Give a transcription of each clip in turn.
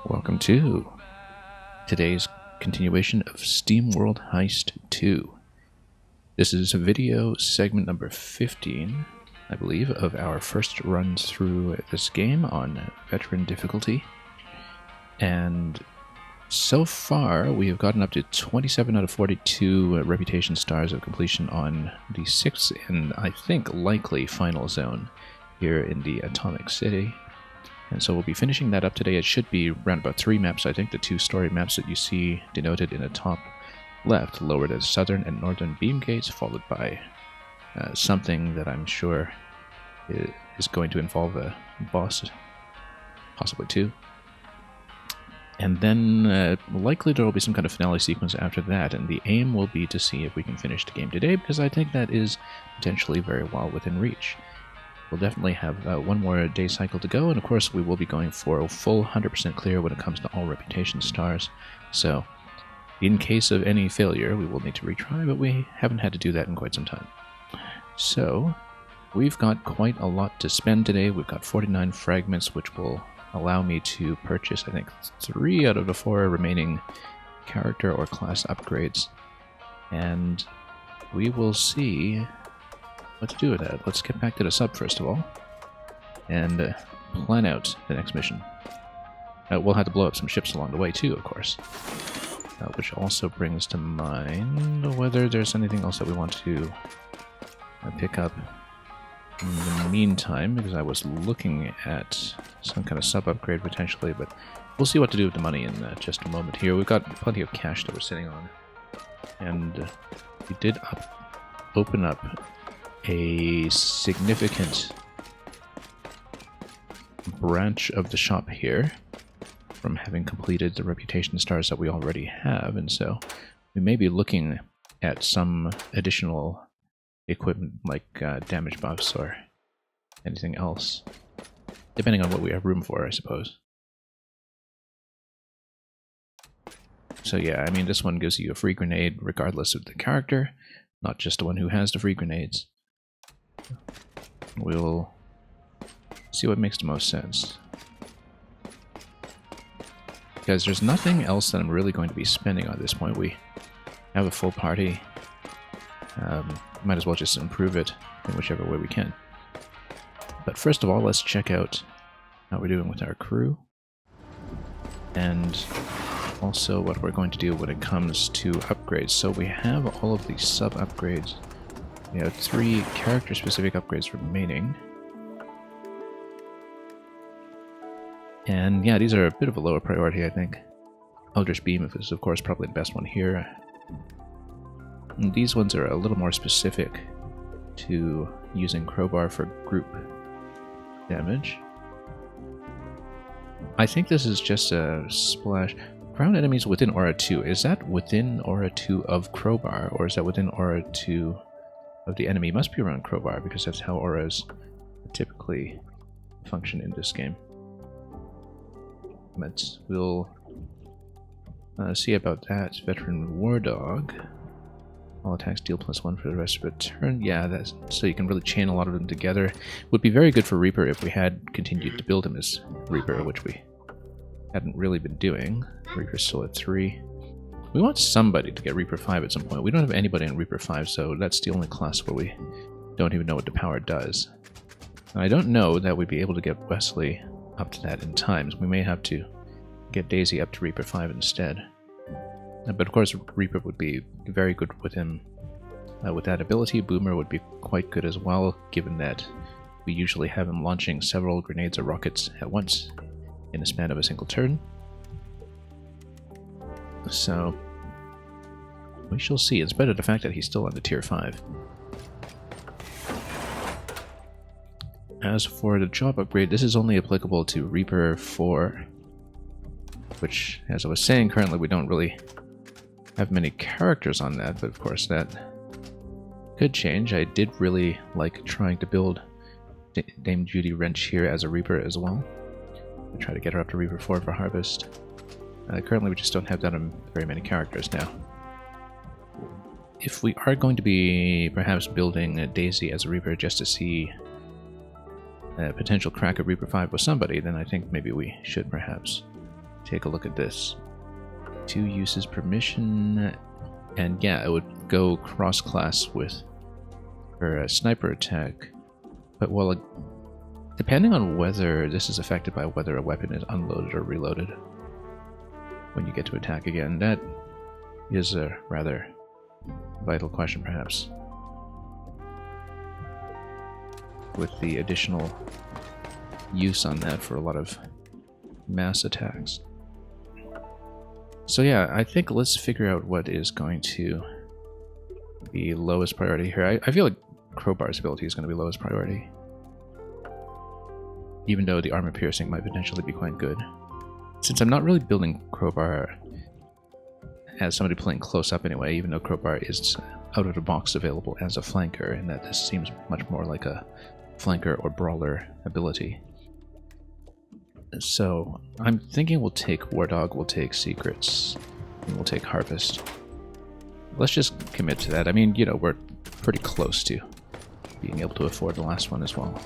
Welcome to today's continuation of SteamWorld Heist II. This is video segment number 15, I believe, of our first run through this game on veteran difficulty. And so far, we have gotten up to 27 out of 42 reputation stars of completion on the 6th and I think likely final zone here in the Atomic City. And so we'll be finishing that up today. It should be around about 3 maps, I think, the 2 story maps that you see denoted in the top left, lowered as southern and northern beam gates, followed by something that I'm sure is going to involve a boss, possibly 2. And then likely there will be some kind of finale sequence after that, and the aim will be to see if we can finish the game today, because I think that is potentially very well within reach. We'll definitely have one more day cycle to go, and of course we will be going for a full 100% clear when it comes to all reputation stars. So, in case of any failure, we will need to retry, but we haven't had to do that in quite some time. So, we've got quite a lot to spend today. We've got 49 fragments, which will allow me to purchase, I think, 3 out of the 4 remaining character or class upgrades. And we will see what to do with that. Let's get back to the sub first of all, and plan out the next mission. We'll have to blow up some ships along the way too, of course. Which also brings to mind whether there's anything else that we want to pick up in the meantime, because I was looking at some kind of sub upgrade potentially, but we'll see what to do with the money in just a moment here. We've got plenty of cash that we're sitting on, and we did open up a significant branch of the shop here from having completed the reputation stars that we already have, and so we may be looking at some additional equipment like damage buffs or anything else, depending on what we have room for, I suppose. So yeah, I mean, this one gives you a free grenade regardless of the character, not just the one who has the free grenades. We'll see what makes the most sense, because there's nothing else that I'm really going to be spending on this point. We have a full party. Might as well just improve it in whichever way we can. But first of all, let's check out how we're doing with our crew, and also what we're going to do when it comes to upgrades. So we have all of these sub upgrades. We have 3 character-specific upgrades remaining. And yeah, these are a bit of a lower priority, I think. Eldritch Beam is, of course, probably the best one here. And these ones are a little more specific to using Crowbar for group damage. I think this is just a splash. Ground enemies within Aura 2. Is that within Aura 2 of Crowbar, or is that within Aura 2 of the enemy? It must be around Crowbar, because that's how auras typically function in this game. But we'll see about that. Veteran War Dog. All attacks deal +1 for the rest of the turn. Yeah, that's so you can really chain a lot of them together. Would be very good for Reaper if we had continued to build him as Reaper, which we hadn't really been doing. Reaper's still at 3. We want somebody to get Reaper 5 at some point. We don't have anybody in Reaper 5, so that's the only class where we don't even know what the power does. And I don't know that we'd be able to get Wesley up to that in time, so we may have to get Daisy up to Reaper 5 instead. But of course, Reaper would be very good with him. With that ability, Boomer would be quite good as well, given that we usually have him launching several grenades or rockets at once in the span of a single turn. So we shall see, in spite of the fact that he's still on the tier 5. As for the job upgrade, this is only applicable to Reaper 4, which, as I was saying, currently we don't really have many characters on that, but of course that could change. I did really like trying to build Dame Judy Wrench here as a Reaper as well. I try to get her up to Reaper 4 for Harvest. Currently we just don't have that on very many characters now. If we are going to be perhaps building Daisy as a Reaper just to see a potential crack at Reaper 5 with somebody, then I think maybe we should perhaps take a look at this. 2 uses per mission, and yeah, it would go cross-class with her sniper attack. But well, depending on whether this is affected by whether a weapon is unloaded or reloaded when you get to attack again, that is a rather vital question, perhaps, with the additional use on that for a lot of mass attacks. So yeah, I think let's figure out what is going to be lowest priority here. I feel like Crowbar's ability is going to be lowest priority, even though the armor piercing might potentially be quite good. Since I'm not really building Crowbar as somebody playing close up anyway, even though Crowbar is out of the box available as a flanker, and that this seems much more like a flanker or brawler ability. So I'm thinking we'll take War Dog, we'll take Secrets, and we'll take Harvest. Let's just commit to that. I mean, you know, we're pretty close to being able to afford the last one as well.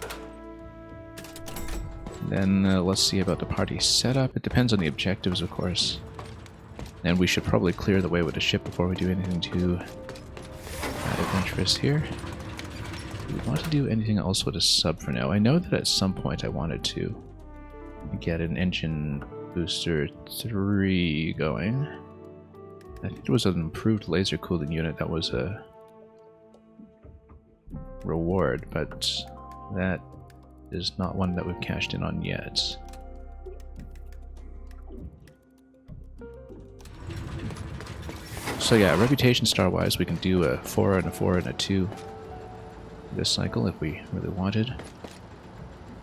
Then let's see about the party setup. It depends on the objectives, of course. And we should probably clear the way with the ship before we do anything too adventurous here. Do we want to do anything else with a sub for now? I know that at some point I wanted to get an engine booster 3 going. I think there was an improved laser cooling unit that was a reward, but that is not one that we've cashed in on yet. So yeah, reputation star wise, we can do a 4 and a 4 and a 2 this cycle if we really wanted.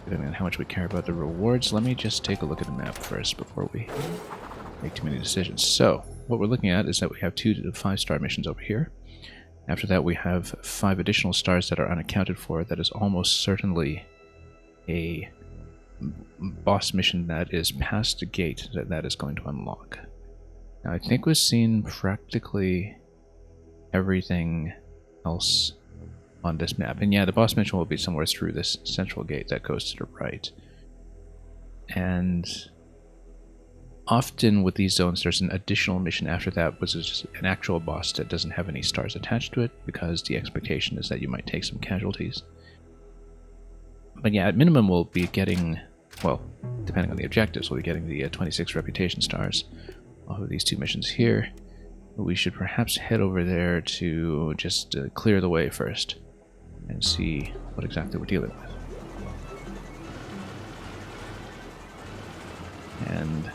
Depending on how much we care about the rewards. Let me just take a look at the map first before we make too many decisions. So, what we're looking at is that we have 2 to 5-star missions over here. After that we have 5 additional stars that are unaccounted for. That is almost certainly a boss mission that is past the gate that is going to unlock. Now I think we've seen practically everything else on this map. And yeah, the boss mission will be somewhere through this central gate that goes to the right. And often with these zones there's an additional mission after that, which is just an actual boss that doesn't have any stars attached to it, because the expectation is that you might take some casualties. But yeah, at minimum we'll be getting, well, depending on the objectives, we'll be getting the 26 reputation stars off of these 2 missions here. We should perhaps head over there to just clear the way first and see what exactly we're dealing with. And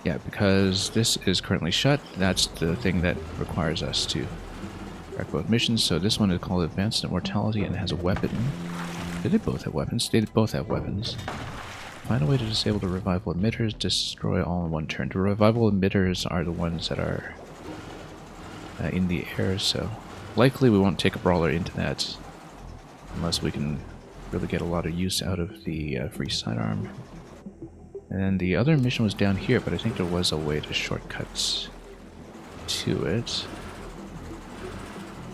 yeah, because this is currently shut, that's the thing that requires us to crack both missions. So this one is called Advanced Immortality and has a weapon. Did they both have weapons? They both have weapons. Find a way to disable the revival emitters, destroy all in one turn. The revival emitters are the ones that are in the air, so likely we won't take a brawler into that unless we can really get a lot of use out of the free sidearm. And the other mission was down here, but I think there was a way to shortcut to it.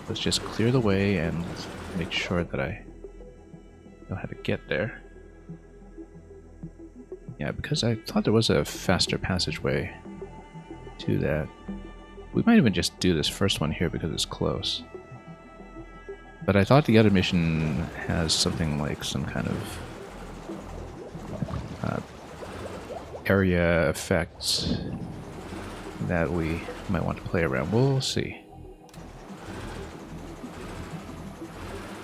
Let's just clear the way and make sure that I know how to get there. Yeah, because I thought there was a faster passageway to that. We might even just do this first one here because it's close. But I thought the other mission has something like some kind of area effects that we might want to play around. We'll see.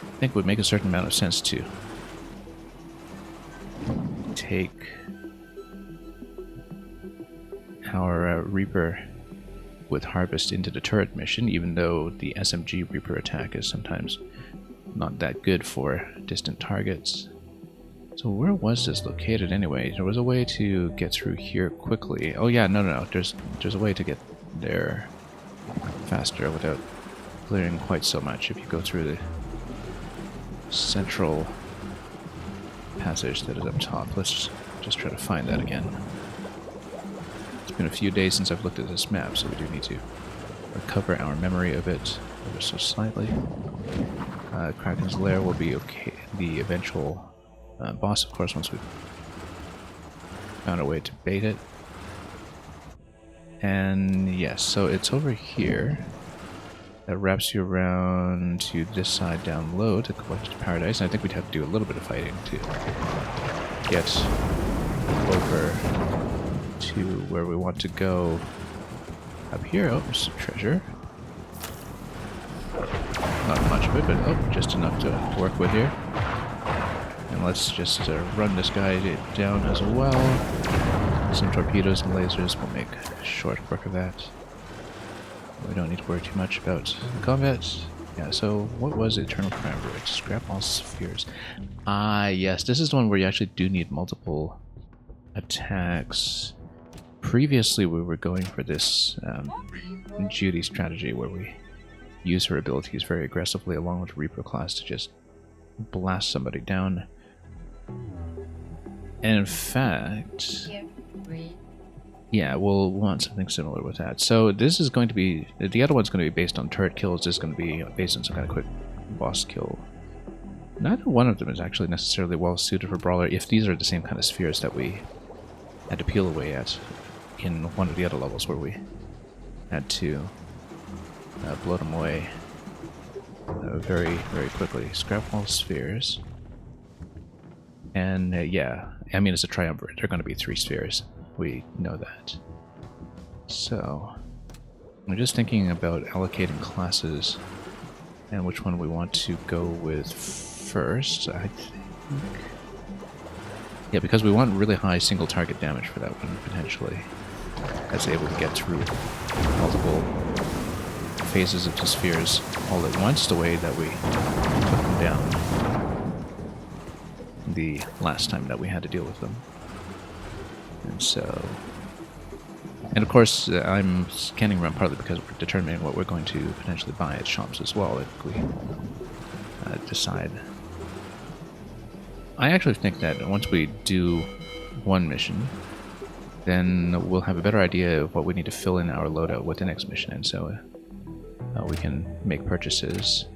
I think it would make a certain amount of sense to take our Reaper with Harvest into the turret mission, even though the SMG Reaper attack is sometimes not that good for distant targets. So where was this located anyway? There was a way to get through here quickly. Oh yeah, no. There's a way to get there faster without clearing quite so much if you go through the central passage that is up top. Let's just try to find that again. It's been a few days since I've looked at this map, so we do need to recover our memory of it ever so slightly. Kraken's Lair will be okay. The eventual boss, of course, once we've found a way to bait it. And yes, so it's over here. That wraps you around to this side down low to Collector's Paradise. And I think we'd have to do a little bit of fighting to get over to where we want to go. Up here, oh, there's some treasure. Not much of it, but oh, just enough to work with here. And let's just run this guy down as well. Some torpedoes and lasers will make short work of that. We don't need to worry too much about the combat. Yeah, so what was Eternal Triumvirate? Scrap all spheres. Ah, yes, this is the one where you actually do need multiple attacks. Previously, we were going for this Judy strategy where we use her abilities very aggressively along with Reaper class to just blast somebody down. And in fact, yeah, we'll want something similar with that. So this is going to be, the other one's going to be based on turret kills. This is going to be based on some kind of quick boss kill. Neither one of them is actually necessarily well suited for Brawler if these are the same kind of spheres that we had to peel away at in one of the other levels where we had to blow them away very, very quickly. Scrap all spheres. And yeah, I mean, it's a triumvirate. They're going to be 3 spheres. We know that. So, I'm just thinking about allocating classes and which one we want to go with first. I think... yeah, because we want really high single target damage for that one, potentially. That's able to get through multiple phases of the spheres all at once, the way that we took them down the last time that we had to deal with them. And so... and of course, I'm scanning around partly because we're determining what we're going to potentially buy at shops as well if we decide. I actually think that once we do one mission, then we'll have a better idea of what we need to fill in our loadout with the next mission, and so we can make purchases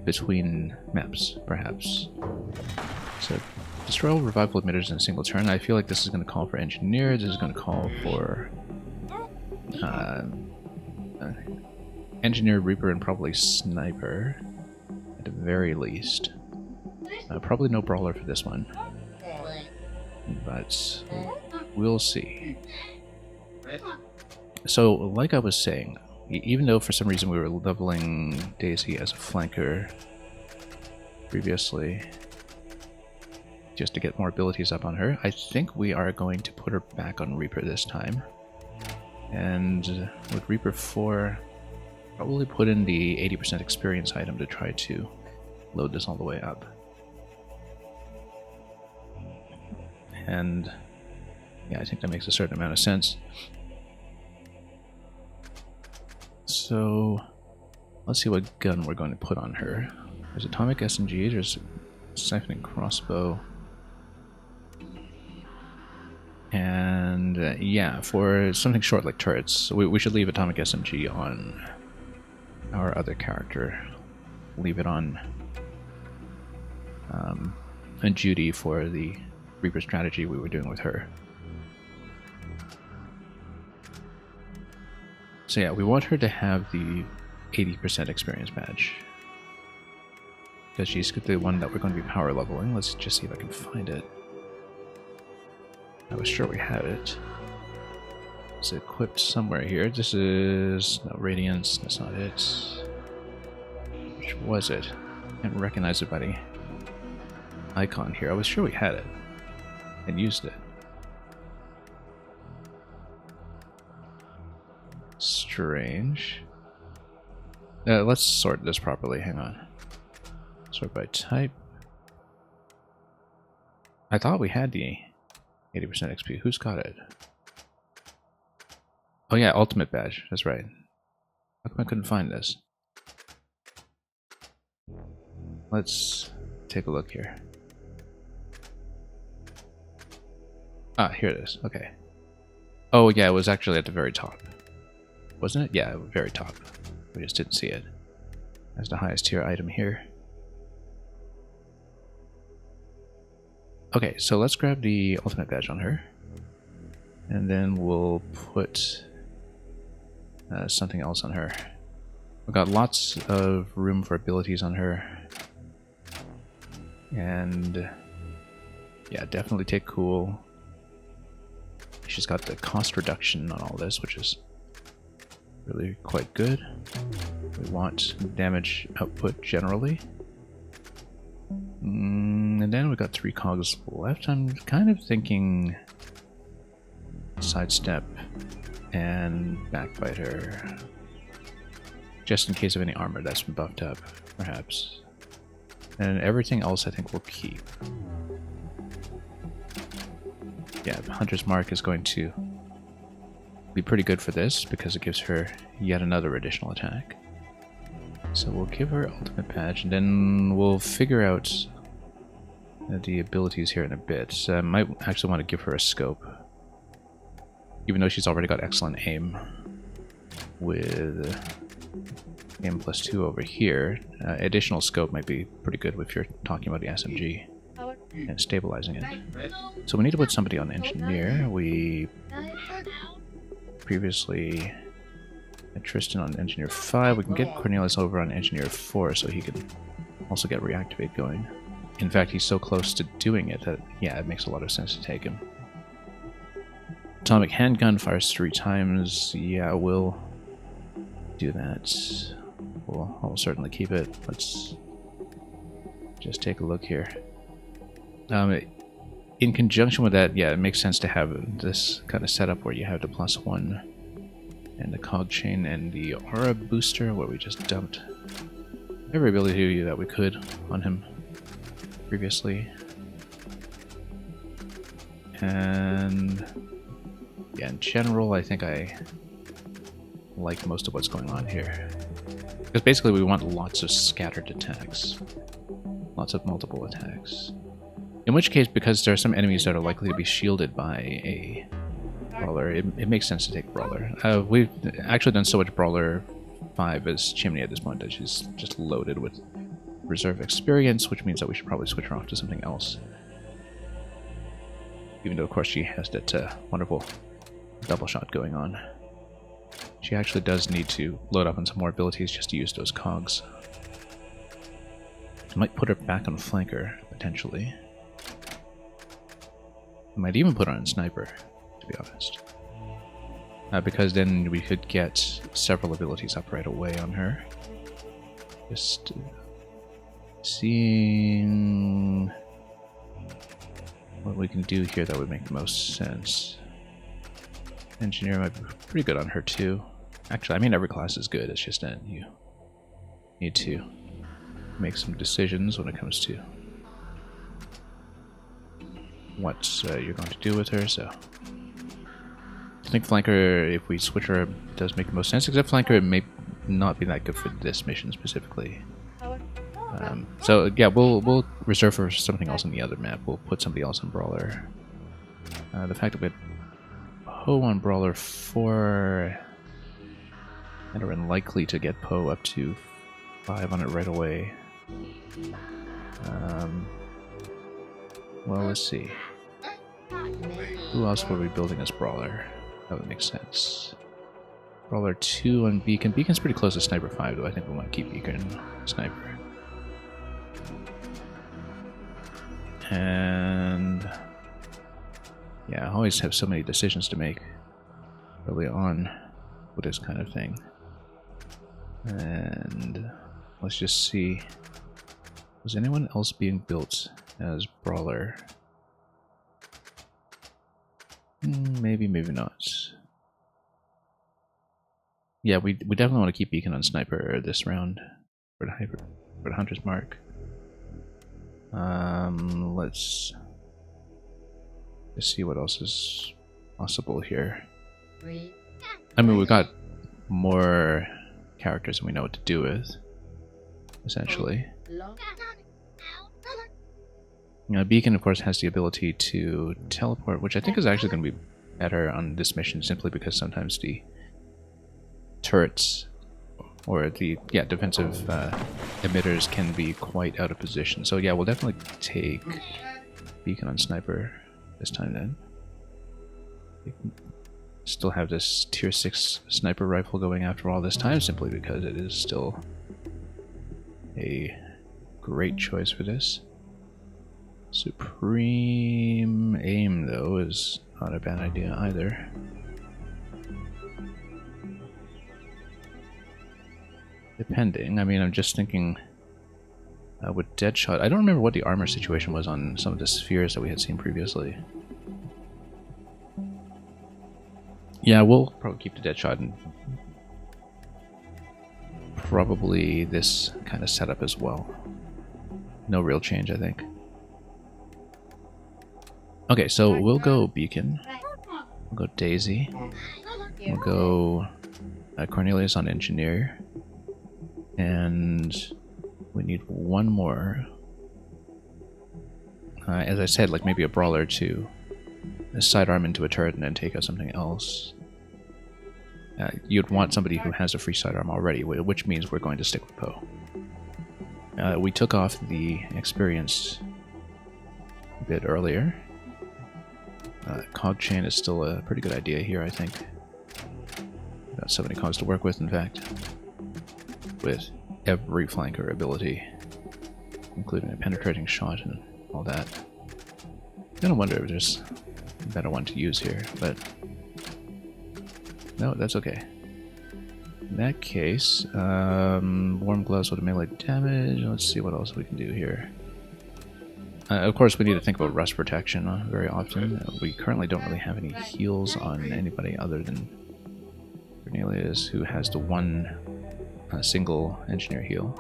between maps, perhaps. So, destroy all revival emitters in a single turn. I feel like this is going to call for engineer, this is going to call for engineer, reaper, and probably sniper, at the very least. Probably no brawler for this one, but we'll see. So, like I was saying, even though for some reason we were leveling Daisy as a flanker previously, just to get more abilities up on her, I think we are going to put her back on Reaper this time. And with Reaper 4, probably put in the 80% experience item to try to load this all the way up. And yeah, I think that makes a certain amount of sense. So let's see what gun we're going to put on her. There's atomic SMG, there's siphoning crossbow. And yeah, for something short like turrets, we should leave atomic SMG on our other character. Leave it on Judy for the Reaper strategy we were doing with her. So yeah, we want her to have the 80% experience badge, because she's the one that we're going to be power leveling. Let's just see if I can find it. I was sure we had it. It's equipped somewhere here. This is... no, Radiance, that's not it. Which was it? I can't recognize it by the icon here. I was sure we had it and used it. Strange. Let's sort this properly. Hang on. Sort by type. I thought we had the 80% XP. Who's got it? Oh yeah, ultimate badge. That's right. How come I couldn't find this? Let's take a look here. Ah, here it is. Okay. Oh yeah, it was actually at the very top. Wasn't it? Yeah, very top. We just didn't see it. That's the highest tier item here. Okay, so let's grab the ultimate badge on her. And then we'll put something else on her. We've got lots of room for abilities on her. And yeah, definitely take cool. She's got the cost reduction on all this, which is really quite good. We want damage output generally. And then we've got 3 cogs left. I'm kind of thinking sidestep and backbiter. Just in case of any armor that's been buffed up, perhaps. And everything else I think we'll keep. Yeah, Hunter's Mark is going to be pretty good for this because it gives her yet another additional attack. So we'll give her Ultimate Patch, and then we'll figure out the abilities here in a bit. Might actually want to give her a scope, even though she's already got excellent aim with aim +2 over here. Additional scope might be pretty good if you're talking about the SMG and stabilizing it. So we need to put somebody on Engineer. We previously had Tristan on Engineer 5. We can get Cornelius over on Engineer 4 so he can also get Reactivate going. In fact, he's so close to doing it that, yeah, it makes a lot of sense to take him. Atomic Handgun fires 3 times. Yeah, we'll do that. I'll certainly keep it. Let's just take a look here. In conjunction with that, yeah, it makes sense to have this kind of setup where you have the +1 and the cog chain and the aura booster, where we just dumped every ability that we could on him previously. And yeah, in general, I think I like most of what's going on here. Because basically we want lots of scattered attacks. Lots of multiple attacks. In which case, because there are some enemies that are likely to be shielded by a Brawler, it makes sense to take Brawler. We've actually done so much Brawler 5 as Chimney at this point that she's just loaded with reserve experience, which means that we should probably switch her off to something else. Even though, of course, she has that wonderful double shot going on. She actually does need to load up on some more abilities just to use those cogs. I might put her back on Flanker, potentially. I might even put her on Sniper, to be honest. Because then we could get several abilities up right away on her. Just seeing what we can do here that would make the most sense. Engineer might be pretty good on her too. Actually, I mean every class is good, it's just that you need to make some decisions when it comes to what you're going to do with her, so I think Flanker, if we switch her, does make the most sense, except Flanker may not be that good for this mission specifically. So yeah, we'll reserve for something else on the other map. We'll put somebody else on Brawler. The fact that we had Poe on Brawler 4, and are unlikely to get Poe up to 5 on it right away. Well, let's see. Who else were we building as Brawler? That would make sense. Brawler 2 on Beacon. Beacon's pretty close to Sniper 5, though. I think we want to keep Beacon Sniper. And yeah, I always have so many decisions to make early on with this kind of thing. And let's just see. Was anyone else being built as Brawler? Maybe, maybe not. Yeah, we definitely want to keep Beacon on Sniper this round for the Hunter's Mark. Let's see what else is possible here. I mean, we've got more characters than we know what to do with, essentially. Beacon, of course, has the ability to teleport, which I think is actually going to be better on this mission, simply because sometimes the turrets or the defensive emitters can be quite out of position. So yeah, we'll definitely take Beacon on Sniper this time then. still have this tier 6 sniper rifle going after all this time, simply because it is still a great choice for this. Supreme aim, though, is not a bad idea either. Depending. I mean, I'm just thinking with Deadshot. I don't remember what the armor situation was on some of the spheres that we had seen previously. Yeah, we'll probably keep the Deadshot and probably this kind of setup as well. No real change, I think. Okay, so we'll go Beacon. We'll go Daisy. We'll go Cornelius on Engineer. And we need one more. As I said, like maybe a brawler to sidearm into a turret and then take out something else. You'd want somebody who has a free sidearm already, which means we're going to stick with Poe. We took off the experience a bit earlier. Cog chain is still a pretty good idea here, I think. Got so many cogs to work with, in fact. With every flanker ability, including a penetrating shot and all that. I'm gonna wonder if there's a better one to use here, but no, that's okay. In that case, warm gloves with melee damage. Let's see what else we can do here. Of course, we need to think about rust protection very often. We currently don't really have any heals on anybody other than Cornelius, who has the one single engineer heal.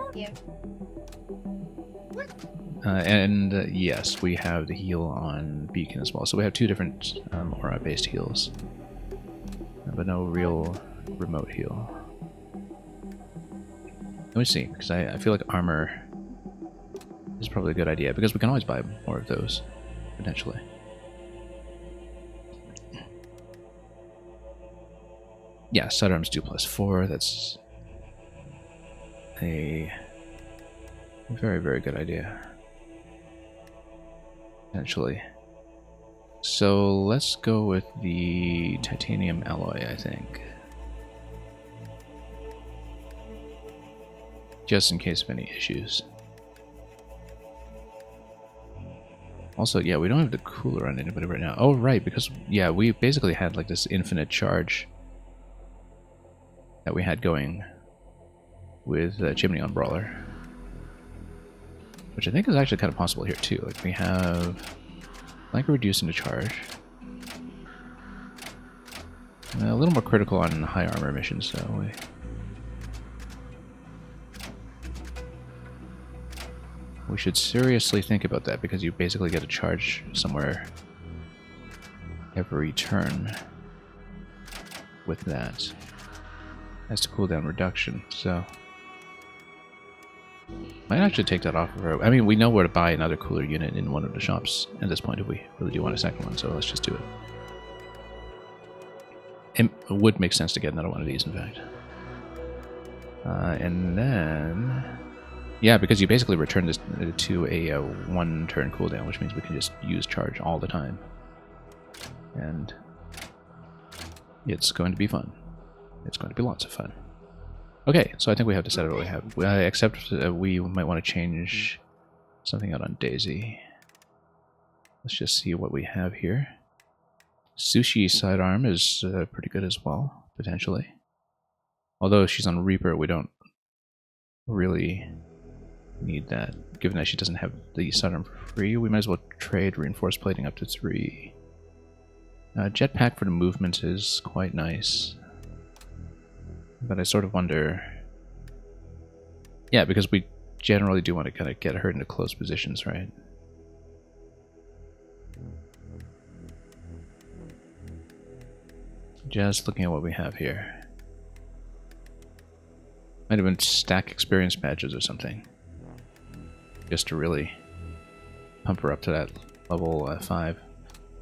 Yes, we have the heal on Beacon as well. So we have two different aura-based heals, but no real remote heal. Let me see, because I feel like armor is probably a good idea, because we can always buy more of those, potentially. Yeah, sidearms do +4, that's a very, very good idea, potentially. So let's go with the titanium alloy, I think. Just in case of any issues. Also, yeah, we don't have the cooler on anybody right now. Oh, right, because, yeah, we basically had like this infinite charge that we had going with Chimney on Brawler. Which I think is actually kind of possible here, too. Like, we have flanker reducing the charge. A little more critical on high armor missions, though. We should seriously think about that, because you basically get a charge somewhere every turn with that. That's the cooldown reduction, so might actually take that off of her. I mean, we know where to buy another cooler unit in one of the shops at this point if we really do want a second one, so let's just do it. It would make sense to get another one of these, in fact. And then, yeah, because you basically return this to a one-turn cooldown, which means we can just use charge all the time. And it's going to be fun. It's going to be lots of fun. Okay, so I think we have decided what we have. Except we might want to change something out on Daisy. Let's just see what we have here. Sushi sidearm is pretty good as well, potentially. Although she's on Reaper, we don't really need that. Given that she doesn't have the sidearm for free, we might as well trade reinforced plating up to 3. Jetpack for the movement is quite nice. But I sort of wonder... Yeah, because we generally do want to kind of get her into close positions, right? Just looking at what we have here. Might have been stack experience badges or something. Just to really pump her up to that level 5.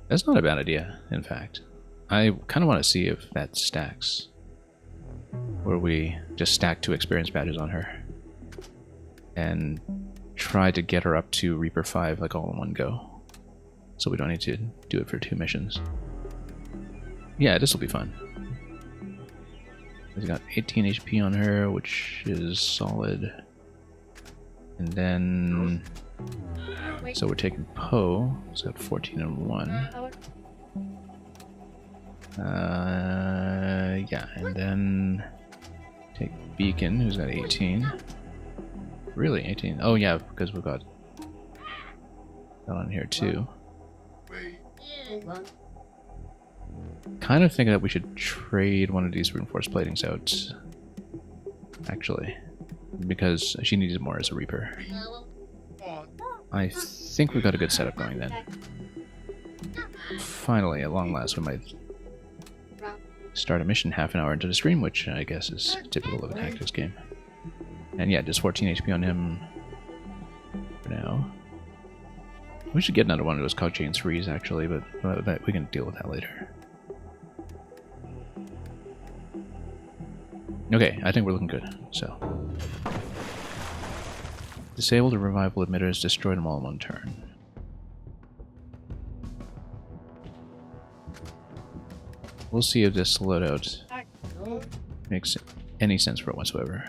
That's not a bad idea, in fact. I kind of want to see if that stacks. Where we just stack 2 experience badges on her. And try to get her up to Reaper 5 like all in one go. So we don't need to do it for 2 missions. Yeah, this will be fun. We've got 18 HP on her, which is solid. And then... So we're taking Poe. He's got 14 and 1. Yeah, and then... Take Beacon, who's got 18. Really, 18? Oh yeah, because we've got... that on here too. Kind of thinking that we should trade one of these reinforced platings out, actually, because she needs it more as a Reaper. I think we've got a good setup going then. Finally, at long last, we might start a mission half an hour into the stream, which I guess is typical of a tactics game. And yeah, just 14 HP on him for now. We should get another one of those cog chain 3s actually, but we can deal with that later. Okay, I think we're looking good, so. Disable the revival emitters, destroy them all in one turn. We'll see if this loadout makes any sense for it whatsoever.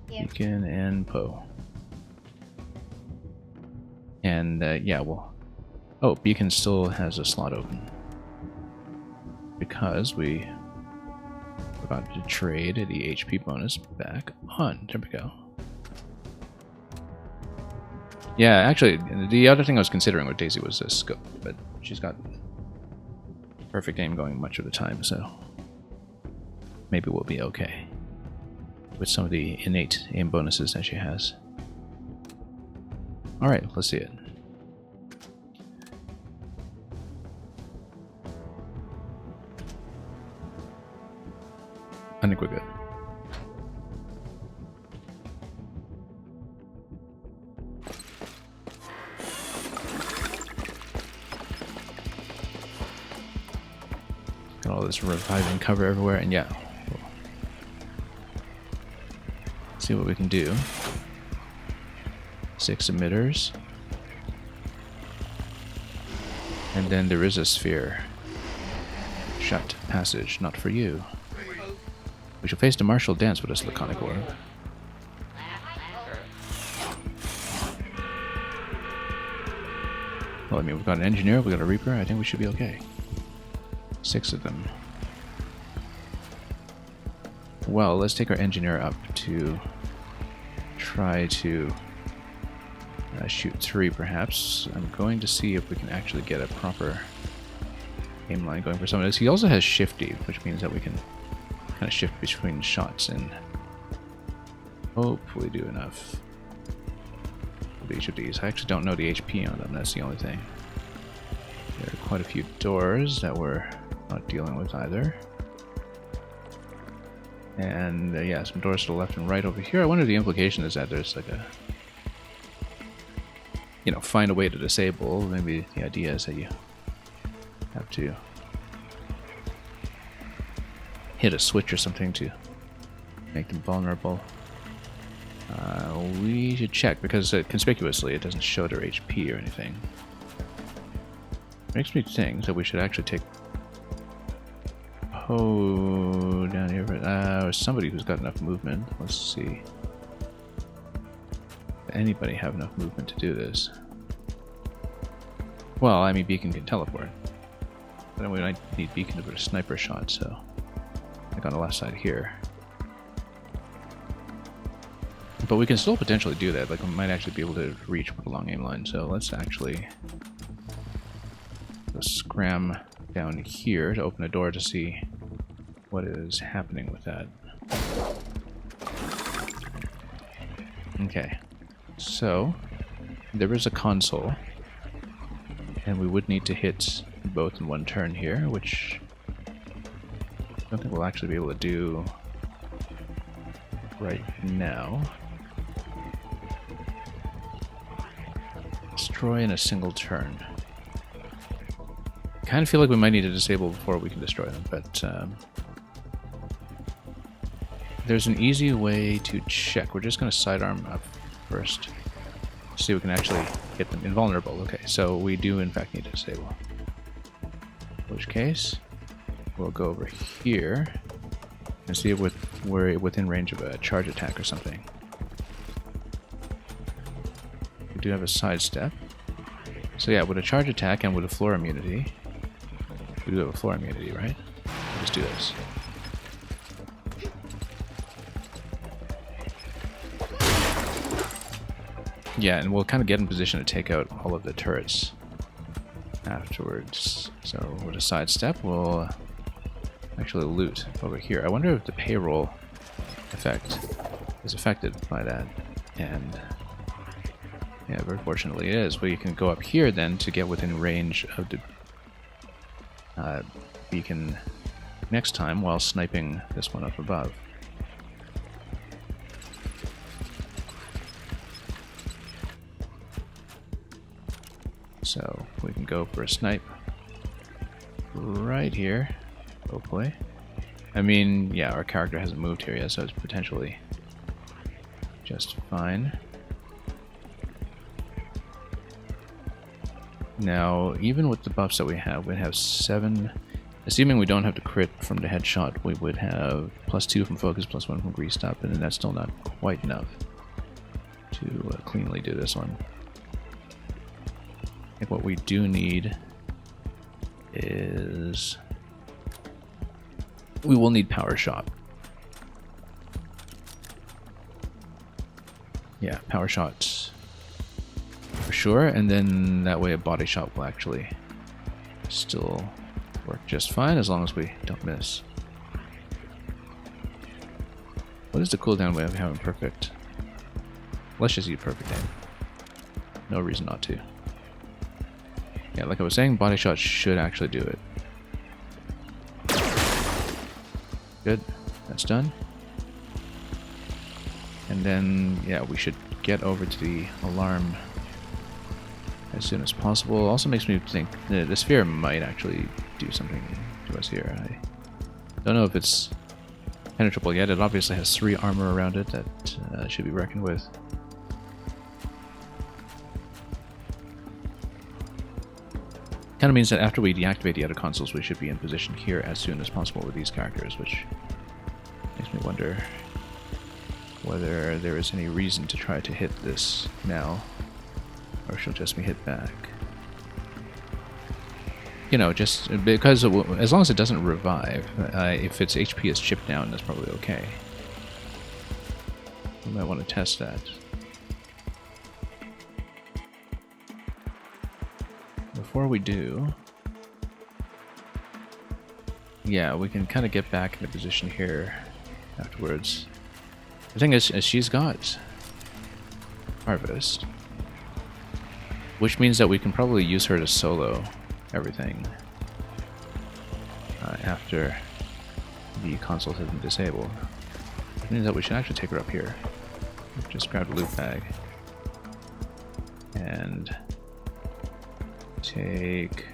Beacon and Poe. And yeah, well... Oh, Beacon still has a slot open. Because we forgot to trade the HP bonus back on. There we go. Yeah, actually, the other thing I was considering with Daisy was a scope, but she's got perfect aim going much of the time, so maybe we'll be okay with some of the innate aim bonuses that she has. Alright, let's see it. I think we're good. Got all this reviving cover everywhere, and yeah. Let's see what we can do. 6 emitters. And then there is a sphere. Shut passage, not for you. We shall face the martial dance with this laconic orb. Well, I mean, we've got an engineer, we've got a reaper, I think we should be okay. 6 of them. Well, let's take our engineer up to try to shoot 3 perhaps. I'm going to see if we can actually get a proper aim line going for some of this. He also has shifty, which means that we can kind of shift between shots and hopefully do enough with each of these. I actually don't know the HP on them, that's the only thing. There are quite a few doors that we're not dealing with either. And yeah, some doors to the left and right over here. I wonder if the implication is that there's like a, you know, find a way to disable. Maybe the idea is that you have to hit a switch or something to make them vulnerable. We should check, because conspicuously it doesn't show their HP or anything. Makes me think that we should actually take Poe down here, or somebody who's got enough movement. Let's see. Does anybody have enough movement to do this? Well, I mean, Beacon can teleport. But then we might need Beacon to put a sniper shot, so like on the left side here. But we can still potentially do that. Like, we might actually be able to reach with a long aim line. So let's actually scram down here to open a door to see what is happening with that. Okay, so there is a console, and we would need to hit both in one turn here, which I don't think we'll actually be able to do right now. Destroy in a single turn. I kind of feel like we might need to disable before we can destroy them, but there's an easy way to check. We're just going to sidearm up first. See if we can actually get them invulnerable. Okay, so we do in fact need to disable. which case we'll go over here and see if we're within range of a charge attack or something. We do have a sidestep. So yeah, with a charge attack and with a floor immunity, we do have a floor immunity, right? Let's do this. Yeah, and we'll kind of get in position to take out all of the turrets afterwards. So with a sidestep, we'll actually loot over here. I wonder if the payroll effect is affected by that. And yeah, very fortunately it is. We can go up here then to get within range of the beacon next time while sniping this one up above. So we can go for a snipe right here, hopefully. I mean, yeah, our character hasn't moved here yet, so it's potentially just fine. Now, even with the buffs that we have 7, assuming we don't have to crit from the headshot, we would have +2 from focus, +1 from greased up, and that's still not quite enough to cleanly do this one. I think what we do need is we will need power shot. Yeah, power shots for sure, and then that way a body shot will actually still work just fine as long as we don't miss. What is the cooldown way of having perfect? Let's just use perfect aim. No reason not to. Yeah, like I was saying, body shot should actually do it. Good, that's done. And then, yeah, we should get over to the alarm as soon as possible. Also makes me think the sphere might actually do something to us here. I don't know if it's penetrable yet. It obviously has 3 armor around it that should be reckoned with. Kind of means that after we deactivate the other consoles, we should be in position here as soon as possible with these characters, which makes me wonder whether there is any reason to try to hit this now, or she'll just be hit back. You know, just because as long as it doesn't revive, if its HP is chipped down, that's probably okay. We might want to test that. Before we do, yeah, we can kind of get back into position here afterwards. The thing is she's got Harvest, which means that we can probably use her to solo everything after the consoles have been disabled. Which means that we should actually take her up here. Just grab a loot bag and take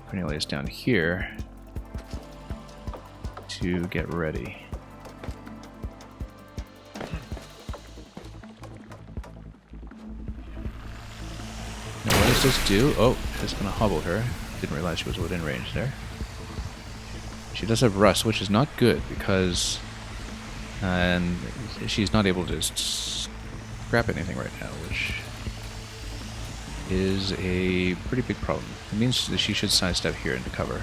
Cornelius down here to get ready. Now what does this do? Oh, it's gonna hobble her. Didn't realize she was within range there. She does have rust, which is not good because she's not able to scrap anything right now, which is a pretty big problem. It means that she should sidestep here into cover.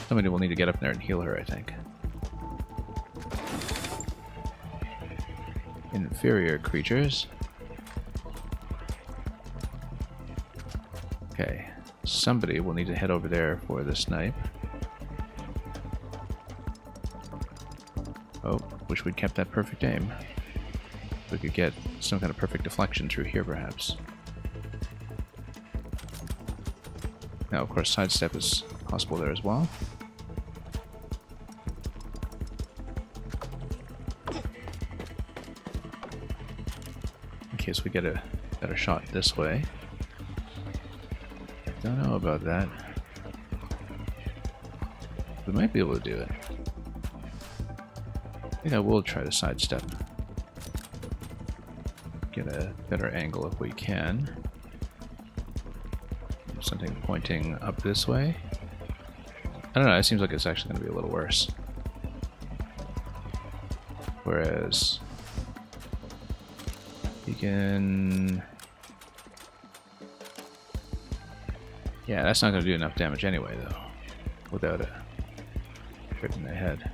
Somebody will need to get up there and heal her, I think. Inferior creatures. Okay, somebody will need to head over there for the snipe. Oh, wish we'd kept that perfect aim. We could get some kind of perfect deflection through here, perhaps. Now, of course, sidestep is possible there as well. In case we get a better shot this way. Don't know about that. We might be able to do it. I think I will try to sidestep. Get a better angle if we can. something pointing up this way. I don't know, it seems like it's actually going to be a little worse. Whereas you can... Yeah, that's not going to do enough damage anyway, though, without a crit in the head.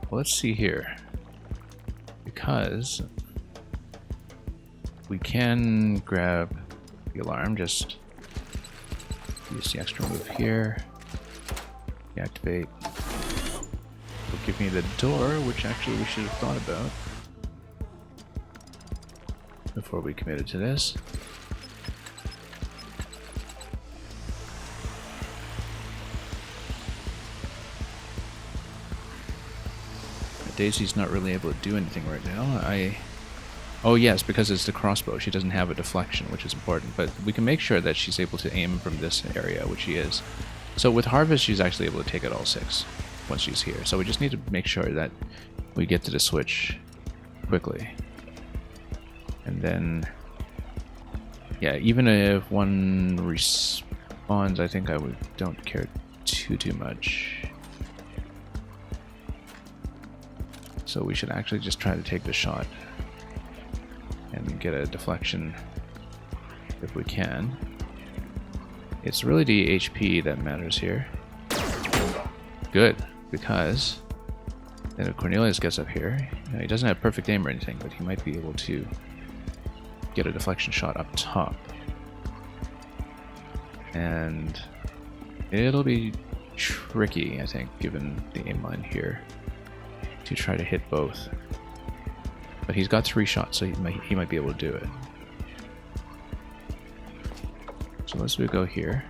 Well, let's see here. Because we can grab the alarm, just use the extra move here. Deactivate. Will give me the door, which actually we should have thought about before we committed to this. Daisy's not really able to do anything right now. Oh yes, because it's the crossbow. She doesn't have a deflection, which is important. But we can make sure that she's able to aim from this area, which she is. So with Harvest, she's actually able to take out all 6 once she's here. So we just need to make sure that we get to the switch quickly. And then... yeah, even if one respawns, I think don't care too much. So we should actually just try to take the shot and get a deflection if we can. It's really the HP that matters here. Good, because then if Cornelius gets up here, he doesn't have perfect aim or anything, but he might be able to get a deflection shot up top. And it'll be tricky, I think, given the aim line here, to try to hit both. But he's got 3 shots, so he might be able to do it. So let's go here.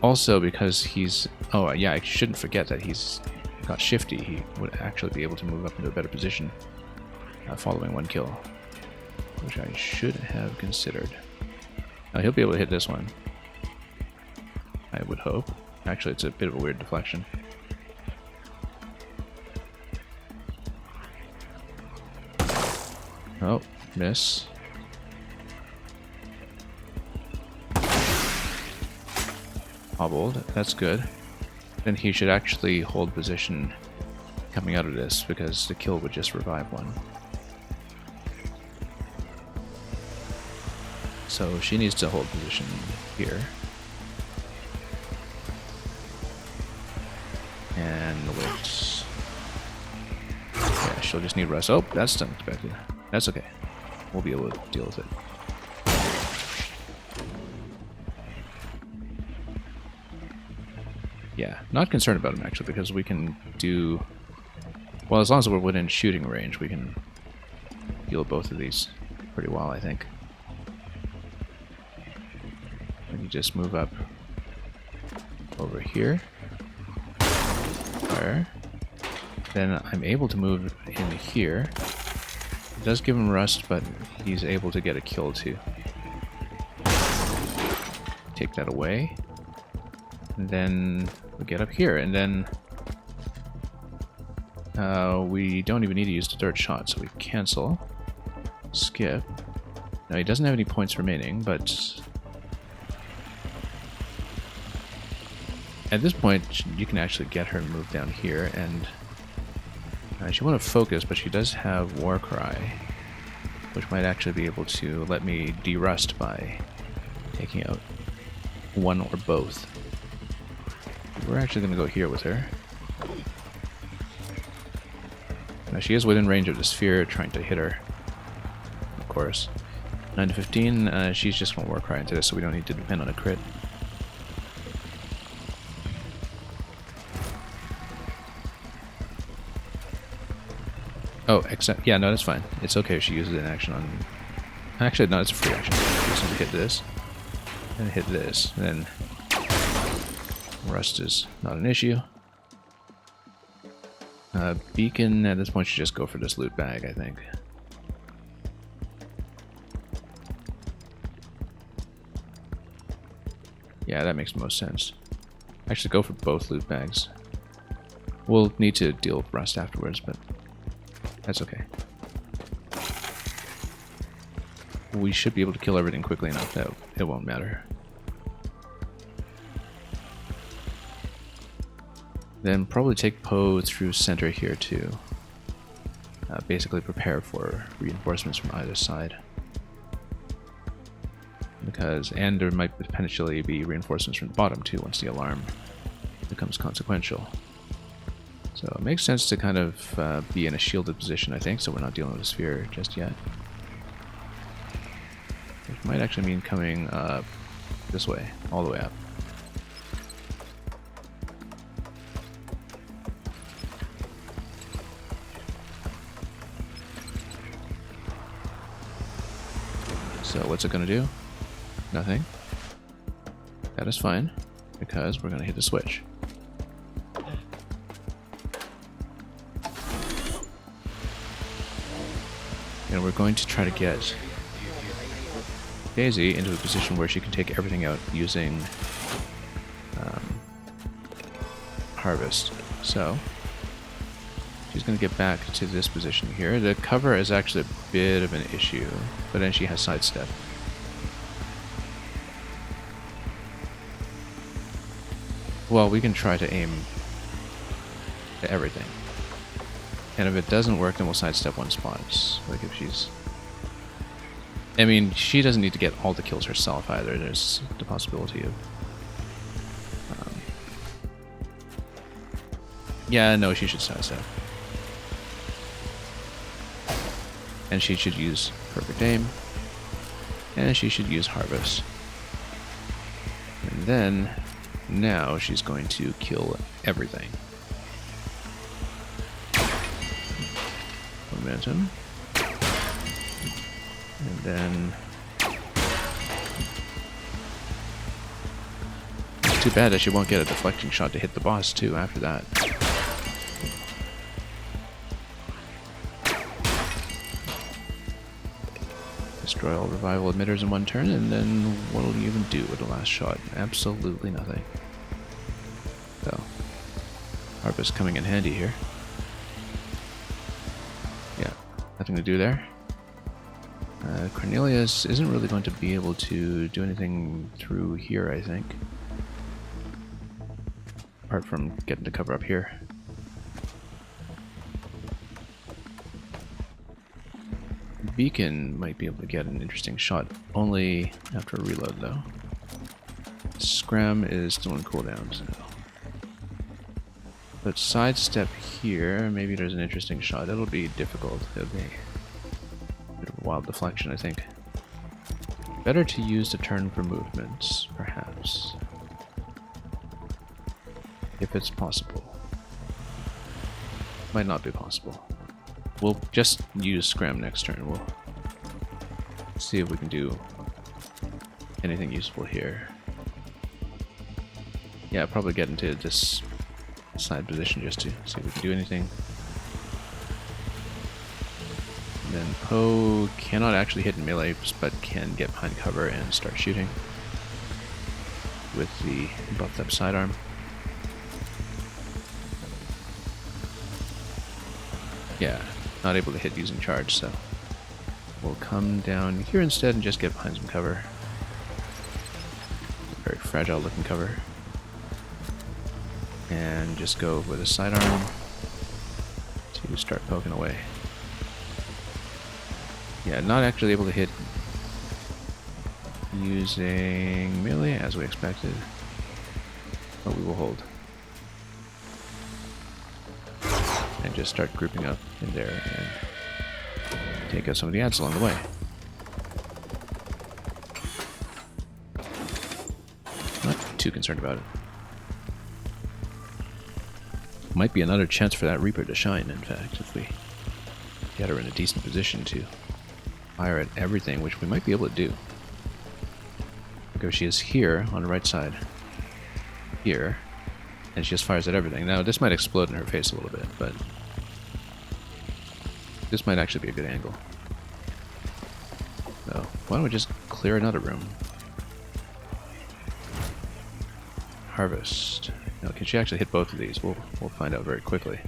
Also, because he's... oh yeah, I shouldn't forget that he's got shifty. He would actually be able to move up into a better position following 1 kill, which I should have considered. Now he'll be able to hit this one, I would hope. Actually, it's a bit of a weird deflection. Oh, miss. Hobbled, that's good. Then he should actually hold position coming out of this, because the kill would just revive one. So she needs to hold position here. And wait. Yeah, she'll just need rest. Oh, that's unexpected. That's okay. We'll be able to deal with it. Yeah, not concerned about him actually, because we can do... well, as long as we're within shooting range, we can deal both of these pretty well, I think. And you just move up over here. Fire. Then I'm able to move in here. It does give him rust, but he's able to get a kill too. Take that away. And then we get up here, and then we don't even need to use the dirt shot, so we cancel. Skip. Now he doesn't have any points remaining, but at this point you can actually get her to move down here, and she won't have focus, but she does have Warcry, which might actually be able to let me de-rust by taking out one or both. We're actually going to go here with her. Now she is within range of the sphere, trying to hit her, of course. 9 to 15, she's just going to Warcry into this, so we don't need to depend on a crit. Oh, except, yeah, no, that's fine. It's okay if she uses an action on... actually, no, it's a free action. Just need to hit this, and hit this, and then rust is not an issue. Beacon, at this point, should just go for this loot bag, I think. Yeah, that makes the most sense. Actually, go for both loot bags. We'll need to deal with rust afterwards, but That's okay. We should be able to kill everything quickly enough that it won't matter. Then probably take Poe through center here too. Basically prepare for reinforcements from either side. And there might potentially be reinforcements from the bottom too once the alarm becomes consequential. So it makes sense to kind of be in a shielded position, I think, so we're not dealing with a sphere just yet. Which might actually mean coming this way, all the way up. So what's it going to do? Nothing. That is fine, because we're going to hit the switch. And we're going to try to get Daisy into a position where she can take everything out using Harvest. So she's going to get back to this position here. The cover is actually a bit of an issue, but then she has sidestep. Well, we can try to aim at everything. And if it doesn't work, then we'll sidestep one spot. Like if she's... I mean, she doesn't need to get all the kills herself either. There's the possibility of... yeah, no, she should sidestep. And she should use Perfect Aim. And she should use Harvest. And then, now she's going to kill everything. Momentum. And then... it's too bad that she won't get a deflecting shot to hit the boss too after that. Destroy all revival emitters in one turn, and then what will you even do with the last shot? Absolutely nothing. So, Harvest coming in handy here. Yeah, nothing to do there. Cornelius isn't really going to be able to do anything through here, I think. Apart from getting to cover up here. Beacon might be able to get an interesting shot, only after a reload though. Scram is still in cooldown, so. But sidestep here, maybe there's an interesting shot. It'll be difficult. It'll be a bit of a wild deflection, I think. Better to use the turn for movements, perhaps. If it's possible. Might not be possible. We'll just use Scram next turn. We'll see if we can do anything useful here. Yeah, probably get into this side position just to see if we can do anything. And then Poe cannot actually hit in melee, but can get behind cover and start shooting with the buffed up sidearm. Yeah, not able to hit using charge, so we'll come down here instead and just get behind some cover. Very fragile looking cover. And just go with a sidearm to start poking away. Yeah, not actually able to hit using melee as we expected, but we will hold. And just start grouping up in there and take out some of the ads along the way. Not too concerned about it. Might be another chance for that Reaper to shine, in fact, if we get her in a decent position to fire at everything, which we might be able to do. Because she is here on the right side. Here. And she just fires at everything. Now, this might explode in her face a little bit, but this might actually be a good angle. So, why don't we just clear another room? Harvest. Now, can she actually hit both of these? We'll find out very quickly.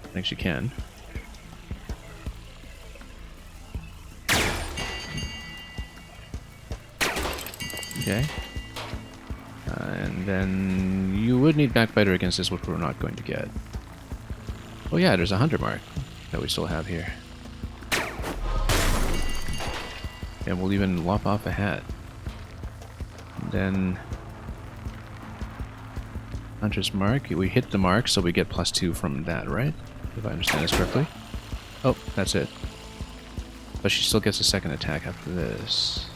I think she can. Okay. And then you would need Backbiter against this, which we're not going to get. Oh yeah, there's a Hunter mark that we still have here. And we'll even lop off a hat. And then Hunter's mark. We hit the mark, so we get +2 from that, right? If I understand this correctly. Oh, that's it. But she still gets a second attack after this.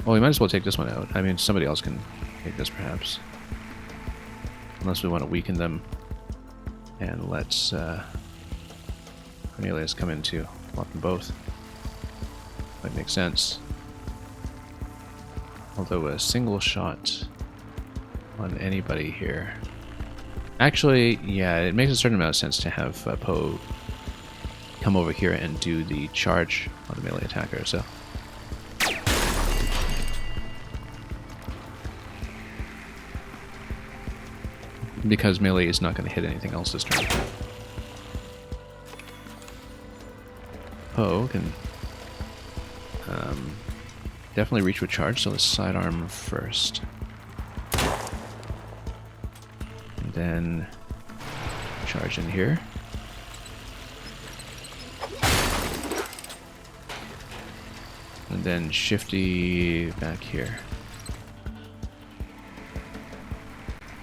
Well, we might as well take this one out. I mean, somebody else can take this, perhaps. Unless we want to weaken them. And let's Cornelius come in to block them both. Might make sense. Although a single shot on anybody here. Actually, yeah, it makes a certain amount of sense to have Poe come over here and do the charge on the melee attacker, so. Because melee is not going to hit anything else this turn. Poe can definitely reach with charge, so let's sidearm first. And then charge in here. And then shifty back here.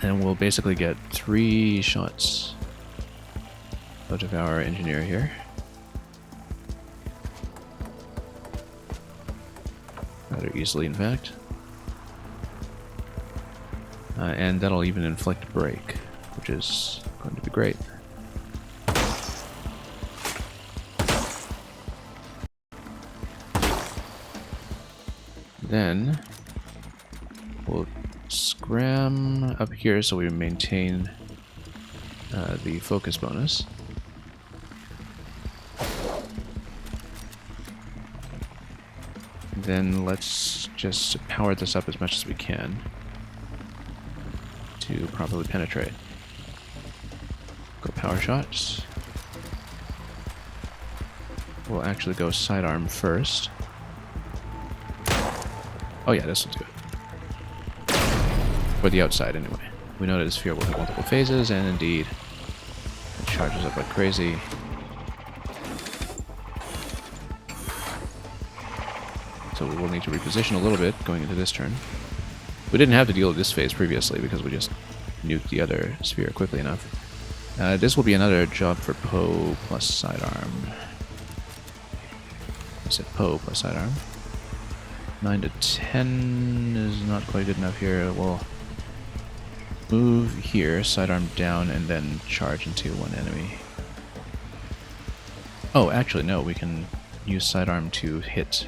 And we'll basically get 3 shots out of our engineer here. Rather easily, in fact. And that'll even inflict break, which is going to be great. Then we'll scram up here so we maintain the focus bonus. Then let's just power this up as much as we can to properly penetrate. Go power shots. We'll actually go sidearm first. Oh yeah, this will do it. For the outside, anyway. We know that the sphere will have multiple phases, and indeed, it charges up like crazy. So we will need to reposition a little bit going into this turn. We didn't have to deal with this phase previously because we just nuked the other sphere quickly enough. This will be another job for Poe plus sidearm. I said Poe plus sidearm. 9 to 10 is not quite good enough here. We'll move here, sidearm down, and then charge into one enemy. Oh, actually, no, we can use sidearm to hit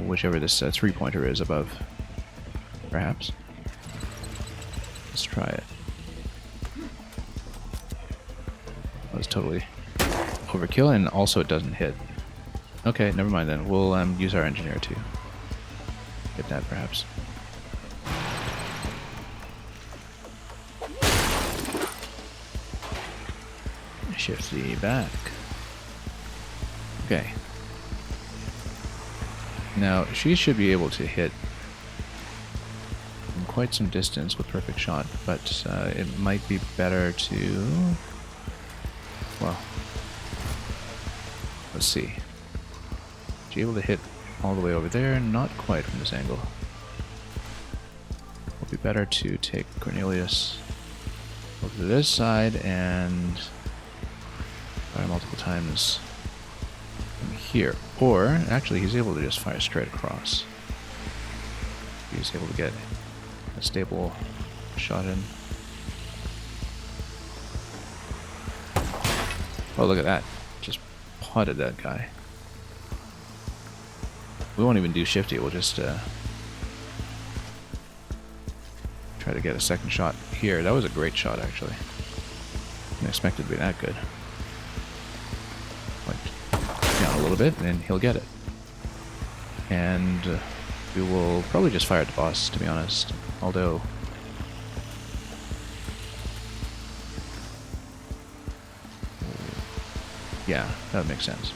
whichever this 3-pointer is above, perhaps. Let's try it. That was totally overkill, and also it doesn't hit. Okay, never mind then. We'll use our engineer to get that, perhaps. Shift the back. Okay. Now, she should be able to hit from quite some distance with perfect shot, but it might be better to... Well, let's see. Is she able to hit all the way over there? Not quite from this angle. It'll be better to take Cornelius over to this side and fire multiple times from here. Or, actually, he's able to just fire straight across. He's able to get a stable shot in. Oh, look at that. Just potted that guy. We won't even do shifty, we'll just try to get a second shot here. That was a great shot, actually. Didn't expect it to be that good. Like, down a little bit, and he'll get it. And we will probably just fire at the boss, to be honest. Although... yeah, that would make sense.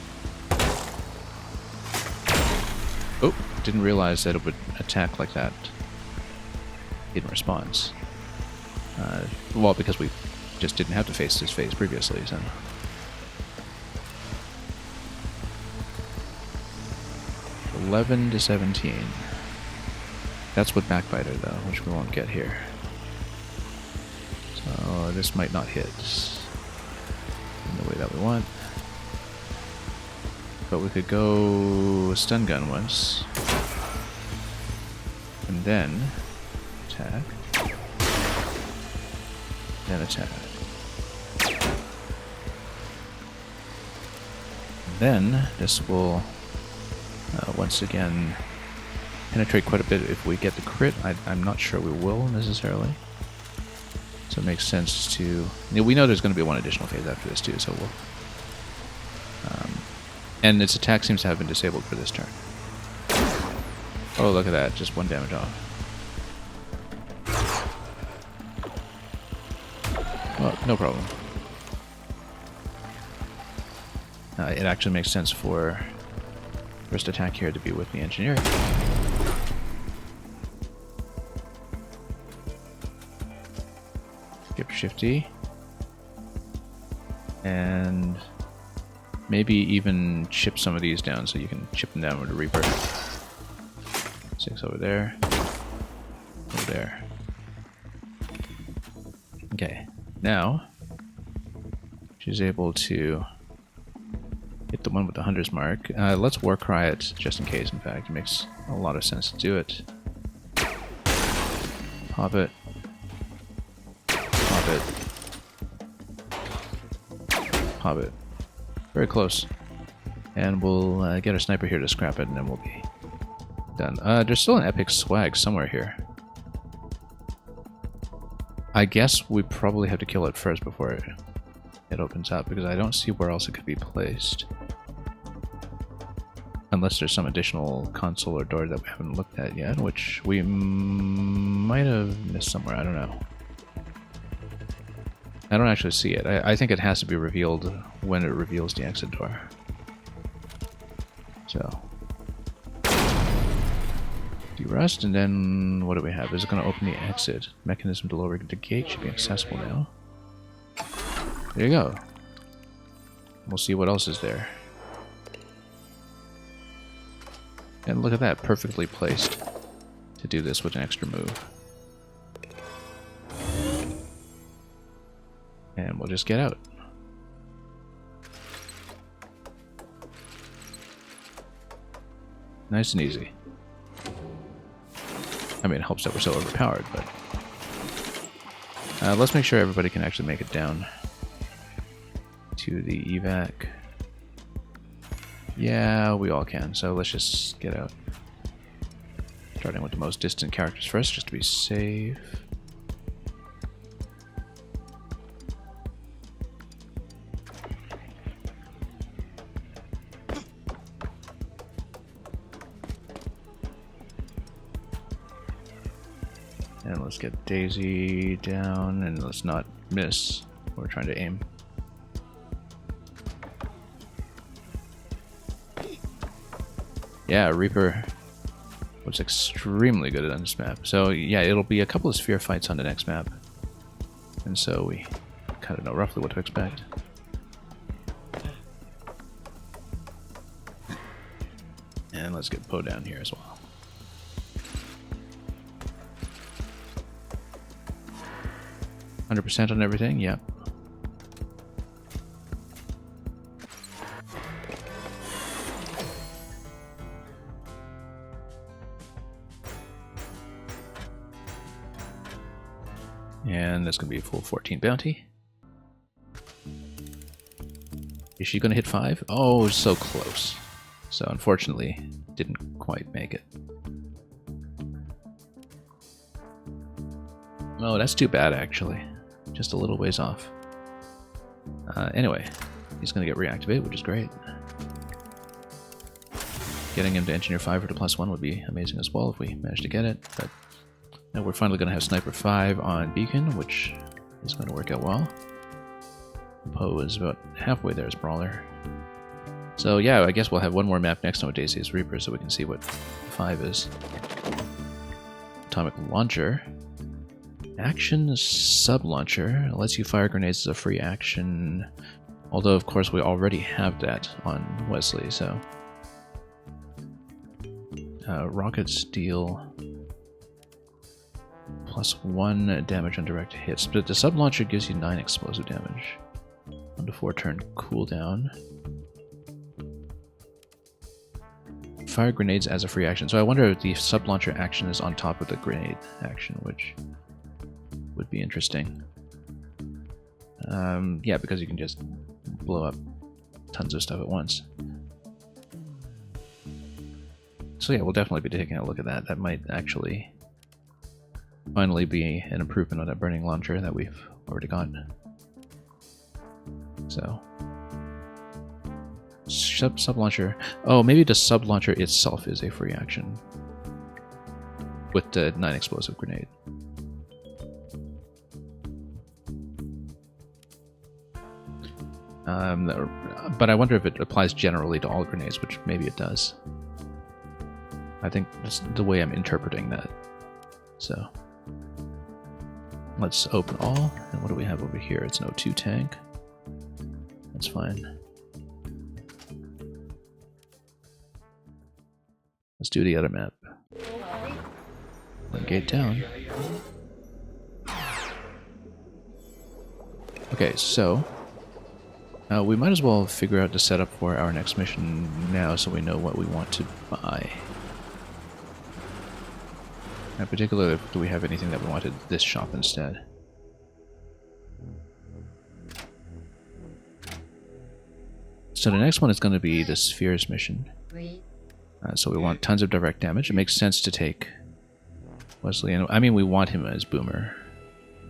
Oh! Didn't realize that it would attack like that in response. Well, because we just didn't have to face this phase previously, so... 11 to 17. That's with Backbiter, though, which we won't get here. So this might not hit in the way that we want. But we could go stun gun once. And then attack. Then attack. Then this will once again penetrate quite a bit if we get the crit. I'm not sure we will necessarily. So it makes sense to... You know, we know there's going to be one additional phase after this too, so we'll... and its attack seems to have been disabled for this turn. Oh, look at that. Just 1 damage off. Well, no problem. It actually makes sense for first attack here to be with the engineer. Skip Shifty. And maybe even chip some of these down so you can chip them down with a Reaper. 6 over there. Over there. Okay. Now, she's able to hit the one with the Hunter's Mark. Let's Warcry it, just in case, in fact. It makes a lot of sense to do it. Pop it. Pop it. Pop it. Very close. And we'll get our sniper here to scrap it, and then we'll be done. There's still an epic swag somewhere here. I guess we probably have to kill it first before it opens up, because I don't see where else it could be placed. Unless there's some additional console or door that we haven't looked at yet, which we might have missed somewhere, I don't know. I don't actually see it. I think it has to be revealed when it reveals the exit door. So... Derust, and then what do we have? Is it going to open the exit? Mechanism to lower the gate should be accessible now. There you go. We'll see what else is there. And look at that, perfectly placed to do this with an extra move. And we'll just get out. Nice and easy. I mean, it helps that we're so overpowered, but... let's make sure everybody can actually make it down to the evac. Yeah, we all can, so let's just get out. Starting with the most distant characters first, just to be safe. And let's get Daisy down, and let's not miss. We're trying to aim. Yeah, Reaper was extremely good on this map. So yeah, it'll be a couple of sphere fights on the next map. And so we kind of know roughly what to expect. And let's get Poe down here as well. %100% on everything? Yep. And that's going to be a full 14 bounty. Is she going to hit 5? Oh, so close. So unfortunately, didn't quite make it. Oh, that's too bad, actually. Just a little ways off. Anyway, he's going to get reactivated, which is great. Getting him to Engineer 5 or to +1 would be amazing as well if we manage to get it. But now we're finally going to have Sniper 5 on Beacon, which is going to work out well. Poe is about halfway there as Brawler. So yeah, I guess we'll have one more map next on Daisy's Reaper so we can see what 5 is. Atomic Launcher. Action Sub-Launcher. Lets you fire grenades as a free action. Although, of course, we already have that on Wesley, so... Rocket Steel. +1 damage on direct hits. But the Sub-Launcher gives you 9 explosive damage. 1 to 4 turn cooldown. Fire grenades as a free action. So I wonder if the Sub-Launcher action is on top of the grenade action, which would be interesting. Yeah, because you can just blow up tons of stuff at once. So yeah, we'll definitely be taking a look at that. That might actually finally be an improvement on that burning launcher that we've already gotten. So... Sub-Launcher. Oh, maybe the Sub-Launcher itself is a free action. With the 9 explosive grenade. But I wonder if it applies generally to all grenades, which maybe it does. I think that's the way I'm interpreting that. So, let's open all. And what do we have over here? It's an O2 tank. That's fine. Let's do the other map. One gate down. Okay, so we might as well figure out the setup for our next mission now so we know what we want to buy. In particular, do we have anything that we wanted this shop instead? So the next one is going to be the Spheres mission. So we want tons of direct damage. It makes sense to take Wesley, and I mean we want him as Boomer.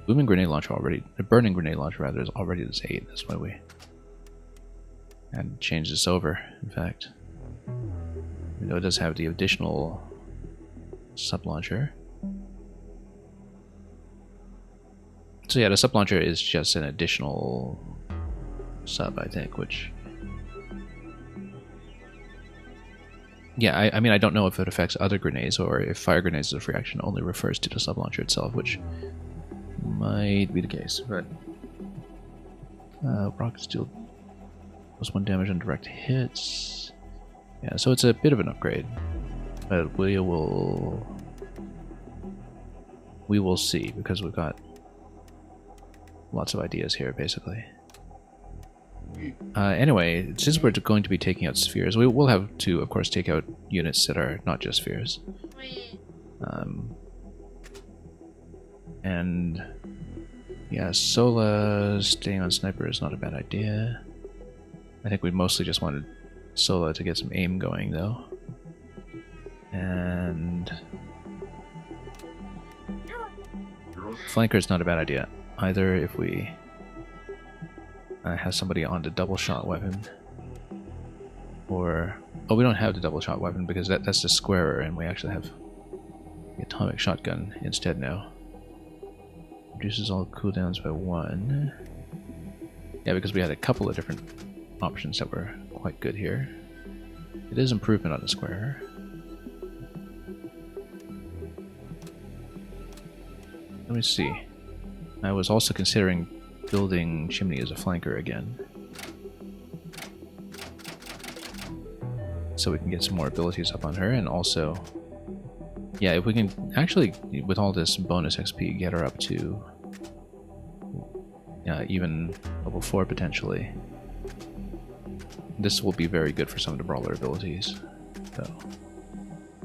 Booming grenade launcher already, the burning grenade launcher rather, is already this 8. That's why we had to change this over. In fact, you know, it does have the additional sub launcher. So yeah, the sub launcher is just an additional sub, I think, which. Yeah, I mean, I don't know if it affects other grenades or if fire grenades as a free action only refers to the sub-launcher itself, which might be the case, but... rocket steel +1 damage on direct hits. Yeah, so it's a bit of an upgrade, but we will see, because we've got lots of ideas here, basically. Anyway, since we're going to be taking out spheres, we will have to, of course, take out units that are not just spheres. And yeah, Sola staying on sniper is not a bad idea. I think we mostly just wanted Sola to get some aim going, though. And flanker is not a bad idea either if we have somebody on the double shot weapon, or we don't have the double shot weapon because that's the squarer, and we actually have the atomic shotgun instead now. Reduces all cooldowns by 1. Yeah, because we had a couple of different options that were quite good here. It is improvement on the squarer. Let me see. I was also considering building Chimney as a flanker again, so we can get some more abilities up on her, and also, yeah, if we can actually, with all this bonus XP, get her up to even level 4 potentially. This will be very good for some of the brawler abilities. So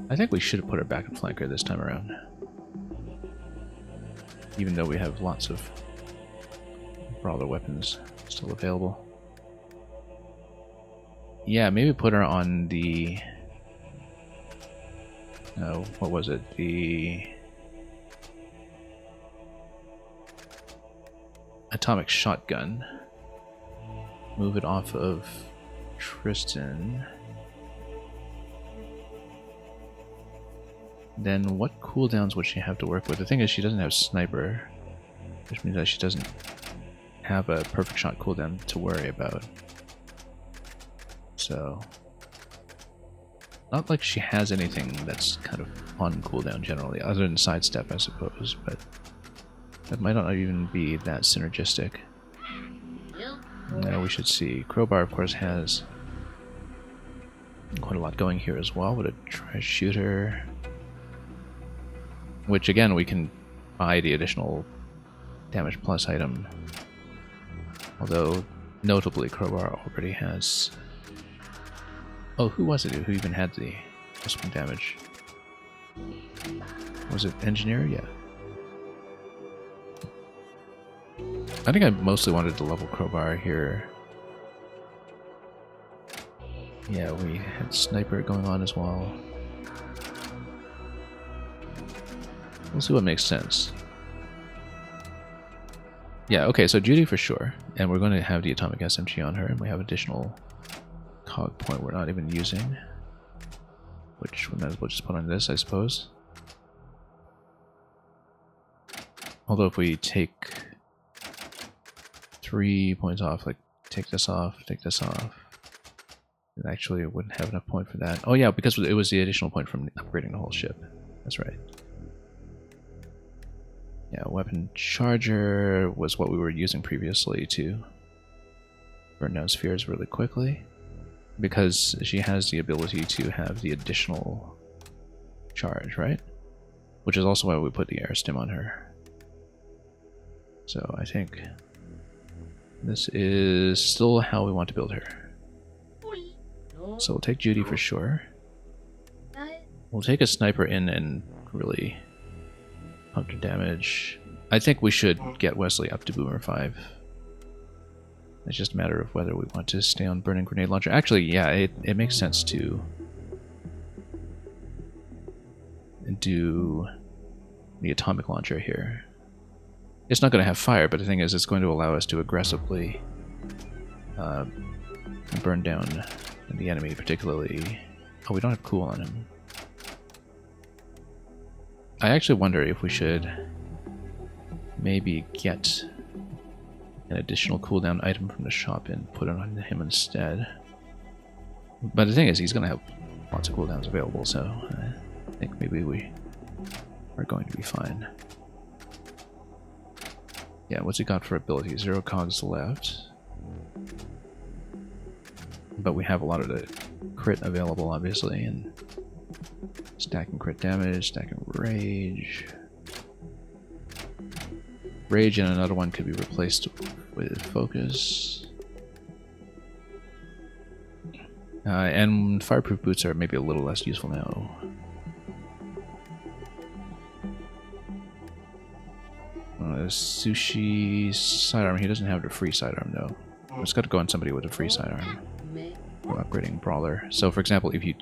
I think we should have put her back in flanker this time around, even though we have lots of brawler weapons still available. Yeah, maybe put her on the... what was it? The... atomic shotgun. Move it off of Tristan. Then what cooldowns would she have to work with? The thing is, she doesn't have sniper, which means that she doesn't have a perfect shot cooldown to worry about. So, not like she has anything that's kind of on cooldown generally, other than sidestep, I suppose, but that might not even be that synergistic. Now we should see. Crowbar, of course, has quite a lot going here as well with a trash shooter, which again we can buy the additional damage plus item, although notably Crowbar already has... Oh, who was it who even had the plus 1 damage? Was it Engineer? Yeah. I think I mostly wanted to level Crowbar here. Yeah, we had Sniper going on as well. We'll see what makes sense. Yeah, okay, so Judy for sure. And we're going to have the Atomic SMG on her, and we have additional cog point we're not even using. Which we might as well just put on this, I suppose. Although if we take 3 points off, like take this off, it actually wouldn't have enough point for that. Oh yeah, because it was the additional point from upgrading the whole ship. That's right. Yeah, weapon charger was what we were using previously to burn down spheres really quickly, because she has the ability to have the additional charge, right? Which is also why we put the air stim on her. So I think this is still how we want to build her. So we'll take Judy for sure. We'll take a sniper in and really pump her damage. I think we should get Wesley up to Boomer 5. It's just a matter of whether we want to stay on Burning Grenade Launcher. Actually, yeah, it makes sense to do the Atomic Launcher here. It's not going to have fire, but the thing is, it's going to allow us to aggressively burn down the enemy, particularly... Oh, we don't have cool on him. I actually wonder if we should maybe get an additional cooldown item from the shop and put it on him instead. But the thing is, he's going to have lots of cooldowns available, so I think maybe we are going to be fine. Yeah, what's he got for ability? 0 cogs left. But we have a lot of the crit available, obviously, and stacking crit damage, stacking rage. Rage and another one could be replaced with focus. And fireproof boots are maybe a little less useful now. Sushi sidearm. He doesn't have the free sidearm though. It's got to go on somebody with a free sidearm. Or upgrading brawler. So, for example, if you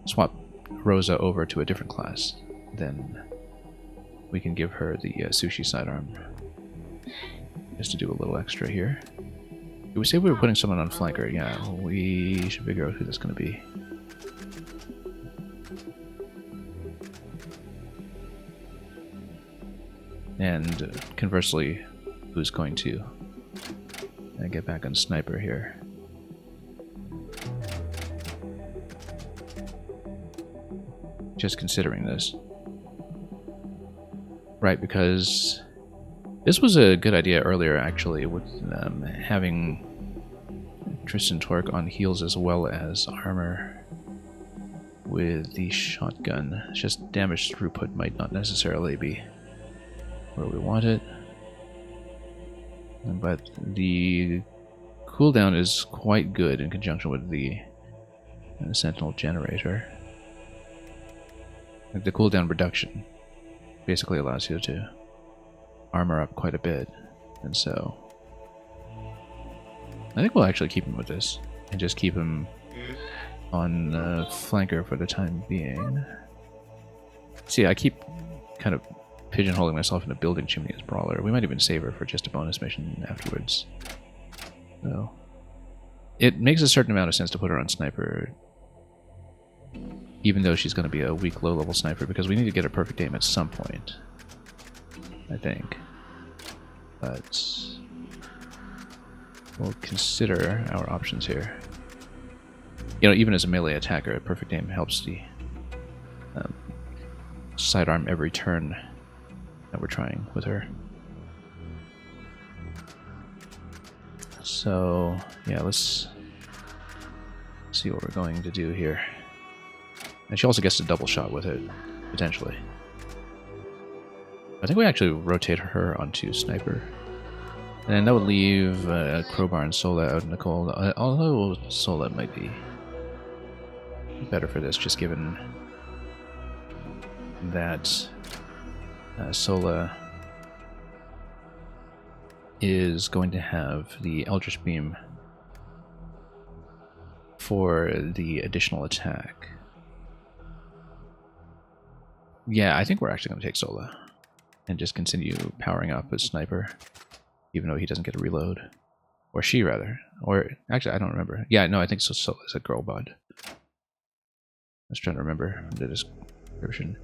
swap Rosa over to a different class, then we can give her the sushi sidearm. Just to do a little extra here. Did we say we were putting someone on flanker? Yeah, we should figure out who that's going to be. And conversely, who's going to get back on sniper here. Just considering this. Right, because this was a good idea earlier, actually, with having Tristan Torque on heals as well as armor with the shotgun. It's just damage throughput might not necessarily be where we want it. But the cooldown is quite good in conjunction with the Sentinel generator. Like the cooldown reduction basically allows you to armor up quite a bit, and so I think we'll actually keep him with this and just keep him on flanker for the time being. See, I keep kind of pigeonholing myself into building Chimney as brawler. We might even save her for just a bonus mission afterwards. So it makes a certain amount of sense to put her on sniper, even though she's going to be a weak low-level sniper, because we need to get a perfect aim at some point, I think. But we'll consider our options here. You know, even as a melee attacker, perfect aim helps the sidearm every turn that we're trying with her. So, yeah, let's see what we're going to do here. And she also gets a double shot with it, potentially. I think we actually rotate her onto Sniper. And then that would leave Crowbar and Sola out in the cold. Although Sola might be better for this, just given that Sola is going to have the Eldritch Beam for the additional attack. Yeah, I think we're actually going to take Sola and just continue powering up with Sniper, even though he doesn't get a reload. Or she, rather. Or, actually, I don't remember. Yeah, no, I think Sola is a girl bod. I was trying to remember the description.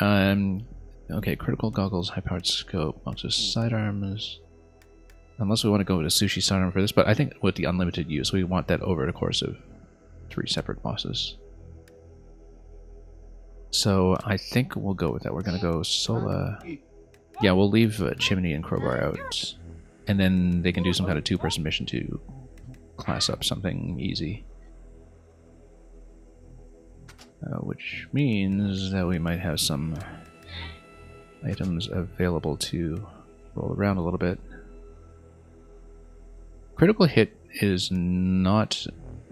Okay, critical goggles, high-powered scope, lots of sidearms. Unless we want to go with a sushi sidearm for this, but I think with the unlimited use, we want that over the course of 3 separate bosses. So I think we'll go with that. We're going to go Sola. Yeah, we'll leave Chimney and Crowbar out. And then they can do some kind of 2-person mission to class up something easy. Which means that we might have some items available to roll around a little bit. Critical hit is not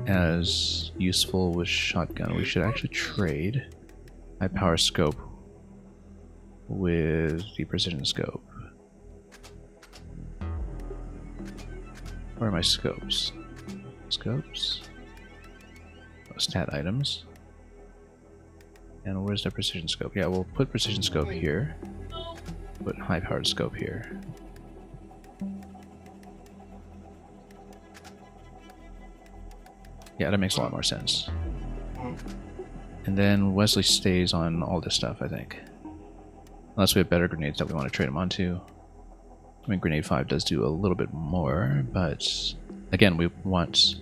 as useful with shotgun. We should actually trade high power scope with the precision scope. Where are my scopes? Scopes? Oh, stat items. And where's the precision scope? Yeah, we'll put precision scope here. Put high powered scope here. Yeah, that makes a lot more sense. And then Wesley stays on all this stuff, I think. Unless we have better grenades that we want to trade him onto. I mean, Grenade 5 does do a little bit more, but again, we want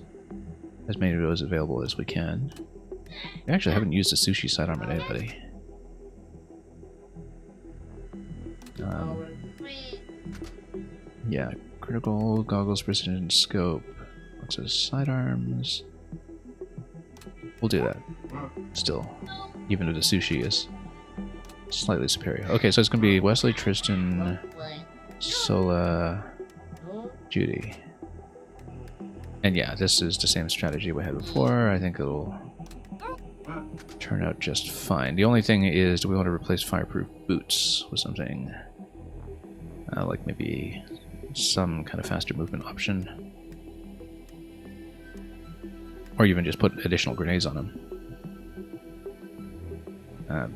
as many of those available as we can. We actually haven't used the sushi sidearm on anybody. Yeah, critical goggles, precision scope, looks at sidearms. We'll do that. Still, even though the sushi is slightly superior. Okay, so it's going to be Wesley, Tristan, Sola, Judy. And yeah, this is the same strategy we had before. I think it'll turn out just fine. The only thing is, do we want to replace fireproof boots with something like maybe some kind of faster movement option? Or even just put additional grenades on them.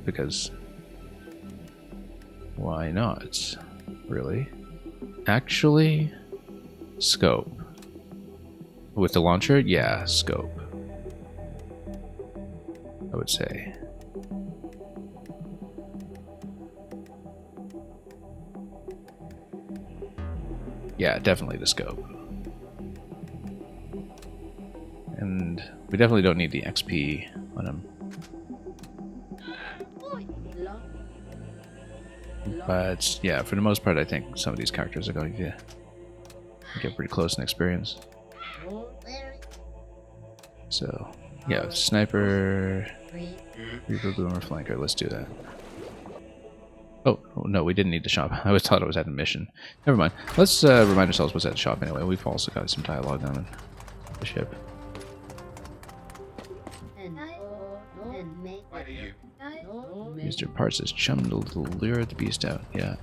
Because why not, really? Actually, scope. With the launcher? Yeah, scope. I would say. Yeah, definitely the scope. And we definitely don't need the XP on him. But yeah, for the most part, I think some of these characters are going to get pretty close in experience. So yeah, Sniper, Reaper, Boomer, Flanker, let's do that. Oh, no, we didn't need the shop. I always thought it was at the mission. Never mind. Let's remind ourselves what's at the shop anyway. We've also got some dialogue on the ship. Mr. Parts has chummed a little lure the beast out. Yeah.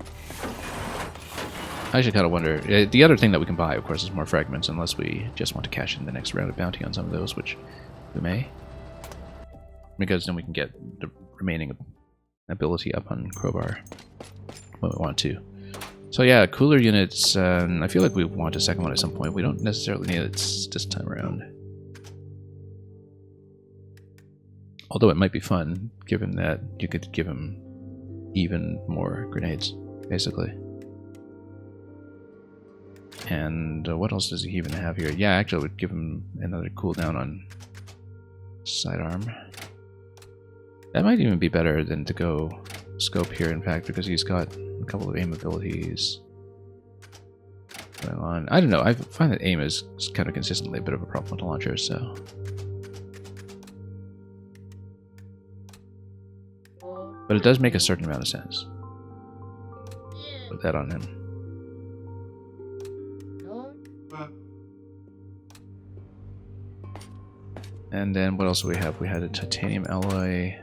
I actually kind of wonder. The other thing that we can buy, of course, is more fragments, unless we just want to cash in the next round of bounty on some of those, which we may. Because then we can get the remaining ability up on Crowbar when we want to. So yeah, cooler units. I feel like we want a second one at some point. We don't necessarily need it this time around. Although it might be fun, given that you could give him even more grenades, basically. And what else does he even have here? Yeah, actually, I would give him another cooldown on Sidearm. That might even be better than to go scope here, in fact, because he's got a couple of aim abilities going on. I don't know, I find that aim is kind of consistently a bit of a problem with the launcher, so... But it does make a certain amount of sense. Put that on him. And then what else do we have? We had a titanium alloy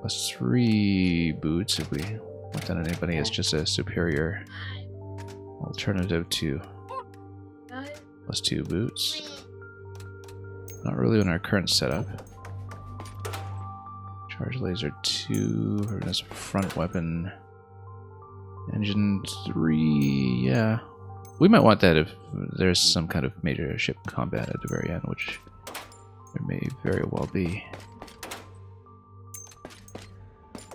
+3 boots. If we want that on anybody, it's just a superior alternative to +2 boots. Not really in our current setup. Charge laser 2, that's a front weapon. Engine 3, yeah. We might want that if there's some kind of major ship combat at the very end, which there may very well be.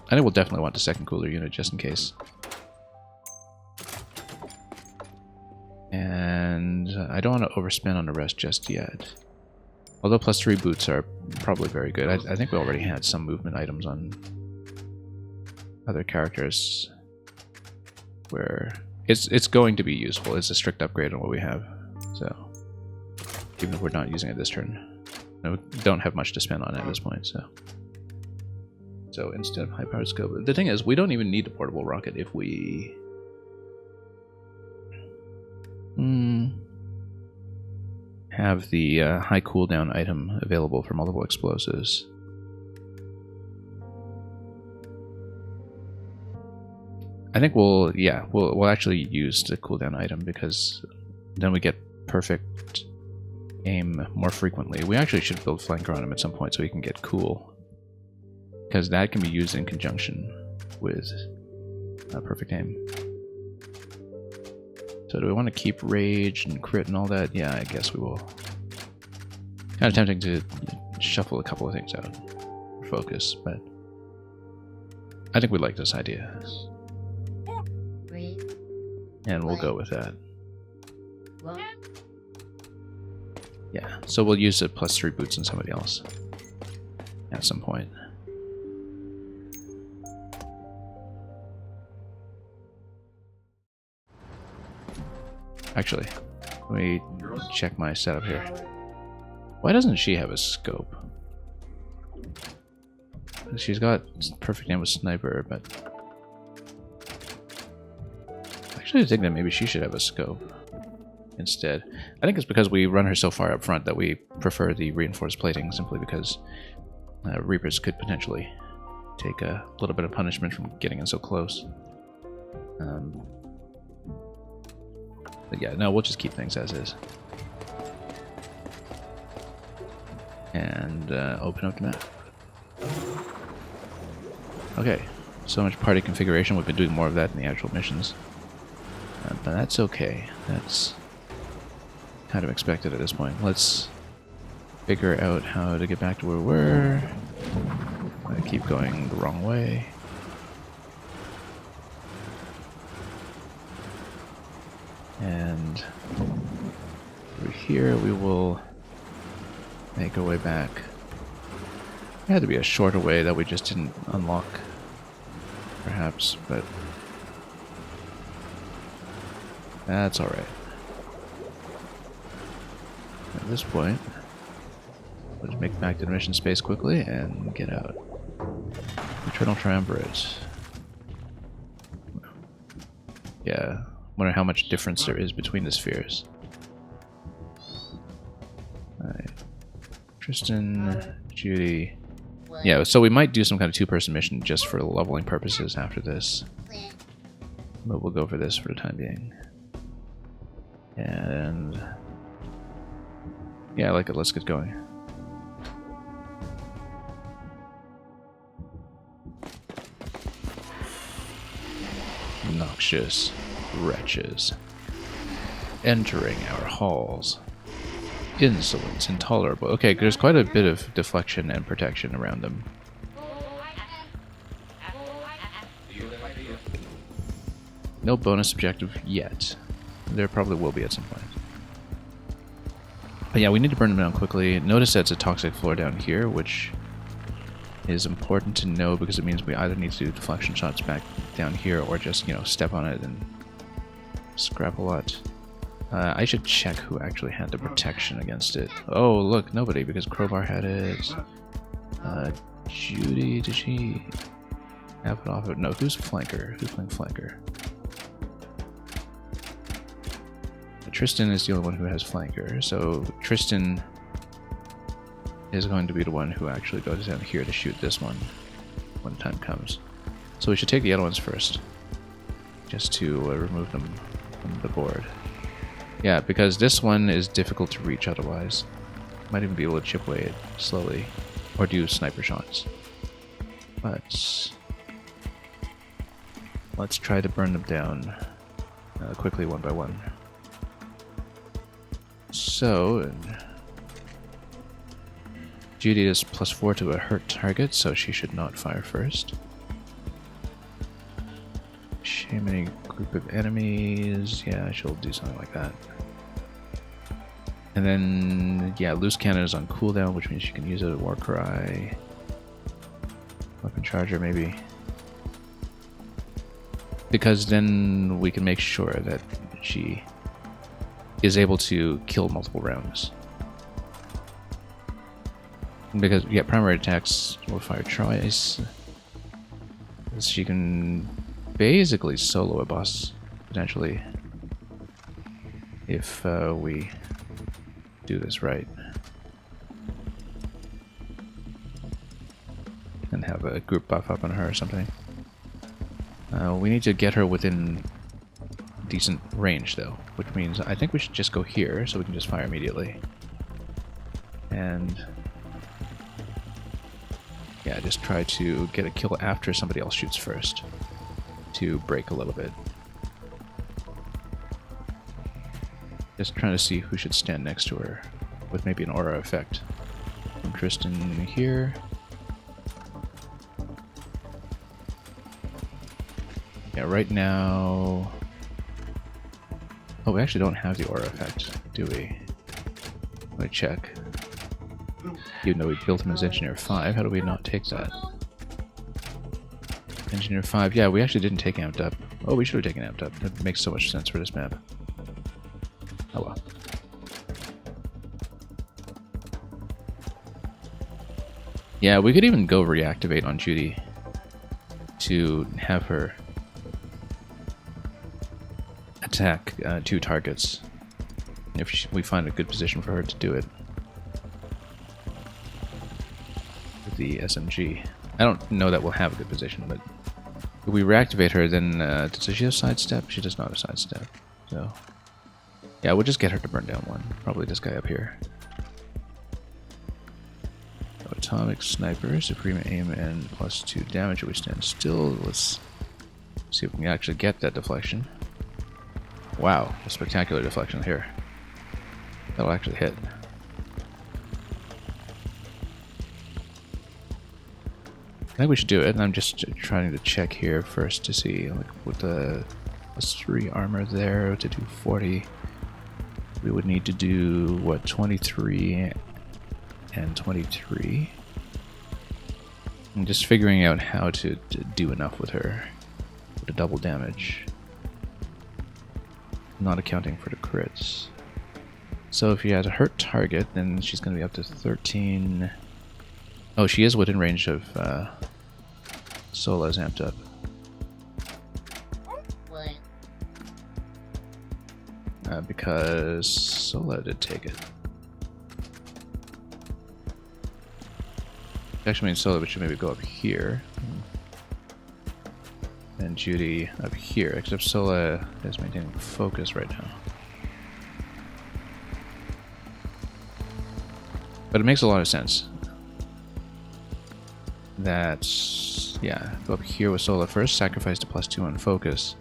I think we'll definitely want the second cooler unit just in case. And I don't want to overspend on the rest just yet. Although +3 boots are probably very good. I think we already had some movement items on other characters where it's going to be useful. It's a strict upgrade on what we have. So even if we're not using it this turn. No, we don't have much to spend on it at this point, so instead of high-powered scope, the thing is, we don't even need a portable rocket if we have the high cooldown item available for multiple explosives. I think we'll actually use the cooldown item because then we get perfect aim more frequently. We actually should build flanker on him at some point so he can get cool, because that can be used in conjunction with perfect aim. So do we want to keep rage and crit and all that? Yeah, I guess we will. Kind of tempting to shuffle a couple of things out for focus, but I think we like this idea. And we'll go with that. Yeah, so we'll use the +3 boots on somebody else at some point. Actually, let me check my setup here. Why doesn't she have a scope? She's got perfect aim with sniper, but actually I think that maybe she should have a scope instead. I think it's because we run her so far up front that we prefer the reinforced plating, simply because Reapers could potentially take a little bit of punishment from getting in so close. But yeah, no, we'll just keep things as is. And open up the map. Okay, so much party configuration. We've been doing more of that in the actual missions. But that's okay. That's kind of expected at this point. Let's figure out how to get back to where we were. I keep going the wrong way. And over here we will make our way back. There had to be a shorter way that we just didn't unlock, perhaps, but that's alright. At this point, let's make back to the mission space quickly and get out. Eternal Triumvirate. Yeah, wonder how much difference there is between the spheres. Alright. Tristan, Judy. Yeah, so we might do some kind of two-person mission just for leveling purposes after this. But we'll go for this for the time being. And yeah, I like it. Let's get going. Noxious wretches entering our halls. Insolence intolerable. Okay, there's quite a bit of deflection and protection around them. No bonus objective yet. There probably will be at some point. But yeah, we need to burn them down quickly. Notice that it's a toxic floor down here, which is important to know because it means we either need to do deflection shots back down here or just, you know, step on it and scrap a lot. I should check who actually had the protection against it. Oh, look, nobody, because Crowbar had it. Judy, did she have it off? No, who's flanker? Who's playing flanker? Tristan is the only one who has flanker, so Tristan is going to be the one who actually goes down here to shoot this one when the time comes. So we should take the other ones first, just to remove them from the board. Yeah, because this one is difficult to reach otherwise. Might even be able to chip away it slowly, or do sniper shots. But let's try to burn them down quickly one by one. So, Judy is +4 to a hurt target, so she should not fire first. Shame any group of enemies. Yeah, she'll do something like that. And then, yeah, loose cannon is on cooldown, which means she can use it at War Cry. Weapon charger, maybe. Because then we can make sure that she is able to kill multiple rounds. Because, yeah, primary attacks will fire twice. She can basically solo a boss, potentially, if we do this right. And have a group buff up on her or something. We need to get her within decent range, though, which means I think we should just go here so we can just fire immediately. And yeah, just try to get a kill after somebody else shoots first to break a little bit. Just trying to see who should stand next to her with maybe an aura effect. And Tristan here. Yeah, right now... Oh, we actually don't have the aura effect, do we? Let me check. Even though we built him as Engineer 5, how do we not take that? Engineer 5, yeah, we actually didn't take Amped Up. Oh, we should have taken Amped Up. That makes so much sense for this map. Oh well. Yeah, we could even go reactivate on Judy to have her attack 2 targets if we find a good position for her to do it with the SMG. I don't know that we'll have a good position, but if we reactivate her, then does she have sidestep? She does not have sidestep. So yeah, we'll just get her to burn down one. Probably this guy up here. Atomic Sniper, Supreme Aim, and +2 damage if we stand still. Let's see if we can actually get that deflection. Wow, a spectacular deflection here. That'll actually hit. I think we should do it, and I'm just trying to check here first to see, like, with the +3 armor there to do 40. We would need to do, what, 23 and 23. I'm just figuring out how to do enough with her with the double damage, not accounting for the crits. So if you had a hurt target, then she's going to be up to 13. Oh, she is within range of Sola's Amped Up. What? Because Sola did take it. Actually, means Sola, we should maybe go up here. And Judy up here, except Sola is maintaining focus right now. But it makes a lot of sense that, yeah, go up here with Sola first, sacrifice to +2 on focus,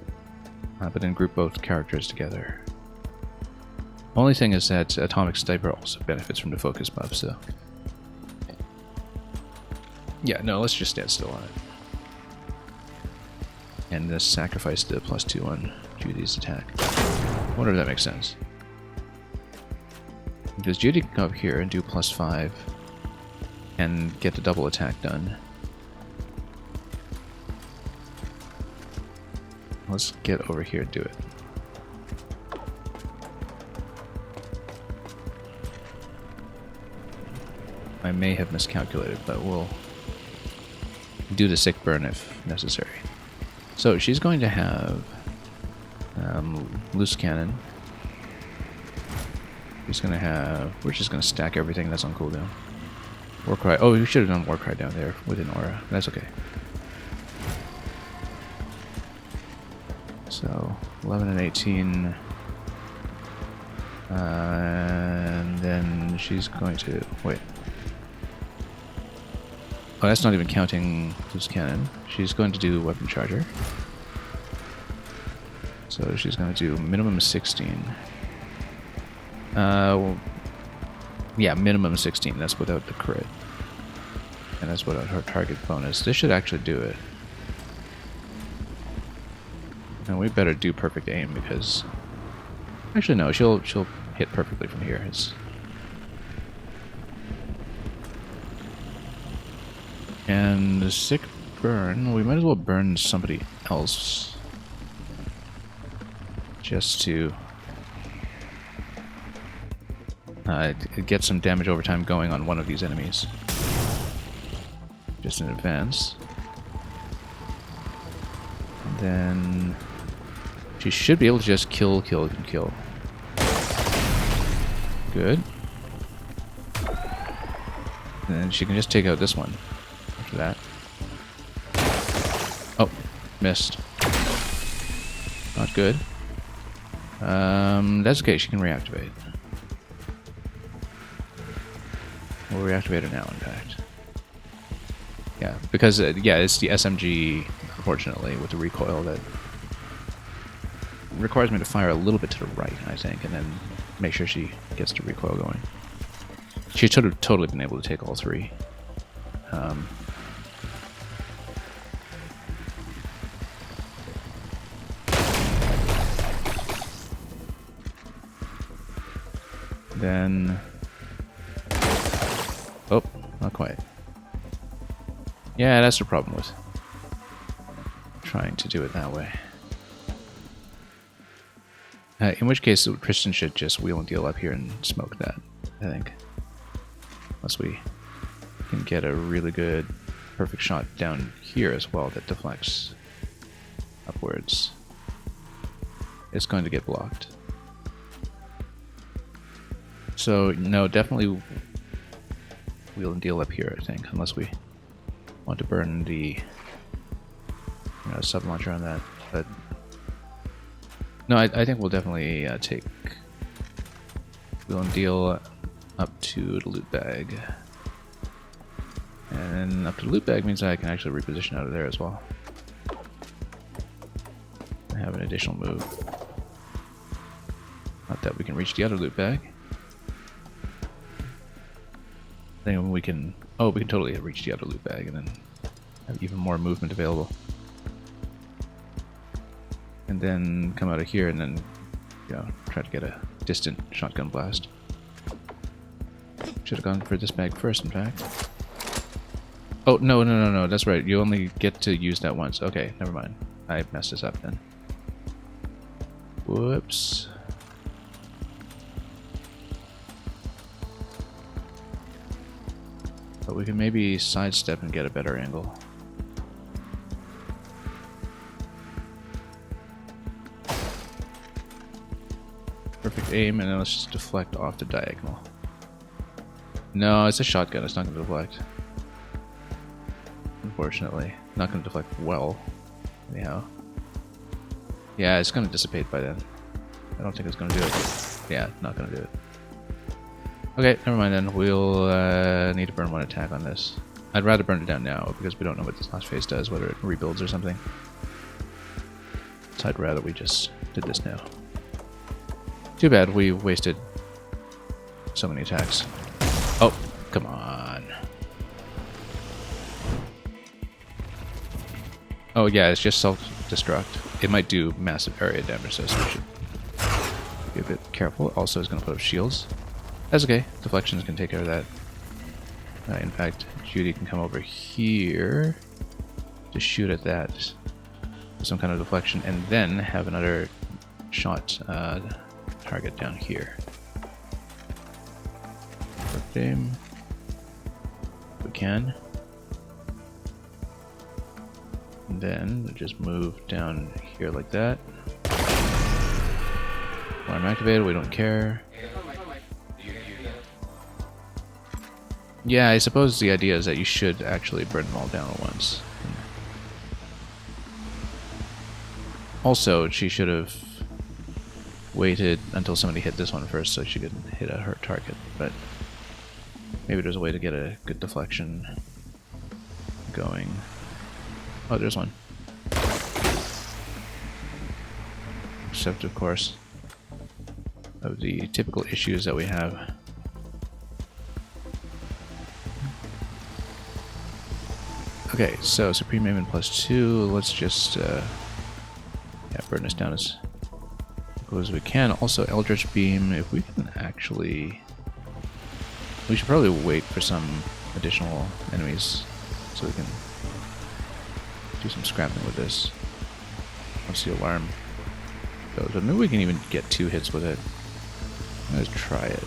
but then group both characters together. Only thing is that Atomic Sniper also benefits from the focus buff, so... yeah, no, let's just stand still on it. And this sacrifice the +2 on Judy's attack. I wonder if that makes sense. Because Judy can go up here and do +5 and get the double attack done. Let's get over here and do it. I may have miscalculated, but we'll do the sick burn if necessary. So she's going to have loose cannon. She's going to have... We're just going to stack everything that's on cooldown. Warcry. Oh, we should have done Warcry down there with an aura. That's okay. So 11 and 18. And then she's going to... Wait. Oh, that's not even counting loose cannon. She's going to do weapon charger. So she's going to do minimum 16. Well, yeah, minimum 16. That's without the crit. And that's without her target bonus. This should actually do it. And we better do perfect aim because... Actually, no. She'll hit perfectly from here. It's... And the sick burn, we might as well burn somebody else. Just to get some damage over time going on one of these enemies. Just in advance. And then she should be able to just kill. Good. And then she can just take out this one. After that. Oh, missed. Not good. That's okay, she can reactivate. We'll reactivate her now, in fact. Yeah, because, yeah, it's the SMG, unfortunately, with the recoil that requires me to fire a little bit to the right, I think, and then make sure she gets the recoil going. She should have totally been able to take all three. Then... Oh, not quite. Yeah, that's the problem with trying to do it that way. In which case, Kristen should just wheel and deal up here and smoke that, I think. Unless we can get a really good, perfect shot down here as well that deflects upwards. It's going to get blocked. So, no, definitely wheel and deal up here, I think, unless we want to burn the sub-launcher on that. But no, I think we'll definitely take wheel and deal up to the loot bag. And up to the loot bag means I can actually reposition out of there as well. I have an additional move. Not that we can reach the other loot bag. Then we can... Oh, we can totally reach the other loot bag and then have even more movement available. And then come out of here and then, try to get a distant shotgun blast. Should have gone for this bag first, in fact. Oh, no, that's right. You only get to use that once. Okay, never mind. I messed this up then. Whoops. But we can maybe sidestep and get a better angle. Perfect aim, and then let's just deflect off the diagonal. No, it's a shotgun. It's not going to deflect. Unfortunately. Not going to deflect well. Anyhow. Yeah, it's going to dissipate by then. I don't think it's going to do it. Yeah, not going to do it. Okay, never mind then. We'll need to burn one attack on this. I'd rather burn it down now, because we don't know what this last phase does, whether it rebuilds or something. So I'd rather we just did this now. Too bad we wasted so many attacks. Oh, come on. Oh yeah, it's just self-destruct. It might do massive area damage, so we should be a bit careful. Also, it's going to put up shields. That's okay. Deflections can take care of that. In fact, Judy can come over here to shoot at that with some kind of deflection, and then have another shot target down here. Perfect aim. If we can. And then we'll just move down here like that. Alarm activated, we don't care. Yeah, I suppose the idea is that you should actually burn them all down at once. Also, she should have waited until somebody hit this one first so she could hit her target, but maybe there's a way to get a good deflection going. Oh, there's one. Except, of course, of the typical issues that we have. Okay, so Supreme Aim +2, let's just burn this down as quickly as we can. Also, Eldritch Beam, if we can actually... We should probably wait for some additional enemies so we can do some scrapping with this. Once the alarm goes. But maybe we can even get 2 hits with it. Let's try it.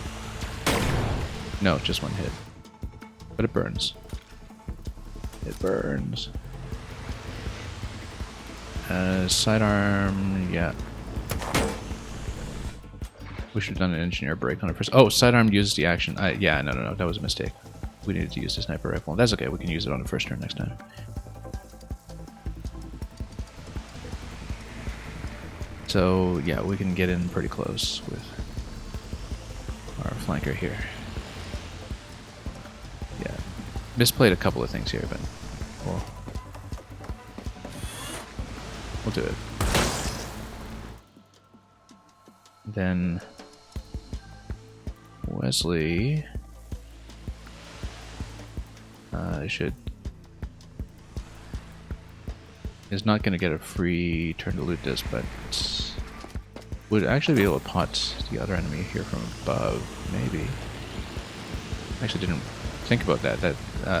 No, just 1 hit. But it burns. It burns. Sidearm, yeah. We should have done an engineer break on it first. Oh, sidearm uses the action. Yeah, no, that was a mistake. We needed to use the sniper rifle. That's okay, we can use it on the first turn next time. So, yeah, we can get in pretty close with our flanker here. Yeah, misplayed a couple of things here, but we'll do it. Then Wesley is not going to get a free turn to loot this, but would actually be able to pot the other enemy here from above, maybe. Actually didn't think about that.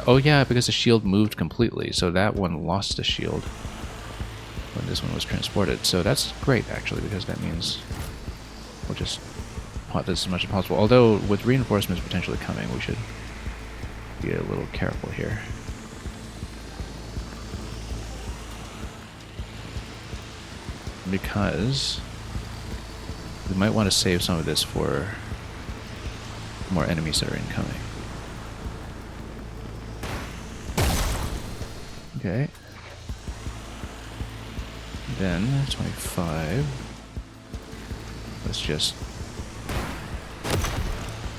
Oh yeah, because the shield moved completely, so that one lost the shield when this one was transported. So that's great, actually, because that means we'll just pot this as much as possible. Although, with reinforcements potentially coming, we should be a little careful here. Because we might want to save some of this for more enemies that are incoming. Okay. Then 25. Let's just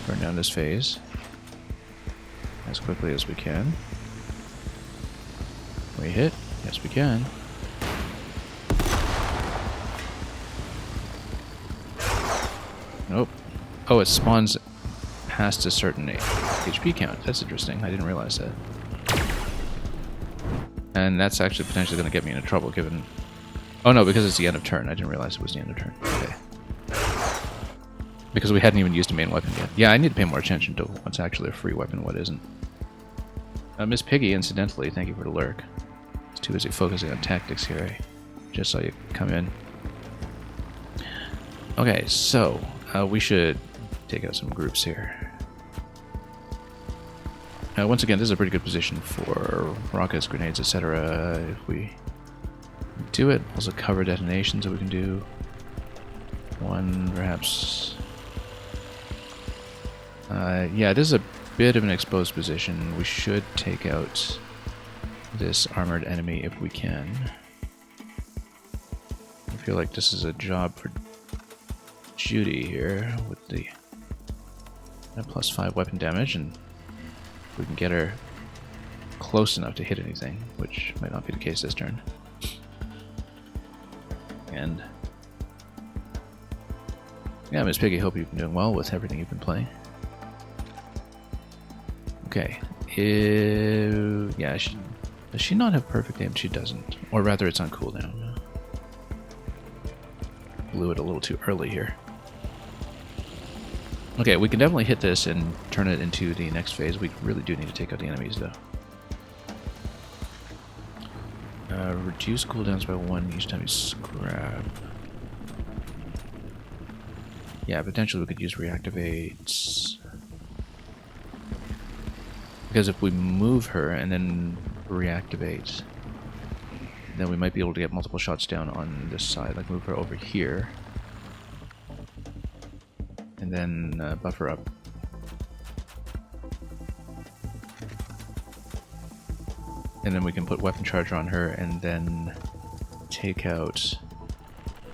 burn down this phase as quickly as we can. We hit? Yes, we can. Nope. Oh, it spawns past a certain HP count. That's interesting. I didn't realize that. And that's actually potentially going to get me into trouble, given... Oh no, because it's the end of turn. I didn't realize it was the end of turn. Okay. Because we hadn't even used a main weapon yet. Yeah, I need to pay more attention to what's actually a free weapon and what isn't. Miss Piggy, incidentally, thank you for the lurk. I was too busy focusing on tactics here. I just saw you come in. Okay, so we should take out some groups here. Once again, this is a pretty good position for rockets, grenades, etc. If we do it, also cover detonations that we can do. One, perhaps. Yeah, this is a bit of an exposed position. We should take out this armored enemy if we can. I feel like this is a job for Judy here with the +5 weapon damage, and we can get her close enough to hit anything, which might not be the case this turn. And yeah, Miss Piggy, hope you've been doing well with everything you've been playing. Okay, yeah, does she not have perfect aim? She doesn't, or rather, it's on cooldown. Blew it a little too early here. Okay, we can definitely hit this and turn it into the next phase. We really do need to take out the enemies, though. Reduce cooldowns by 1 each time you scrap. Yeah, potentially we could use reactivates. Because if we move her and then reactivate, then we might be able to get multiple shots down on this side. Like move her over here. And then buff her up. And then we can put weapon charger on her and then take out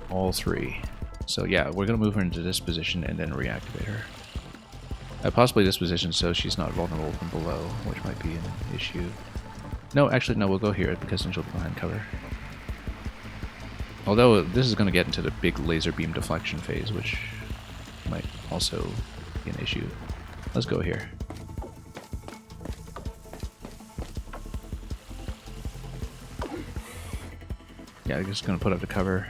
all 3. So yeah, we're going to move her into this position and then reactivate her. Possibly this position so she's not vulnerable from below, which might be an issue. No, actually no, we'll go here because then she'll be behind cover. Although this is going to get into the big laser beam deflection phase, which might also be an issue. Let's go here. Yeah, I'm just going to put up the cover.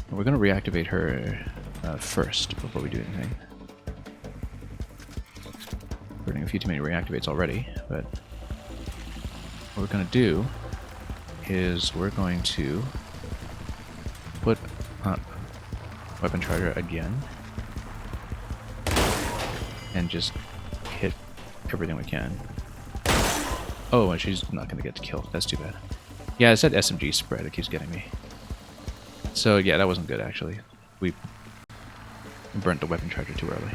We're going to reactivate her first before we do anything. Burning a few too many reactivates already, but what we're going to do is we're going to put up weapon charger again and just hit everything we can. Oh, and she's not going to get to kill. That's too bad. Yeah, it's that SMG spread. It keeps getting me. So yeah, that wasn't good actually. We burnt the weapon charger too early.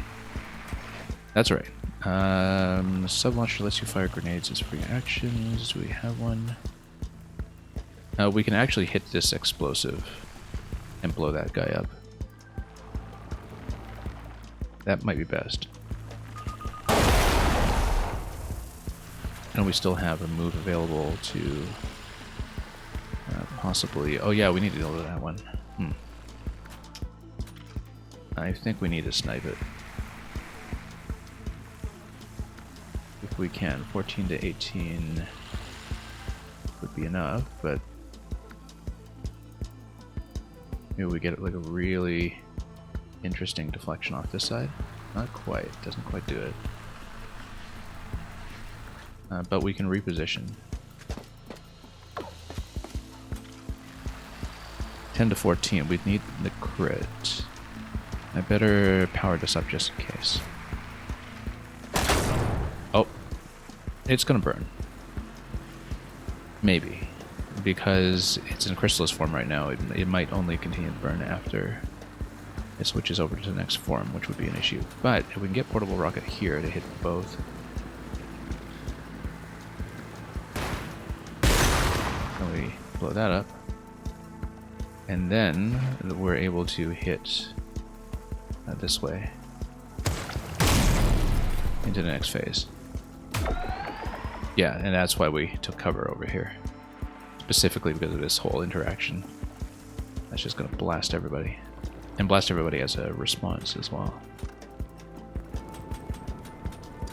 That's right. Sub-launcher lets you fire grenades as free actions. Do we have one? We can actually hit this explosive and blow that guy up. That might be best. And we still have a move available to possibly... Oh yeah, we need to deal with that one. I think we need to snipe it. If we can. 14 to 18 would be enough, but maybe we get like a really interesting deflection off this side. Not quite. Doesn't quite do it. But we can reposition. 10 to 14. We'd need the crit. I better power this up just in case. Oh. It's gonna burn. Maybe. Because it's in chrysalis form right now. It might only continue to burn after it switches over to the next form, which would be an issue. But if we can get portable rocket here to hit both. And we blow that up. And then we're able to hit this way into the next phase. Yeah, and that's why we took cover over here. Specifically because of this whole interaction. That's just going to blast everybody. And blast everybody as a response as well.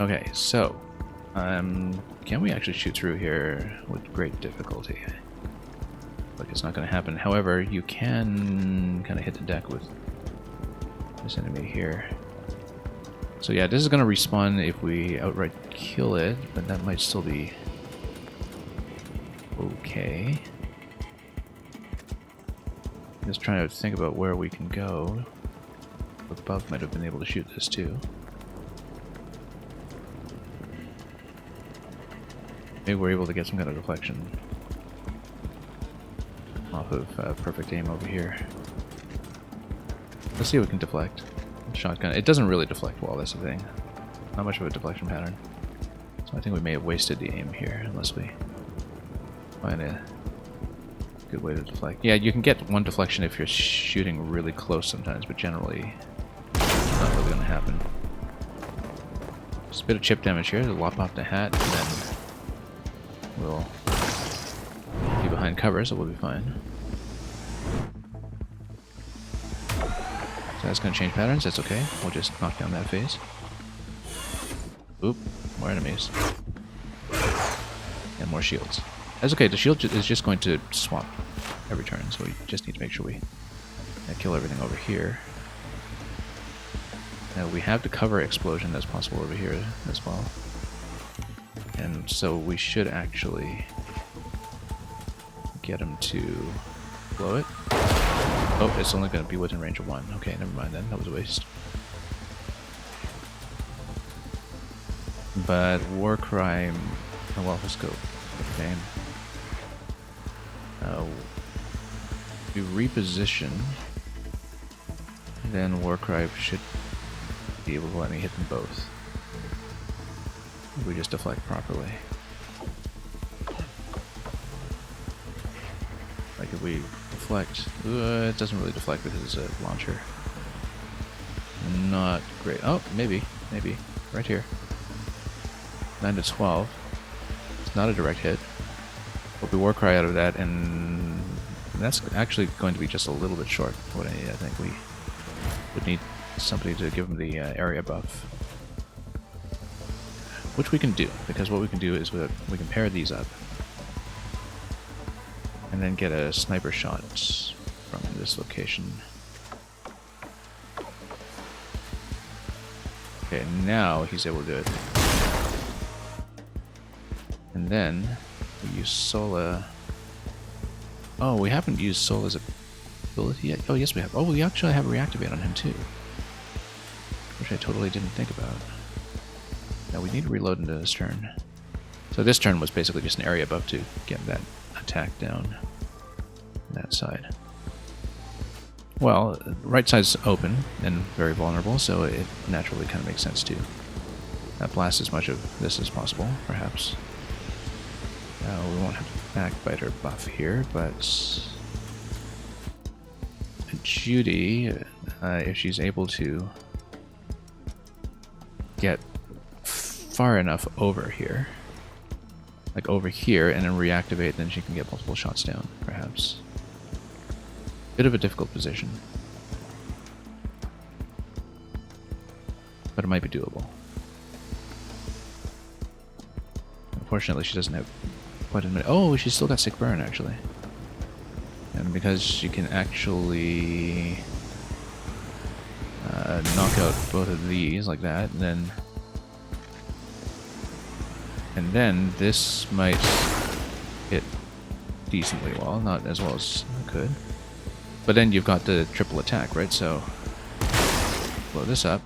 Okay, so can we actually shoot through here with great difficulty? Like it's not going to happen. However, you can kind of hit the deck with this enemy here. So yeah, this is going to respawn if we outright kill it, but that might still be okay. Just trying to think about where we can go. Above might have been able to shoot this too. Maybe we're able to get some kind of deflection off of perfect aim over here. Let's see if we can deflect. Shotgun. It doesn't really deflect well, that's the thing. Not much of a deflection pattern. So I think we may have wasted the aim here, unless we find a good way to deflect. Yeah, you can get one deflection if you're shooting really close sometimes, but generally it's not really going to happen. Just a bit of chip damage here to lop off the hat, and then we'll be behind cover, so we'll be fine. So that's going to change patterns, that's okay. We'll just knock down that phase. Oop, more enemies. And more shields. That's okay, the shield is just going to swap every turn, so we just need to make sure we kill everything over here. Now we have the cover explosion that's possible over here as well. And so we should actually get him to blow it. Oh, it's only going to be within range of 1. Okay, never mind then. That was a waste. But war crime... Oh well, let's go. Okay. We reposition. Then Warcry should be able to let me hit them both. If we just deflect properly. Like if we deflect... it doesn't really deflect because it's a launcher. Not great. Oh, maybe. Maybe. Right here. 9 to 12. It's not a direct hit. Hope we Warcry out of that, and that's actually going to be just a little bit short. What I think we would need somebody to give him the area buff. Which we can do, because what we can do is we can pair these up. And then get a sniper shot from this location. Okay, now he's able to do it. And then we use Sola. Oh, we haven't used Sola's ability yet. Oh, yes, we have. Oh, we actually have Reactivate on him too, which I totally didn't think about. Now we need to reload into this turn. So this turn was basically just an area buff to get that attack down on that side. Well, right side's open and very vulnerable, so it naturally kind of makes sense to blast as much of this as possible, perhaps. We won't have a backbiter buff here, but Judy, if she's able to get far enough over here, like over here, and then reactivate, then she can get multiple shots down, perhaps. Bit of a difficult position, but it might be doable. Unfortunately, she doesn't have quite a minute. Oh, she's still got sick burn, actually. And because she can actually knock out both of these like that, and then this might hit decently well, not as well as it could. But then you've got the triple attack, right? So blow this up,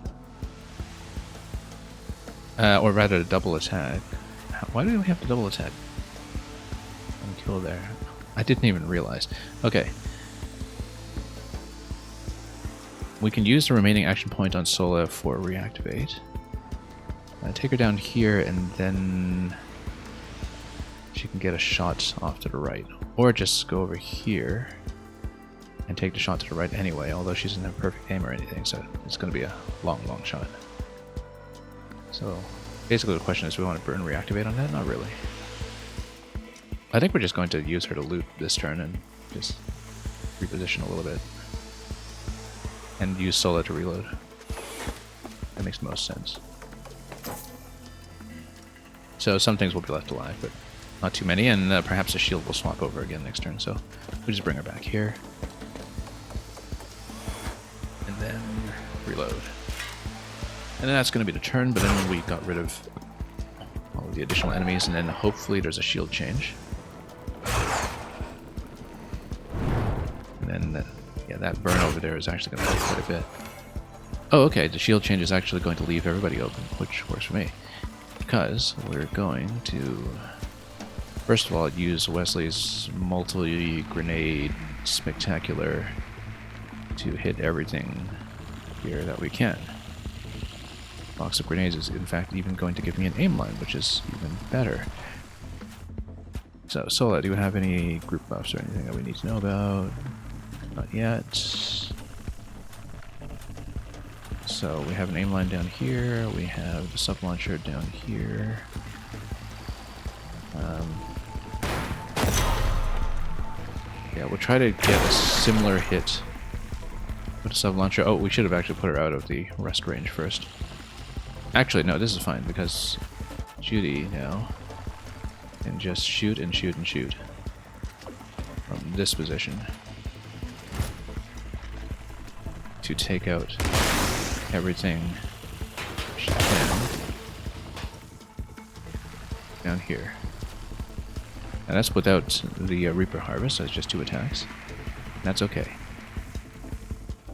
or rather, the double attack. Why do we have to double attack? Kill there. I didn't even realize. Okay. We can use the remaining action point on Sola for reactivate. Take her down here, and then she can get a shot off to the right. Or just go over here and take the shot to the right anyway, although she doesn't have perfect aim or anything, so it's going to be a long, long shot. So basically the question is, do we want to burn reactivate on that? Not really. I think we're just going to use her to loot this turn and just reposition a little bit. And use Sola to reload. That makes the most sense. So some things will be left alive, but not too many, and perhaps a shield will swap over again next turn, so we just bring her back here. And then reload. And then that's going to be the turn, but then we got rid of all of the additional enemies, and then hopefully there's a shield change. And then, yeah, that burn over there is actually going to take quite a bit. Oh, okay, the shield change is actually going to leave everybody open, which works for me. Because we're going to, first of all, use Wesley's multi-grenade spectacular to hit everything here that we can. Box of grenades is, in fact, even going to give me an aim line, which is even better. So, Sola, do you have any group buffs or anything that we need to know about? Not yet. So we have an aim line down here, we have the sub-launcher down here. Yeah, we'll try to get a similar hit with a sub-launcher. Oh, we should have actually put her out of the rest range first. Actually, no, this is fine, because Judy now can just shoot and shoot and shoot from this position to take out everything she can down here. And that's without the Reaper Harvest, so it's just 2 attacks. That's okay.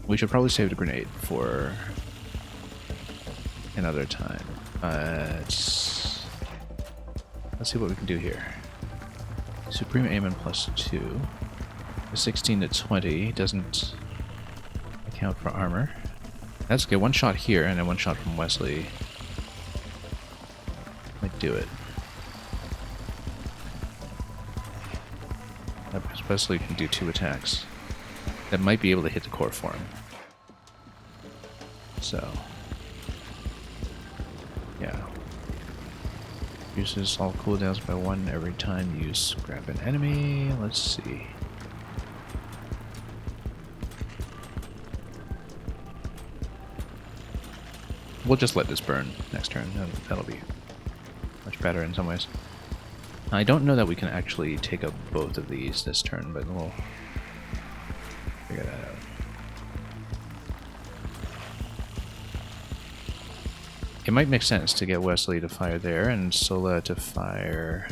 We should probably save the grenade for another time. Let's see what we can do here. Supreme Aim and +2. The 16 to 20 doesn't account for armor. That's okay. 1 shot here and then 1 shot from Wesley might do it. Because Wesley can do 2 attacks. That might be able to hit the core for him. So, yeah. Uses all cooldowns by 1 every time you grab an enemy. Let's see. We'll just let this burn next turn. That'll be much better in some ways. I don't know that we can actually take up both of these this turn, but we'll figure that out. It might make sense to get Wesley to fire there and Sola to fire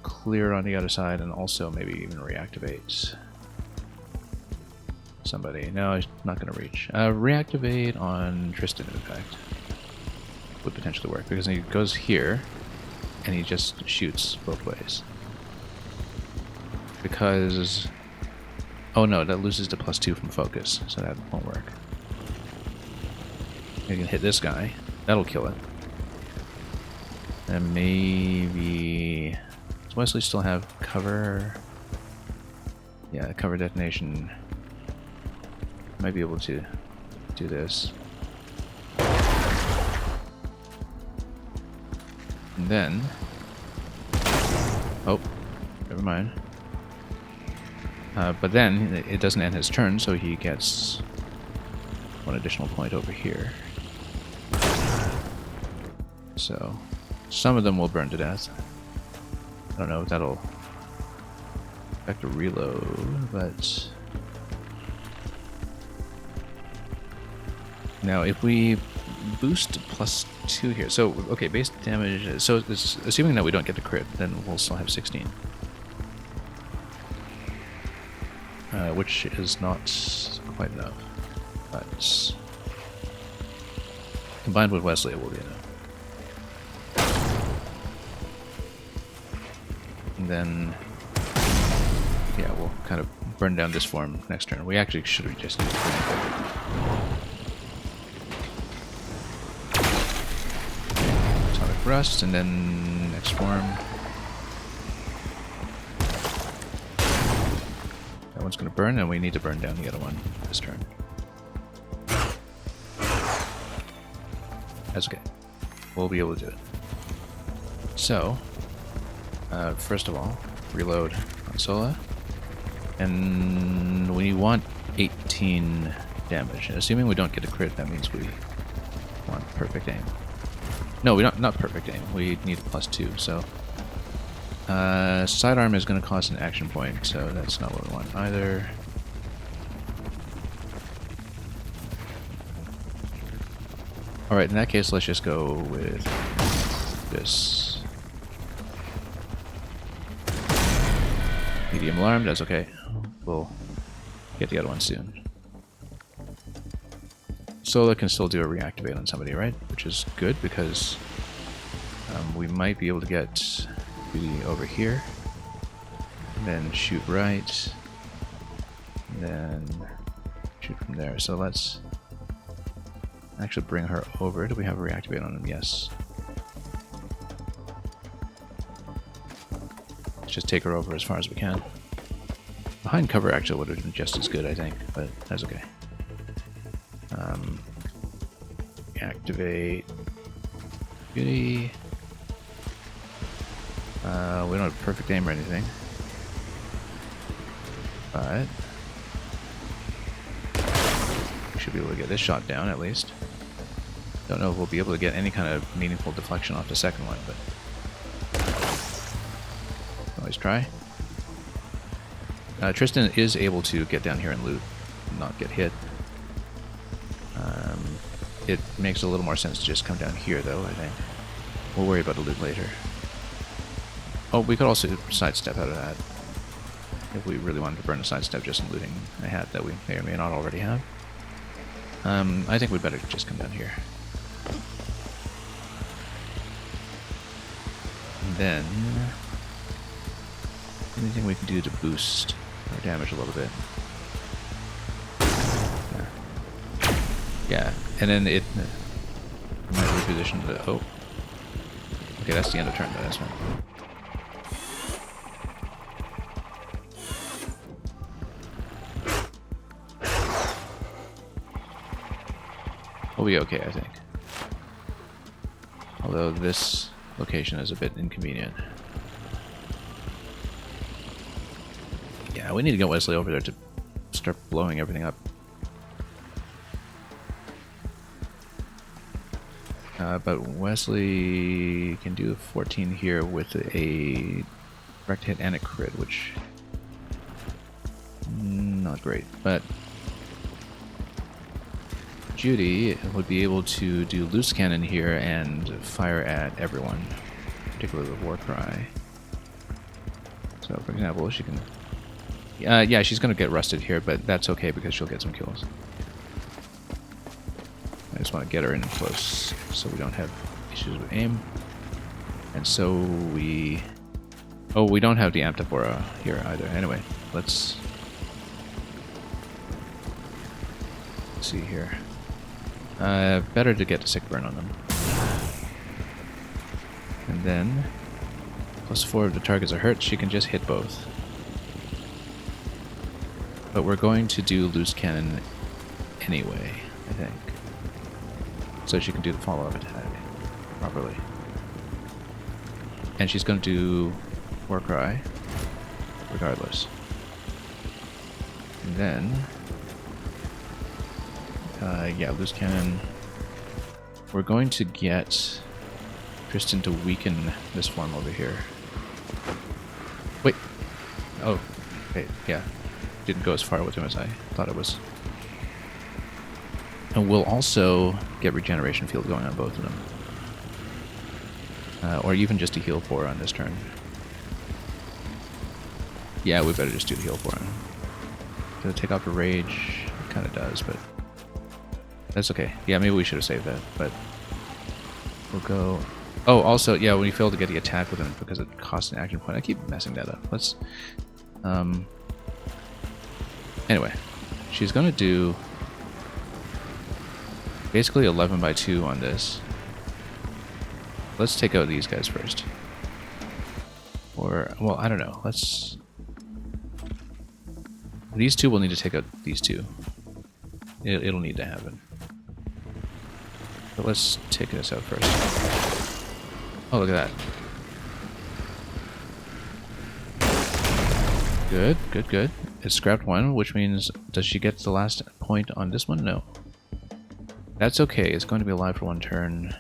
clear on the other side and also maybe even reactivate somebody. No, he's not going to reach. Reactivate on Tristan, in fact. Would potentially work because he goes here and he just shoots both ways. Because... oh no, that loses the +2 from focus, so that won't work. You can hit this guy. That'll kill it. And maybe... does Wesley still have cover? Yeah, cover detonation. Might be able to do this. And then... oh, never mind. But then, it doesn't end his turn, so he gets 1 additional point over here. So, some of them will burn to death. I don't know if that'll affect a reload, but... now, if we boost +2 here, so, okay, base damage, so it's, assuming that we don't get the crit, then we'll still have 16. Which is not quite enough, but combined with Wesley, it will be enough. And then, yeah, we'll kind of burn down this form next turn. We actually should have just used Atomic Rust, and then next form. That one's going to burn, and we need to burn down the other one this turn. That's okay. We'll be able to do it. So, first of all, reload on Sola. And we want 18 damage. And assuming we don't get a crit, that means we want perfect aim. No, we don't, not perfect aim. We need a +2, so... sidearm is going to cost an action point, so that's not what we want either. Alright, in that case, let's just go with this. Medium alarm, that's okay. We'll get the other one soon. Sola can still do a reactivate on somebody, right? Which is good, because we might be able to get over here, and then shoot right, and then shoot from there. So let's actually bring her over. Do we have a reactivate on him? Yes. Let's just take her over as far as we can. Behind cover actually would have been just as good, I think, but that's okay. Activate beauty. We don't have perfect aim or anything, but we should be able to get this shot down at least. Don't know if we'll be able to get any kind of meaningful deflection off the second one, but always try. Tristan is able to get down here and loot, and not get hit. it makes a little more sense to just come down here, though, I think. We'll worry about the loot later. Oh, we could also sidestep out of that. If we really wanted to burn a sidestep just in looting a hat that we may or may not already have. I think we'd better just come down here. And then... anything we can do to boost our damage a little bit. Yeah, and then it might reposition the... oh. Okay, that's the end of turn by this one. We'll be okay, I think. Although this location is a bit inconvenient. Yeah, we need to get Wesley over there to start blowing everything up. But Wesley can do 14 here with a direct hit and a crit, which... not great, but... Judy would be able to do loose cannon here and fire at everyone, particularly the war cry. So, for example, she can... yeah, she's going to get rusted here, but that's okay because she'll get some kills. I just want to get her in close so we don't have issues with aim. And so we... oh, we don't have the Amphibora here either. Anyway, let's see here. Better to get a sick burn on them. And then, +4 if the targets are hurt, she can just hit both. But we're going to do loose cannon anyway, I think. So she can do the follow-up attack properly. And she's going to do war cry regardless. And then... yeah, loose cannon. We're going to get Tristan to weaken this form over here. Wait. Oh, okay, yeah. Didn't go as far with him as I thought it was. And we'll also get regeneration field going on both of them. Or even just a heal 4 on this turn. Yeah, we better just do the heal 4 on him. Does it take off a rage? It kind of does, but... that's okay. Yeah, maybe we should have saved that, but... we'll go... oh, also, yeah, when you fail to get the attack with him because it costs an action point. I keep messing that up. Let's... anyway, she's going to do... basically 11 by 2 on this. Let's take out these guys first. Or, well, I don't know. Let's... these two will need to take out these two. It'll need to happen. But let's take this out first. Oh, look at that. Good, good, good. It scrapped one, which means... does she get the last point on this one? No. That's okay. It's going to be alive for one turn.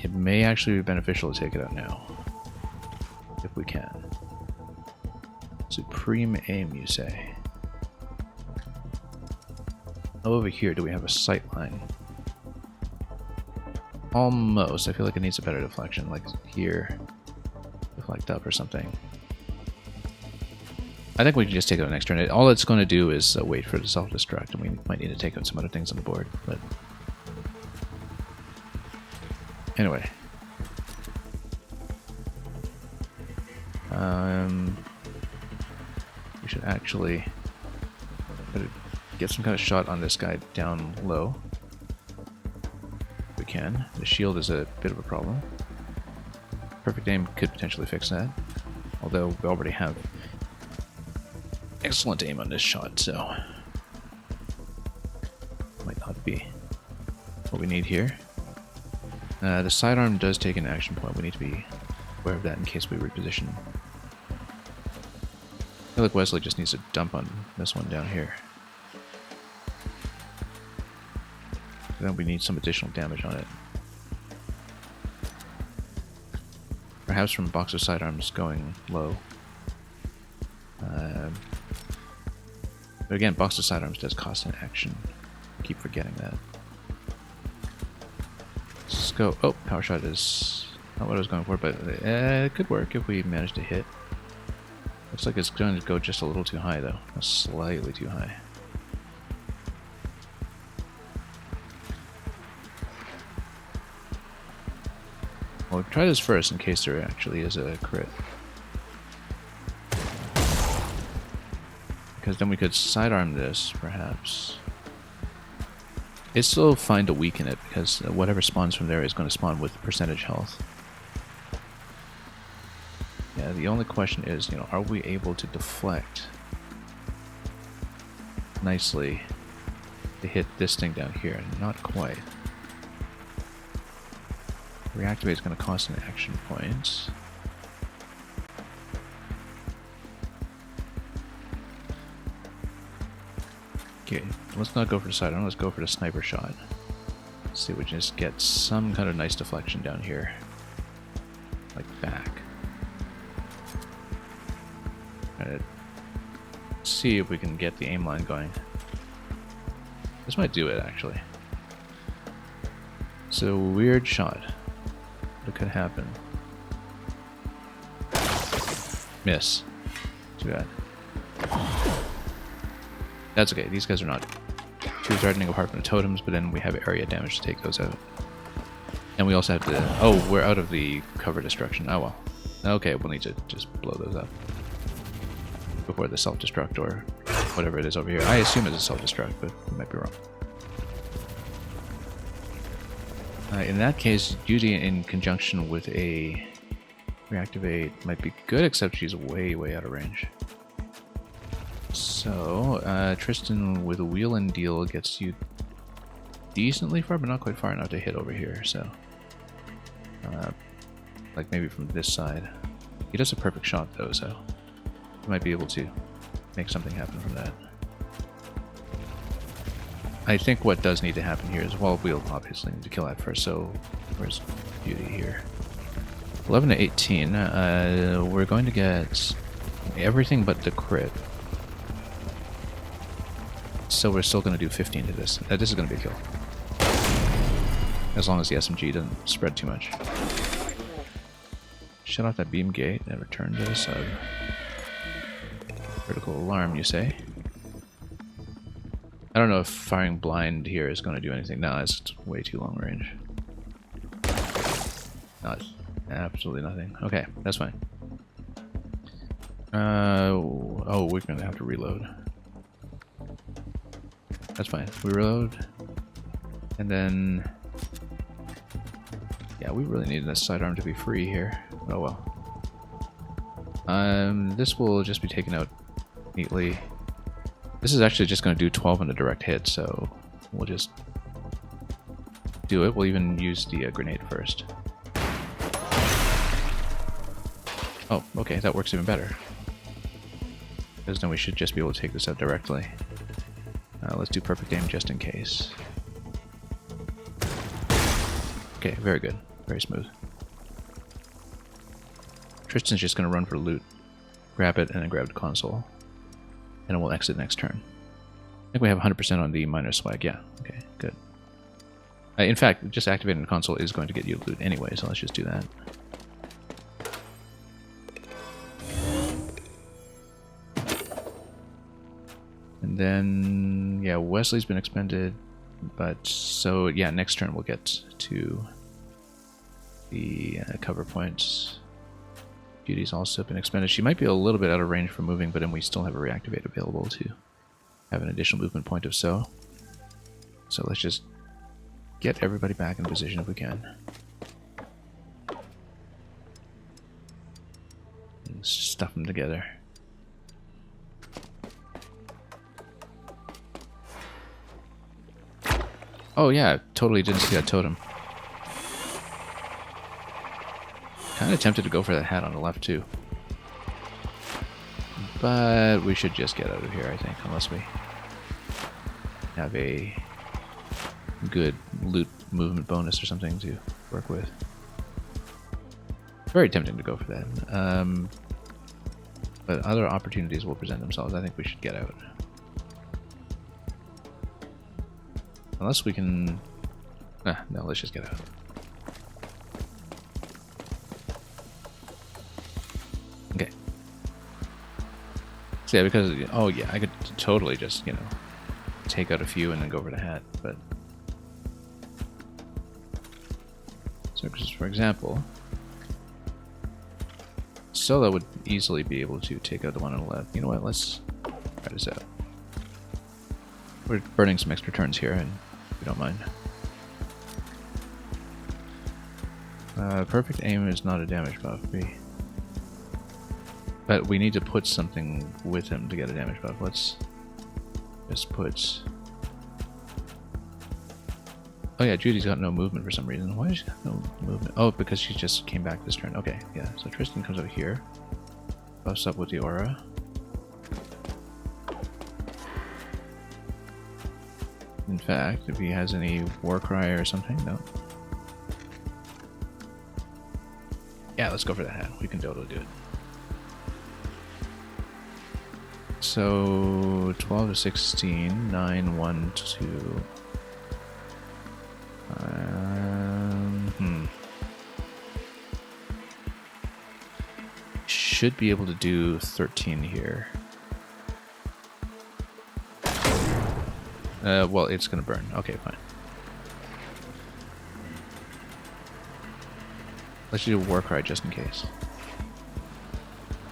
It may actually be beneficial to take it out now. If we can. Supreme aim, you say? Oh, over here, do we have a sight line? Almost. I feel like it needs a better deflection, like here. Deflect up or something. I think we can just take it out next turn. All it's going to do is wait for the self-destruct, and we might need to take out some other things on the board, but... anyway. We should actually get some kind of shot on this guy down low. If we can. The shield is a bit of a problem. Perfect aim could potentially fix that, although we already have excellent aim on this shot, so might not be what we need here. The sidearm does take an action point. We need to be aware of that in case we reposition. I feel like Wesley just needs to dump on this one down here. Then we need some additional damage on it. Perhaps from boxer sidearms going low. But again, boxer sidearms does cost an action. keep forgetting that. Let's go. Oh, power shot is not what I was going for, but it could work if we manage to hit. Looks like it's going to go just a little too high, though. Slightly too high. Well, we'll try this first in case there actually is a crit. Because then we could sidearm this, perhaps. It's still fine to weaken it, because whatever spawns from there is going to spawn with percentage health. Yeah, the only question is, you know, are we able to deflect nicely to hit this thing down here? Not quite. Reactivate is going to cost an action point. Okay, let's not go for the sidearm, let's go for the sniper shot. Let's see if we can just get some kind of nice deflection down here. Like back. Alright. See if we can get the aim line going. This might do it, actually. So, weird shot. What could happen? Miss. Too bad. That's okay, these guys are not too threatening apart from the totems, but then we have area damage to take those out. And we also have to... Oh, we're out of the cover destruction. Oh well. Okay, we'll need to just blow those up before the self-destruct or whatever it is over here. I assume it's a self-destruct, but I might be wrong. In that case, Judy in conjunction with a reactivate might be good, except she's way, way out of range. So, Tristan with a wheel and deal gets you decently far, but not quite far enough to hit over here, so... like maybe from this side. He does a perfect shot though, so... we might be able to make something happen from that. I think what does need to happen here is, well, we'll obviously need to kill that first, so... where's Beauty here? 11 to 18, we're going to get everything but the crit. So we're still going to do 15 to this. This is going to be a kill. As long as the SMG doesn't spread too much. Shut off that beam gate and return to the sub. Critical alarm, you say? I don't know if firing blind here is going to do anything. No, it's way too long range. Not absolutely nothing. Okay, that's fine. Oh, we're going to have to reload. That's fine. We reload. And then... yeah, we really need this sidearm to be free here. Oh well. This will just be taken out neatly. This is actually just going to do 12 on a direct hit, so we'll just do it. We'll even use the grenade first. Oh, okay, that works even better. Because then we should just be able to take this out directly. Let's do perfect aim just in case. Okay, very good. Very smooth. Tristan's just going to run for loot. Grab it, and then grab the console. And then we'll exit next turn. I think we have 100% on the minor swag. Yeah, okay, good. In fact, just activating the console is going to get you loot anyway, so let's just do that. And then, yeah, Wesley's been expended, but so, yeah, next turn we'll get to the cover points. Beauty's also been expended. She might be a little bit out of range for moving, but then we still have a reactivate available to have an additional movement point if so. So let's just get everybody back in position if we can. And stuff them together. Oh yeah, totally didn't see that totem. Kind of tempted to go for that hat on the left too. But we should just get out of here, I think, unless we have a good loot movement bonus or something to work with. Very tempting to go for that. But other opportunities will present themselves. I think we should get out. Unless we can... no, let's just get out. Okay. So yeah, because... Oh yeah, I could totally just, you know, take out a few and then go over to hat, but... So, for example... Solo would easily be able to take out the one on the left. You know what, let's try this out. We're burning some extra turns here, and if you don't mind. Perfect aim is not a damage buff. But we need to put something with him to get a damage buff. Let's just put... Oh yeah, Judy's got no movement for some reason. Why does she have no movement? Oh, because she just came back this turn. Okay, yeah. So Tristan comes over here. Buffs up with the aura. In fact, if he has any war cry or something, no. Yeah, let's go for that hat. We can totally do it. So 12 to 16, 9, 1, 2. Should be able to do 13 here. Well, it's gonna burn. Okay, fine. Let's do a war cry just in case.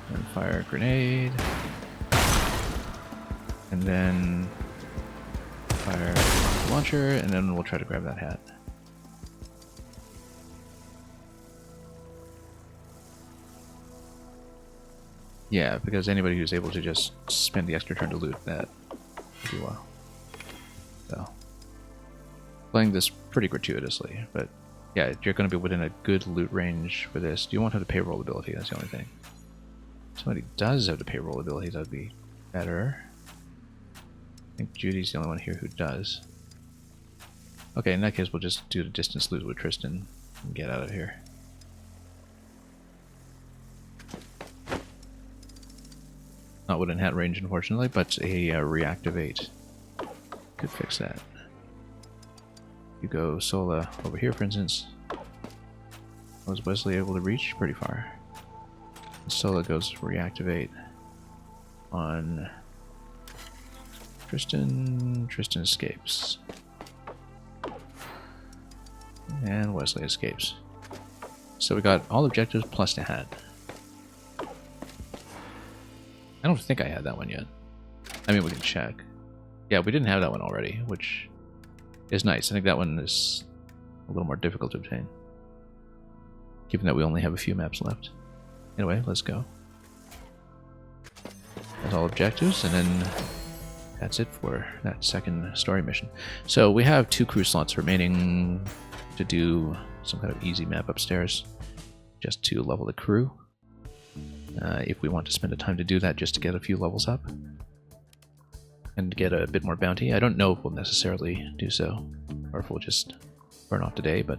And fire a grenade. And then fire a launcher, and then we'll try to grab that hat. Yeah, because anybody who's able to just spend the extra turn to loot that would do well. So, playing this pretty gratuitously, but yeah, you're going to be within a good loot range for this. Do you want to have the payroll ability? That's the only thing. If somebody does have the payroll ability, that would be better. I think Judy's the only one here who does. Okay, in that case, we'll just do the distance loot with Tristan and get out of here. Not within hat range, unfortunately, but a reactivate could fix that. You go Sola over here, for instance. Was Wesley able to reach pretty far? Sola goes reactivate on Tristan. Tristan escapes. And Wesley escapes. So we got all objectives plus the hat. I don't think I had that one yet. I mean, we can check. Yeah, we didn't have that one already, which is nice. I think that one is a little more difficult to obtain, given that we only have a few maps left. Anyway, let's go. That's all objectives, and then that's it for that second story mission. So we have 2 crew slots remaining to do some kind of easy map upstairs, just to level the crew. If we want to spend the time to do that just to get a few levels up and get a bit more bounty. I don't know if we'll necessarily do so, or if we'll just burn off today, but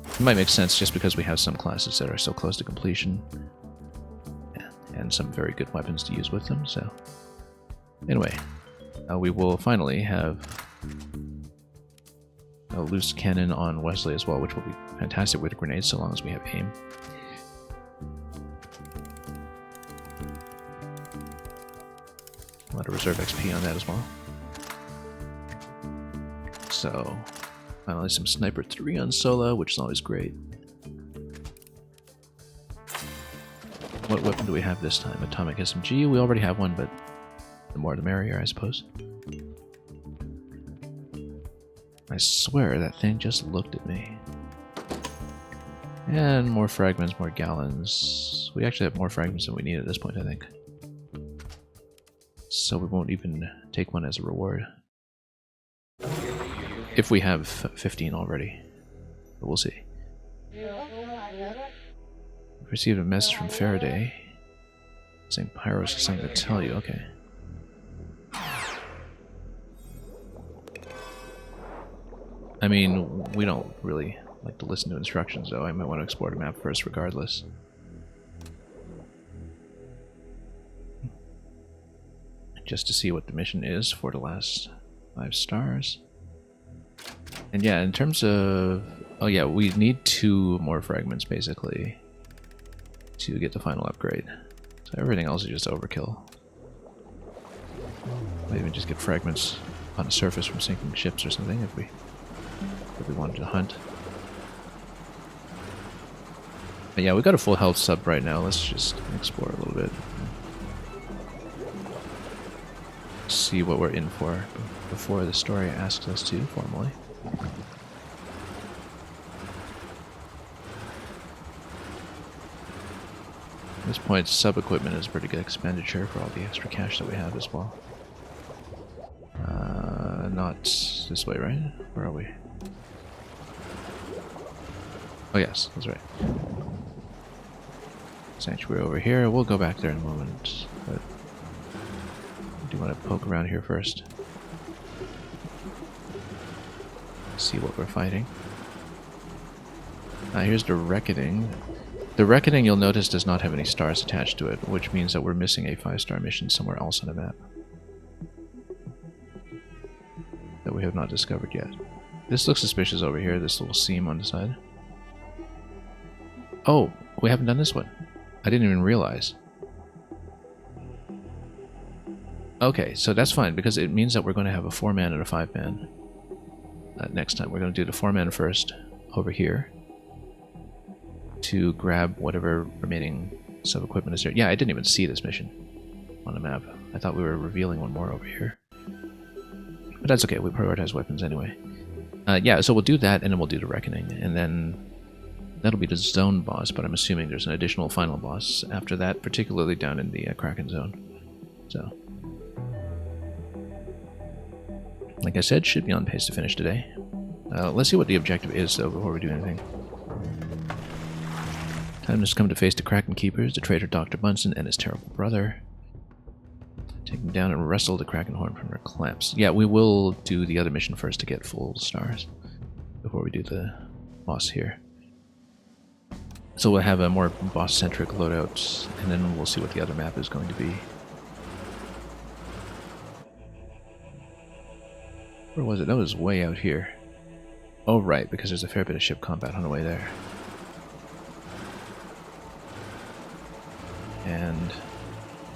it might make sense just because we have some classes that are so close to completion and some very good weapons to use with them. So anyway, we will finally have a loose cannon on Wesley as well, which will be fantastic with grenades so long as we have aim. A lot of reserve XP on that as well. So, finally some Sniper 3 on Solo, which is always great. What weapon do we have this time? Atomic SMG? We already have one, but the more the merrier, I suppose. I swear that thing just looked at me. And more fragments, more gallons. We actually have more fragments than we need at this point, I think. So we won't even take one as a reward. If we have 15 already. But we'll see. Received a message from Faraday saying Pyros has something to tell you. Okay. I mean, we don't really like to listen to instructions, though. I might want to explore the map first regardless. Just to see what the mission is for the last 5 stars. And yeah, in terms of... Oh yeah, we need 2 more fragments, basically, to get the final upgrade. So everything else is just overkill. Might even just get fragments on the surface from sinking ships or something if we wanted to hunt. But yeah, we got a full health sub right now. Let's just explore a little bit. See what we're in for before the story asks us to, formally. At this point, sub-equipment is a pretty good expenditure for all the extra cash that we have as well. Not this way, right? Where are we? Oh yes, that's right. Sanctuary over here. We'll go back there in a moment, but I do want to poke around here first. See what we're fighting. Here's the Reckoning. The Reckoning, you'll notice, does not have any stars attached to it, which means that we're missing a 5-star mission somewhere else on the map that we have not discovered yet. This looks suspicious over here, this little seam on the side. Oh, we haven't done this one. I didn't even realize. Okay, so that's fine, because it means that we're going to have a 4-man and a 5-man. Next time, we're going to do the 4-man first, over here, to grab whatever remaining sub-equipment is there. Yeah, I didn't even see this mission on the map. I thought we were revealing one more over here. But that's okay, we prioritize weapons anyway. Yeah, so we'll do that, and then we'll do the Reckoning, and then that'll be the zone boss, but I'm assuming there's an additional final boss after that, particularly down in the Kraken zone. So, like I said, should be on pace to finish today. Let's see what the objective is, though, before we do anything. Time has come to face the Kraken Keepers, the traitor Dr. Bunsen and his terrible brother. Take them down and wrestle the Kraken Horn from their clamps. Yeah, we will do the other mission first to get full stars before we do the boss here. So we'll have a more boss-centric loadout, and then we'll see what the other map is going to be. Where was it? That was way out here. Oh, right, because there's a fair bit of ship combat on the way there. And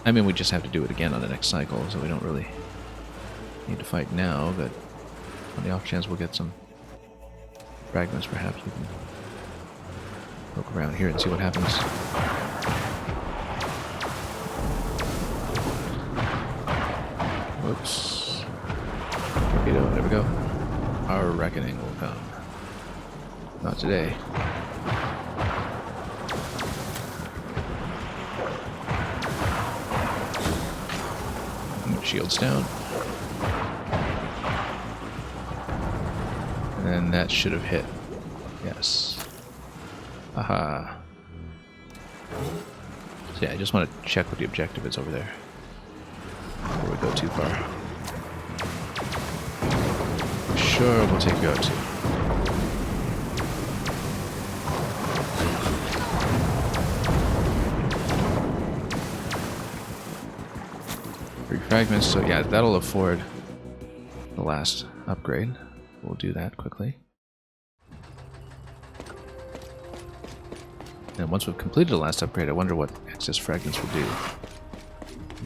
I mean, we just have to do it again on the next cycle, so we don't really need to fight now, but on the off chance we'll get some fragments, perhaps we can poke around here and see what happens. Whoops. Torpedo, there we go. Our reckoning will come. Not today. Shields down. And that should have hit. Yes. Aha. So yeah, I just want to check what the objective is over there before we go too far. Sure, we'll take you out too. Fragments, so yeah, that'll afford the last upgrade. We'll do that quickly. And once we've completed the last upgrade, I wonder what excess fragments will do.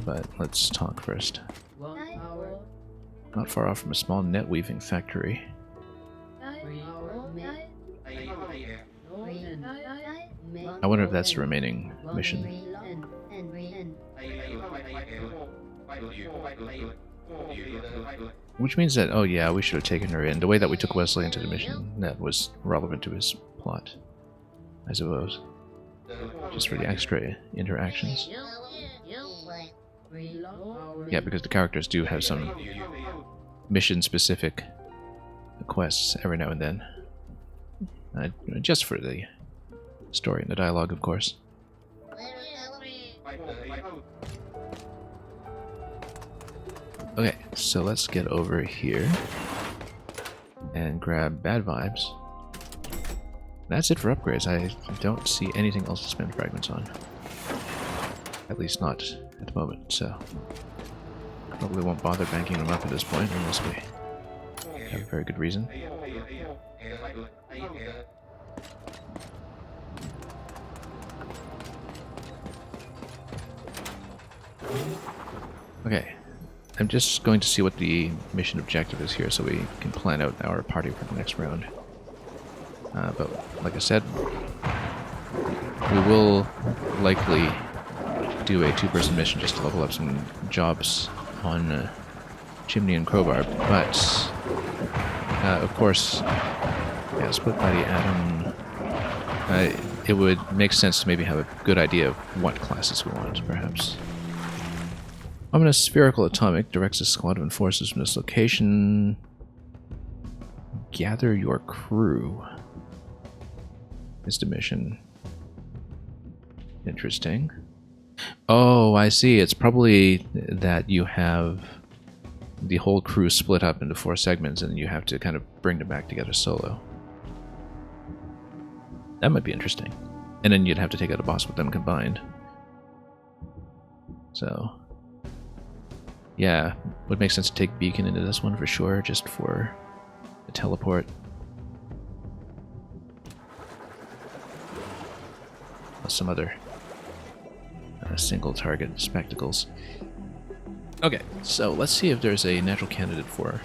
But let's talk first. Not far off from a small net weaving factory. I wonder if that's the remaining mission. Which means that, oh yeah, we should have taken her in. The way that we took Wesley into the mission, that was relevant to his plot, I suppose. Just for the extra interactions. Yeah, because the characters do have some mission-specific quests every now and then. Just for the story and the dialogue, of course. Okay, so let's get over here and grab Bad Vibes. That's it for upgrades. I don't see anything else to spend fragments on. At least not at the moment, so probably won't bother banking them up at this point unless we A very good reason. Okay, I'm just going to see what the mission objective is here so we can plan out our party for the next round. But like I said, we will likely do a two-person mission just to level up some jobs on Chimney and Crowbar, but of course, yeah, split by the atom, it would make sense to maybe have a good idea of what classes we want, perhaps. Ominous Spherical Atomic directs a squad of enforcers from this location. Gather your crew is the mission. Interesting. Oh, I see. It's probably that you have the whole crew split up into 4 segments and you have to kind of bring them back together solo. That might be interesting. And then you'd have to take out a boss with them combined. So, yeah, would make sense to take Beacon into this one for sure, just for the teleport. Plus some other single target spectacles. Okay, so let's see if there's a natural candidate for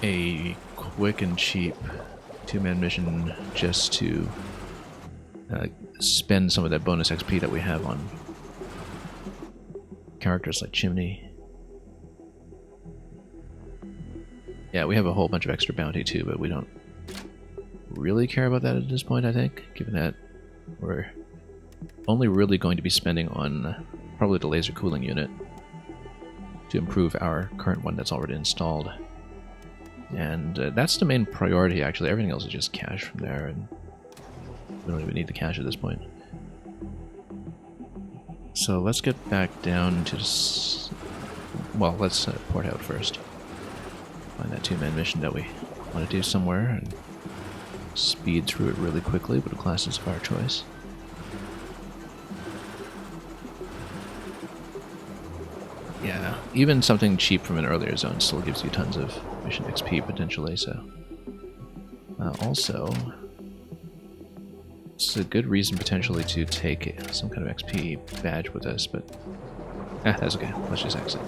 a quick and cheap 2-man mission just to spend some of that bonus XP that we have on characters like Chimney. Yeah, we have a whole bunch of extra bounty too, but we don't really care about that at this point, I think, given that we're only really going to be spending on probably the laser cooling unit to improve our current one that's already installed. And that's the main priority, actually. Everything else is just cash from there, and we don't even need the cash at this point. So let's get back down to... well, let's port out first. Find that 2-man mission that we want to do somewhere, and speed through it really quickly with classes of our choice. Yeah, even something cheap from an earlier zone still gives you tons of mission XP potentially, so... also, it's a good reason potentially to take some kind of XP badge with us, but... that's okay, let's just exit.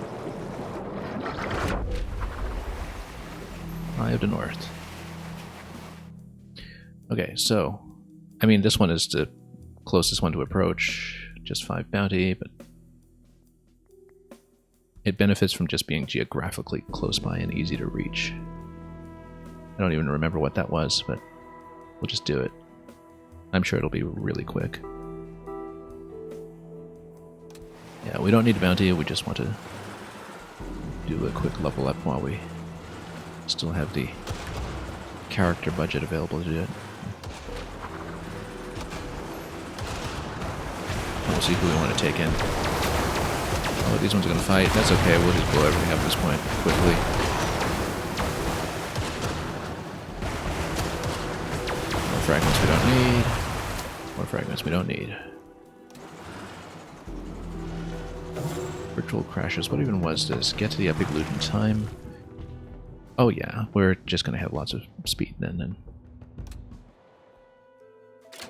Eye of the North. Okay, so... I mean, this one is the closest one to approach, just 5 bounty, but... it benefits from just being geographically close by and easy to reach. I don't even remember what that was, but we'll just do it. I'm sure it'll be really quick. Yeah, we don't need a bounty, we just want to do a quick level up while we still have the character budget available to do it. We'll see who we want to take in. Oh, these ones are going to fight. That's okay, we'll just blow everything up at this point quickly. More fragments we don't need. More fragments we don't need. Virtual crashes. What even was this? Get to the epic loot in time. Oh yeah, we're just going to have lots of speed then.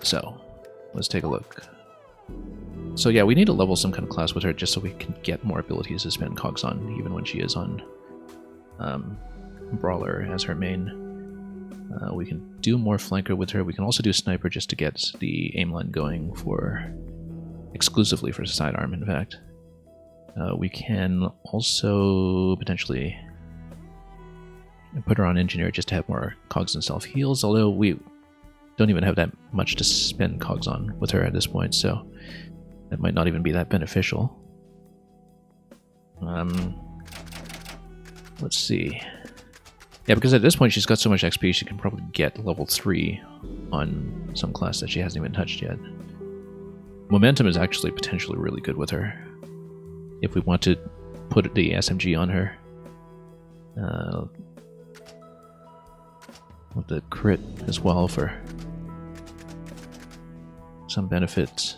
So, let's take a look. So yeah, we need to level some kind of class with her just so we can get more abilities to spend cogs on, even when she is on Brawler as her main. We can do more flanker with her. We can also do sniper just to get the aim line going for exclusively for sidearm, in fact. We can also potentially put her on engineer just to have more cogs and self heals, although we don't even have that much to spend cogs on with her at this point, so that might not even be that beneficial. Let's see. Yeah, because at this point she's got so much XP she can probably get level 3 on some class that she hasn't even touched yet. Momentum is actually potentially really good with her. If we want to put the SMG on her. With the crit as well for some benefits.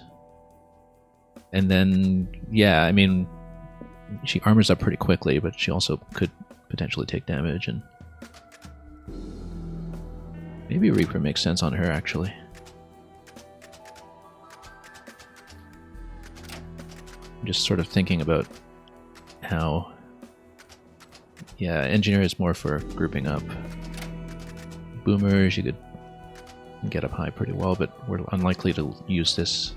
And then, yeah, I mean, she armors up pretty quickly, but she also could potentially take damage, and Maybe Reaper makes sense on her, actually. I'm just sort of thinking about how... Yeah, Engineer is more for grouping up. Boomer, she could get up high pretty well, but we're unlikely to use this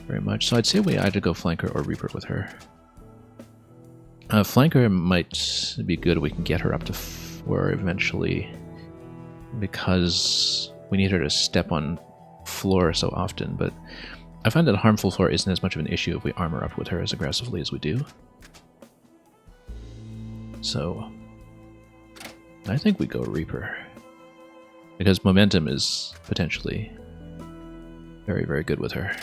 very much. So I'd say we either go Flanker or Reaper with her. Flanker might be good if we can get her up to 4 eventually, because we need her to step on floor so often, but I find that harmful floor isn't as much of an issue if we armor up with her as aggressively as we do. So I think we go Reaper, because momentum is potentially very, very good with her.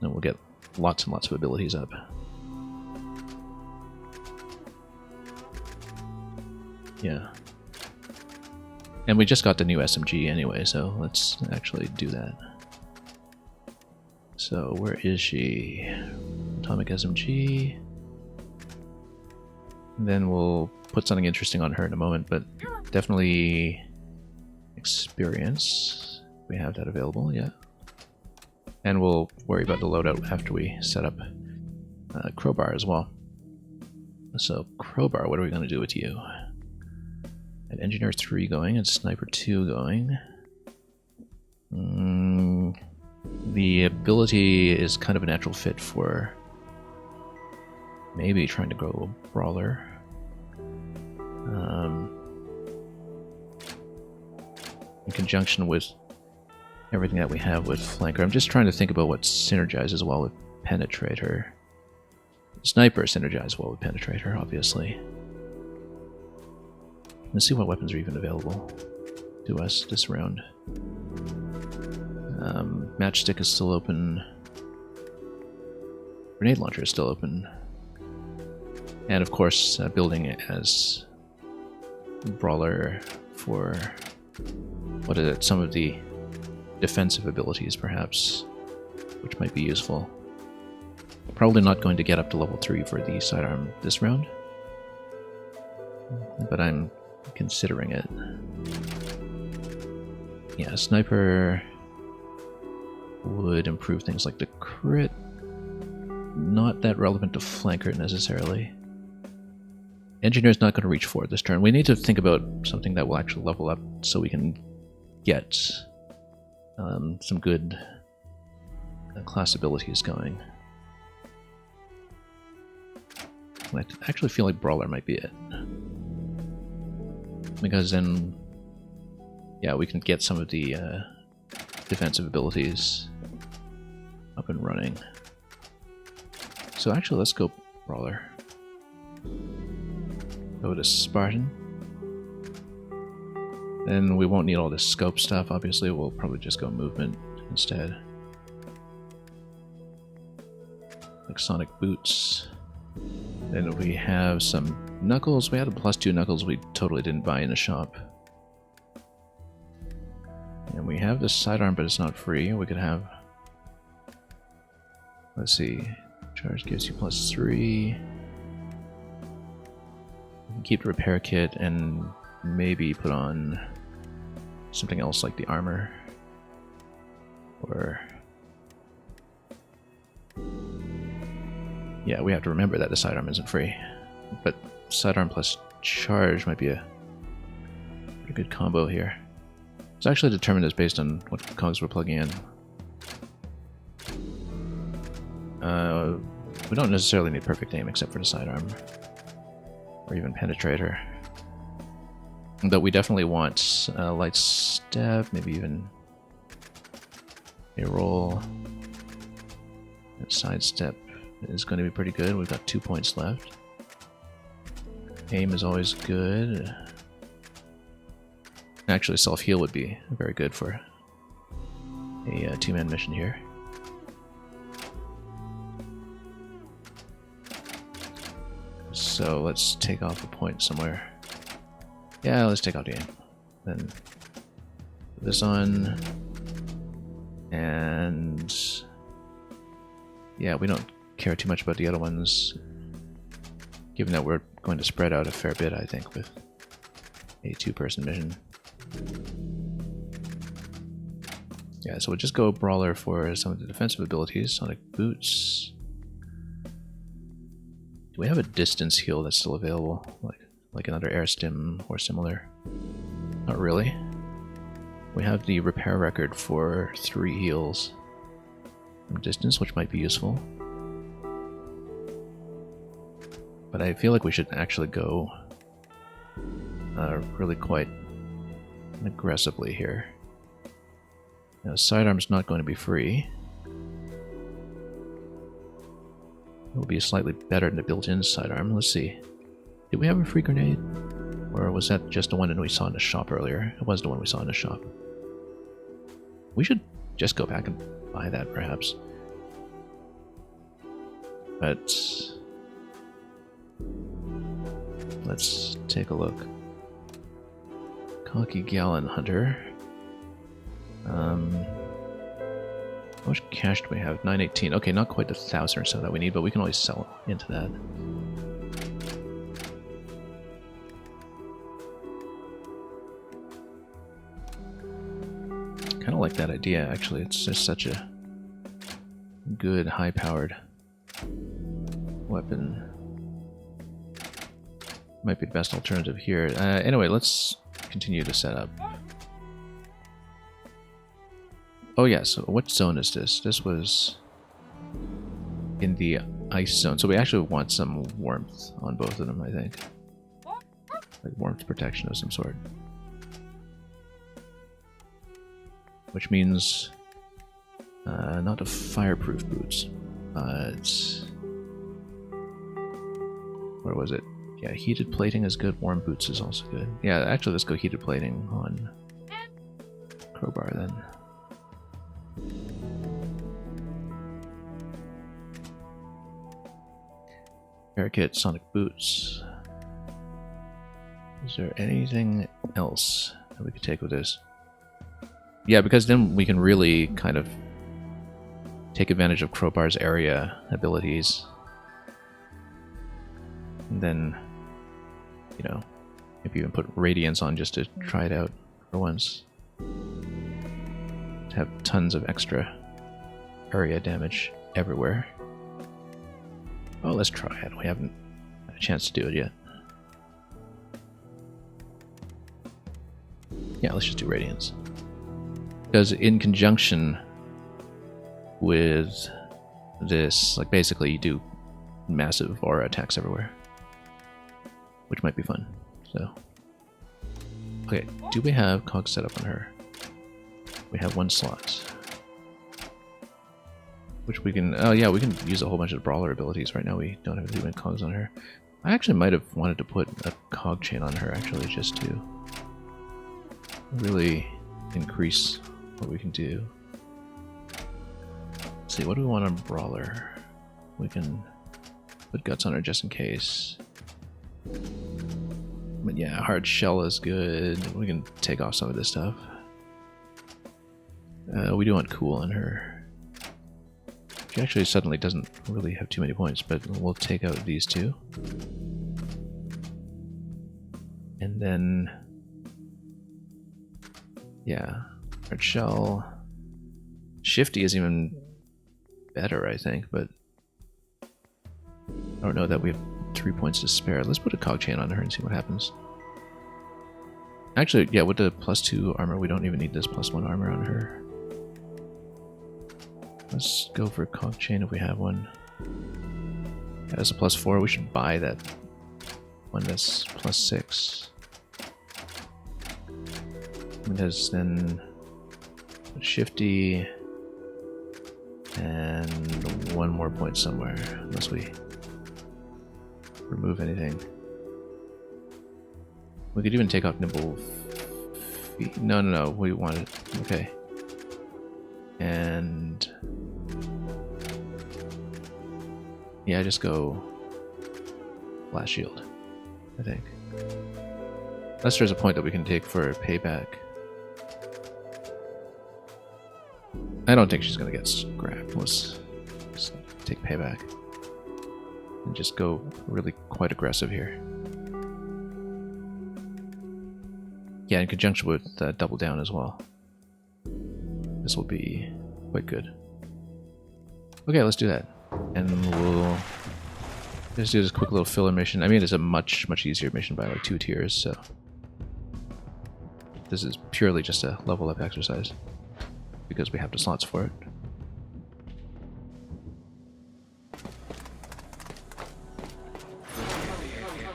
And we'll get lots and lots of abilities up. Yeah. And we just got the new SMG anyway, so let's actually do that. So where is she? Atomic SMG. And then we'll put something interesting on her in a moment, but definitely experience. We have that available, yeah. And we'll worry about the loadout after we set up Crowbar as well. So Crowbar, what are we going to do with you? And Engineer 3 going, and Sniper 2 going. The ability is kind of a natural fit for maybe trying to go Brawler. In conjunction with everything that we have with Flanker. I'm just trying to think about what synergizes well with Penetrator. Sniper synergizes well with Penetrator, obviously. Let's see what weapons are even available to us this round. Matchstick is still open. Grenade launcher is still open. And of course, building it as Brawler for, what is it, some of the defensive abilities perhaps, which might be useful. Probably not going to get up to level 3 for the sidearm this round, but I'm considering it. Yeah, Sniper would improve things like the crit. Not that relevant to Flanker necessarily. Engineer's not going to reach 4 this turn. We need to think about something that will actually level up so we can get some good class abilities going. I actually feel like Brawler might be it. Because then, yeah, we can get some of the defensive abilities up and running. So actually, let's go Brawler. Go to Spartan. Then we won't need all this scope stuff, obviously. We'll probably just go movement instead. Like Sonic Boots. Then we have some Knuckles. We had a +2 Knuckles we totally didn't buy in the shop. And we have the sidearm, but it's not free. We could have... Let's see. Charge gives you +3. We can keep the repair kit and maybe put on something else like the armor. Or... Yeah, we have to remember that the sidearm isn't free. But sidearm plus charge might be a pretty good combo here. It's actually determined as based on what cogs we're plugging in. We don't necessarily need perfect aim except for the sidearm. Or even penetrator. But we definitely want light step, maybe even a roll. And sidestep is going to be pretty good. We've got 2 points left. Aim is always good. Actually, self-heal would be very good for a two-man mission here. So let's take off a point somewhere. Yeah, let's take out the aim. Then put this on. And yeah, we don't care too much about the other ones, given that we're going to spread out a fair bit, I think, with a 2-person mission. Yeah, so we'll just go Brawler for some of the defensive abilities. Sonic Boots. Do we have a distance heal that's still available? Like another Air Stim or similar? Not really. We have the repair record for 3 heals from distance, which might be useful. But I feel like we should actually go really quite aggressively here. Now, sidearm's not going to be free. It will be slightly better than the built-in sidearm. Let's see. Did we have a free grenade? Or was that just the one that we saw in the shop earlier? It was the one we saw in the shop. We should just go back and buy that, perhaps. But let's take a look. Cocky Gallon Hunter. How much cash do we have? 918. Okay, not quite the 1,000 or so that we need, but we can always sell into that. Kind of like that idea, actually. It's just such a good, high-powered weapon. Might be the best alternative here. Anyway, let's continue to set up. Oh yeah, so what zone is this? This was in the ice zone. So we actually want some warmth on both of them, I think. Like warmth protection of some sort. Which means not the fireproof boots, but where was it? Yeah, heated plating is good. Warm boots is also good. Yeah, actually, let's go heated plating on Crowbar then. Air kit, sonic boots. Is there anything else that we could take with this? Yeah, because then we can really kind of take advantage of Crowbar's area abilities. And then, you know, maybe even put Radiance on just to try it out for once. To have tons of extra area damage everywhere. Oh, let's try it. We haven't had a chance to do it yet. Yeah, let's just do Radiance. Because in conjunction with this, like basically you do massive aura attacks everywhere. Which might be fun. So, okay, do we have cogs set up on her? We have 1 slot. Which we can, oh yeah, we can use a whole bunch of brawler abilities. Right now we don't have too many cogs on her. I actually might have wanted to put a cog chain on her actually, just to really increase what we can do. Let's see, what do we want on brawler? We can put guts on her just in case. But yeah, hard shell is good. We can take off some of this stuff. We do want cool on her. She actually suddenly doesn't really have too many points, but we'll take out these 2. And then, yeah, hard shell. Shifty is even better, I think, but I don't know that we have 3 points to spare. Let's put a cog chain on her and see what happens. Actually, yeah, with the +2 armor, we don't even need this +1 armor on her. Let's go for a cog chain if we have one. Yeah, that's a +4. We should buy that one that's +6. Because then shifty and 1 more point somewhere, unless we remove anything. We could even take off nimble feet. No, we want it. Okay. And yeah, just go blast shield, I think. Unless there's a point that we can take for payback. I don't think she's gonna get scrapped. Let's take payback and just go really quite aggressive here. Yeah, in conjunction with double down as well. This will be quite good. Okay, let's do that. And we'll just do this quick little filler mission. I mean, it's a much easier mission by like 2 tiers, so this is purely just a level up exercise because we have the slots for it.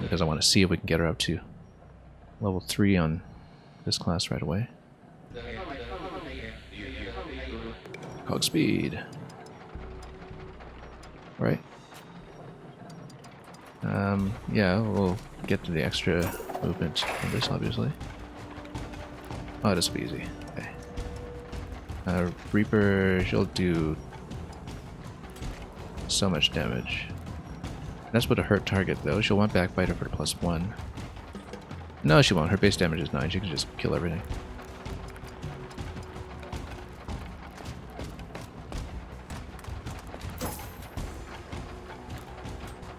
Because I want to see if we can get her up to level 3 on this class right away. Cog speed. Right. Yeah, we'll get to the extra movement on this, obviously. Oh, this will be easy. Okay. Reaper, she'll do so much damage. That's what a hurt target, though. She'll want backbiter for +1. No, she won't. Her base damage is 9. She can just kill everything.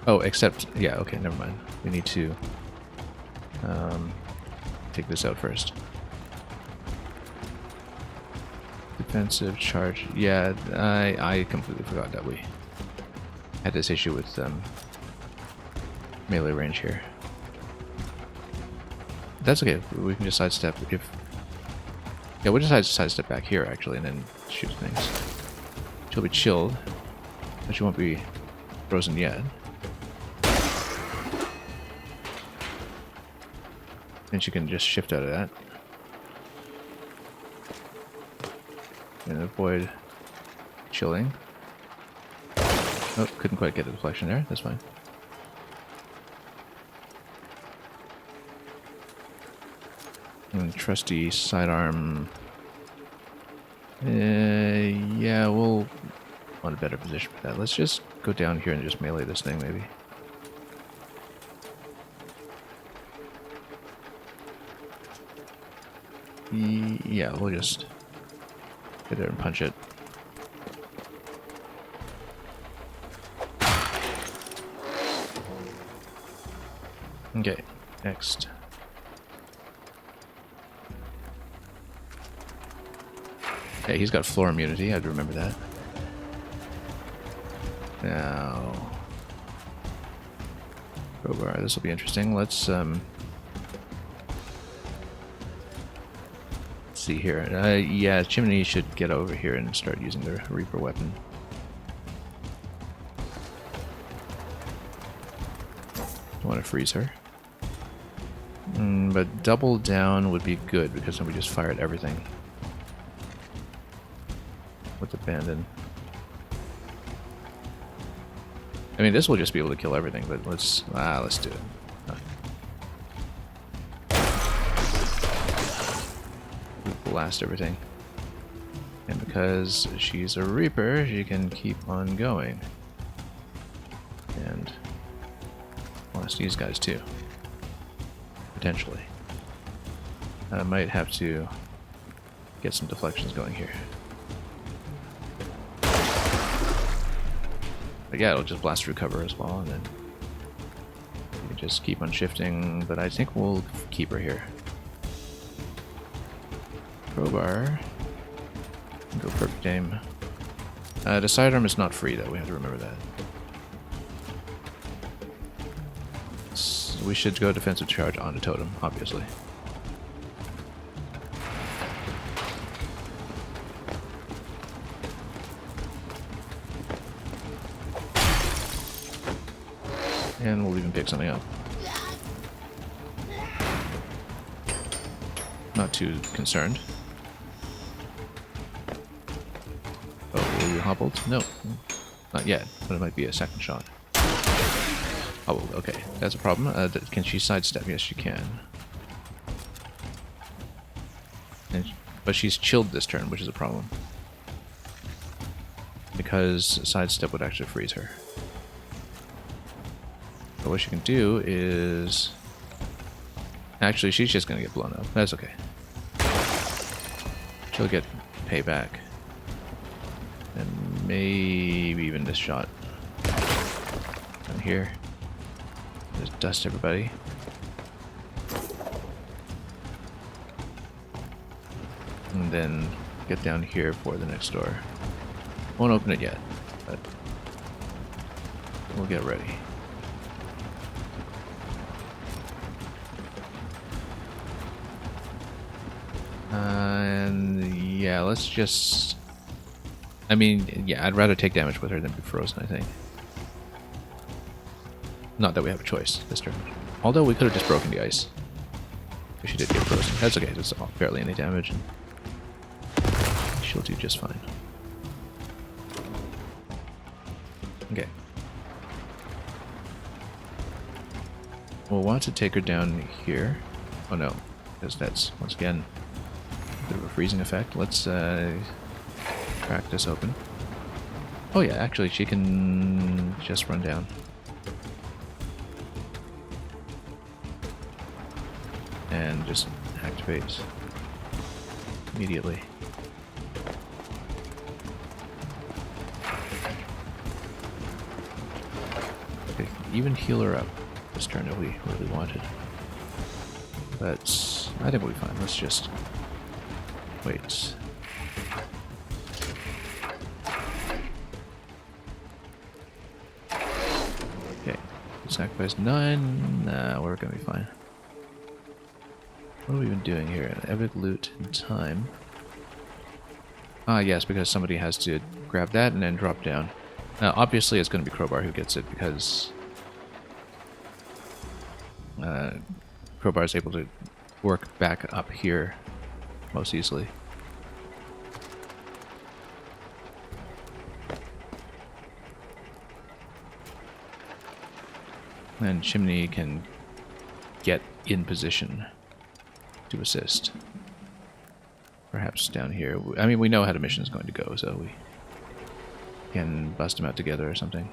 Oh, except... yeah, okay, never mind. We need to take this out first. Defensive charge. Yeah, I completely forgot that we had this issue with melee range here. That's okay. We can just sidestep if... yeah, we'll just sidestep back here, actually, and then shoot things. She'll be chilled, but she won't be frozen yet. And she can just shift out of that. And avoid chilling. Oh, couldn't quite get a deflection there. That's fine. And trusty sidearm. Yeah, we'll want a better position for that. Let's just go down here and just melee this thing, maybe. Yeah, we'll just get there and punch it. Okay, next. Okay, he's got floor immunity, I'd remember that. Now... crowbar, this will be interesting. Let's see here. Yeah, Chimney should get over here and start using their Reaper weapon. I want to freeze her. But double down would be good because then we just fire at everything. With abandon. I mean, this will just be able to kill everything, but let's do it. Blast everything. And because she's a Reaper, she can keep on going. And blast these guys too. Potentially. I might have to get some deflections going here. But yeah, it'll just blast through cover as well, and then you can just keep on shifting, but I think we'll keep her here. Crowbar. Go perfect aim. The sidearm is not free, though. We have to remember that. So we should go defensive charge on the totem, obviously. And we'll even pick something up. Not too concerned. Oh, were you hobbled? No, not yet, but it might be a second shot. Hobbled, okay, that's a problem. Can she sidestep? Yes, she can. But she's chilled this turn, which is a problem. Because sidestep would actually freeze her. But what she can do is... Actually, she's just going to get blown up. That's okay. She'll get payback. And maybe even this shot. Down here. Just dust everybody. And then get down here for the next door. Won't open it yet, but we'll get ready. And yeah, let's just... I mean, yeah, I'd rather take damage with her than be frozen, I think. Not that we have a choice this turn. Although we could have just broken the ice. If she did get frozen. That's okay, that's barely any damage. And she'll do just fine. Okay. We'll want to take her down here. Oh no, because that's, once again, a bit of a freezing effect. Let's crack this open. Oh yeah, actually she can just run down. And just activate immediately. Okay, even heal her up this turn if we really wanted. But I think we'll be fine. Let's just wait. Okay, sacrifice 9. Nah, we're gonna be fine. What have we been doing here? Epic loot in time. Ah, yes, because somebody has to grab that and then drop down. Now, obviously, it's going to be Crowbar who gets it because Crowbar is able to work back up here most easily. And Chimney can get in position to assist. Perhaps down here. I mean, we know how the mission is going to go, so we can bust them out together or something.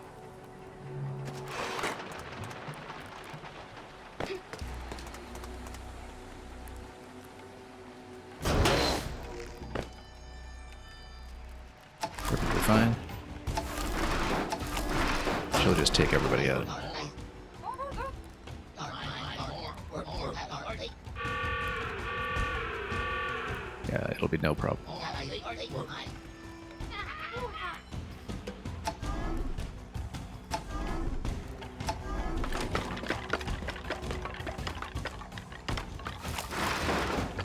Perfectly fine. She'll just take everybody out. Yeah, it'll be no problem.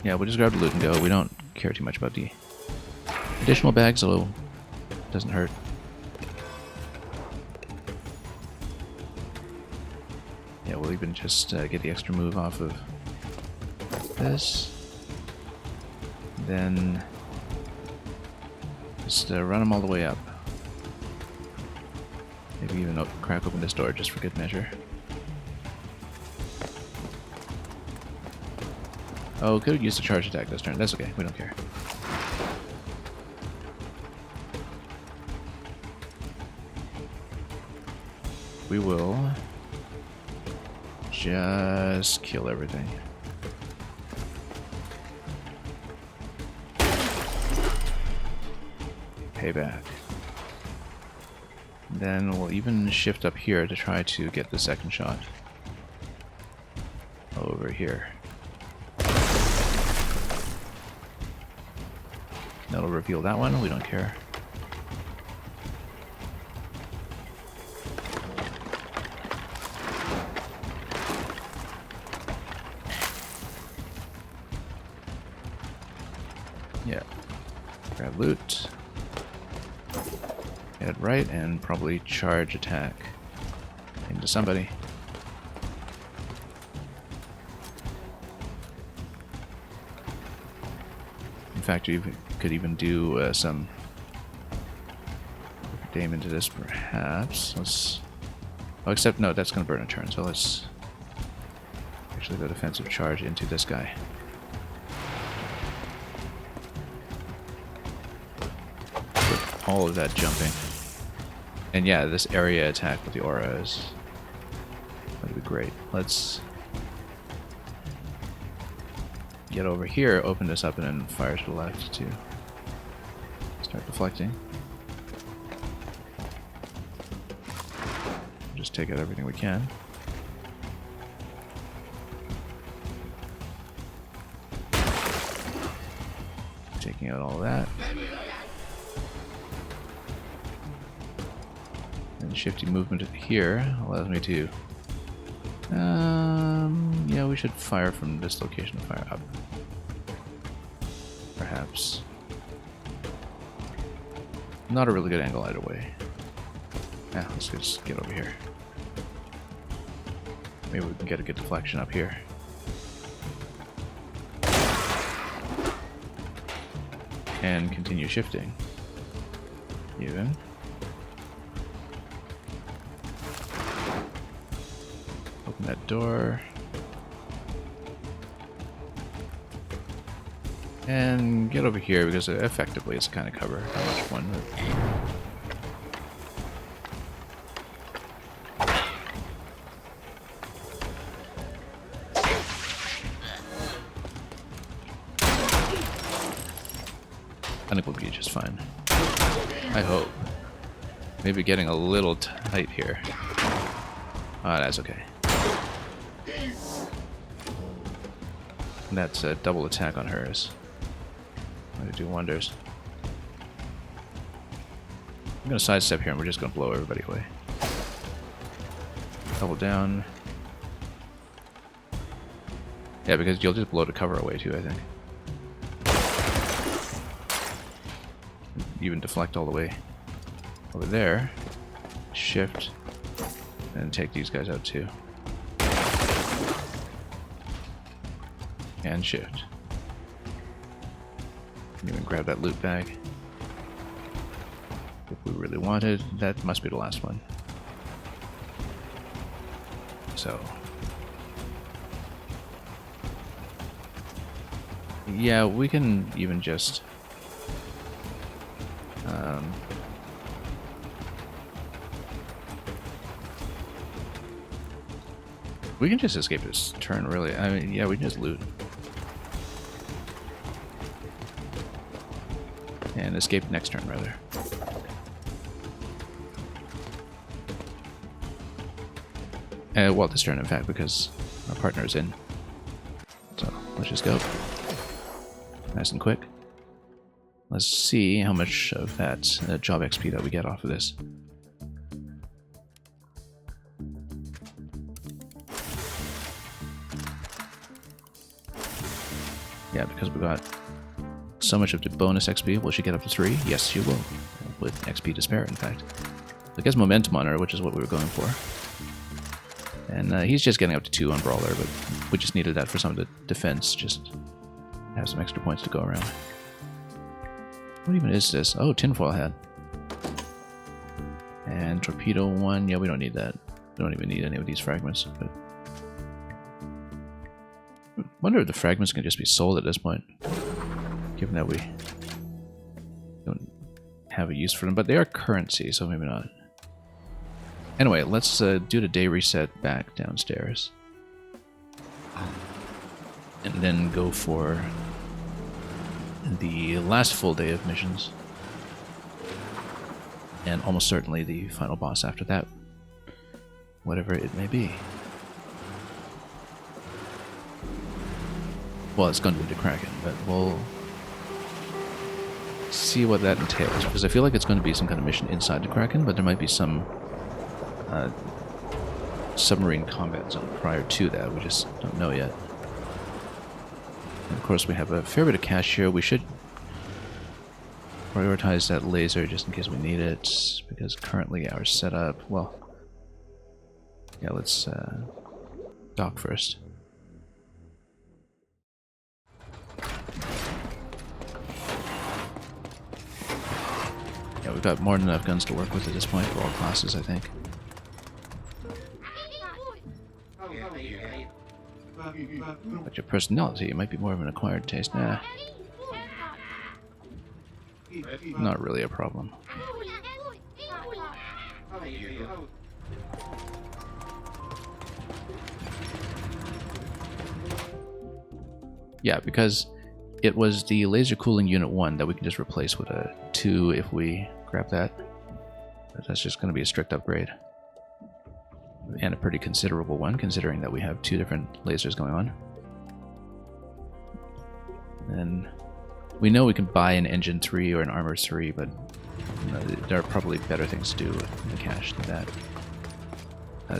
Yeah, we'll just grab the loot and go. We don't care too much about the additional bags, although it doesn't hurt. Yeah, we'll even just get the extra move off of this. Then just run them all the way up. Maybe even crack open this door just for good measure. Oh, could have used a charge attack this turn. That's okay, we don't care. We will just kill everything. Payback. Then we'll even shift up here to try to get the second shot. Over here. That'll reveal that one, we don't care. Yeah. Grab loot. Head right and probably charge attack into somebody. In fact, you could even do some aim into this, perhaps. Let's. Oh, except no, that's going to burn a turn. So let's actually go defensive charge into this guy. With all of that jumping. And yeah, this area attack with the aura is going to be great. Let's get over here, open this up, and then fire to the left to start deflecting. Just take out everything we can. taking out all of that. And shifty movement here allows me to... yeah, we should fire from this location to fire up. Perhaps. Not a really good angle either way. Yeah, let's just get over here. Maybe we can get a good deflection up here. And continue shifting. Even. Open that door. And get over here because effectively it's kind of cover how much one. I think we'll be just fine. I hope. Maybe getting a little tight here. Ah, that's okay. And that's a double attack on hers. Might do wonders. I'm gonna sidestep here and we're just gonna blow everybody away. Double down. Yeah, because you'll just blow the cover away too, I think. Even deflect all the way over there. Shift. And take these guys out too. And shift. Even grab that loot bag. If we really wanted, that must be the last one. So. Yeah, we can even just... we can just escape this turn, really. I mean, yeah, we can just loot. And escape next turn, rather. Well, this turn, in fact, because our partner is in. So, let's just go. Nice and quick. Let's see how much of that job XP that we get off of this. Yeah, because we got so much of the bonus XP. Will she get up to 3? Yes, she will. With XP to spare, in fact. I guess momentum on her, which is what we were going for. And he's just getting up to 2 on Brawler, but we just needed that for some of the defense, just to have some extra points to go around. What even is this? Oh, tinfoil hat. And torpedo 1. Yeah, we don't need that. We don't even need any of these fragments. But I wonder if the fragments can just be sold at this point, given that we don't have a use for them. But they are currency, so maybe not. Anyway, let's do the day reset back downstairs. And then go for the last full day of missions. And almost certainly the final boss after that. Whatever it may be. Well, it's going to be the Kraken, but we'll see what that entails. Because I feel like it's going to be some kind of mission inside the Kraken, but there might be some submarine combat zone prior to that. We just don't know yet. And of course, we have a fair bit of cash here. We should prioritize that laser just in case we need it, because currently our setup... Well, yeah, let's dock first. Yeah, we've got more than enough guns to work with at this point for all classes, I think. But your personality might be more of an acquired taste. Nah. Not really a problem. Yeah, because it was the laser cooling unit 1 that we can just replace with a 2 if we grab that. But that's just going to be a strict upgrade. And a pretty considerable one, considering that we have 2 different lasers going on. And We know we can buy an engine 3 or an armor 3, but there are probably better things to do with the cash than that.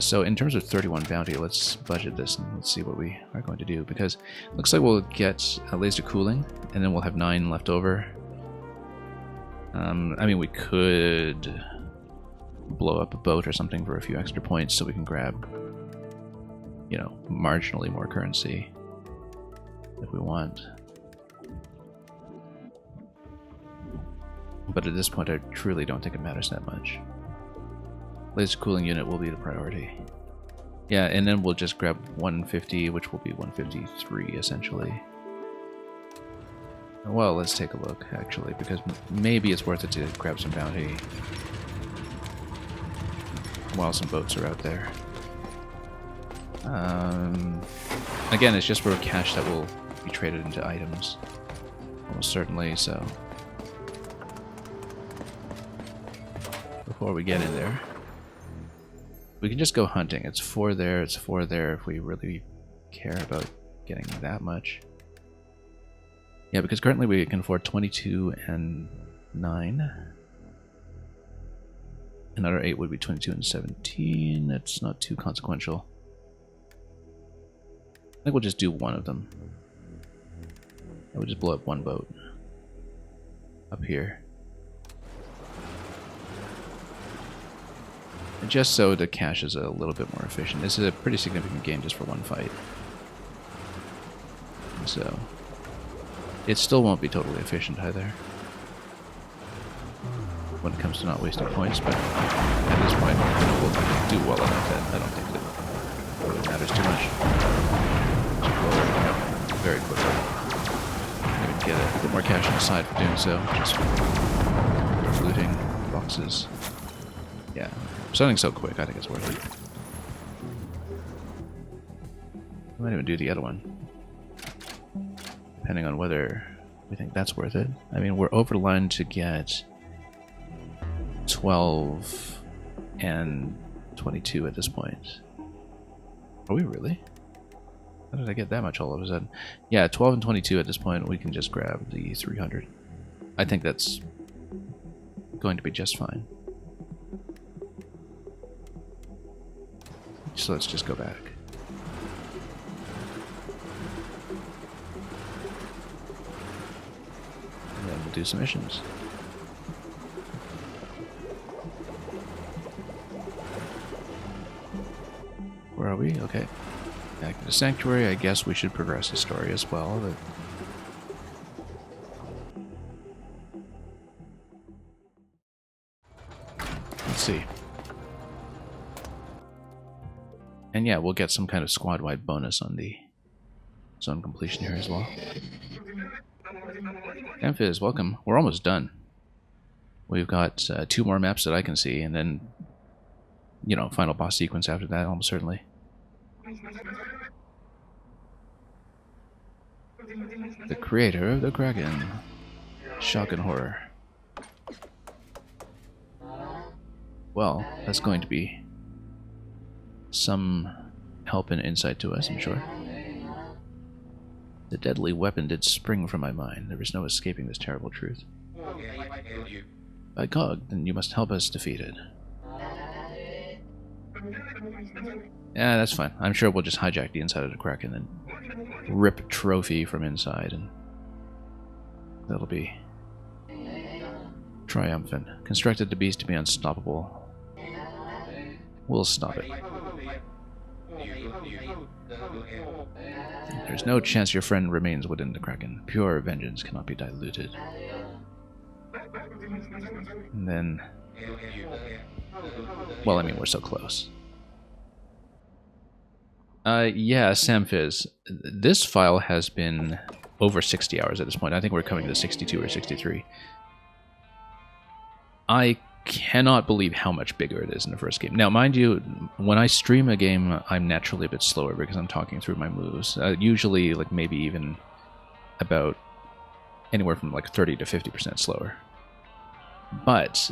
So in terms of 31 bounty, let's budget this and let's see what we are going to do, because it looks like we'll get laser cooling, and then we'll have 9 left over. I mean, we could blow up a boat or something for a few extra points so we can grab, you know, marginally more currency if we want. But at this point, I truly don't think it matters that much. Laser cooling unit will be the priority. Yeah, and then we'll just grab 150, which will be 153 essentially. Well, let's take a look actually, because maybe it's worth it to grab some bounty while some boats are out there. Again, it's just for cash that will be traded into items, almost certainly. So before we get in there, we can just go hunting. It's 4 there, it's 4 there if we really care about getting that much. Yeah, because currently we can afford 22 and 9. Another 8 would be 22 and 17. That's not too consequential. I think we'll just do one of them. I would just blow up one boat up here. And just so the cash is a little bit more efficient. This is a pretty significant game just for one fight. So it still won't be totally efficient either when it comes to not wasting points, but at this point, you know, we'll do well enough that I don't think that it really matters too much. Just blow everything up very quickly. Maybe get a bit more cash on the side for doing so. Just looting boxes. Yeah, something so quick, I think it's worth it. I might even do the other one, depending on whether we think that's worth it. I mean, we're over the line to get 12 and 22 at this point. Are we really? How did I get that much all of a sudden? Yeah, 12 and 22 at this point. We can just grab the 300. I think that's going to be just fine. So let's just go back. And then we'll do some missions. Where are we? Okay. Back to the sanctuary. I guess we should progress the story as well. But let's see. And yeah, we'll get some kind of squad-wide bonus on the zone completion here as well. Amphiz, welcome. We're almost done. We've got 2 more maps that I can see, and then, you know, final boss sequence after that, almost certainly. The creator of the Kraken. Shock and horror. Well, that's going to be some help and insight to us, I'm sure. The deadly weapon did spring from my mind. There is no escaping this terrible truth. By God, then you must help us defeat it. Yeah, that's fine. I'm sure we'll just hijack the inside of the Kraken and rip trophy from inside, and that'll be triumphant. Constructed the beast to be unstoppable. We'll stop it. There's no chance your friend remains within the Kraken. Pure vengeance cannot be diluted. And then... well, I mean, we're so close. Yeah, Samfiz. This file has been over 60 hours at this point. I think we're coming to 62 or 63. I cannot believe how much bigger it is in the first game. Now, mind you, when I stream a game, I'm naturally a bit slower because I'm talking through my moves. Usually, like, maybe even about anywhere from like 30 to 50% slower. But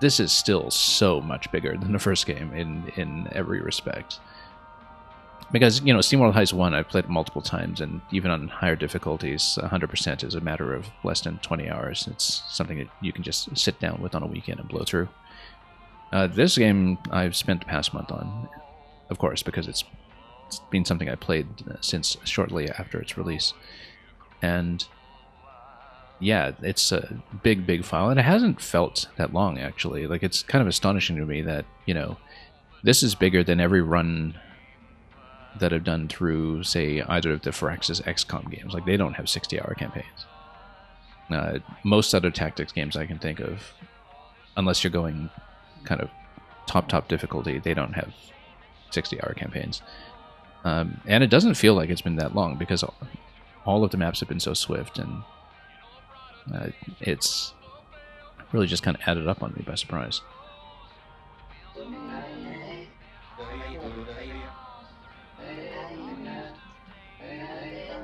this is still so much bigger than the first game in every respect. Because, you know, SteamWorld Heist 1, I've played multiple times, and even on higher difficulties, 100% is a matter of less than 20 hours. It's something that you can just sit down with on a weekend and blow through. This game I've spent the past month on, of course, because it's been something I played since shortly after its release. And yeah, it's a big file, and it hasn't felt that long, actually. Like, it's kind of astonishing to me that, you know, this is bigger than every run that I've done through, say, either of the Firaxis XCOM games. Like, they don't have 60-hour campaigns. Most other tactics games I can think of, unless you're going kind of top difficulty, they don't have 60-hour campaigns. And it doesn't feel like it's been that long, because all of the maps have been so swift, and it's really just kind of added up on me by surprise.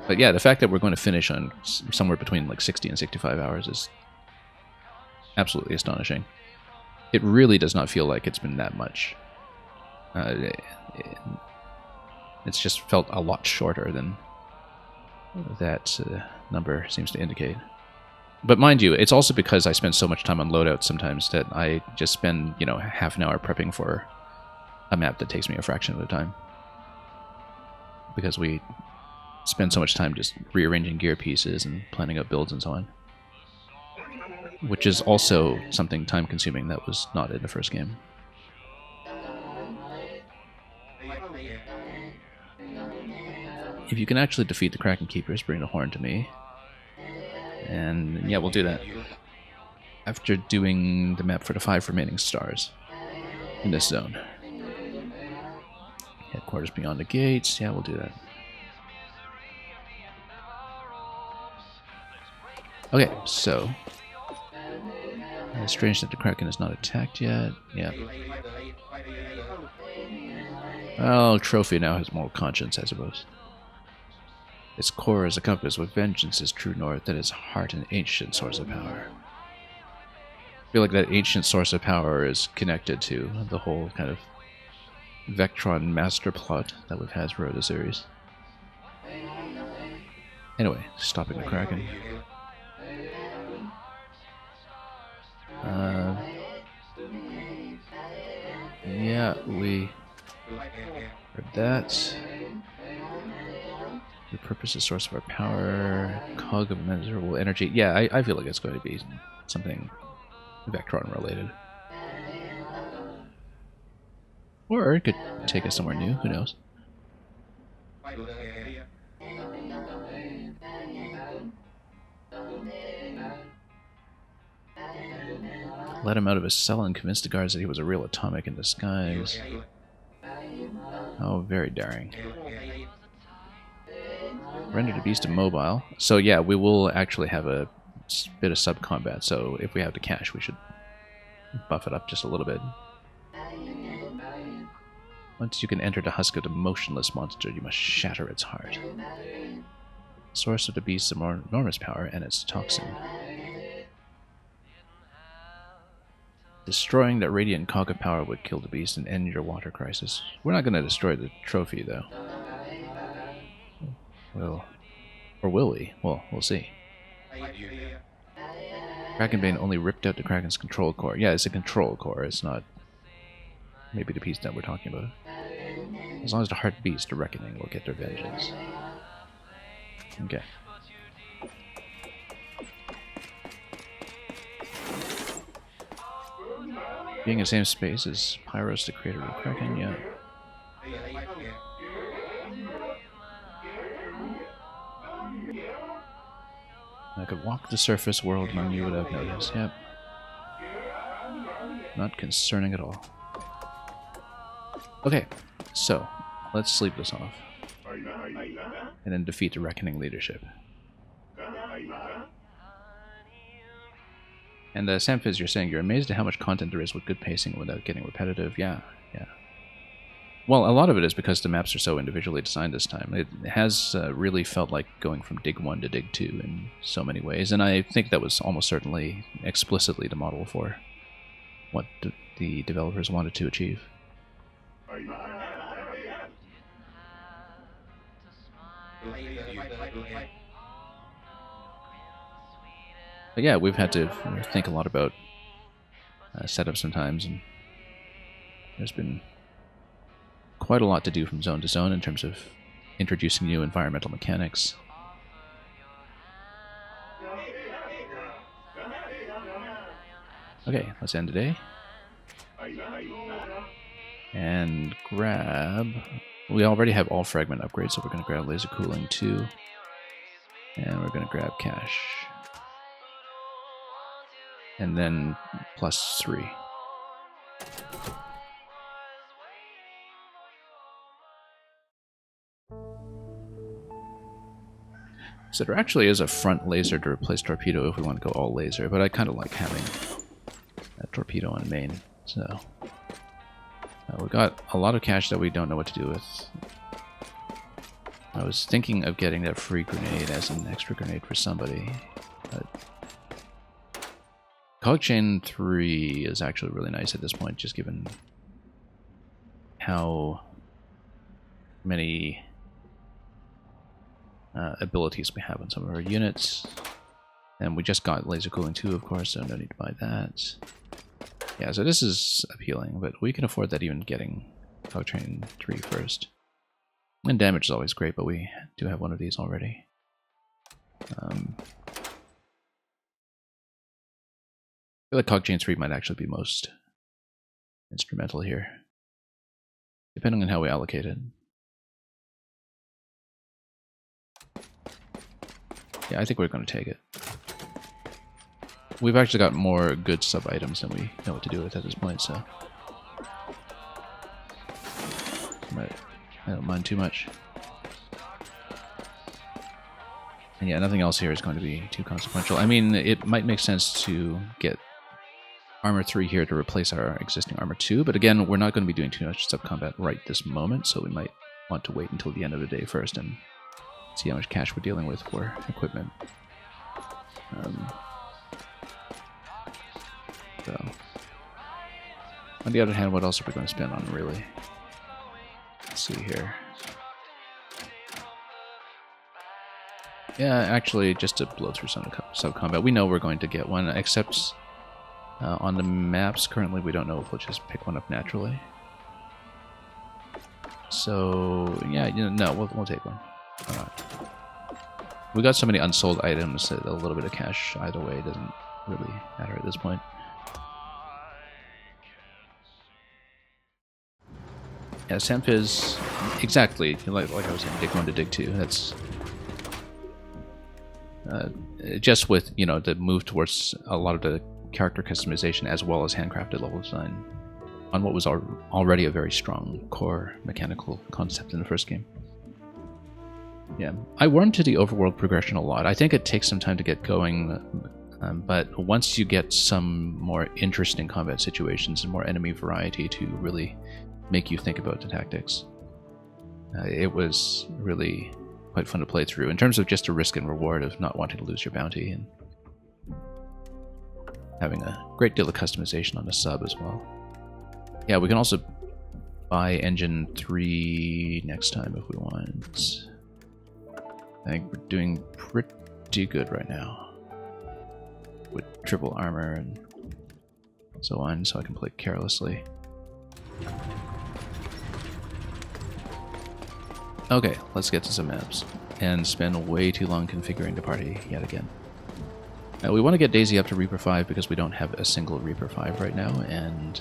But yeah, the fact that we're going to finish on somewhere between like 60 and 65 hours is absolutely astonishing. It really does not feel like it's been that much. It's just felt a lot shorter than that number seems to indicate. But mind you, it's also because I spend so much time on loadouts sometimes that I just spend, you know, half an hour prepping for a map that takes me a fraction of the time. Because we spend so much time just rearranging gear pieces and planning out builds and so on. Which is also something time-consuming that was not in the first game. If you can actually defeat the Kraken Keepers, bring the horn to me. And yeah, we'll do that. After doing the map for the 5 remaining stars in this zone. Headquarters beyond the gates. Yeah, we'll do that. Okay, so it's strange that the Kraken is not attacked yet. Yeah. Well, Trophy now has moral conscience, I suppose. Its core is a compass with vengeance as true north, that its heart an ancient source of power. I feel like that ancient source of power is connected to the whole kind of Vectron master plot that we've had throughout the series. Anyway, stopping the Kraken. Yeah, we heard that. The purpose is source of our power, cog of immeasurable energy. Yeah, I feel like it's going to be something Vectron related. Or it could take us somewhere new, who knows? Let him out of his cell and convinced the guards that he was a real atomic in disguise. Oh, very daring. Render the beast immobile. So yeah, we will actually have a bit of sub-combat, so if we have the cash, we should buff it up just a little bit. Once you can enter the husk of the motionless monster, you must shatter its heart. Source of the beast's enormous power and its toxin. Destroying that radiant cog of power would kill the beast and end your water crisis. We're not going to destroy the trophy, though. Well, or will we? Well, we'll see. Krakenbane only ripped out the Kraken's control core. Yeah, it's a control core. It's not maybe the piece that we're talking about. As long as the heart beats, the reckoning will get their vengeance. Okay. Being in the same space as Pyros, the creator of the Kraken, yeah. I could walk the surface world among you without notice, yep. Not concerning at all. Okay, so, let's sleep this off. And then defeat the Reckoning leadership. And Samfiz, you're saying you're amazed at how much content there is with good pacing without getting repetitive. Yeah, yeah. Well, a lot of it is because the maps are so individually designed this time. It has really felt like going from Dig 1 to Dig 2 in so many ways, and I think that was almost certainly explicitly the model for what the developers wanted to achieve. But yeah, we've had to think a lot about setup sometimes, and there's been quite a lot to do from zone to zone in terms of introducing new environmental mechanics. Okay, let's end today. And grab... We already have all fragment upgrades, so we're going to grab laser cooling 2. And we're going to grab cash. And then +3. So there actually is a front laser to replace torpedo if we want to go all laser, but I kind of like having a torpedo on main. So we've got a lot of cash that we don't know what to do with. I was thinking of getting that free grenade as an extra grenade for somebody, but Cog Chain 3 is actually really nice at this point, just given how many abilities we have on some of our units. And we just got laser cooling 2, of course, so no need to buy that. Yeah, so this is appealing, but we can afford that even getting Cog Chain 3 first. And damage is always great, but we do have one of these already. I feel like Cog Chain 3 might actually be most instrumental here, depending on how we allocate it. Yeah, I think we're going to take it. We've actually got more good sub-items than we know what to do with at this point, so... But I don't mind too much. And yeah, nothing else here is going to be too consequential. I mean, it might make sense to get Armor 3 here to replace our existing Armor 2, but again, we're not going to be doing too much sub-combat right this moment, so we might want to wait until the end of the day first and see how much cash we're dealing with for equipment. So, on the other hand, what else are we going to spend on, really? Let's see here. Yeah, actually, just to blow through some sub-combat. We know we're going to get one, except on the maps, currently we don't know if we'll just pick one up naturally. So, yeah, you know, no, we'll take one. We got so many unsold items that a little bit of cash either way doesn't really matter at this point. Yeah, Samphis, exactly, like I was saying, dig 1 to dig 2, that's... just with, you know, the move towards a lot of the character customization as well as handcrafted level design on what was already a very strong core mechanical concept in the first game. Yeah, I warmed to the overworld progression a lot. I think it takes some time to get going, but once you get some more interesting combat situations and more enemy variety to really make you think about the tactics, it was really quite fun to play through in terms of just a risk and reward of not wanting to lose your bounty and having a great deal of customization on the sub as well. Yeah, we can also buy Engine 3 next time if we want. I think we're doing pretty good right now with triple armor and so on, so I can play carelessly. Okay, let's get to some maps and spend way too long configuring the party yet again. Now, we want to get Daisy up to Reaper 5 because we don't have a single Reaper 5 right now, and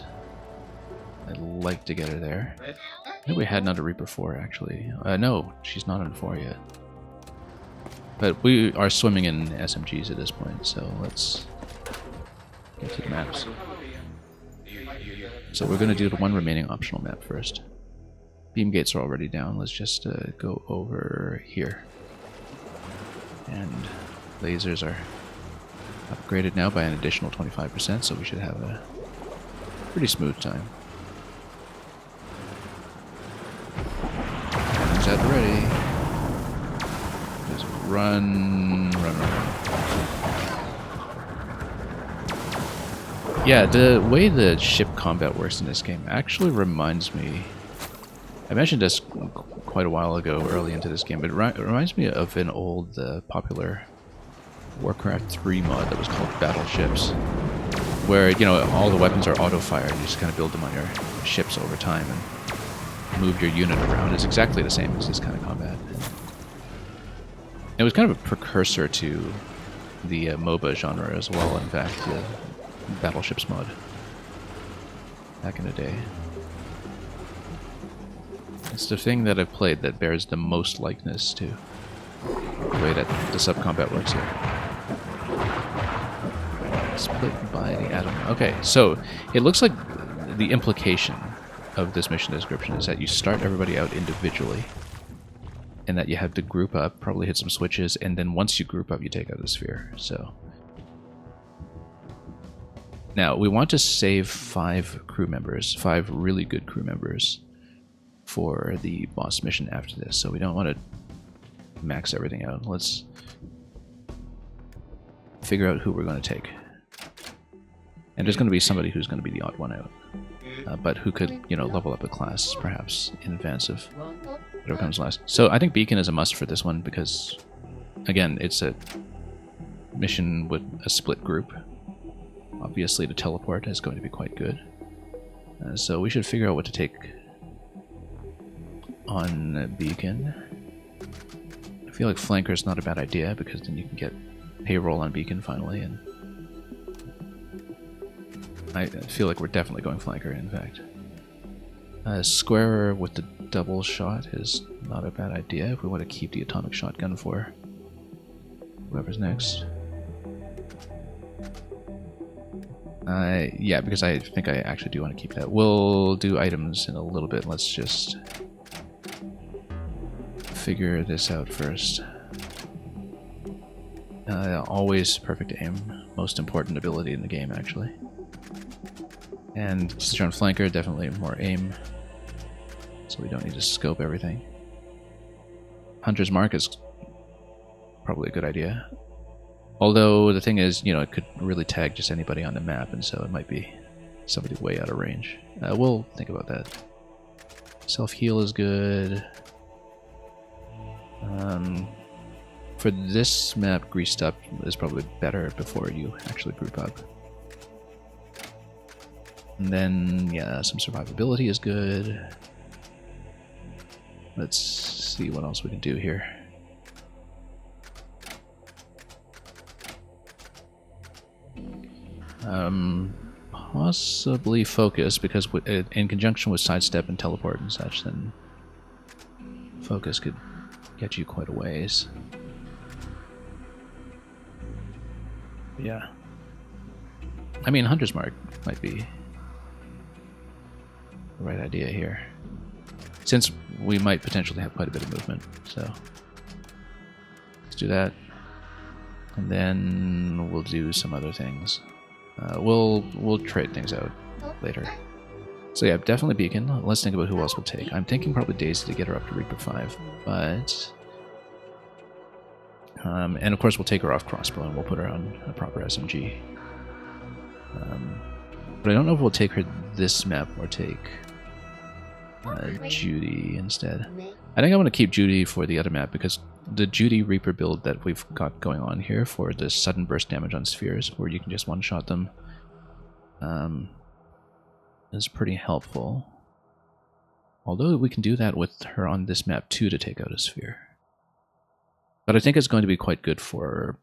I'd like to get her there. I think we had another Reaper 4 actually. No, she's not on 4 yet. But we are swimming in SMGs at this point, so let's get to the maps. So we're going to do the one remaining optional map first. Beam gates are already down. Let's just go over here. And lasers are upgraded now by an additional 25%, so we should have a pretty smooth time. Cannons at the ready. Just run, run, run. Yeah, the way the ship combat works in this game actually reminds me I mentioned this quite a while ago, early into this game, but it reminds me of an old popular Warcraft 3 mod that was called Battleships, where, you know, all the weapons are auto-fire, and you just kind of build them on your ships over time and move your unit around. It's exactly the same as this kind of combat. It was kind of a precursor to the MOBA genre as well, in fact, the Battleships mod back in the day. It's the thing that I've played that bears the most likeness to the way that the sub-combat works here. Split by the atom. Okay, so it looks like the implication of this mission description is that you start everybody out individually, and that you have to group up, probably hit some switches, and then once you group up, you take out the sphere. So now we want to save 5 crew members, 5 really good crew members, for the boss mission after this. So we don't want to max everything out. Let's figure out who we're going to take. And there's going to be somebody who's going to be the odd one out, but who could, you know, level up a class perhaps in advance of whatever comes last. So I think Beacon is a must for this one because, again, it's a mission with a split group. Obviously, the teleport is going to be quite good. So we should figure out what to take on Beacon. I feel like Flanker is not a bad idea because then you can get payroll on Beacon finally, and I feel like we're definitely going Flanker, in fact. Squarer with the double shot is not a bad idea if we want to keep the atomic shotgun for whoever's next. Yeah, because I think I actually do want to keep that. We'll do items in a little bit. Let's just figure this out first. Always perfect aim. Most important ability in the game, actually. And since you're on Flanker, definitely more aim. So we don't need to scope everything. Hunter's Mark is probably a good idea. Although the thing is, you know, it could really tag just anybody on the map, and so it might be somebody way out of range. We'll think about that. Self-heal is good. For this map, Greased Up is probably better before you actually group up. And then, yeah, some survivability is good. Let's see what else we can do here. Possibly focus, because in conjunction with sidestep and teleport and such, then focus could get you quite a ways. Yeah. I mean, Hunter's Mark might be the right idea here, since we might potentially have quite a bit of movement. So let's do that, and then we'll do some other things. We'll trade things out later. So yeah, definitely Beacon. Let's think about who else we'll take. I'm thinking probably Daisy to get her up to Reaper 5, but and of course we'll take her off crossbow and we'll put her on a proper SMG. But I don't know if we'll take her this map or take Judy instead. I think I want to keep Judy for the other map because the Judy Reaper build that we've got going on here for the sudden burst damage on spheres, where you can just one-shot them, is pretty helpful. Although we can do that with her on this map too to take out a sphere. But I think it's going to be quite good for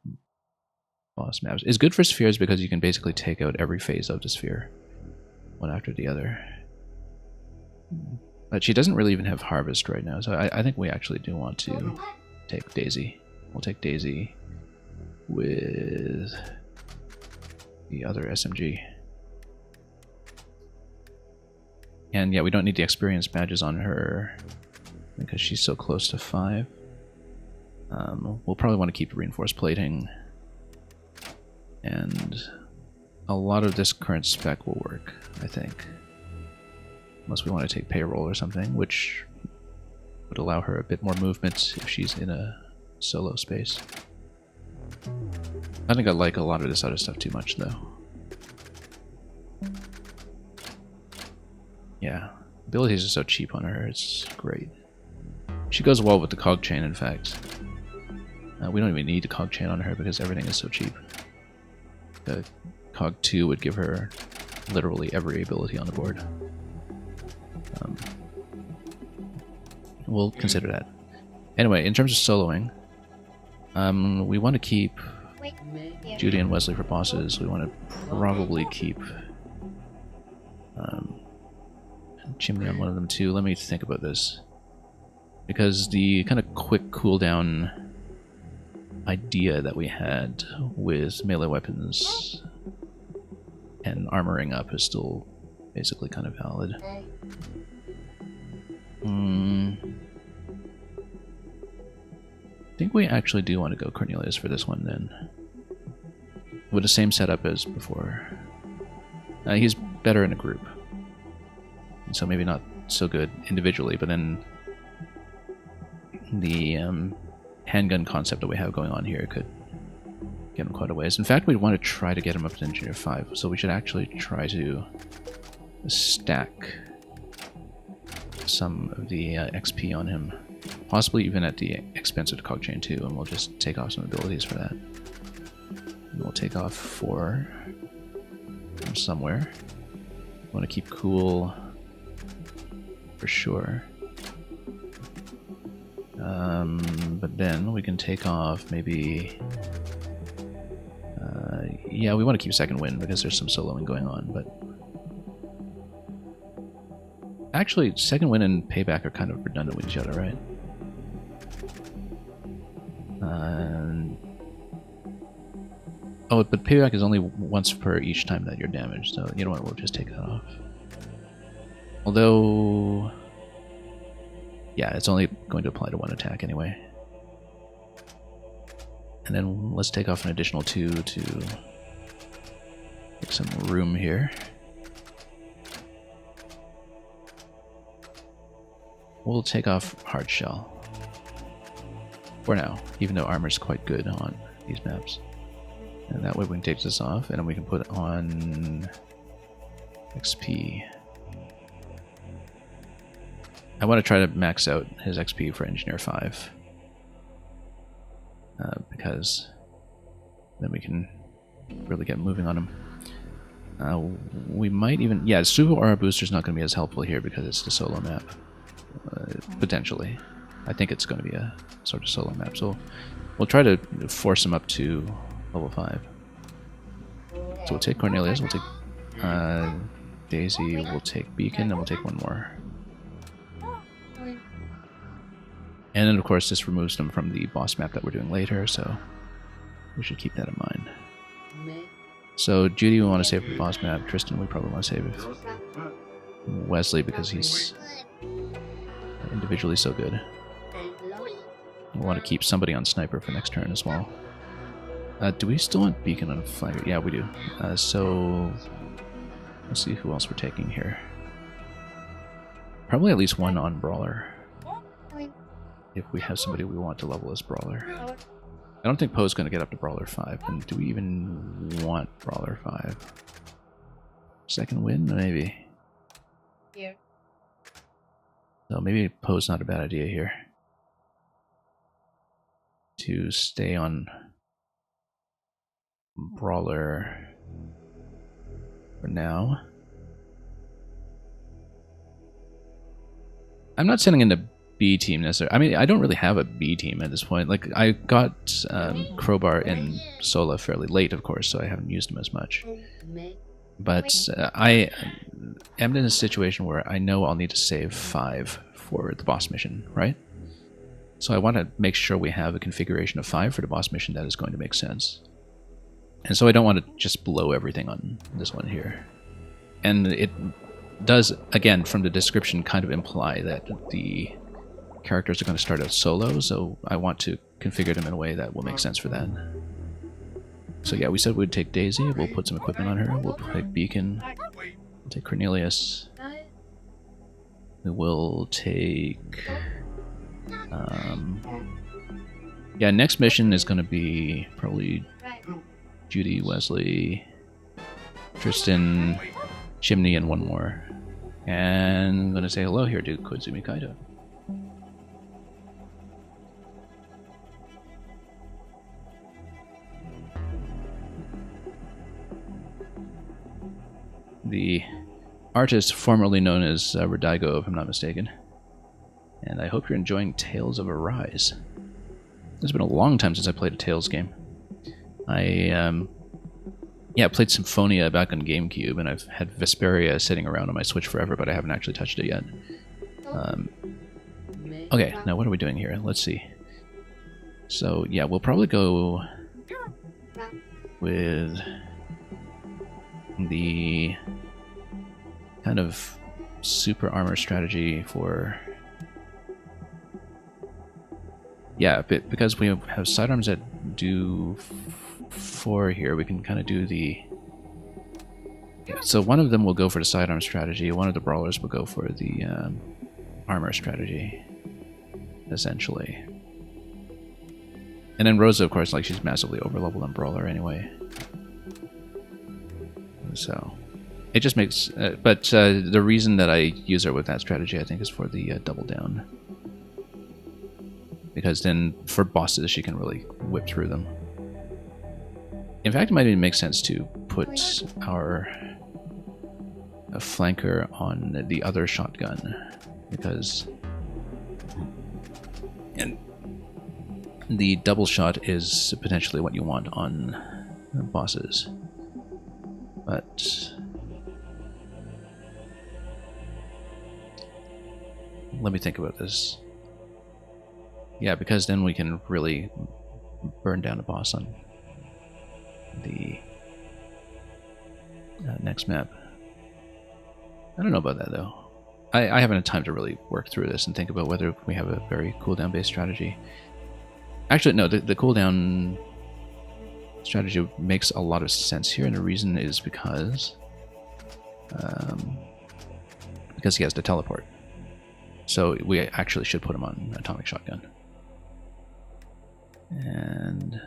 boss maps. It's good for spheres because you can basically take out every phase of the sphere, one after the other. But she doesn't really even have Harvest right now, so I think we actually do want to take Daisy. We'll take Daisy with the other SMG. And yeah, we don't need the experience badges on her because she's so close to 5. We'll probably want to keep reinforced plating, and a lot of this current spec will work, I think. Unless we want to take payroll or something, which would allow her a bit more movement if she's in a solo space. I think I like a lot of this other stuff too much, though. Yeah, Abilities are so cheap on her, it's great. She goes well with the cog chain, in fact. We don't even need a cog chain on her because everything is so cheap. The cog 2 would give her literally every ability on the board. We'll consider that. Anyway, in terms of soloing, we want to keep Judy and Wesley for bosses. We want to probably keep Chimney on one of them too. Let me think about this. Because the kind of quick cooldown idea that we had with melee weapons and armoring up is still basically kind of valid. I think we actually do want to go Cornelius for this one then. With the same setup as before. He's better in a group. So maybe not so good individually, but then the handgun concept that we have going on here could get him quite a ways. In fact, we want to try to get him up to Engineer 5, so we should actually try to stack some of the XP on him. Possibly even at the expense of the cog chain too, and we'll just take off some abilities for that. And we'll take off 4 from somewhere. We want to keep cool for sure. But then we can take off maybe... yeah, we want to keep second wind because there's some soloing going on, but... Actually, second wind and payback are kind of redundant with each other, right? Oh, but payback is only once per each time that you're damaged, so you know what, we'll just take that off. Although... yeah, it's only going to apply to one attack anyway. And then let's take off an additional 2 to make some room here. We'll take off hard shell for now, even though armor's quite good on these maps. And that way we can take this off, and then we can put on XP. I want to try to max out his XP for Engineer 5. Because then we can really get moving on him. We might even... yeah, Super Aura Booster is not going to be as helpful here because it's the solo map. Potentially. I think it's going to be a sort of solo map, so we'll try to force him up to level 5. So we'll take Cornelius, we'll take Daisy, we'll take Beacon, and we'll take one more. And then of course this removes them from the boss map that we're doing later, so we should keep that in mind. So Judy we want to save for the boss map, Tristan we probably want to save Wesley because he's individually so good. We want to keep somebody on Sniper for next turn as well. Do we still want Beacon on Flagger? Yeah, we do. So let's see who else we're taking here. Probably at least one on Brawler. If we have somebody we want to level as Brawler. I don't think Poe's going to get up to Brawler 5. And do we even want Brawler 5? Second win? Maybe. Here. So maybe Poe's not a bad idea here. To stay on Brawler for now. I'm not sending in the B team necessarily. I mean, I don't really have a B team at this point. Like, I got Crowbar in Sola fairly late, of course, so I haven't used him as much. But I am in a situation where I know I'll need to save 5 for the boss mission, right? So I want to make sure we have a configuration of 5 for the boss mission that is going to make sense. And so I don't want to just blow everything on this one here. And it does, again, from the description, kind of imply that the characters are going to start out solo, so I want to configure them in a way that will make sense for that. So yeah, we said we'd take Daisy, we'll put some equipment on her, we'll take Beacon, we'll take Cornelius, we will take... yeah, next mission is going to be probably Judy, Wesley, Tristan, Chimney, and one more. And I'm going to say hello here to Koizumi Kaito. The artist formerly known as Rodaigo, if I'm not mistaken. And I hope you're enjoying Tales of Arise. It's been a long time since I played a Tales game. I played Symphonia back on GameCube, and I've had Vesperia sitting around on my Switch forever, but I haven't actually touched it yet. Okay, now what are we doing here? Let's see. So, yeah, we'll probably go with the kind of super armor strategy for... Yeah, because we have sidearms that do 4 here, we can kind of do the... Yeah, so one of them will go for the sidearm strategy, one of the brawlers will go for the armor strategy, essentially. And then Rosa, of course, like, she's massively overleveled on brawler anyway. So, it just makes... but the reason that I use her with that strategy, I think, is for the double down. Because then, for bosses, she can really whip through them. In fact, it might even make sense to put our flanker on the other shotgun. Because... And the double shot is potentially what you want on bosses. But... Let me think about this. Yeah, because then we can really burn down a boss on the next map. I don't know about that, though. I haven't had time to really work through this and think about whether we have a very cooldown-based strategy. Actually, no, the cooldown strategy makes a lot of sense here, and the reason is because he has to teleport. So we actually should put him on Atomic Shotgun. And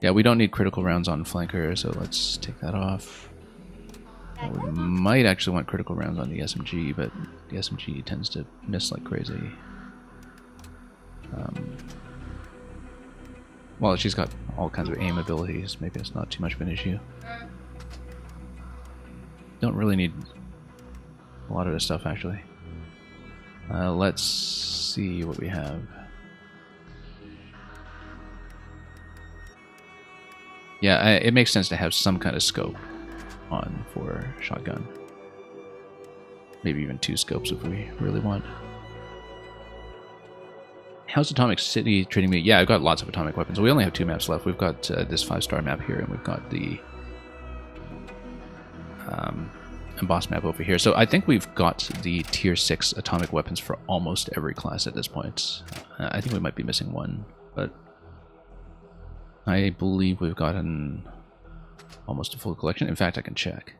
yeah, we don't need critical rounds on flanker, so let's take that off. We might actually want critical rounds on the SMG, but the SMG tends to miss like crazy. Well, she's got all kinds of aim abilities, maybe it's not too much of an issue. Don't really need a lot of this stuff, actually. Let's see what we have. Yeah, it makes sense to have some kind of scope on for shotgun. Maybe even 2 scopes if we really want. How's Atomic City treating me? Yeah, I've got lots of atomic weapons. We only have 2 maps left. We've got this 5-star map here, and we've got the boss map over here. So I think we've got the tier 6 atomic weapons for almost every class at this point. I think we might be missing one, but I believe we've gotten almost a full collection. In fact, I can check.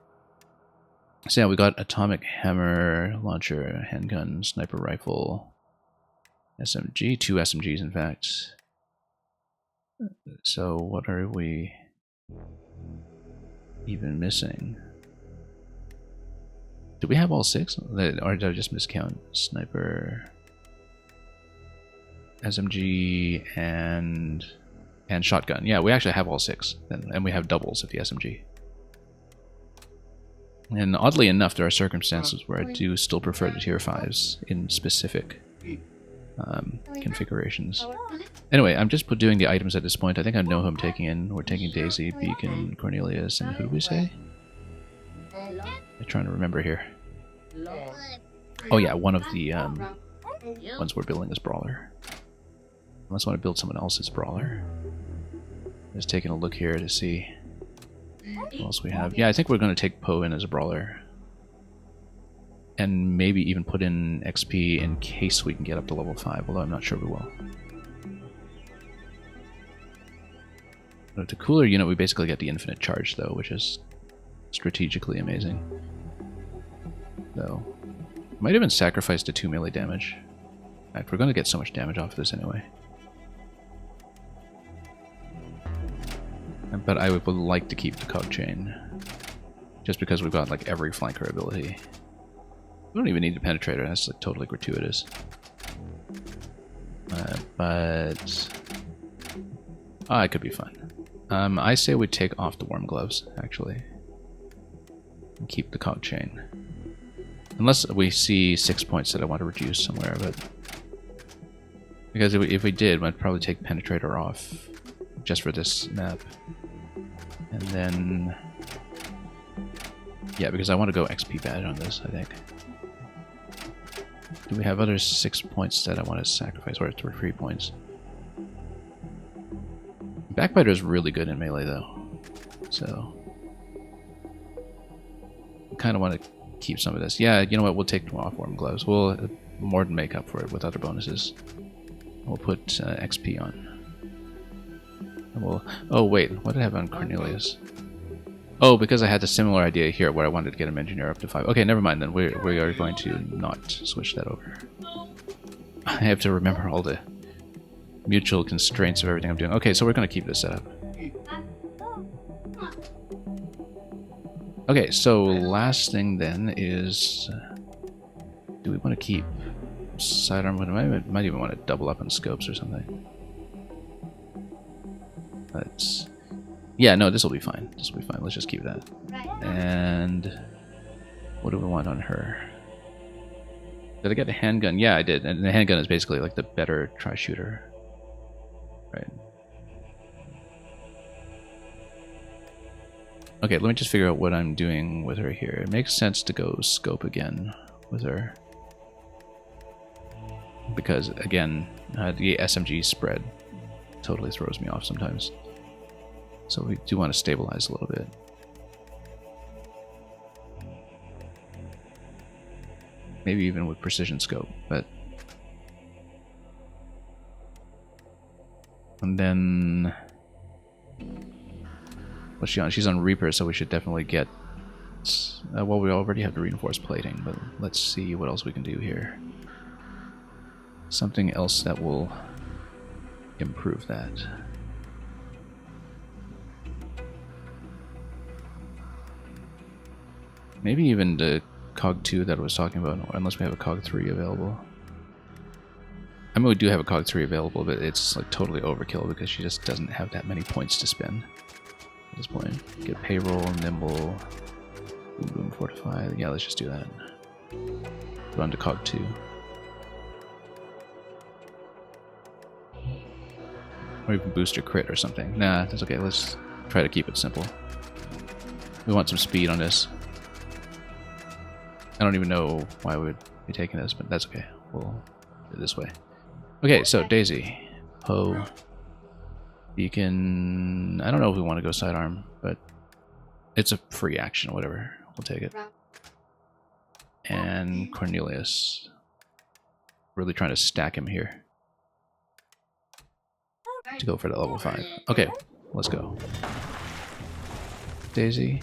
So yeah, we got atomic hammer, launcher, handgun, sniper rifle, SMG, 2 SMGs in fact. So what are we even missing? Do we have all 6? Or did I just miscount? Sniper, SMG, and shotgun. Yeah, we actually have all 6. And we have doubles of the SMG. And oddly enough, there are circumstances where I do still prefer the tier 5s in specific configurations. Anyway, I'm just doing the items at this point. I think I know who I'm taking in. We're taking Daisy, Beacon, Cornelius, and who do we say? I'm trying to remember here. Oh yeah, one of the ones we're building is Brawler. Unless I want to build someone else's Brawler. Just taking a look here to see what else we have. Yeah, I think we're going to take Poe in as a Brawler. And maybe even put in XP in case we can get up to level 5, although I'm not sure we will. But with the cooler unit, we basically get the infinite charge, though, which is strategically amazing. Though, might even sacrifice the 2 melee damage. In fact, we're going to get so much damage off of this anyway. But I would like to keep the cog chain, just because we've got like every flanker ability. We don't even need a penetrator. That's like totally gratuitous. But oh, it could be fun. I say we take off the worm gloves, actually, and keep the cog chain. Unless we see 6 points that I want to reduce somewhere, but because if we did, I'd probably take penetrator off just for this map, and then yeah, because I want to go XP bad on this, I think. Do we have other 6 points that I want to sacrifice, or 3 points? Backbiter is really good in melee, though, so I kind of want to keep some of this. Yeah, you know what? We'll take off worm gloves. We'll more than make up for it with other bonuses. We'll put XP on. And we'll. Oh wait, what did I have on Cornelius? Oh, because I had a similar idea here where I wanted to get him engineer up to 5. Okay, never mind then. We are going to not switch that over. I have to remember all the mutual constraints of everything I'm doing. Okay, so we're going to keep this set up. Okay, so last thing then is, do we want to keep sidearm? I might even want to double up on scopes or something. Let's, yeah, no, this will be fine. This will be fine. Let's just keep that. And what do we want on her? Did I get a handgun? Yeah, I did. And the handgun is basically like the better tri-shooter. Right. Okay, let me just figure out what I'm doing with her here. It makes sense to go scope again with her. Because, again, the SMG spread totally throws me off sometimes. So we do want to stabilize a little bit. Maybe even with precision scope, but... And then... What's she on? She's on Reaper, so we should definitely get... well, we already have the reinforced plating, but let's see what else we can do here. Something else that will improve that. Maybe even the Cog 2 that I was talking about, unless we have a Cog 3 available. I mean, we do have a Cog 3 available, but it's like totally overkill because she just doesn't have that many points to spend at this point. Get payroll, nimble, boom boom, fortify. Yeah, let's just do that. Run to Cog 2. Or you can boost your crit or something. Nah, that's okay. Let's try to keep it simple. We want some speed on this. I don't even know why we would be taking this, but that's okay. We'll do it this way. Okay, so Daisy, Poe, Beacon. I don't know if we want to go sidearm, but it's a free action, whatever. We'll take it. And Cornelius. Really trying to stack him here to go for the level 5. Okay, let's go. Daisy.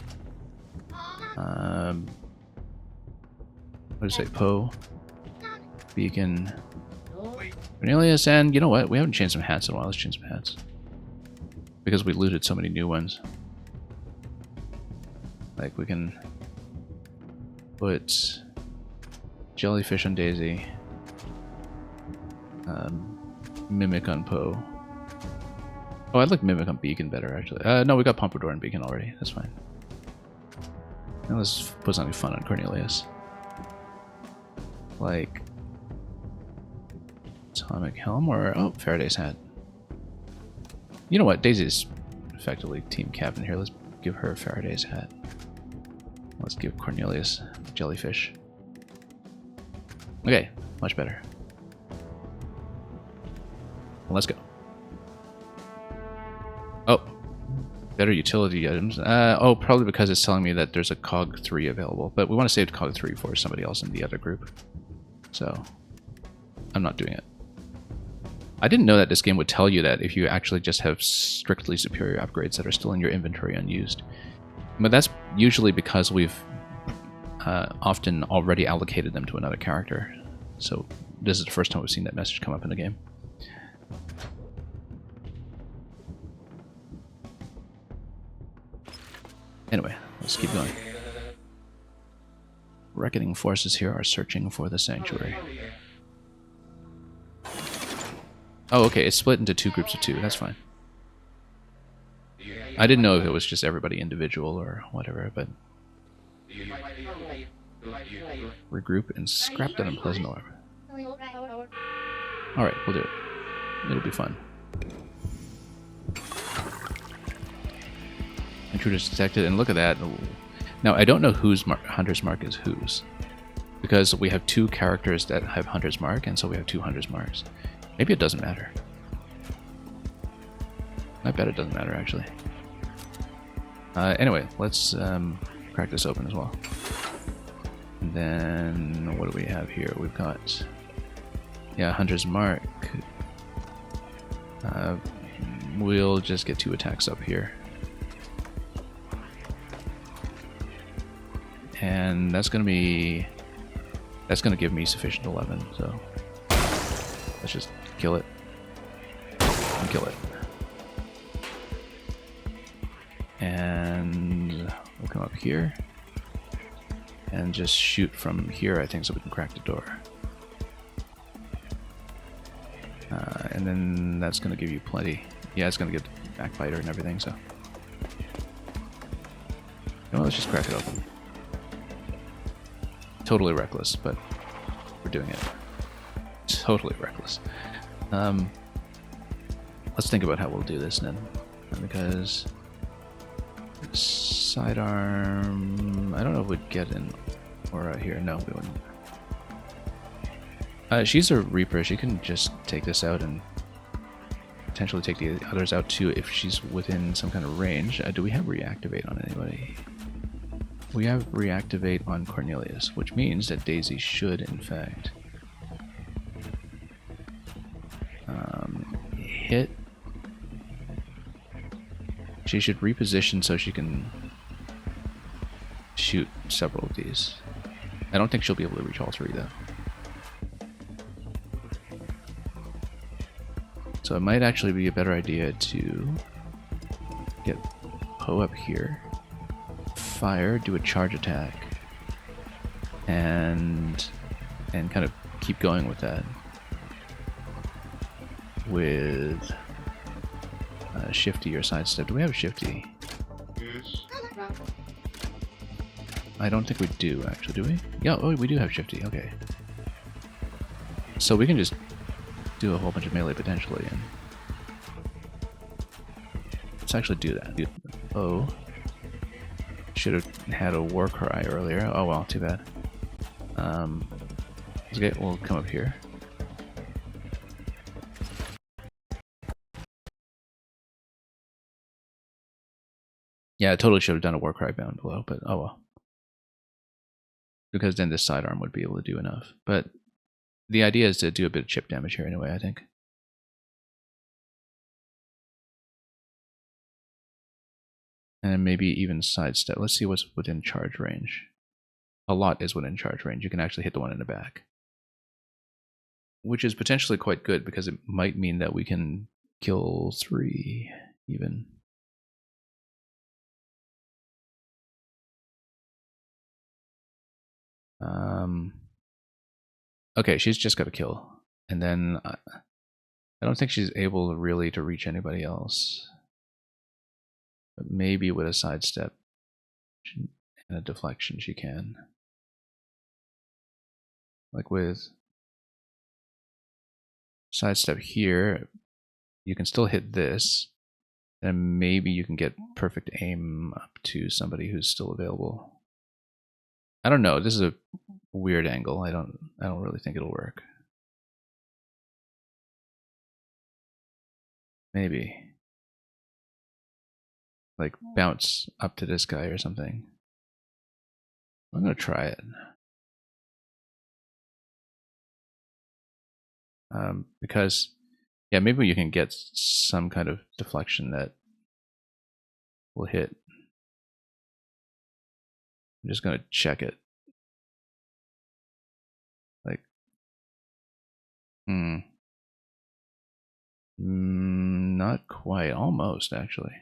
What did I say? Poe, Beacon, Cornelius, and you know what? We haven't changed some hats in a while. Let's change some hats. Because we looted so many new ones. Like, we can put Jellyfish on Daisy, Mimic on Poe. Oh, I'd like Mimic on Beacon better, actually. No, we got Pompadour and Beacon already. That's fine. Now let's put something fun on Cornelius. Like Atomic Helm or, oh, Faraday's hat. You know what? Daisy's effectively team captain here. Let's give her Faraday's hat. Let's give Cornelius Jellyfish. Okay, much better. Let's go. Oh, better utility items. Oh, probably because it's telling me that there's a Cog 3 available. But we want to save Cog 3 for somebody else in the other group. So, I'm not doing it. I didn't know that this game would tell you that if you actually just have strictly superior upgrades that are still in your inventory unused. But that's usually because we've often already allocated them to another character. So, this is the first time we've seen that message come up in the game. Anyway, let's keep going. reckoning forces here are searching for the sanctuary. Oh, okay, it's split into 2 groups of 2. That's fine. I didn't know if it was just everybody individual or whatever, but... Regroup and scrap that unpleasant orb. Alright, we'll do it. It'll be fun. Intruders detected, and look at that. Now, I don't know whose Hunter's Mark is whose. Because we have 2 characters that have Hunter's Mark, and so we have 2 Hunter's Marks. Maybe it doesn't matter. I bet it doesn't matter, actually. Anyway, let's crack this open as well. And then, what do we have here? We've got... Yeah, Hunter's Mark. We'll just get 2 attacks up here. And that's going to be... That's going to give me sufficient 11, so... Let's just kill it. And kill it. And we'll come up here. And just shoot from here, I think, so we can crack the door. And then that's going to give you plenty. Yeah, it's going to give backbiter and everything, so... Well, let's just crack it open. Totally reckless, but we're doing it. Totally reckless. Let's think about how we'll do this then. Because... Sidearm... I don't know if we'd get in aura here. No, we wouldn't. She's a Reaper. She can just take this out and potentially take the others out too if she's within some kind of range. Do we have Reactivate on anybody? We have Reactivate on Cornelius, which means that Daisy should, in fact, hit. She should reposition so she can shoot several of these. I don't think she'll be able to reach all 3 though. So it might actually be a better idea to get Poe up here, fire, do a charge attack, and kind of keep going with that. With Shifty or Sidestep. Do we have a Shifty? Yes. I don't think we do, actually, do we? Yeah, oh, we do have Shifty, okay. So we can just do a whole bunch of melee potentially, and let's actually do that. Oh. Should have had a war cry earlier. Oh well, too bad. Okay, we'll come up here. Yeah, I totally should have done a war cry down below, but oh well. Because then this sidearm would be able to do enough. But the idea is to do a bit of chip damage here anyway, I think. And maybe even sidestep. Let's see what's within charge range. A lot is within charge range. You can actually hit the one in the back. Which is potentially quite good because it might mean that we can kill 3 even. Okay, she's just got to kill. And then I don't think she's able really to reach anybody else. But maybe with a sidestep and a deflection she can. Like with sidestep here, you can still hit this. And maybe you can get perfect aim up to somebody who's still available. I don't know. This is a weird angle. I don't really think it'll work. Maybe. Like bounce up to this guy or something. I'm gonna try it. Because, yeah, maybe you can get some kind of deflection that will hit. I'm just gonna check it. Like, not quite. Almost, actually.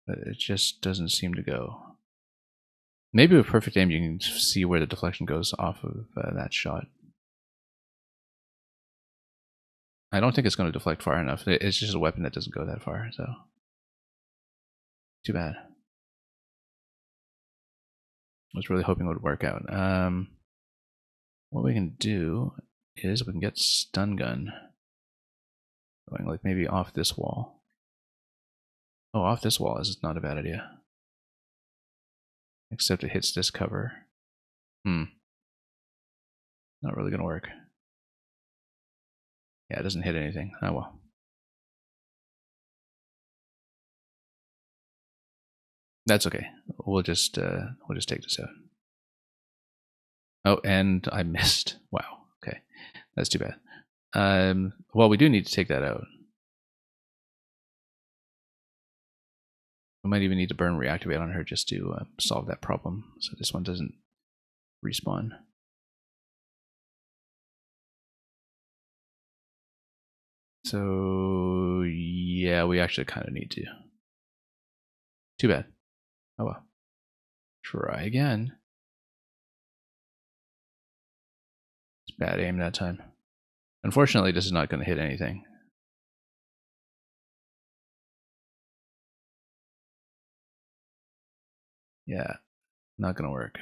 But it just doesn't seem to go. Maybe with perfect aim you can see where the deflection goes off of that shot. I don't think it's going to deflect far enough. It's just a weapon that doesn't go that far, so too bad. I was really hoping it would work out. What we can do is we can get stun gun going, like maybe off this wall. Oh, off this wall is not a bad idea. Except it hits this cover. Not really gonna work. Yeah, it doesn't hit anything. Oh well. That's okay. We'll just take this out. Oh, and I missed. Wow. Okay, that's too bad. Well, we do need to take that out. We might even need to burn reactivate on her just to solve that problem, so this one doesn't respawn. So yeah, we actually kind of need to. Too bad. Oh well. Try again. It's bad aim that time. Unfortunately, this is not going to hit anything. Yeah, not going to work.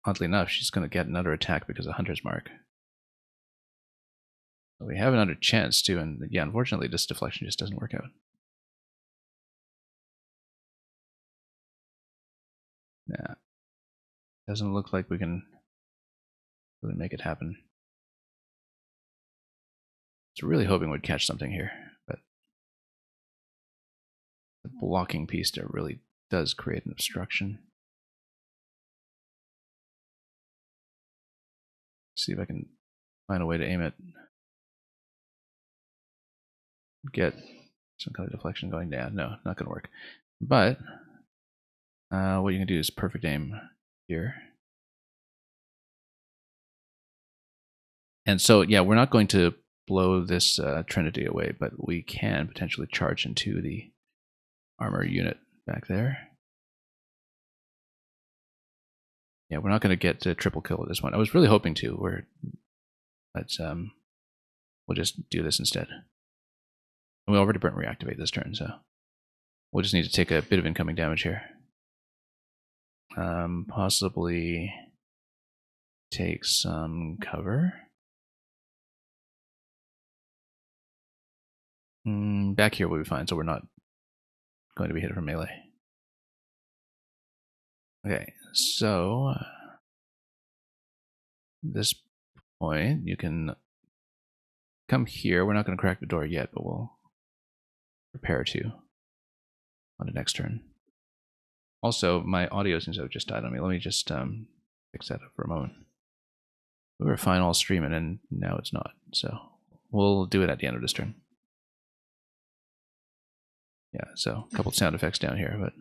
Oddly enough, she's going to get another attack because of Hunter's Mark. So we have another chance too, and yeah, unfortunately this deflection just doesn't work out. Nah. Doesn't look like we can really make it happen. I was really hoping we'd catch something here, but the blocking piece there really does create an obstruction. See if I can find a way to aim it. Get some kind of deflection going down. No, not going to work. But what you can do is perfect aim here. And so, yeah, we're not going to blow this Trinity away, but we can potentially charge into the armor unit back there. Yeah, we're not going to get a triple kill with this one. I was really hoping to. But we'll just do this instead. And we already burnt reactivate this turn, so we'll just need to take a bit of incoming damage here. Possibly take some cover. Back here will be fine, so we're not going to be hit from melee. Okay, so this point you can come here. We're not going to crack the door yet, but we'll prepare to on the next turn. Also, my audio seems to have just died on me. Let me just fix that up for a moment. We were fine all streaming, and now it's not. So we'll do it at the end of this turn. Yeah, so a couple sound effects down here, but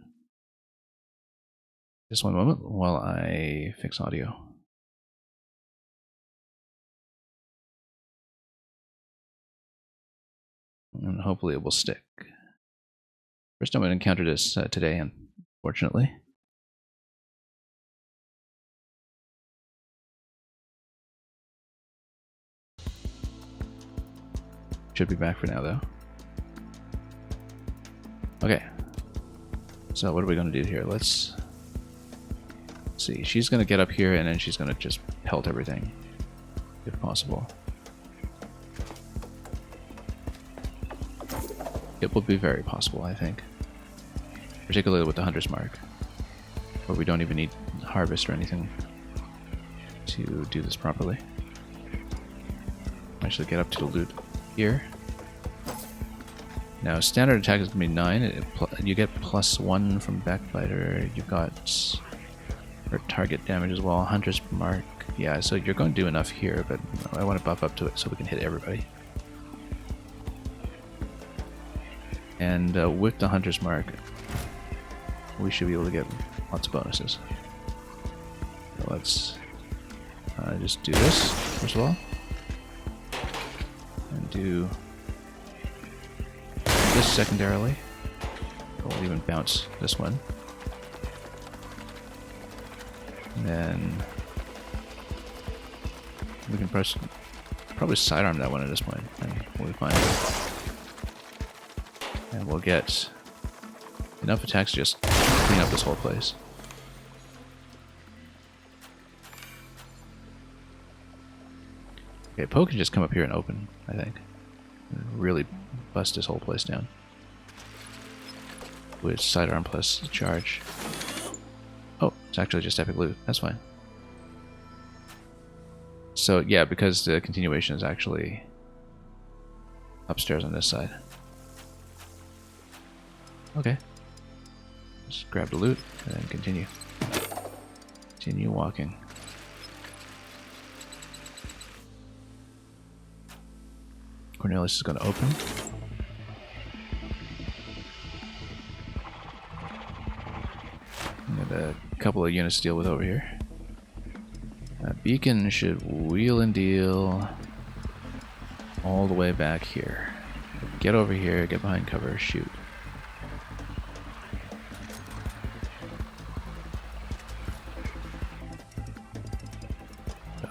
just one moment while I fix audio. And hopefully it will stick. First time I encountered this today, unfortunately. Should be back for now, though. Okay. So what are we going to do here? Let's see. She's going to get up here, and then she's going to just pelt everything, if possible. It will be very possible, I think. Particularly with the Hunter's Mark, where we don't even need Harvest or anything to do this properly. Actually get up to the loot here. Now, standard attack is going to be 9. You get +1 from Backbiter. You've got for target damage as well. Hunter's Mark. Yeah, so you're going to do enough here, but I want to buff up to it so we can hit everybody. And with the Hunter's Mark, we should be able to get lots of bonuses. So let's just do this, first of all. And do this secondarily. We'll even bounce this one. And then we can probably sidearm that one at this point, and we'll be fine. And we'll get enough attacks to just clean up this whole place. Okay, Poe can just come up here and open, I think. And really bust this whole place down. With sidearm plus charge. Oh, it's actually just epic loot. That's fine. So, yeah, because the continuation is actually upstairs on this side. Okay. Just grab the loot and then continue. Continue walking. Cornelius is going to open. Got a couple of units to deal with over here. Beacon should wheel and deal all the way back here. Get over here, get behind cover, shoot. So,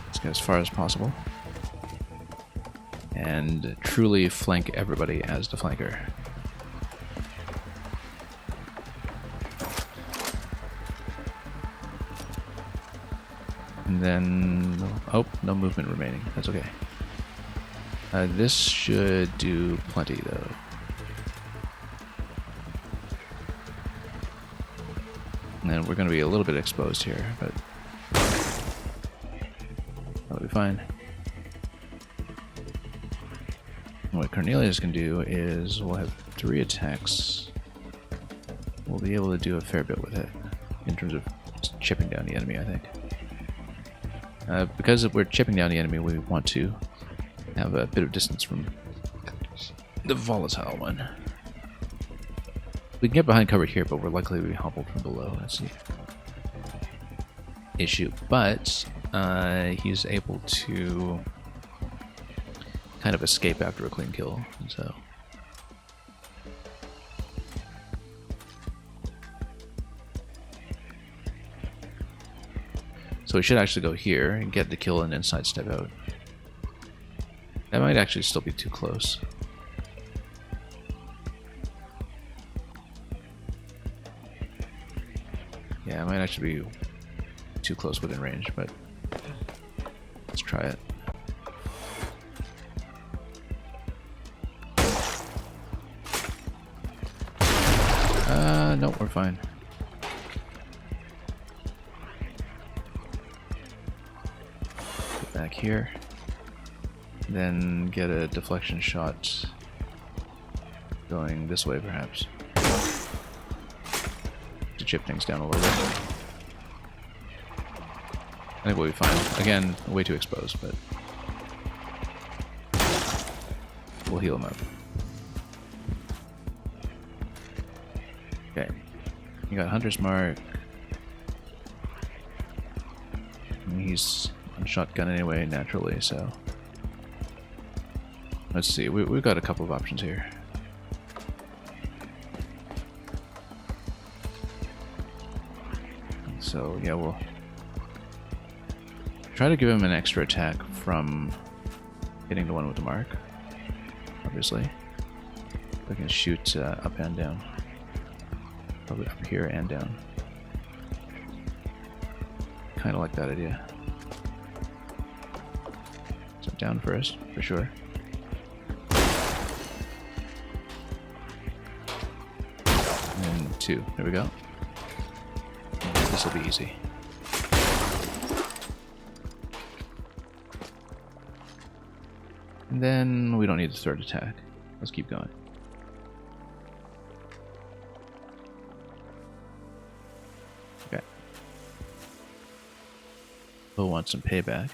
let's get as far as possible. And truly flank everybody as the flanker. And then, oh, no movement remaining. That's okay. This should do plenty, though. And then we're going to be a little bit exposed here, but that'll be fine. What Cornelius can do is we'll have 3 attacks. We'll be able to do a fair bit with it in terms of chipping down the enemy, I think. Because we're chipping down the enemy, we want to have a bit of distance from the volatile one. We can get behind cover here, but we're likely to be hobbled from below. That's the issue. But he's able to kind of escape after a clean kill, so. So we should actually go here and get the kill and then sidestep out. That might actually still be too close. Yeah, it might actually be too close within range, but let's try it. Nope, we're fine. Get back here. Then get a deflection shot going this way, perhaps. To chip things down a little bit. I think we'll be fine. Again, way too exposed, but we'll heal him up. Okay. You got Hunter's Mark. And he's on shotgun anyway, naturally, so. Let's see, we've got a couple of options here. So, yeah, we'll try to give him an extra attack from hitting the one with the mark, obviously. We can shoot up and down. Probably up here and down. Kind of like that idea. So down first, for sure. And 2. There we go. This will be easy. And then we don't need the 3rd attack. Let's keep going. Okay. We'll want some payback.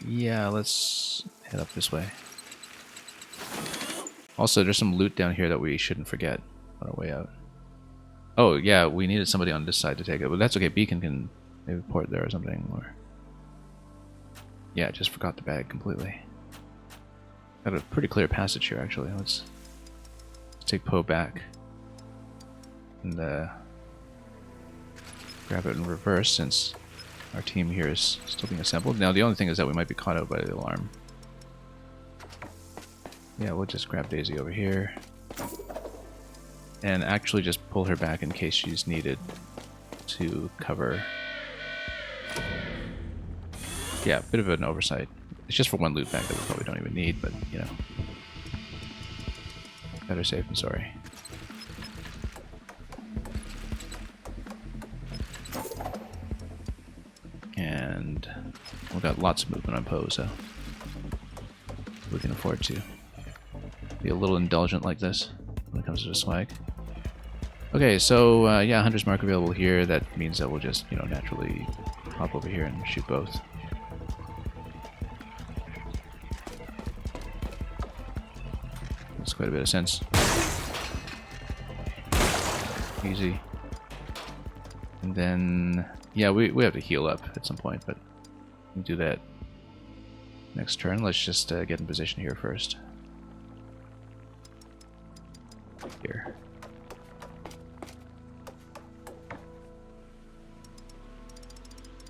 Yeah, let's head up this way. Also, there's some loot down here that we shouldn't forget on our way out. Oh, yeah, we needed somebody on this side to take it, but that's okay. Beacon can maybe port there or something. Or yeah, just forgot the bag completely. Got a pretty clear passage here, actually. Let's take Poe back and grab it in reverse, since our team here is still being assembled. Now, the only thing is that we might be caught out by the alarm. Yeah, we'll just grab Daisy over here and actually just pull her back in case she's needed to cover. Yeah, bit of an oversight. It's just for one loot bag that we probably don't even need, but, you know. Better safe than sorry. And we've got lots of movement on Poe, so we can afford to be a little indulgent like this when it comes to the swag. Okay, so yeah, Hunter's Mark available here. That means that we'll just, you know, naturally hop over here and shoot both. Makes quite a bit of sense. Easy. And then, yeah, we have to heal up at some point, but we'll do that next turn. Let's just get in position here first. Here.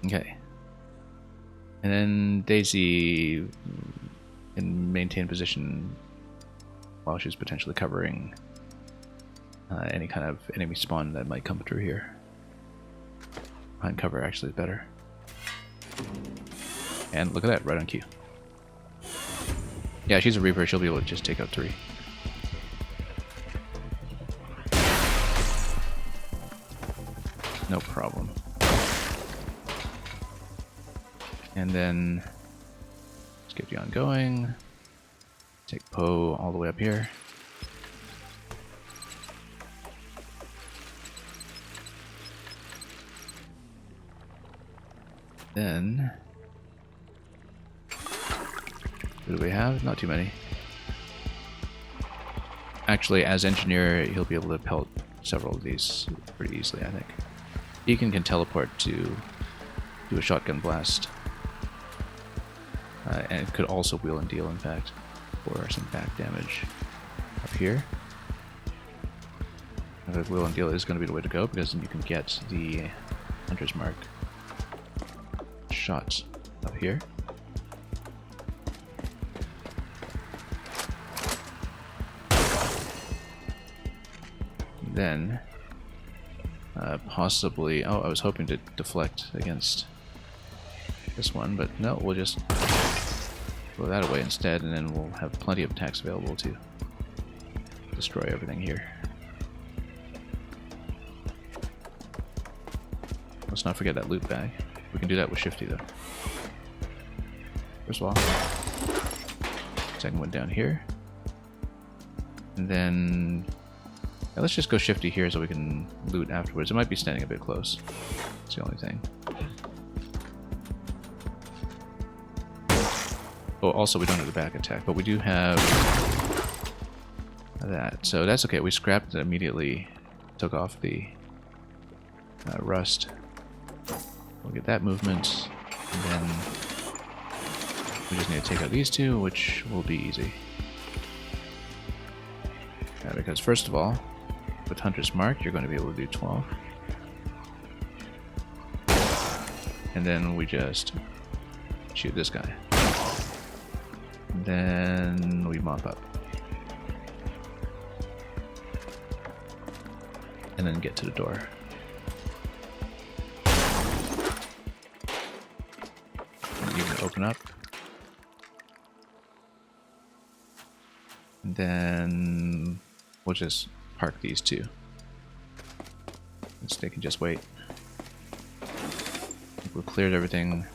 Okay. And then Daisy can maintain position while she's potentially covering any kind of enemy spawn that might come through here. Behind cover actually is better. And look at that, right on cue. Yeah, she's a Reaper, she'll be able to just take out 3. No problem. And then skip the ongoing. Take Poe all the way up here. Then, who do we have? Not too many. Actually, as engineer, he'll be able to pelt several of these pretty easily, I think. Deacon can teleport to do a shotgun blast. And it could also wheel and deal, in fact, for some back damage up here. I think wheel and deal is going to be the way to go, because then you can get the Hunter's Mark shot up here. Then, possibly... Oh, I was hoping to deflect against this one, but no, we'll just throw that away instead, and then we'll have plenty of attacks available to destroy everything here. Let's not forget that loot bag. We can do that with Shifty, though. First of all, second one down here. And then... yeah, let's just go Shifty here so we can loot afterwards. It might be standing a bit close. That's the only thing. Oh, also we don't have the back attack, but we do have that. So that's okay. We scrapped it immediately. Took off the rust. We'll get that movement. And then we just need to take out these two, which will be easy. Yeah, because first of all, with Hunter's Mark, you're going to be able to do 12. And then we just shoot this guy. And then we mop up. And then get to the door. And you can open up. And then we'll just park these two. So they can just wait. I think we've cleared everything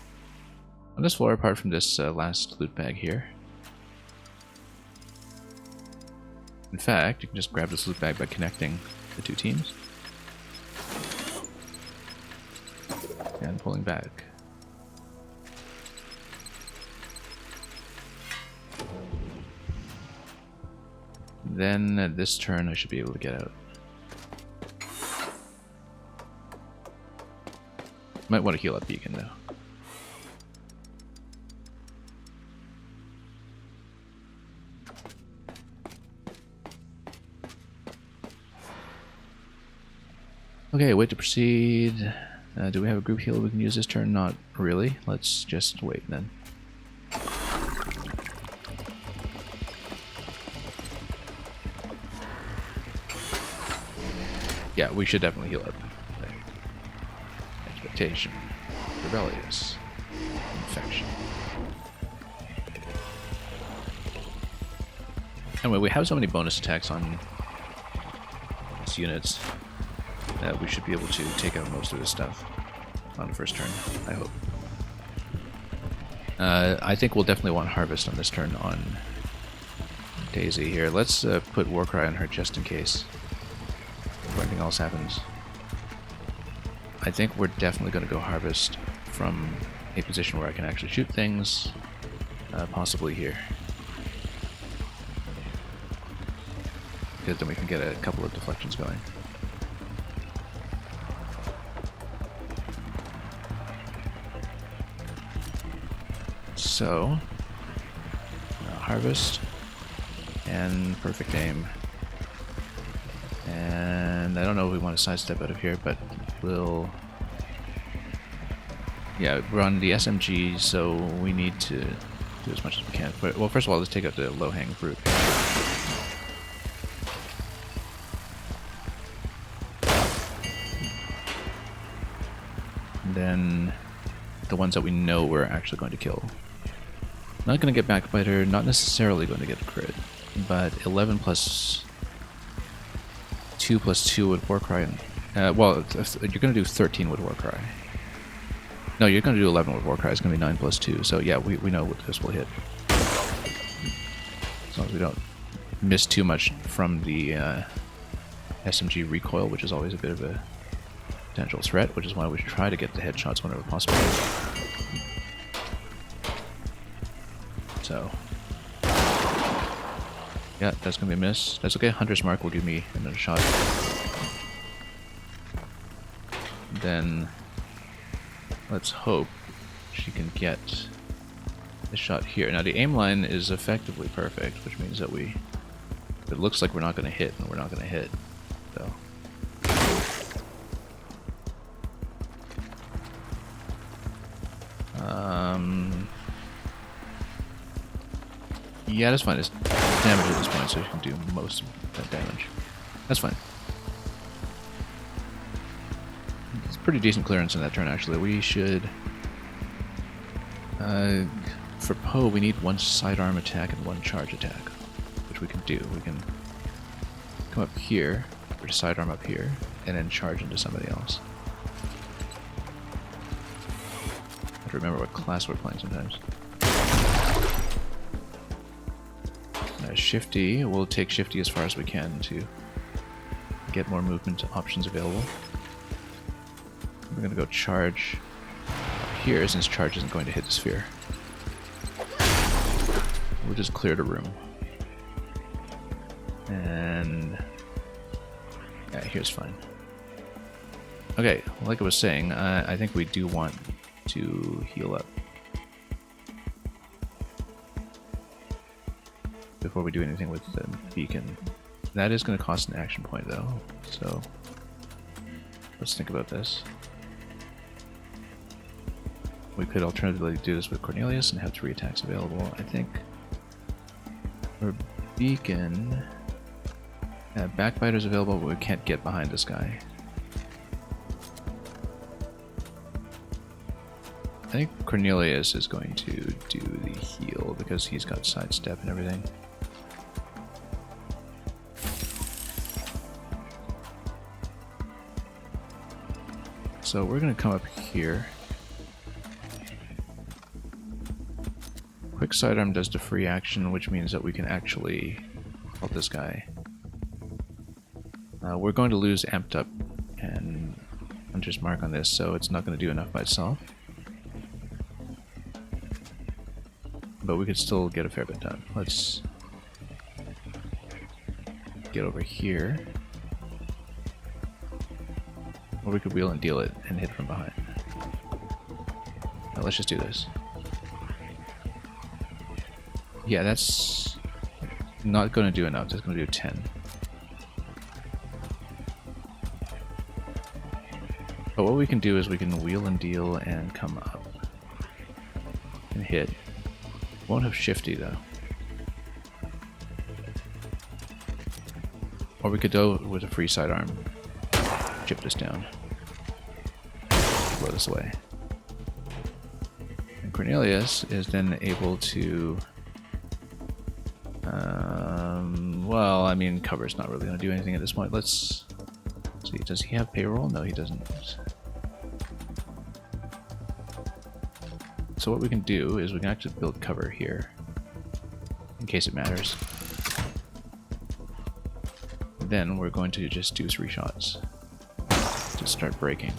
on this floor apart from this last loot bag here. In fact, you can just grab this loot bag by connecting the two teams. And pulling back. Then this turn I should be able to get out. Might want to heal up Beacon though. And Okay, wait to proceed. Do we have a group heal we can use this turn? Not really. Let's just wait then. Yeah, we should definitely heal up. Expectation. Rebellious. Infection. Anyway, we have so many bonus attacks on these units that we should be able to take out most of this stuff on the first turn, I hope. I think we'll definitely want Harvest on this turn on Daisy here. Let's put Warcry on her just in case if anything else happens. I think we're definitely going to go Harvest from a position where I can actually shoot things, possibly here. Because then we can get a couple of deflections going. So, Harvest and Perfect Aim. And I don't know if we want to sidestep out of here, but we'll... Yeah, we're on the SMG, so we need to do as much as we can. But, well, first of all, let's take out the low-hanging fruit. And then the ones that we know we're actually going to kill. Not going to get Backbiter, not necessarily going to get a crit, but 11 plus 2 plus 2 with Warcry. Well, you're going to do 13 with Warcry. No, you're going to do 11 with Warcry. It's going to be 9 plus 2. So yeah, we know what this will hit. As long as we don't miss too much from the SMG recoil, which is always a bit of a potential threat, which is why we try to get the headshots whenever possible. So, yeah, that's going to be a miss. That's okay. Hunter's Mark will give me another shot. Then, let's hope she can get the shot here. Now, the aim line is effectively perfect, which means that it looks like we're not going to hit, and we're not going to hit. So. Yeah, that's fine. It's damage at this point, so you can do most of that damage. That's fine. It's pretty decent clearance in that turn, actually. We should... for Poe, we need one sidearm attack and one charge attack, which we can do. We can come up here, or sidearm up here, and then charge into somebody else. I have to remember what class we're playing sometimes. Shifty, we'll take Shifty as far as we can to get more movement options available. We're going to go charge up here, since charge isn't going to hit the sphere. We'll just clear the room. And... yeah, here's fine. Okay, like I was saying, I think we do want to heal up before we do anything with the beacon. That is going to cost an action point though, so let's think about this. We could alternatively do this with Cornelius and have 3 attacks available. I think for beacon, Backbiter's available, but we can't get behind this guy. I think Cornelius is going to do the heal because he's got sidestep and everything. So we're going to come up here. Quick sidearm does the free action, which means that we can actually help this guy. We're going to lose Amped Up and Hunter's Mark on this, so it's not going to do enough by itself. But we could still get a fair bit done. Let's get over here. Or we could wheel and deal it and hit from behind. Now let's just do this. Yeah, that's not going to do enough. Just going to do 10. But what we can do is we can wheel and deal and come up and hit. Won't have shifty though. Or we could go with a free sidearm. Chip this down. Blow this away. And Cornelius is then able to... well, I mean, cover's not really going to do anything at this point. Let's see. Does he have payroll? No, he doesn't. So what we can do is we can actually build cover here, in case it matters. Then we're going to just do 3 shots to start breaking.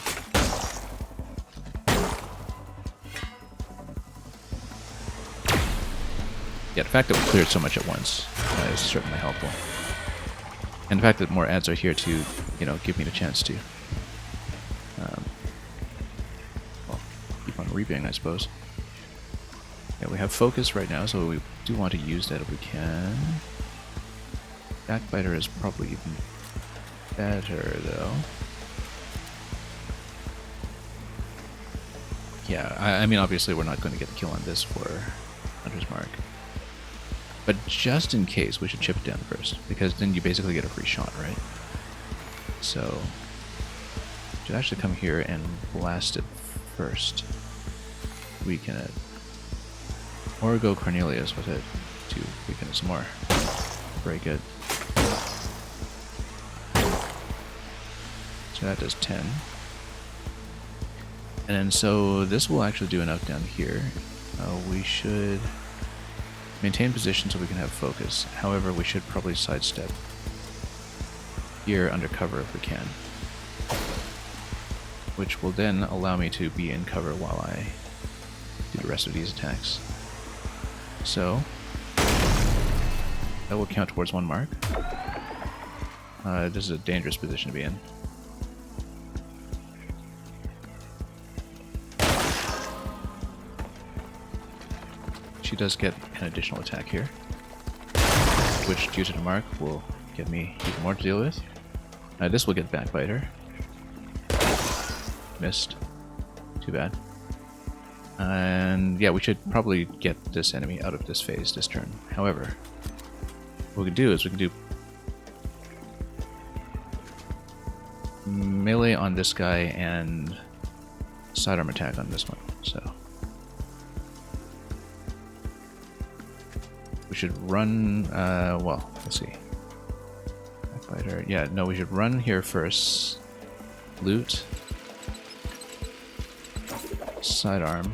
Yeah, the fact that we cleared so much at once is certainly helpful. And the fact that more ads are here to, you know, give me the chance to well, keep on reaping, I suppose. Yeah, we have focus right now, so we do want to use that if we can. Backbiter is probably even better, though. Yeah, I mean, obviously we're not going to get the kill on this for Hunter's Mark. But just in case, we should chip it down first, because then you basically get a free shot, right? So, should actually come here and blast it first. Weaken it. Or go Cornelius with it to weaken it some more. Break it. So that does 10. And then so this will actually do enough down here. We should maintain position so we can have focus. However, we should probably sidestep here under cover if we can. Which will then allow me to be in cover while I do the rest of these attacks. So, that will count towards 1 mark. This is a dangerous position to be in. She does get an additional attack here, which, due to the mark, will give me even more to deal with. This will get Backbiter. Missed. Too bad. And yeah, we should probably get this enemy out of this phase this turn. However, what we can do is we can do melee on this guy and sidearm attack on this one. So we should run, well, let's see. Backbiter. Yeah, no, we should run here first. Loot. Sidearm.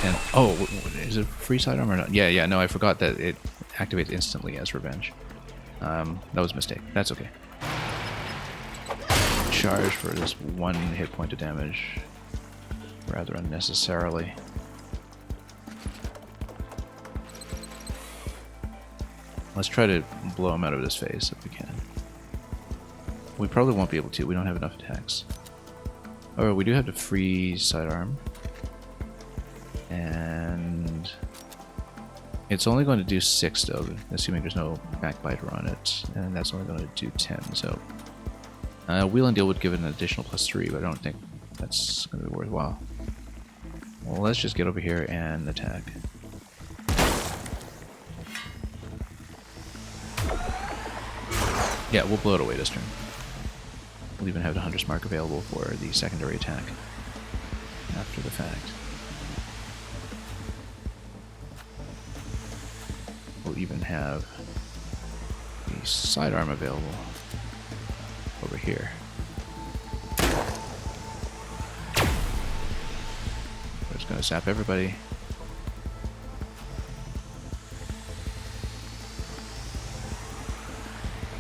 And, oh, is it free sidearm or not? Yeah, no, I forgot that it activates instantly as revenge. That was a mistake. That's okay. Charge for this 1 hit point of damage. Rather unnecessarily. Let's try to blow him out of this phase if we can. We probably won't be able to. We don't have enough attacks. Oh, we do have the free sidearm. And it's only going to do 6 though, assuming there's no backbiter on it. And that's only going to do 10, so... wheel and deal would give it an additional +3, but I don't think that's going to be worthwhile. Well, let's just get over here and attack. Yeah, we'll blow it away this turn. We'll even have the Hunter's Mark available for the secondary attack after the fact. We'll even have the sidearm available over here. We're just going to zap everybody.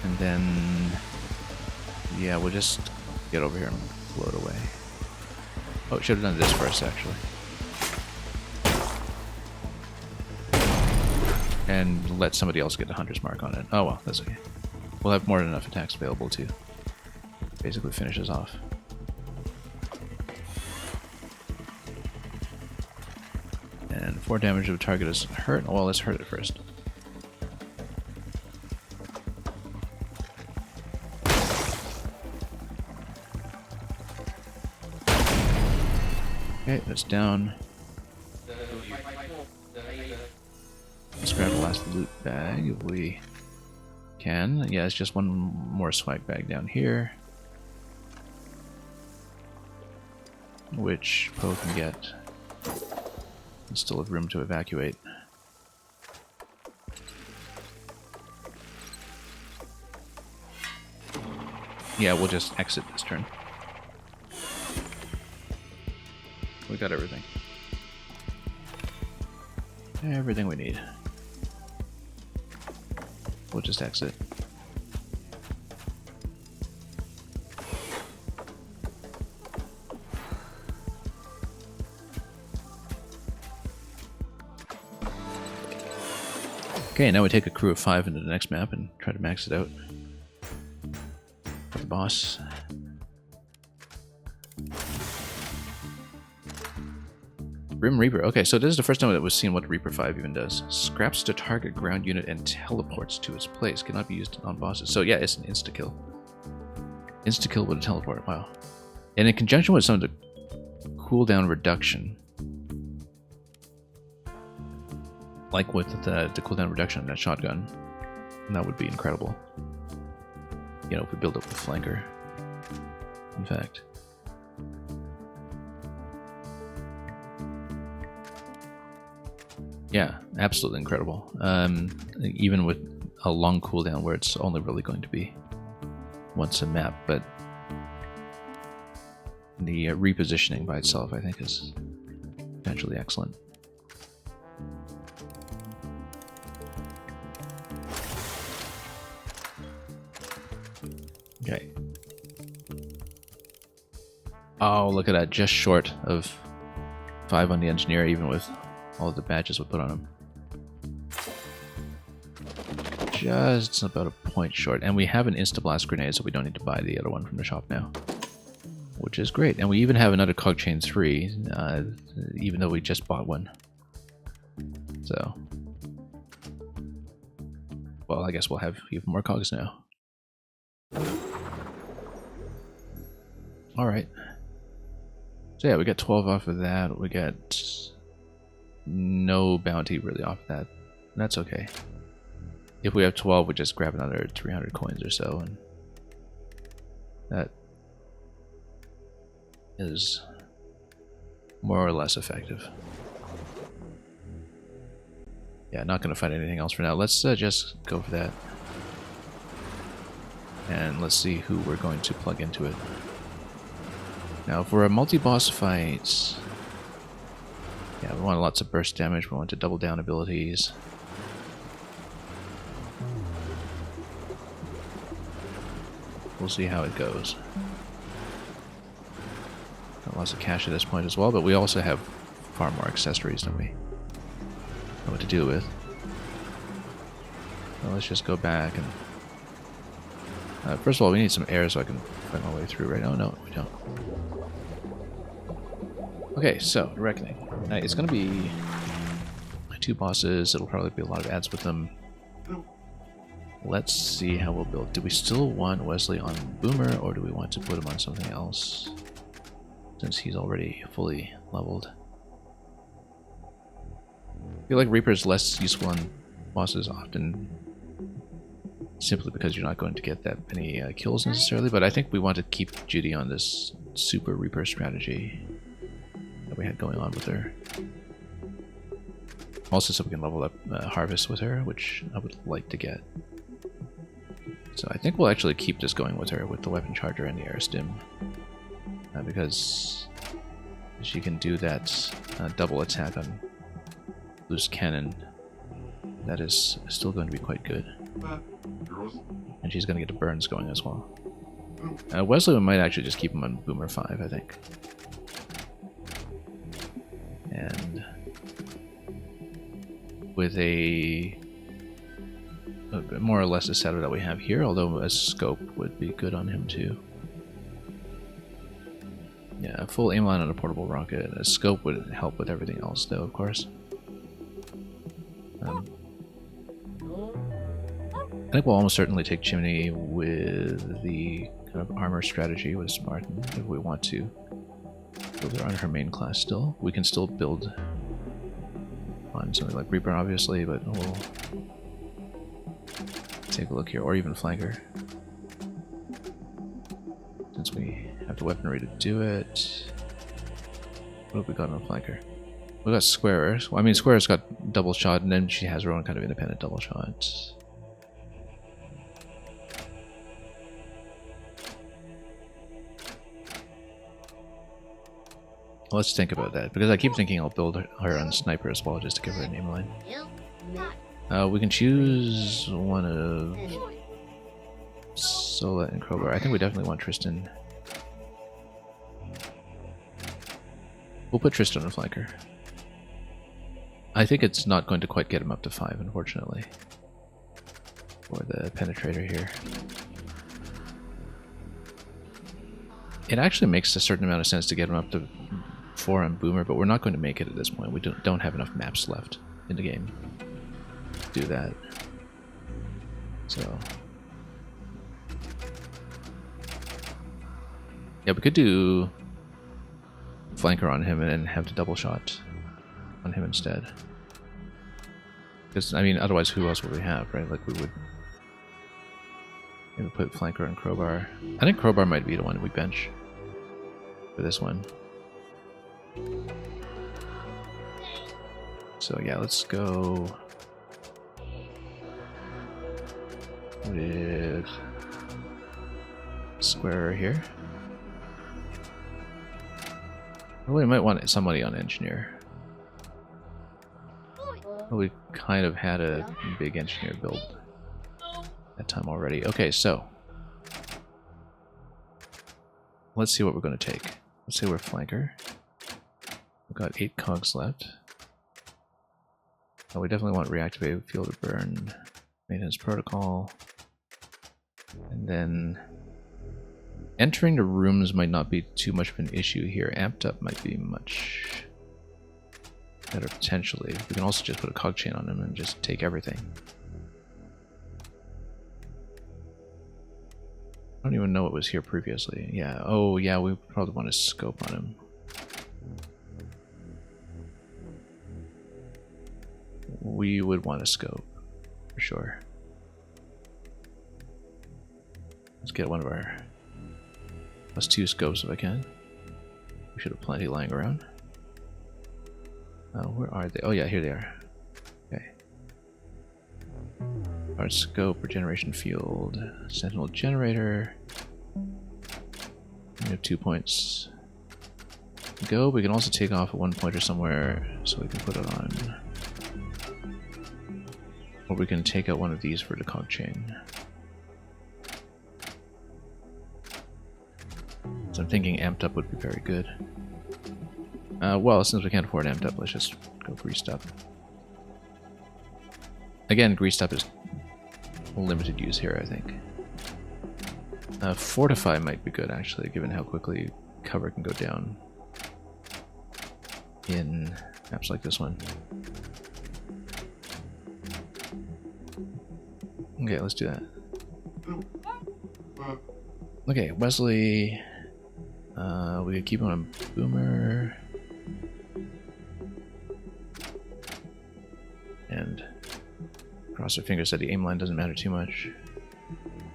And then, yeah, we'll just get over here and blow it away. Oh, should have done this first, actually. And let somebody else get the Hunter's Mark on it. Oh well, that's okay. We'll have more than enough attacks available to basically finish us off. And 4 damage if a target is hurt. Well, let's hurt it first. Okay, that's down. Let's grab the last loot bag if we can. Yeah, it's just one more swag bag down here, which Poe can get. And still have room to evacuate. Yeah, we'll just exit this turn. We got everything. Everything we need. We'll just exit. Okay, now we take a crew of 5 into the next map and try to max it out. For the boss. Grim Reaper. Okay, so this is the first time that we've seen what Reaper 5 even does. Scraps to target ground unit and teleports to its place. Cannot be used on bosses. So yeah, it's an insta-kill. Insta-kill with a teleport. Wow. And in conjunction with some of the cooldown reduction, like with the cooldown reduction on that shotgun, that would be incredible. You know, if we build up the flanker. In fact. Yeah, absolutely incredible. Even with a long cooldown where it's only really going to be once a map, but the repositioning by itself, I think, is potentially excellent. Okay. Oh, look at that. Just short of 5 on the engineer, even with all of the badges we put on him. Just about a point short. And we have an Insta-Blast grenade, so we don't need to buy the other one from the shop now. Which is great. And we even have another Cog Chain 3, even though we just bought one. So. Well, I guess we'll have even more cogs now. Alright. So yeah, we got 12 off of that. We got no bounty really off of that. That's okay. If we have 12, we just grab another 300 coins or so, and that is more or less effective. Yeah, not going to find anything else for now. Let's just go for that. And let's see who we're going to plug into it. Now, for a multi-boss fight, yeah, we want lots of burst damage. We want to double down abilities. We'll see how it goes. Got lots of cash at this point as well, but we also have far more accessories than we know what to do with. So let's just go back and... first of all, we need some air so I can find my way through right now. No, we don't. Okay, so, Reckoning. It's going to be 2 bosses. It'll probably be a lot of ads with them. Let's see how we'll build. Do we still want Wesley on Boomer, or do we want to put him on something else? Since he's already fully leveled. I feel like Reaper is less useful on bosses often, simply because you're not going to get that many kills necessarily, but I think we want to keep Judy on this super Reaper strategy that we had going on with her. Also so we can level up Harvest with her, which I would like to get. So I think we'll actually keep this going with her, with the weapon charger and the air stim. Because she can do that double attack on loose cannon. That is still going to be quite good. And she's going to get the burns going as well. Wesley might actually just keep him on Boomer 5, I think. And with a more or less a setup that we have here, although a scope would be good on him too. Yeah, a full aim line on a portable rocket. A scope would help with everything else though, of course. I think we'll almost certainly take Chimney with the kind of armor strategy with Spartan if we want to build her on her main class still. We can still build on something like Reaper, obviously, but we'll take a look here, or even Flanker. Since we have the weaponry to do it. What have we got on Flanker? We got Squares. Well, I mean, Squares got double shot, and then she has her own kind of independent double shot. Let's think about that, because I keep thinking I'll build her on Sniper as well, just to give her a name line. We can choose one of Sola and Crowbar. I think we definitely want Tristan. We'll put Tristan on Flanker. I think it's not going to quite get him up to 5, unfortunately, for the Penetrator here. It actually makes a certain amount of sense to get him up to 4 on Boomer, but we're not going to make it at this point. We don't have enough maps left in the game to do that. So yeah, we could do Flanker on him and then have the double shot on him instead. Because, I mean, otherwise who else would we have, right? Like, we would maybe put Flanker and Crowbar. I think Crowbar might be the one we bench for this one. So yeah, let's go with Square here. Well, we might want somebody on Engineer. Well, we kind of had a big Engineer build that time already. Okay, so let's see what we're going to take. Let's say we're Flanker. We've got 8 cogs left. Oh, we definitely want Reactivate Field of Burn, Maintenance Protocol, and then entering the rooms might not be too much of an issue here. Amped Up might be much better potentially. We can also just put a cog chain on him and just take everything. I don't even know what was here previously. Yeah, oh yeah, we probably want to scope on him. We would want a scope, for sure. Let's get one of our +2 scopes if I can. We should have plenty lying around. Where are they? Oh yeah, here they are. Okay. Our scope, regeneration field, sentinel generator. We have 2 points. Go. We can also take off a 1 pointer somewhere so we can put it on. Or we can take out one of these for the cog chain. So I'm thinking Amped Up would be very good. Well, since we can't afford Amped Up, let's just go Greased Up. Again, Greased Up is limited use here, I think. Fortify might be good, actually, given how quickly cover can go down in maps like this one. Okay, let's do that. Okay, Wesley. We could keep him on Boomer. And cross our fingers that the aim line doesn't matter too much.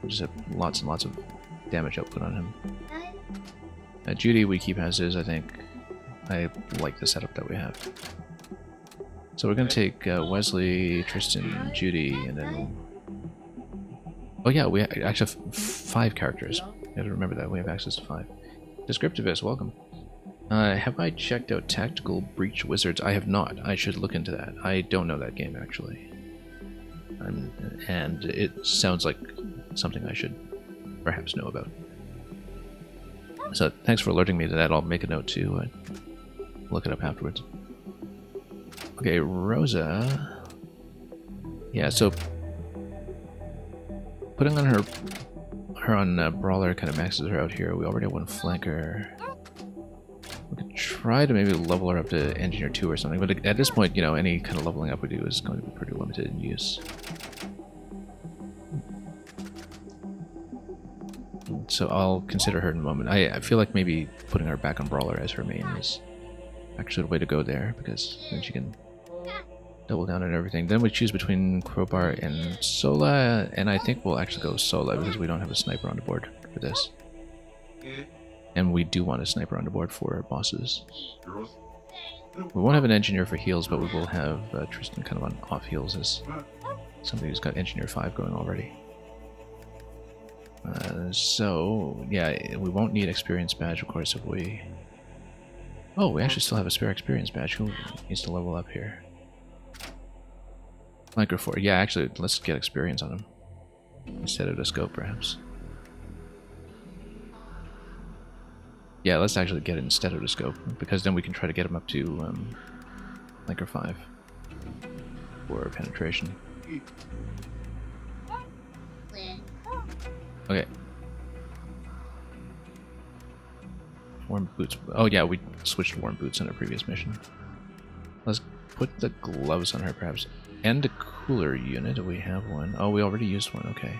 We'll just have lots and lots of damage output on him. Judy we keep as is, I think. I like the setup that we have. So we're going to take Wesley, Tristan, Judy, and then... Oh yeah, we actually have 5 characters. You have to remember that. We have access to 5. Descriptivist, welcome. Have I checked out Tactical Breach Wizards? I have not. I should look into that. I don't know that game, actually. And it sounds like something I should perhaps know about. So thanks for alerting me to that. I'll make a note to look it up afterwards. Okay, Rosa. Yeah, so putting on her on Brawler kind of maxes her out here. We already have one Flanker. We could try to maybe level her up to Engineer 2 or something, but at this point, you know, any kind of leveling up we do is going to be pretty limited in use. So I'll consider her in a moment. I feel like maybe putting her back on Brawler as her main is actually the way to go there, because then she can double down on everything. Then we choose between Crowbar and Sola, and I think we'll actually go Sola because we don't have a sniper on the board for this. And we do want a sniper on the board for bosses. We won't have an engineer for heals, but we will have Tristan kind of on off heals as somebody who's got Engineer 5 going already. So, yeah, we won't need experience badge, of course, if we... Oh, we actually still have a spare experience badge. Who needs to level up here? Flanker 4. Yeah, actually, let's get experience on him. Instead of the scope, perhaps. Yeah, let's actually get it instead of the scope, because then we can try to get him up to Flanker 5 for penetration. Okay. Warm boots. Oh yeah, we switched to warm boots in our previous mission. Let's put the gloves on her, perhaps. And a cooler unit. Do we have one? Oh, we already used one. Okay.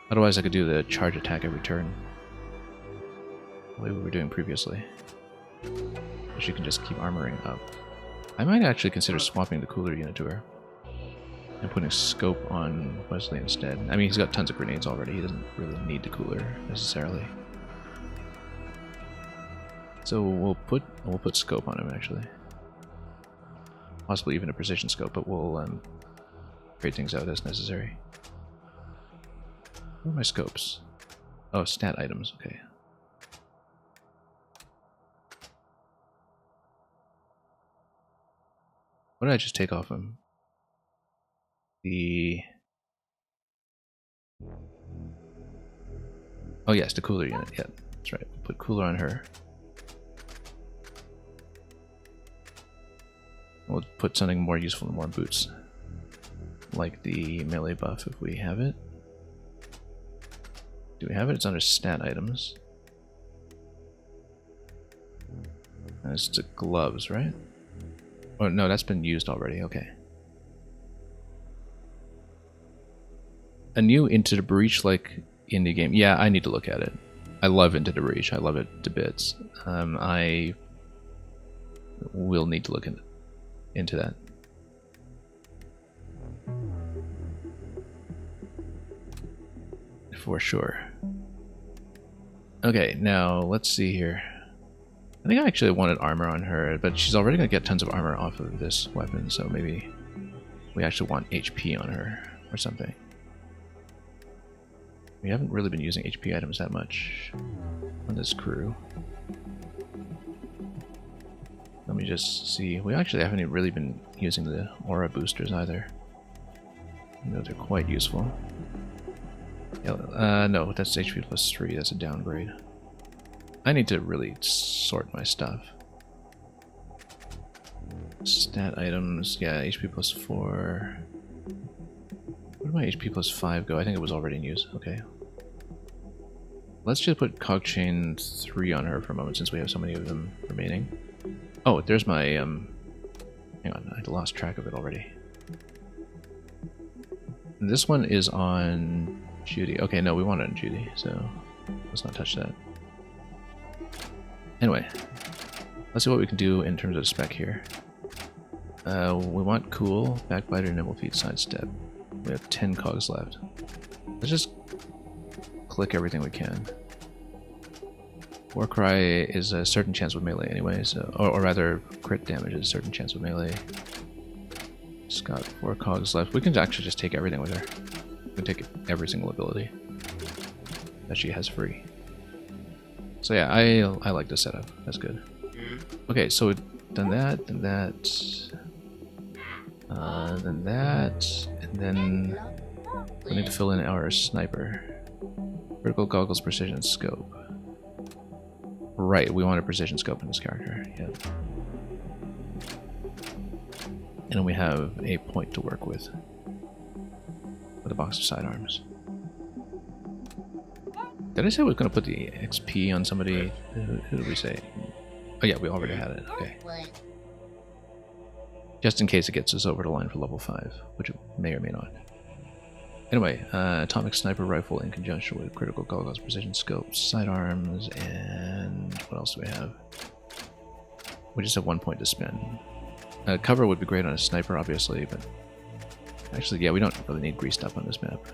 Otherwise, I could do the charge attack every turn, the way we were doing previously. She can just keep armoring up. I might actually consider swapping the cooler unit to her and putting scope on Wesley instead. I mean, he's got tons of grenades already. He doesn't really need the cooler necessarily. So we'll put scope on him actually. Possibly even a precision scope, but we'll trade things out as necessary. Where are my scopes? Oh, stat items. Okay. What did I just take off him? Oh yes, the cooler unit. Yeah, that's right. Put cooler on her. We'll put something more useful in warm boots, like the melee buff if we have it. Do we have it? It's under stat items. And it's the gloves, right? Oh no, that's been used already. Okay. A new Into the Breach like indie game. Yeah, I need to look at it. I love Into the Breach. I love it to bits. I will need to look into that. For sure. Okay, now let's see here. I think I actually wanted armor on her, but she's already going to get tons of armor off of this weapon, so maybe we actually want HP on her or something. We haven't really been using HP items that much on this crew. Let me just see. We actually haven't really been using the aura boosters either. Those are quite useful. Yeah, no, that's HP plus 3. That's a downgrade. I need to really sort my stuff. Stat items. Yeah, HP plus 4. Where did my HP plus 5 go? I think it was already in use. Okay. Let's just put cog chain 3 on her for a moment since we have so many of them remaining. Oh, there's my, hang on, I lost track of it already. This one is on Judy. Okay, no, we want it on Judy, so let's not touch that. Anyway, let's see what we can do in terms of spec here. We want cool, backbiter, nimble feet, sidestep. We have 10 cogs left. Let's just click everything we can. Warcry is a certain chance with melee anyway, so, or rather, crit damage is a certain chance with melee. Just got 4 cogs left. We can actually just take everything with her. We can take every single ability that she has free. So yeah, I like this setup. That's good. Okay, so we've done that, then that, then that, and then we need to fill in our sniper. Vertical goggles, precision scope. Right, we want a precision scope in this character. Yeah. And then we have a point to work with a box of sidearms. Did I say I was going to put the XP on somebody? Who did we say? Oh yeah, we already had it. Okay. Just in case it gets us over the line for level 5, which it may or may not. Anyway, atomic sniper rifle in conjunction with critical goggles, precision scopes, sidearms, and what else do we have? We just have 1 point to spend. Cover would be great on a sniper, obviously, but actually, yeah, we don't really need greased up on this map.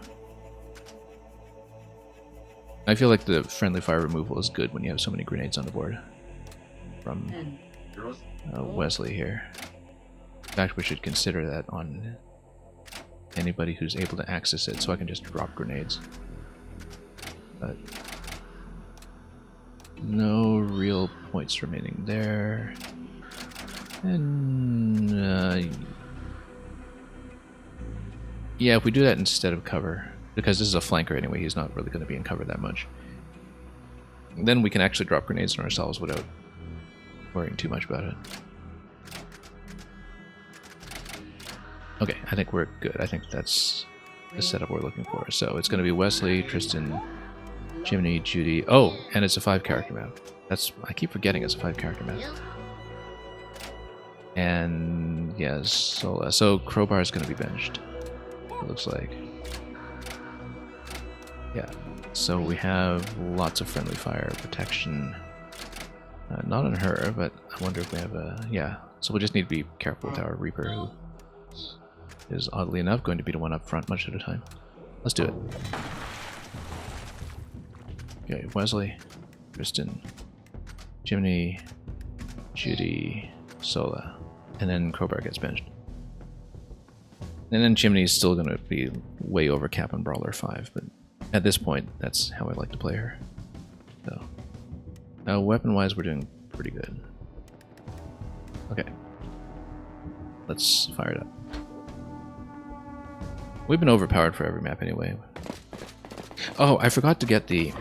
I feel like the friendly fire removal is good when you have so many grenades on the board. From Wesley here. In fact, we should consider that on anybody who's able to access it, so I can just drop grenades. But no real points remaining there. And yeah, if we do that instead of cover, because this is a flanker anyway, he's not really going to be in cover that much. Then we can actually drop grenades on ourselves without worrying too much about it. Okay, I think we're good. I think that's the setup we're looking for. So it's going to be Wesley, Tristan, Jiminy, Judy. Oh, and it's a 5-character map. I keep forgetting it's a 5-character map. And yes, so Crowbar is going to be benched. It looks like. Yeah. So we have lots of friendly fire protection. Not on her, but I wonder if we have a... Yeah, so we'll just need to be careful with our Reaper, who is oddly enough going to be the one up front much of the time. Let's do it. Okay, Wesley, Kristen, Jiminy, Judy, Sola, and then Crowbar gets benched. And then Chimney's still going to be way over cap on Brawler 5, but at this point, that's how I like to play her. So, weapon-wise, we're doing pretty good. Okay. Let's fire it up. We've been overpowered for every map anyway. Oh, I forgot to get the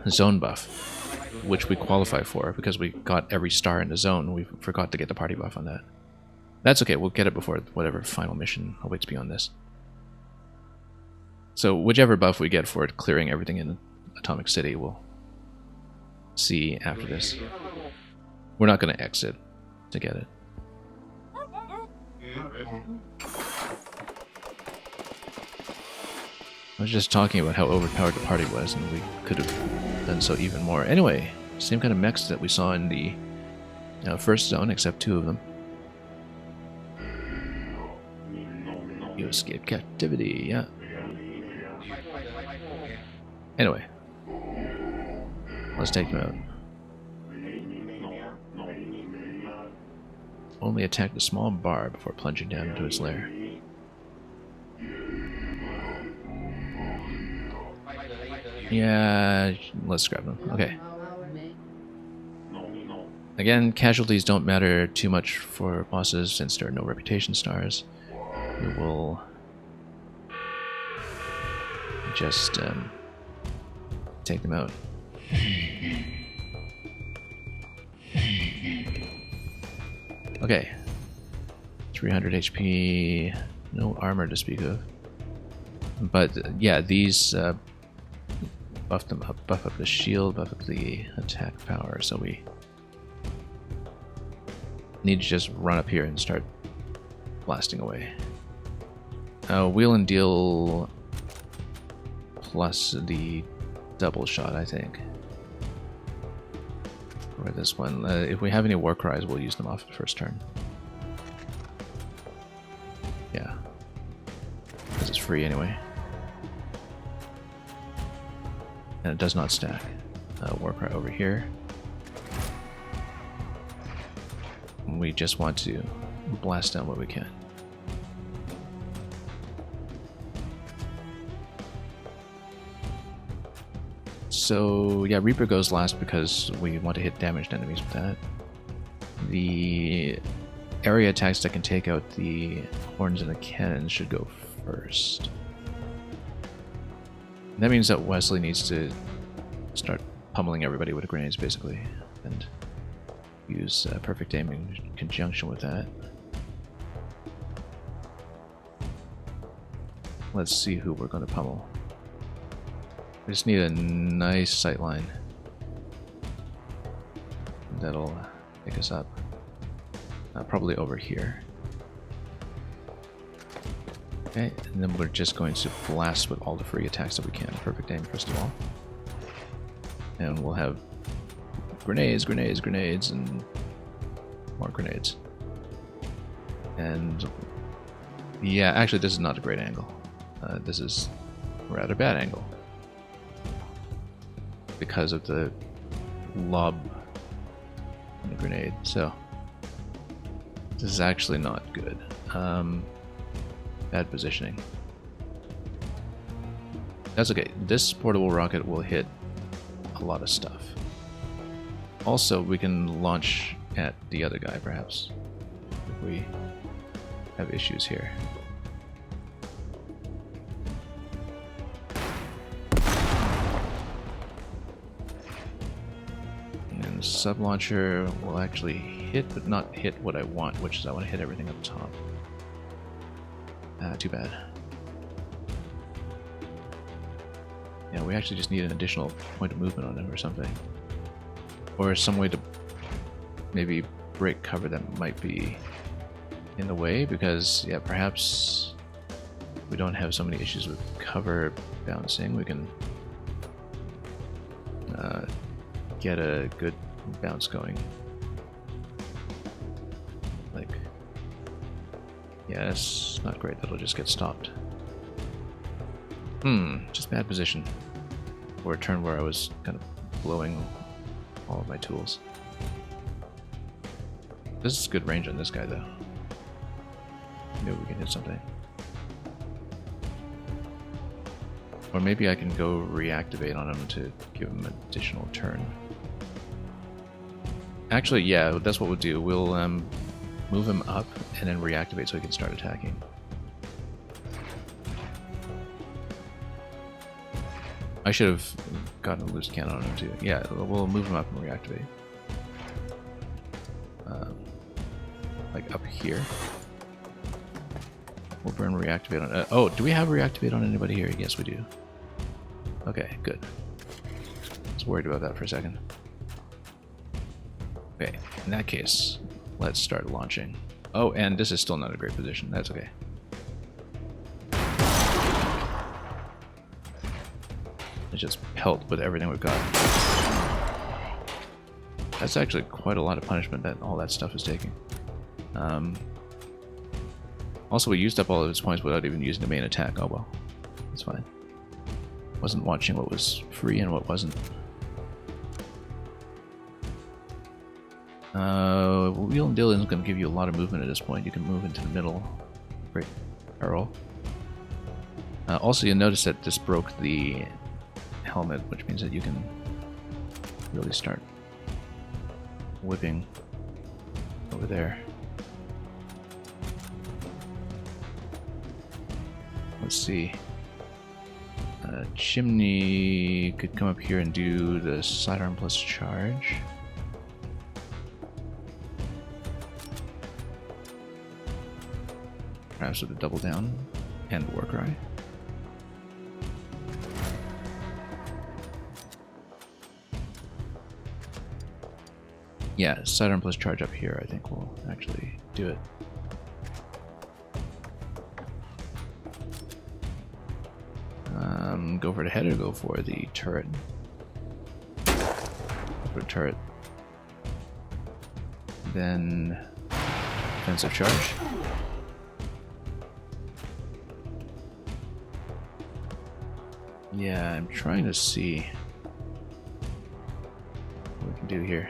zone buff, which we qualify for because we got every star in the zone. We forgot to get the party buff on that. That's okay, we'll get it before whatever final mission awaits beyond this. So whichever buff we get for it clearing everything in Atomic City, we'll see after this. We're not going to exit to get it. I was just talking about how overpowered the party was, and we could have done so even more. Anyway, same kind of mechs that we saw in the first zone, except 2 of them. You escaped captivity, yeah. Anyway, let's take him out. Only attack the small bar before plunging down into its lair. Yeah, let's grab them. Okay. Again, casualties don't matter too much for bosses since there are no reputation stars. We will just take them out. Okay. 300 HP, no armor to speak of. But yeah, these buff them up, buff up the shield, buff up the attack power, so we need to just run up here and start blasting away. Wheel and deal plus the double shot, I think. For this one. If we have any war cries, we'll use them off the first turn. Yeah. Because it's free anyway. And it does not stack. War cry over here. We just want to blast down what we can. So yeah, Reaper goes last because we want to hit damaged enemies with that. The area attacks that can take out the horns and the cannons should go first. That means that Wesley needs to start pummeling everybody with grenades, basically, and use perfect aim in conjunction with that. Let's see who we're going to pummel. We just need a nice sight line. That'll pick us up. Probably over here. Okay, and then we're just going to blast with all the free attacks that we can. Perfect aim, first of all. And we'll have grenades, grenades, grenades, and more grenades. And yeah, actually this is not a great angle. This is a rather bad angle. Because of the lob and the grenade. So this is actually not good. Bad positioning. That's okay. This portable rocket will hit a lot of stuff. Also, we can launch at the other guy, perhaps, if we have issues here. And the sub-launcher will actually hit, but not hit what I want, which is I want to hit everything up top. Too bad. Yeah, we actually just need an additional point of movement on him or something. Or some way to maybe break cover that might be in the way, because, yeah, perhaps we don't have so many issues with cover bouncing. We can get a good bounce going. Like, yeah, it's not great. That'll just get stopped. Just bad position. Or a turn where I was kind of blowing all of my tools. This is good range on this guy, though. Maybe we can hit something. Or maybe I can go reactivate on him to give him an additional turn. Actually, yeah, that's what we'll do. We'll move him up and then reactivate so he can start attacking. I should have gotten a loose cannon on him too. Yeah, we'll move him up and reactivate. Like up here. We'll burn reactivate on... oh, do we have reactivate on anybody here? Yes, we do. Okay, good. I was worried about that for a second. Okay, in that case, let's start launching. Oh, and this is still not a great position. That's okay. Let's just pelt with everything we've got. That's actually quite a lot of punishment that all that stuff is taking. Also, we used up all of his points without even using the main attack. Oh well, that's fine. Wasn't watching what was free and what wasn't. Wheel and deal isn't going to give you a lot of movement at this point. You can move into the middle. Great barrel. Also, you'll notice that this broke the helmet, which means that you can really start whipping over there. Let's see. Chimney could come up here and do the sidearm plus charge. Perhaps with a double down and war cry. Yeah, sidearm plus charge up here, I think will actually do it. Go for the head or go for the turret? Go for the turret. Then defensive charge. Yeah, I'm trying to see what we can do here.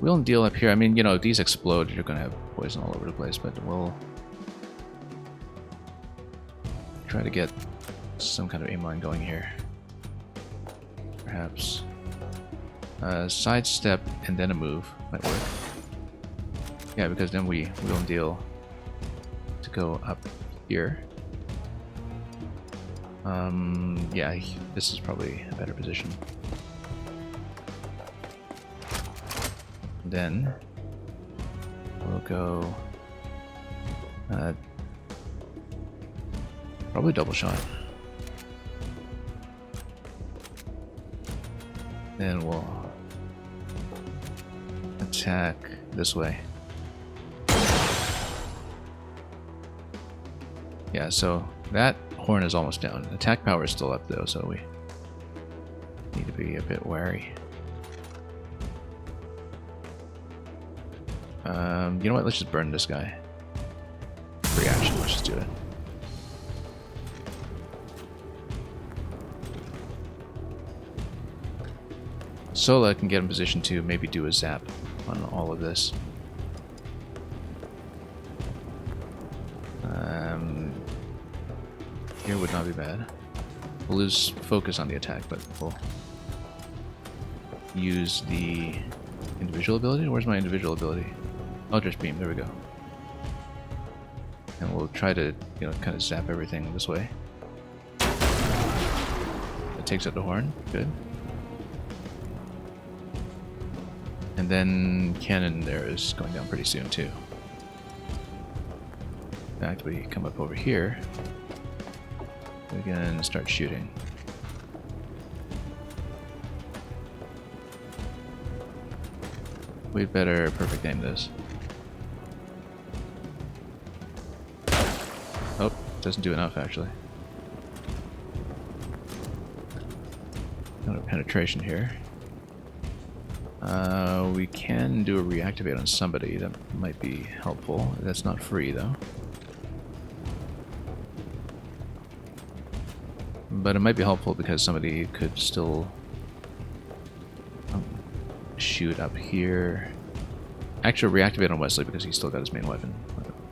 Wheel and deal up here. I mean, you know, if these explode, you're going to have poison all over the place, but we'll try to get some kind of aim line going here. Perhaps. Sidestep and then a move might work. Yeah, because then we wheel and deal to go up here. Yeah, this is probably a better position. Then we'll go probably double shot. Then we'll attack this way. Yeah, so that horn is almost down. Attack power is still up though, so we need to be a bit wary. You know what? Let's just burn this guy. Free action. Let's just do it. Sola can get in position to maybe do a zap on all of this. Here would not be bad. We'll lose focus on the attack, but we'll use the individual ability. Where's my individual ability? Eldritch Beam, there we go. And we'll try to, you know, kind of zap everything this way. It takes out the horn, good. And then cannon there is going down pretty soon too. In fact, we come up over here. We can start shooting. We'd better perfect aim this. Oh, doesn't do enough actually. Got a penetration here. We can do a reactivate on somebody. That might be helpful. That's not free though. But it might be helpful because somebody could still shoot up here. Actually, reactivate on Wesley because he's still got his main weapon.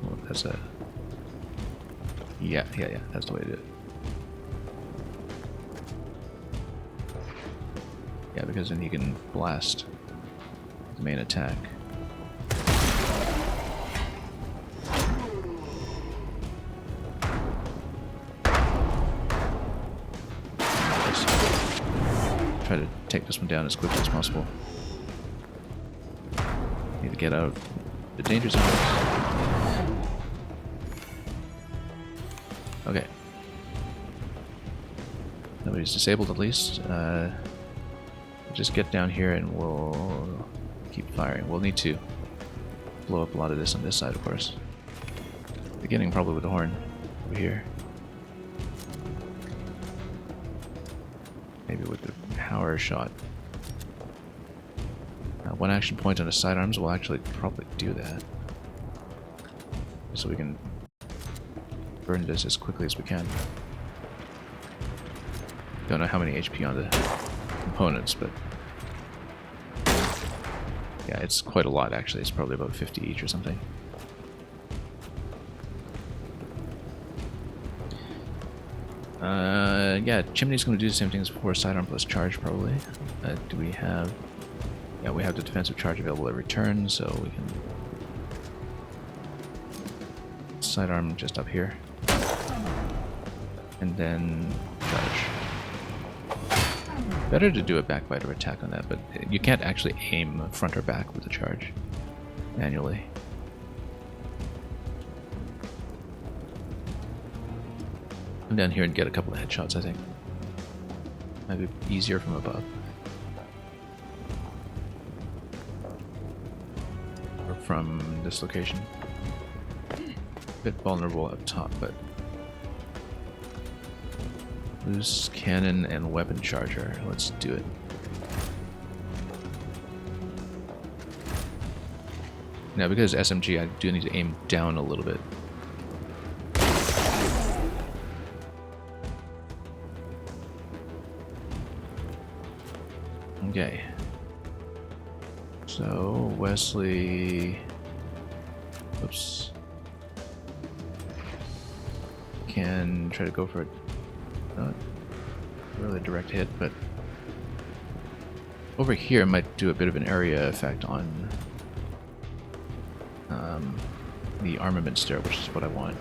Well, that's a... Yeah, that's the way to do it. Yeah, because then he can blast the main attack. Try to take this one down as quickly as possible. Need to get out the danger zone. Okay. Nobody's disabled at least. Just get down here and we'll keep firing. We'll need to blow up a lot of this on this side, of course. Beginning probably with the horn over here. Maybe with the power shot. One action point on the sidearms will actually probably do that. So we can burn this as quickly as we can. Don't know how many HP on the components, but yeah, it's quite a lot actually. It's probably about 50 each or something. Yeah, Chimney's going to do the same thing as before. Sidearm plus charge, probably. Do we have... Yeah, we have the defensive charge available every turn, so we can... Sidearm just up here. And then charge. Better to do a backbiter attack on that, but you can't actually aim front or back with the charge manually. Come down here and get a couple of headshots, I think. Might be easier from above. Or from this location. Bit vulnerable up top, but... Loose cannon and weapon charger. Let's do it. Now, because SMG, I do need to aim down a little bit. Okay. So, Wesley... Oops. Can try to go for it. Not really a direct hit, but over here might do a bit of an area effect on the armaments there, which is what I want.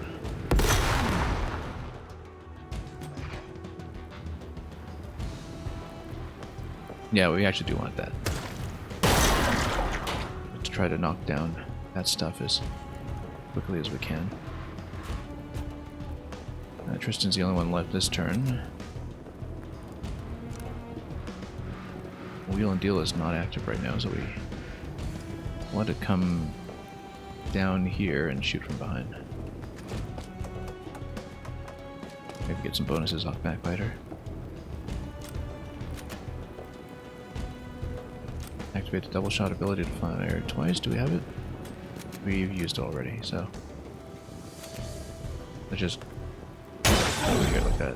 Yeah, we actually do want that. To try to knock down that stuff as quickly as we can. Tristan's the only one left this turn. Wheel and deal is not active right now, so we want to come down here and shoot from behind. Maybe get some bonuses off Backbiter. Activate the double shot ability to fire twice. Do we have it? We've used it already, so let's just go over here like that.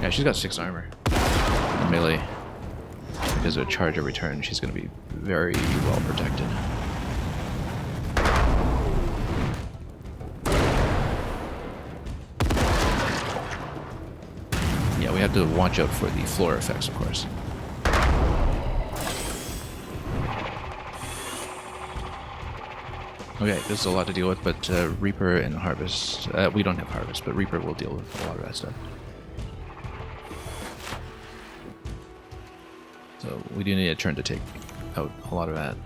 Yeah, she's got 6 armor. Melee. Because of a charge every turn, she's going to be very well protected. Yeah, we have to watch out for the floor effects, of course. Okay, this is a lot to deal with, but Reaper and Harvest... we don't have Harvest, but Reaper will deal with a lot of that stuff. So we do need a turn to take out a lot of that.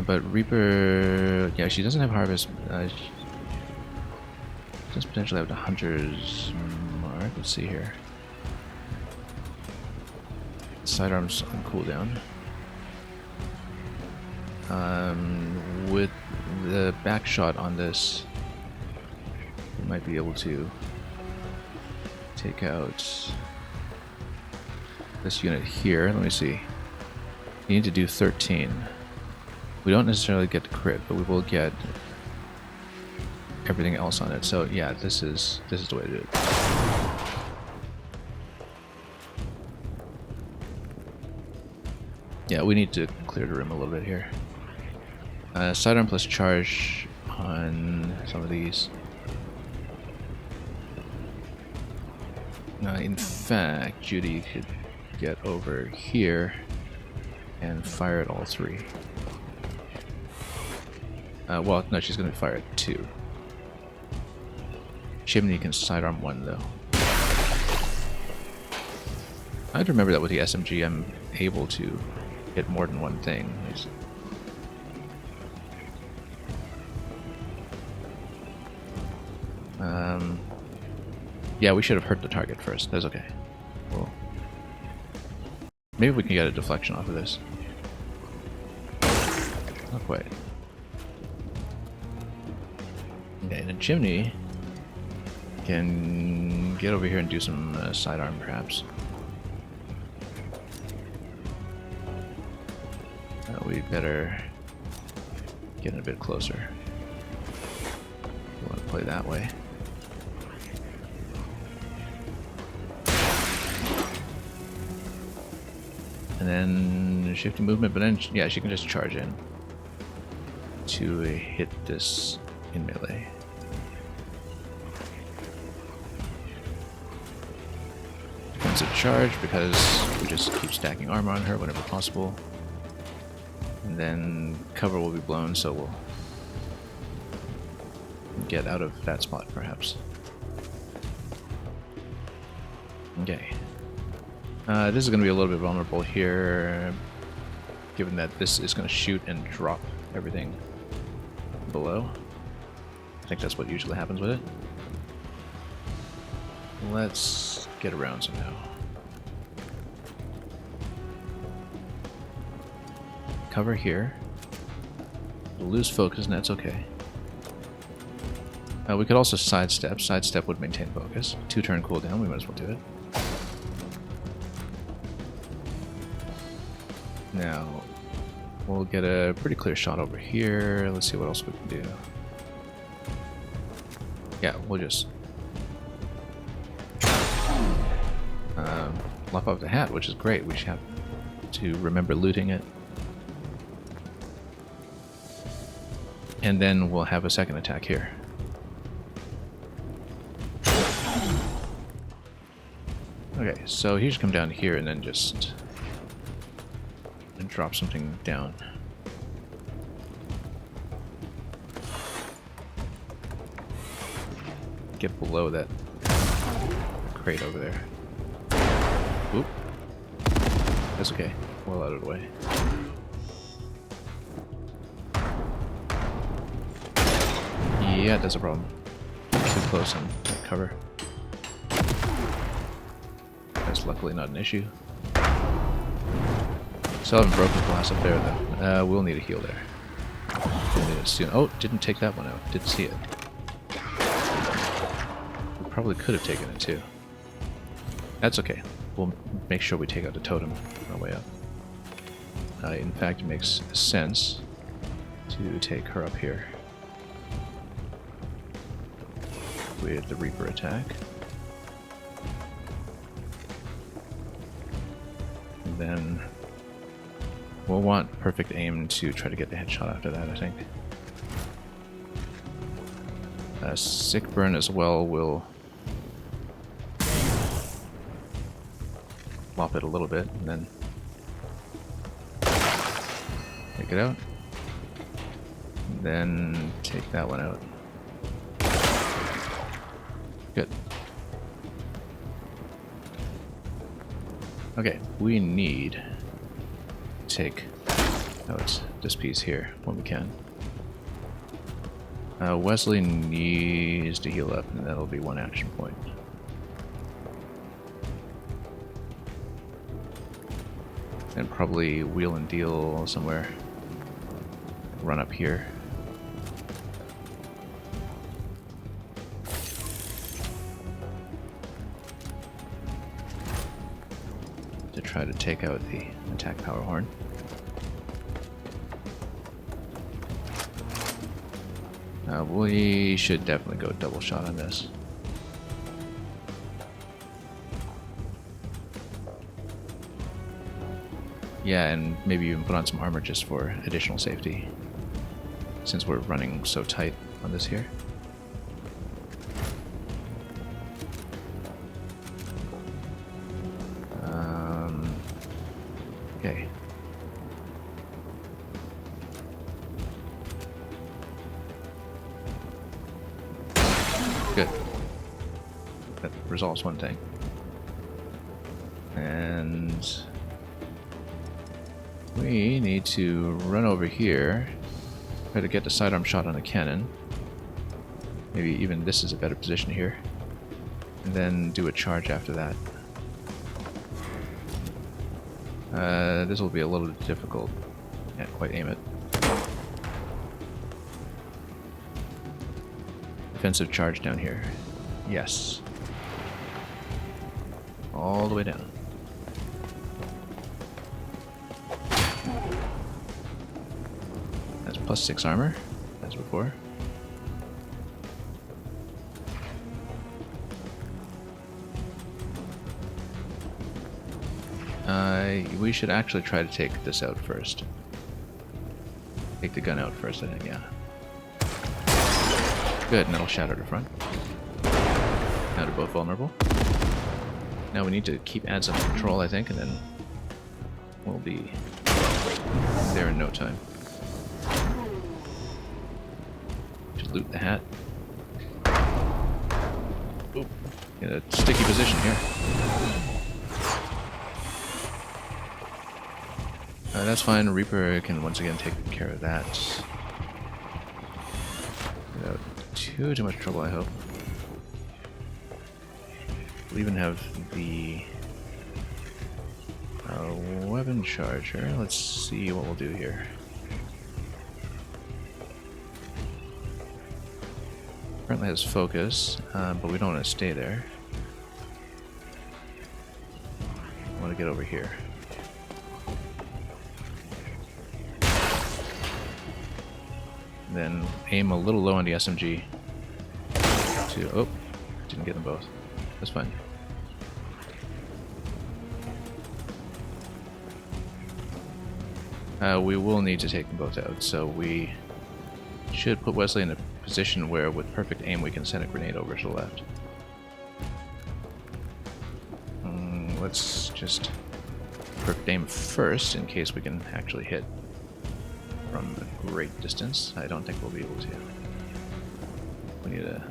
But Reaper... yeah, she doesn't have Harvest. She does potentially have the Hunter's Mark. Let's see here. Sidearms on cooldown. With the back shot on this, we might be able to take out this unit here. Let me see. You need to do 13. We don't necessarily get the crit, but we will get everything else on it. So yeah, this is the way to do it. Yeah, we need to clear the room a little bit here. Sidearm plus charge on some of these. In fact, Judy could get over here and fire at all 3. Well, no, she's going to fire at 2. Chimney can sidearm 1, though. I'd remember that with the SMG, I'm able to hit more than one thing. Yeah, we should have hurt the target first. That's okay. Cool. Maybe we can get a deflection off of this. Not quite. Okay, and a chimney can get over here and do some sidearm, perhaps. We better get in a bit closer. We want to play that way. And then shifting movement, but then, yeah, she can just charge in to hit this in melee. Defensive charge, because we just keep stacking armor on her whenever possible. And then cover will be blown, so we'll get out of that spot, perhaps. Okay. This is going to be a little bit vulnerable here, given that this is going to shoot and drop everything below. I think that's what usually happens with it. Let's get around somehow. Cover here. We'll lose focus, and that's okay. We could also sidestep. Sidestep would maintain focus. 2-turn cooldown, we might as well do it. Now, we'll get a pretty clear shot over here. Let's see what else we can do. Yeah, we'll just lop off the hat, which is great. We should have to remember looting it. And then we'll have a second attack here. Okay, so he should come down here and then just drop something down. Get below that crate over there. Oop. That's okay. Well out of the way. Yeah, that's a problem. Too close on cover. That's luckily not an issue. Still haven't broken glass up there though. We'll need a heal there. We'll need it soon. Oh, didn't take that one out. Didn't see it. We probably could have taken it too. That's okay. We'll make sure we take out the totem on our way up. In fact, it makes sense to take her up here with the Reaper attack. And then we'll want perfect aim to try to get the headshot after that, I think. Sick burn as well will lop it a little bit and then take it out. And then take that one out. Good. Okay, we need to take out this piece here when we can. Wesley needs to heal up, and that'll be one action point. And probably wheel and deal somewhere. Run up here. To try to take out the attack power horn. We should definitely go double shot on this. Yeah, and maybe even put on some armor just for additional safety, since we're running so tight on this here. Okay. Good. That resolves one thing. And we need to run over here, try to get the sidearm shot on the cannon. Maybe even this is a better position here. And then do a charge after that. This will be a little difficult. Can't quite aim it. Defensive charge down here. Yes. All the way down. That's +6 armor, as before. We should actually try to take this out first. Take the gun out first, I think, yeah. Good, and that'll shatter the front. Now they're both vulnerable. Now we need to keep ads under control, I think, and then we'll be there in no time. Just loot the hat. Oop. In a sticky position here. That's fine. Reaper can once again take care of that. Without too much trouble, I hope. We'll even have the weapon charger. Let's see what we'll do here. Currently has focus, but we don't want to stay there. I want to get over here. Then aim a little low on the SMG to, oh, didn't get them both. That's fine. We will need to take them both out, so we should put Wesley in a position where with perfect aim we can send a grenade over to the left. Let's just perfect aim first in case we can actually hit from a great distance. I don't think we'll be able to. We need a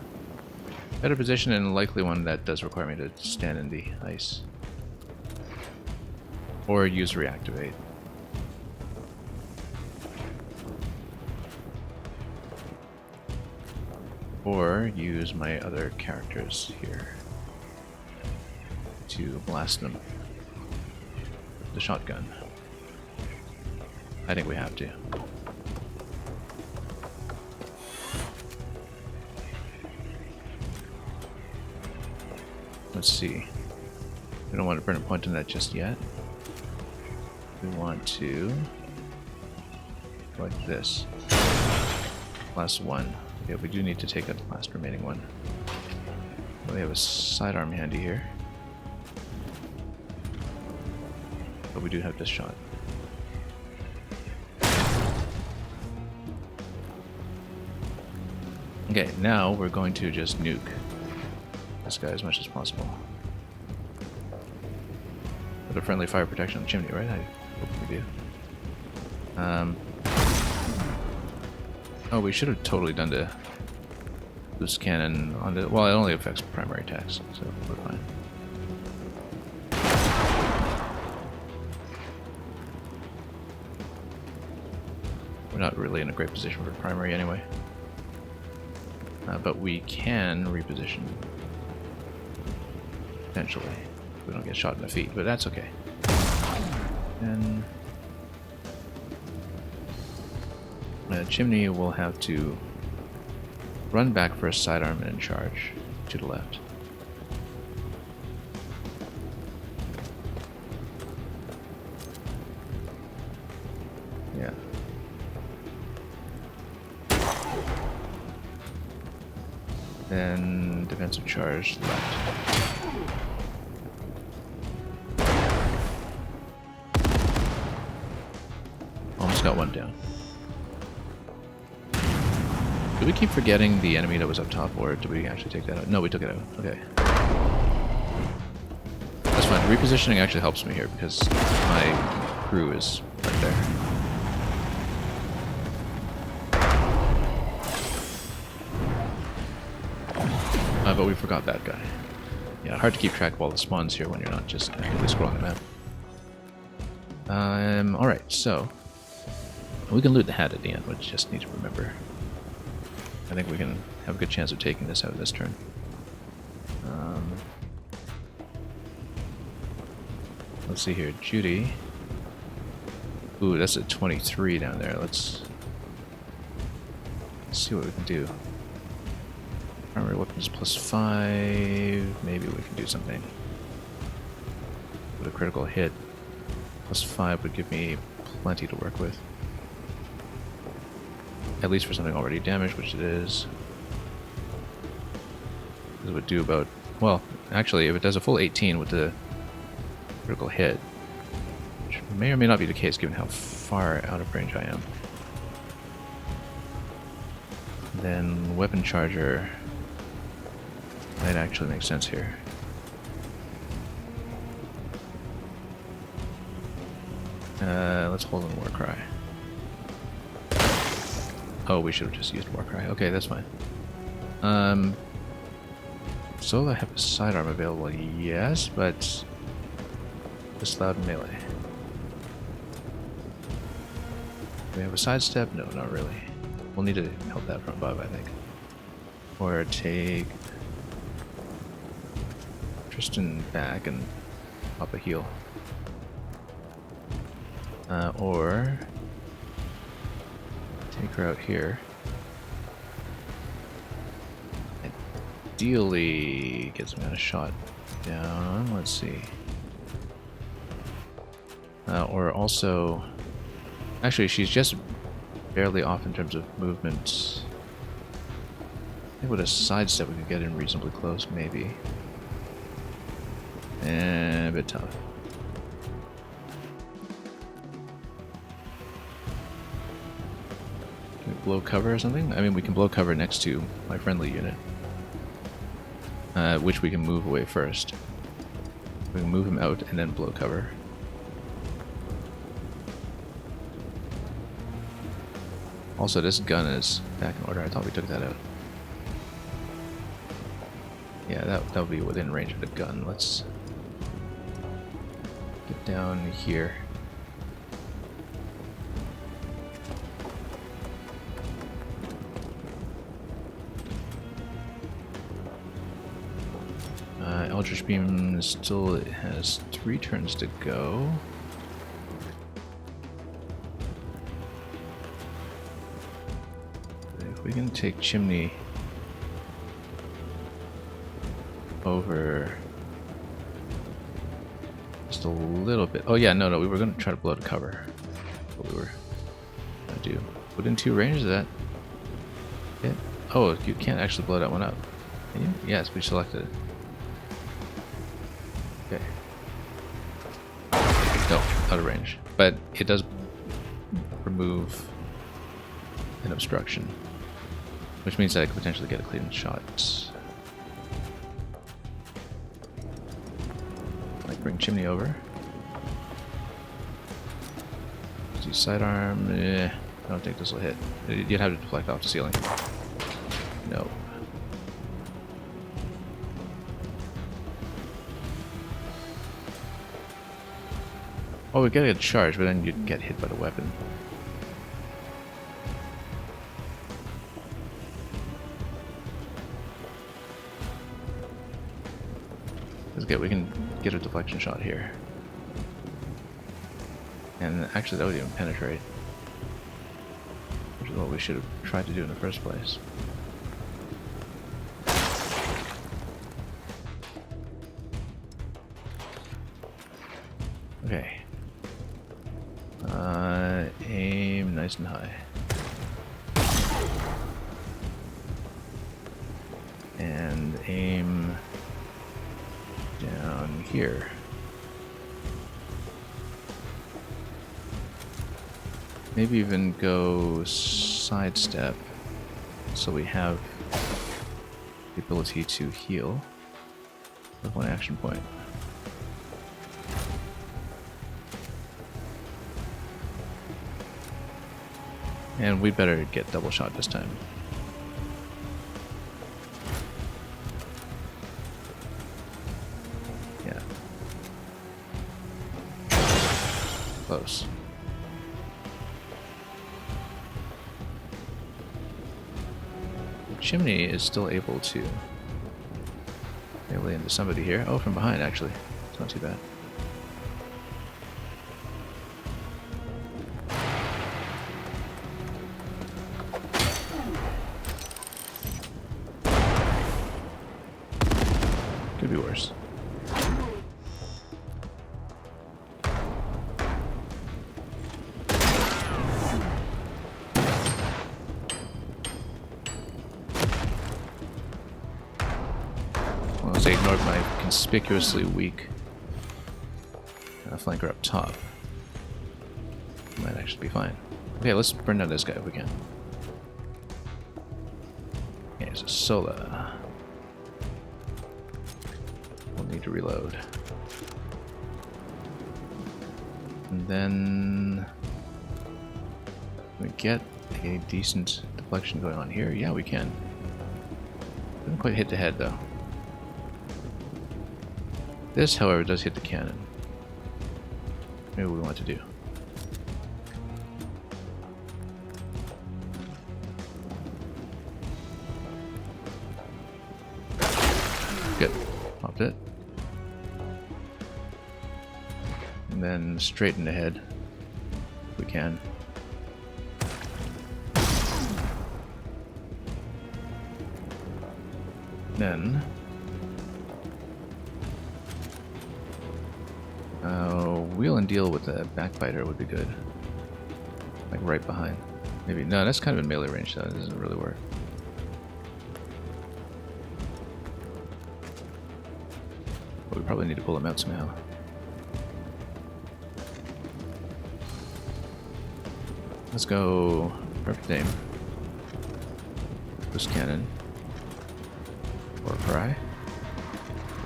better position and likely one that does require me to stand in the ice. Or use reactivate. Or use my other characters here to blast them with the shotgun. I think we have to. Let's see. We don't want to burn a point on that just yet. We want to go like this. Last one. Yeah, we do need to take that last remaining one. We have a sidearm handy here. But we do have this shot. Okay, now we're going to just nuke this guy as much as possible. With a friendly fire protection on the chimney, right? I hope we do. Oh, we should have totally done the boost cannon on the... Well, it only affects primary attacks, so we're fine. We're not really in a great position for primary anyway. But we can reposition. Potentially. We don't get shot in the feet, but that's okay. And... Chimney will have to run back for a sidearm and charge to the left. Yeah. Then defensive charge left. Almost got one down. Did we keep forgetting the enemy that was up top, or did we actually take that out? No, we took it out. Okay. That's fine. Repositioning actually helps me here because my crew is right there. But we forgot that guy. Yeah, hard to keep track of all the spawns here when you're not just actively scrolling the map. Alright, so we can loot the hat at the end, but just need to remember. I think we can have a good chance of taking this out this turn. Let's see here, Judy. Ooh, that's a 23 down there. Let's see what we can do. Primary weapons +5. Maybe we can do something. With a critical hit, +5 would give me plenty to work with. At least for something already damaged, which it is. This would do about... Well, actually, if it does a full 18 with the critical hit, which may or may not be the case given how far out of range I am, then weapon charger might actually make sense here. Let's hold on Warcry. Oh, we should have just used Warcry. Okay, that's fine. So I have a sidearm available, yes, but disallowed melee. Do we have a sidestep? No, not really. We'll need to help that from above, I think. Or take Tristan back and pop a heal. Or take her out here. Ideally, get some kind of shot down. Let's see. Or also, actually, she's just barely off in terms of movement. I think with a sidestep we could get in reasonably close, maybe. And a bit tough. Can we blow cover or something? I mean, we can blow cover next to my friendly unit. Which we can move away first. We can move him out and then blow cover. Also, this gun is back in order. I thought we took that out. Yeah, that would be within range of the gun. Let's get down here. Eldritch Beam still has 3 turns to go. we can take Chimney over just a little bit. Oh yeah, no, we were going to try to blow to cover. What we were going to do. Within 2 range of that. Yeah. Oh, you can't actually blow that one up. Can you? Yes, we selected it. Okay. No, out of range. But it does remove an obstruction, which means that I could potentially get a clean shot. Like bring Chimney over. See sidearm. I don't think this will hit. You'd have to deflect off the ceiling. No. Oh, we gotta get charged, but then you'd get hit by the weapon. That's good. We can get a deflection shot here. And actually, that would even penetrate. Which is what we should have tried to do in the first place. Okay. Aim nice and high. And aim down here. Maybe even go sidestep so we have the ability to heal with 1 action point. And we'd better get double shot this time. Yeah. Close. Chimney is still able to melee into somebody here. Oh, from behind actually. It's not too bad. Could be worse. Well, I ignored my conspicuously weak flanker up top. Might actually be fine. Okay, let's burn down this guy if we can. Okay, it's a Sola. We'll need to reload. And then can we get a decent deflection going on here? Yeah, we can. Didn't quite hit the head though. This, however, does hit the cannon. Maybe what we want to do. Good. Popped it. And then straighten ahead if we can. Then wheel and deal with the backbiter would be good. Like right behind. Maybe. No, that's kind of in melee range, so that doesn't really work. But we probably need to pull him out somehow. Let's go perfect aim. Boost cannon. Or pry.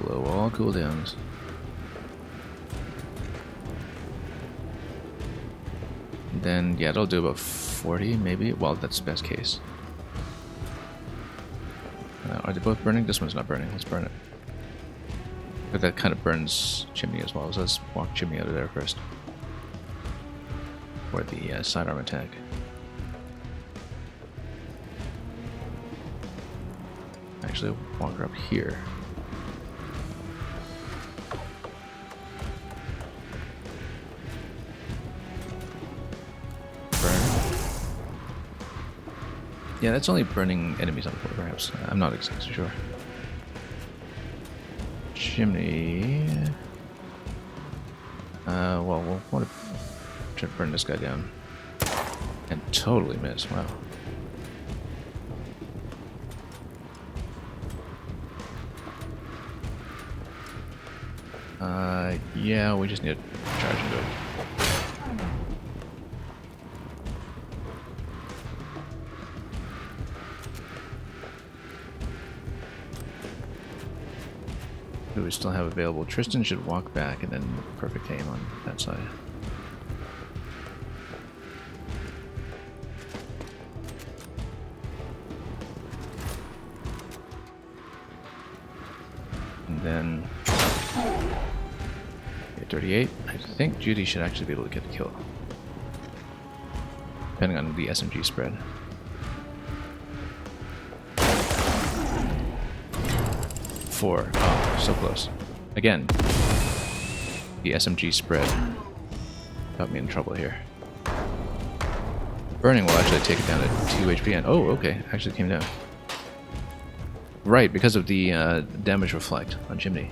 Blow all cooldowns. Then, yeah, it'll do about 40, maybe. Well, that's the best case. Are they both burning? This one's not burning. Let's burn it. But that kind of burns Chimney as well, so let's walk Chimney out of there first. For the sidearm attack. Actually, walk her up here. Yeah, that's only burning enemies on the floor, perhaps. I'm not exactly sure. Chimney. Well, we'll want to try to burn this guy down. And totally miss. Wow. Yeah, we just need to charge into it. Do we still have available? Tristan should walk back and then perfect aim on that side. And then 38. I think Judy should actually be able to get the kill. Depending on the SMG spread. Four. Oh, so close. Again, the SMG spread got me in trouble here. Burning will actually take it down to 2 HP and oh, okay, actually came down. Right, because of the damage reflect on Chimney.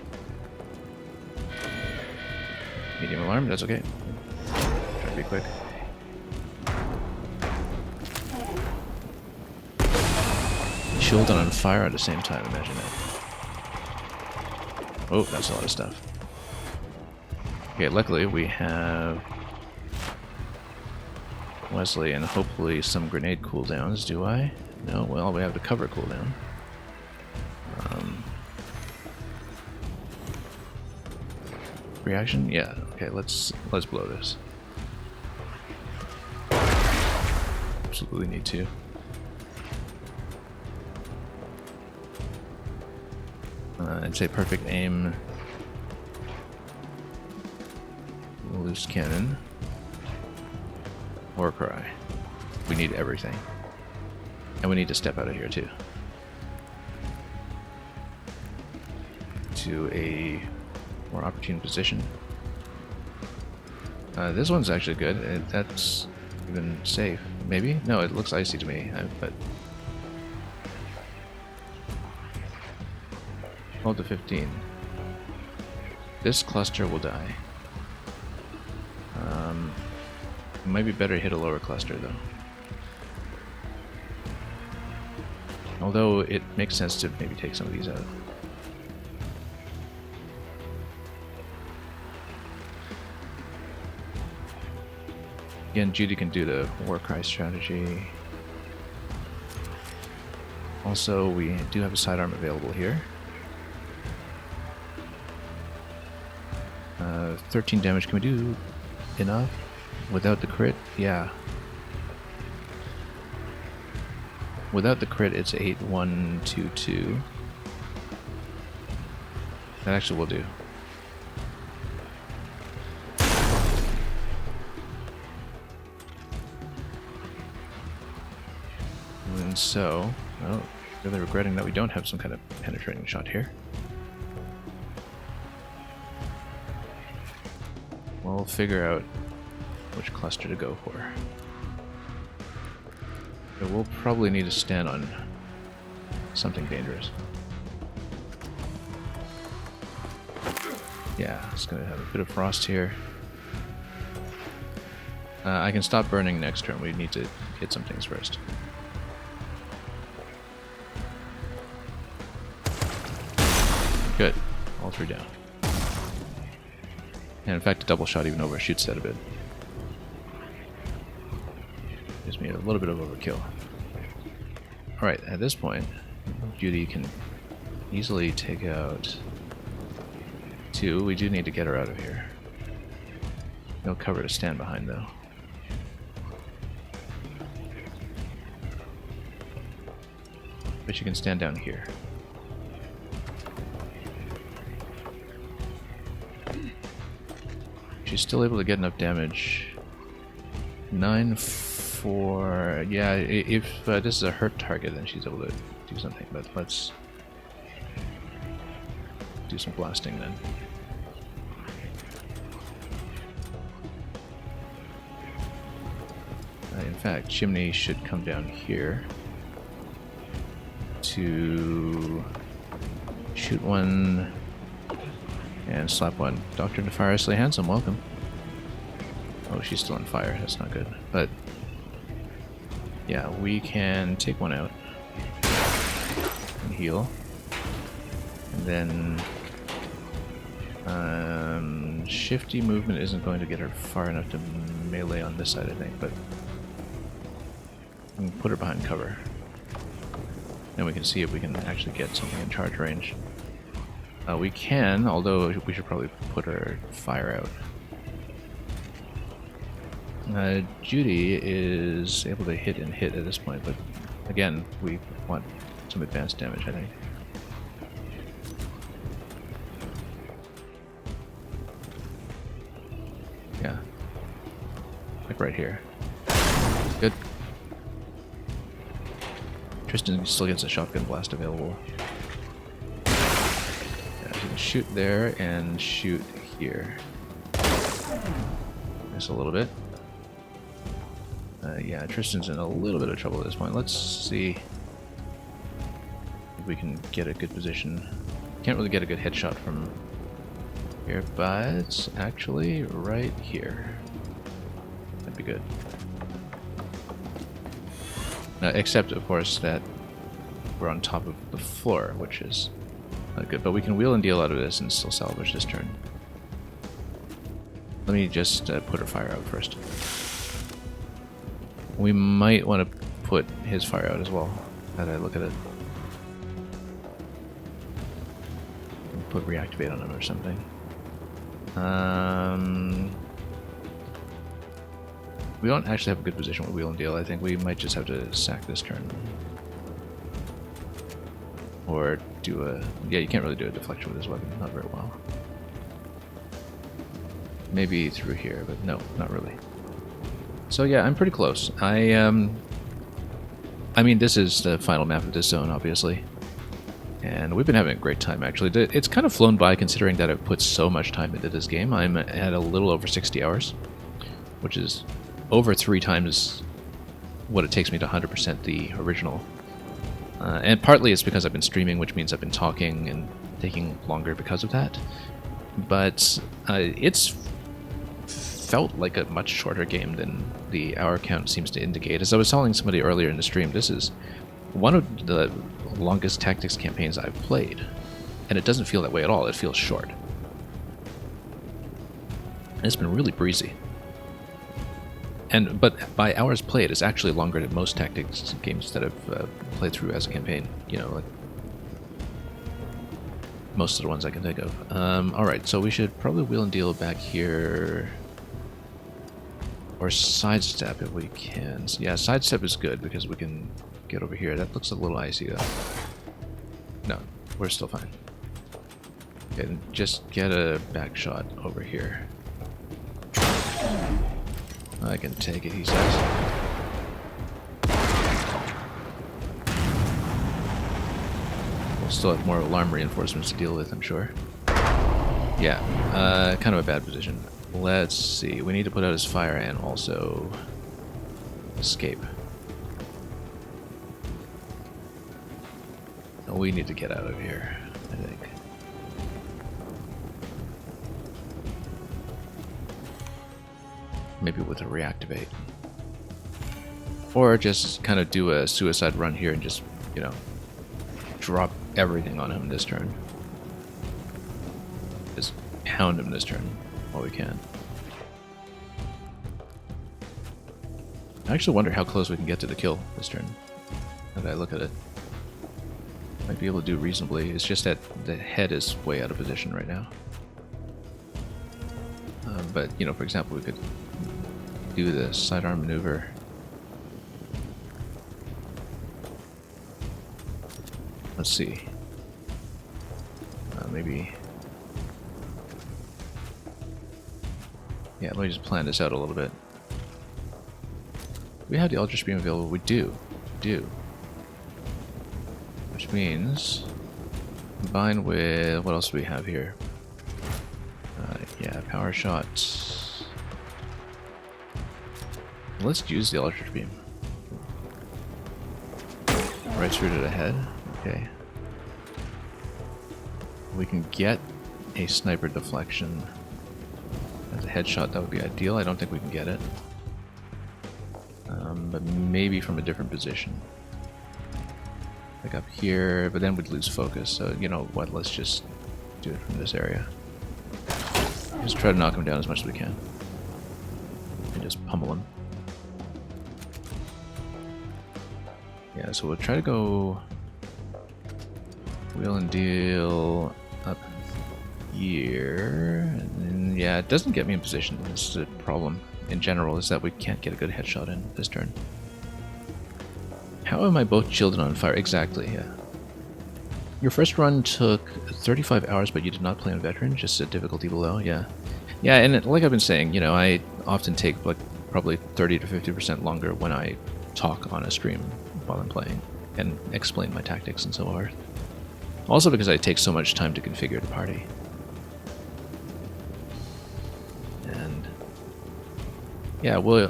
Medium alarm, that's okay. Try to be quick. Shield on fire at the same time, imagine that. Oh, that's a lot of stuff. Okay, luckily we have Wesley and hopefully some grenade cooldowns. Do I? No, well, we have the cover cooldown. Reaction? Yeah. Okay, let's blow this. Absolutely need to. I'd say perfect aim. Loose cannon. War cry. We need everything. And we need to step out of here too. To a more opportune position. This one's actually good. That's even safe. Maybe? No, it looks icy to me. But 12 to 15. This cluster will die. It might be better to hit a lower cluster though. Although it makes sense to maybe take some of these out. Again, Judy can do the Warcry strategy. Also, we do have a sidearm available here. 13 damage. Can we do enough without the crit? Yeah. Without the crit, it's 8-1-2-2. That actually will do. And so, well, really regretting that we don't have some kind of penetrating shot here. We'll figure out which cluster to go for. But we'll probably need to stand on something dangerous. Yeah, it's gonna have a bit of frost here. I can stop burning next turn. We need to hit some things first. Good. All three down. And in fact, a double shot even overshoots that a bit. Gives me a little bit of overkill. Alright, at this point, Judy can easily take out 2. We do need to get her out of here. No cover to stand behind, though. But you can stand down here. She's still able to get enough damage. 9-4. Yeah, if this is a hurt target, then she's able to do something. But let's do some blasting then. In fact, Chimney should come down here. to shoot one and slap one. Dr. Nefariously Handsome, welcome. Oh, she's still on fire. That's not good. But yeah, we can take one out and heal. And then shifty movement isn't going to get her far enough to melee on this side, I think, but we can put her behind cover. Then we can see if we can actually get something in charge range. We can, although we should probably put her fire out. Judy is able to hit and hit at this point, but again, we want some advanced damage, I think. Yeah. Like right here. Good. Tristan still gets a shotgun blast available. Yeah, he can shoot there and shoot here. Miss a little bit. Yeah, Tristan's in a little bit of trouble at this point. Let's see if we can get a good position. Can't really get a good headshot from here, but actually right here. That'd be good. Except, of course, that we're on top of the floor, which is not good. But we can wheel and deal out of this and still salvage this turn. Let me just put her fire out first. We might want to put his fire out as well, as I look at it. Put reactivate on him or something. We don't actually have a good position with wheel and deal. I think we might just have to sack this turn. Or do a... yeah, you can't really do a deflection with this weapon. Not very well. Maybe through here, but no, not really. So yeah, I'm pretty close. I mean, this is the final map of this zone, obviously. And we've been having a great time, actually. It's kind of flown by considering that I've put so much time into this game. I'm at a little over 60 hours, which is over 3 times what it takes me to 100% the original. And partly it's because I've been streaming, which means I've been talking and taking longer because of that. But it's felt like a much shorter game than the hour count seems to indicate. As I was telling somebody earlier in the stream, this is one of the longest tactics campaigns I've played. And it doesn't feel that way at all. It feels short. And it's been really breezy. But by hours played, it's actually longer than most tactics games that I've played through as a campaign. You know, like most of the ones I can think of. Alright, so we should probably wheel and deal back here. Or sidestep if we can. So yeah, sidestep is good because we can get over here. That looks a little icy though. No, we're still fine. Okay, just get a back shot over here. I can take it, he says. We'll still have more alarm reinforcements to deal with, I'm sure. Yeah, kind of a bad position. Let's see, we need to put out his fire and also escape. We need to get out of here, I think. Maybe with a reactivate. Or just kind of do a suicide run here and just, you know, drop everything on him this turn. Just pound him this turn while we can. I actually wonder how close we can get to the kill this turn. Now that I look at it. Might be able to do reasonably. It's just that the head is way out of position right now. But, you know, for example, we could do the sidearm maneuver. Let's see. Maybe... yeah, let me just plan this out a little bit. We have the Ultra Beam available. We do. Which means, combined with... what else do we have here? Yeah, power shot. Let's use the Ultra Beam. Right through to the head. Okay. We can get a sniper deflection as a headshot. That would be ideal. I don't think we can get it. But maybe from a different position. Like up here, but then we'd lose focus. So, you know what, let's just do it from this area. Just try to knock him down as much as we can. And just pummel him. Yeah, so we'll try to go wheel and deal up here. And then, yeah, it doesn't get me in position. This is a problem in general, is that we can't get a good headshot in this turn. How am I both shielded on fire? Exactly, yeah. Your first run took 35 hours, but you did not play on veteran, just a difficulty below, yeah. Yeah, and like I've been saying, you know, I often take like probably 30 to 50% longer when I talk on a stream while I'm playing and explain my tactics and so forth. Also because I take so much time to configure the party. And yeah, we'll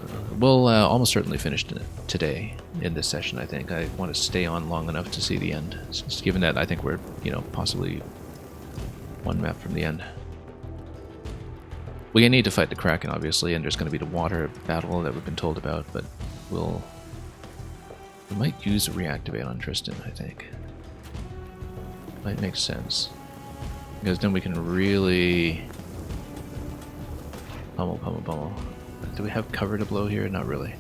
almost certainly finish today in this session, I think. I want to stay on long enough to see the end, given that I think we're, you know, possibly one map from the end. We need to fight the Kraken, obviously, and there's going to be the water battle that we've been told about, but we might use a reactivate on Tristan, I think. Might make sense. Because then we can really pummel. Do we have cover to blow here? Not really.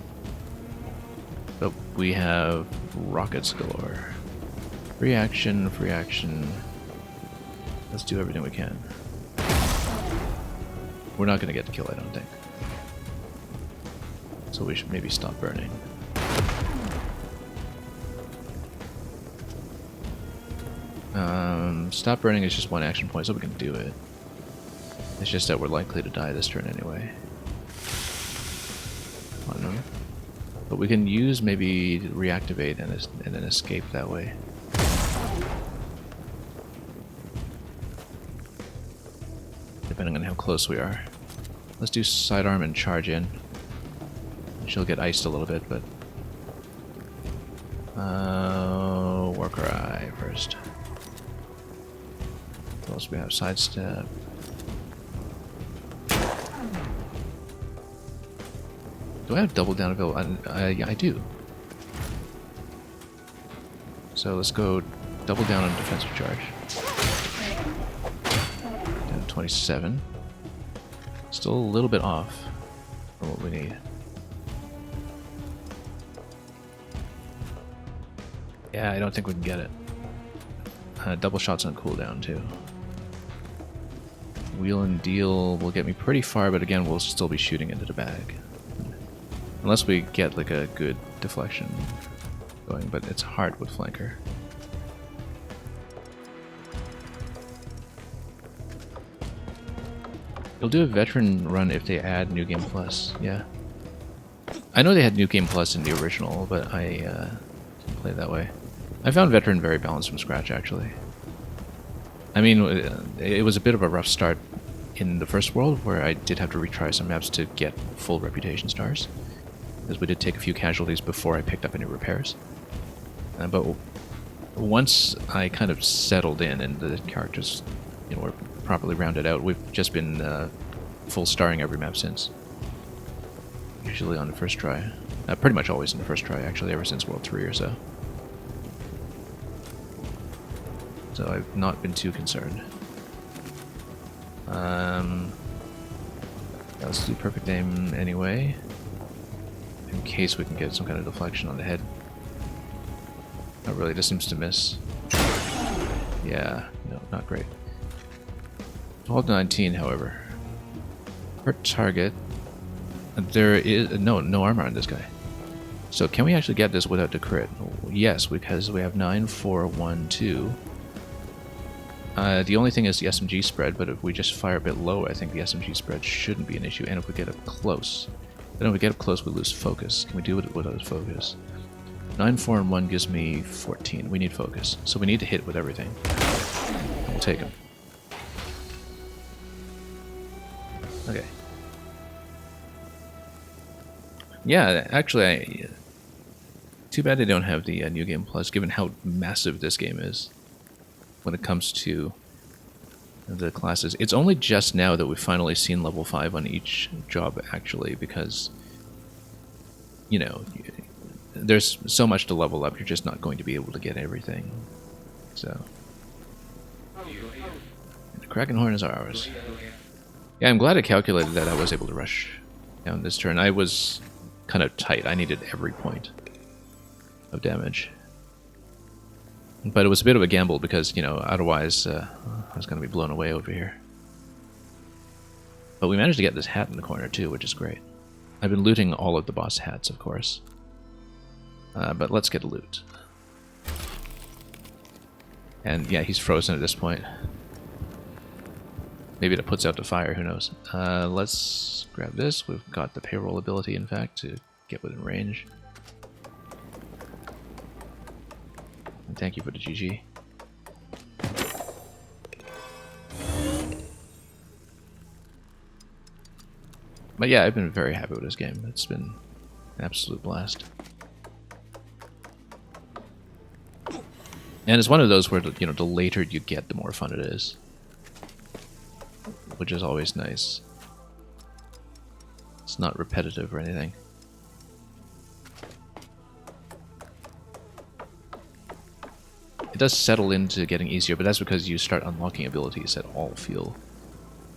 But we have rockets galore. Free action. Let's do everything we can. We're not going to get the kill, I don't think. So we should maybe stop burning. Stop burning is just one action point, so we can do it. It's just that we're likely to die this turn anyway. I don't know. But we can use maybe reactivate and then escape that way. Depending on how close we are. Let's do sidearm and charge in. She'll get iced a little bit, but... War Cry first. What else do we have? Sidestep. Do I have double down available? Yeah, I do. So let's go double down on defensive charge. Down to 27. Still a little bit off from what we need. Yeah, I don't think we can get it. Double shots on cooldown too. Wheel and deal will get me pretty far, but again, we'll still be shooting into the bag. Unless we get like a good deflection going, but it's hard with flanker. You'll do a veteran run if they add New Game Plus, yeah. I know they had New Game Plus in the original, but I didn't play that way. I found veteran very balanced from scratch, actually. I mean, it was a bit of a rough start in the first world, where I did have to retry some maps to get full reputation stars, because we did take a few casualties before I picked up any repairs. But once I kind of settled in and the characters, you know, were properly rounded out, we've just been full starring every map since. Usually on the first try. Pretty much always in the first try, actually, ever since World 3 or so. So I've not been too concerned. Let's do perfect aim anyway, in case we can get some kind of deflection on the head. Not really, just seems to miss. Yeah, no, not great. Hold 19, however. Per target, there is no armor on this guy. So can we actually get this without the crit? Yes, because we have 9, 4, 1, 2. The only thing is the SMG spread, but if we just fire a bit low, I think the SMG spread shouldn't be an issue. And if we get up close, then if we get up close, we lose focus. Can we do it without focus? 9, 4, and 1 gives me 14. We need focus, so we need to hit with everything. We'll take him. Okay. Yeah, actually, Too bad they don't have the New Game Plus, given how massive this game is when it comes to the classes. It's only just now that we've finally seen level 5 on each job, actually, because, you know, there's so much to level up, you're just not going to be able to get everything. So, and the Kraken Horn is ours. Yeah, I'm glad I calculated that I was able to rush down this turn. I was kind of tight. I needed every point of damage. But it was a bit of a gamble because, you know, otherwise I was going to be blown away over here. But we managed to get this hat in the corner too, which is great. I've been looting all of the boss hats, of course. But let's get a loot. And yeah, he's frozen at this point. Maybe that puts out the fire, who knows. Let's grab this. We've got the payroll ability, in fact, to get within range. And thank you for the GG. But yeah, I've been very happy with this game. It's been an absolute blast. And it's one of those where, you know, the later you get, the more fun it is. Which is always nice. It's not repetitive or anything. It does settle into getting easier, but that's because you start unlocking abilities that all feel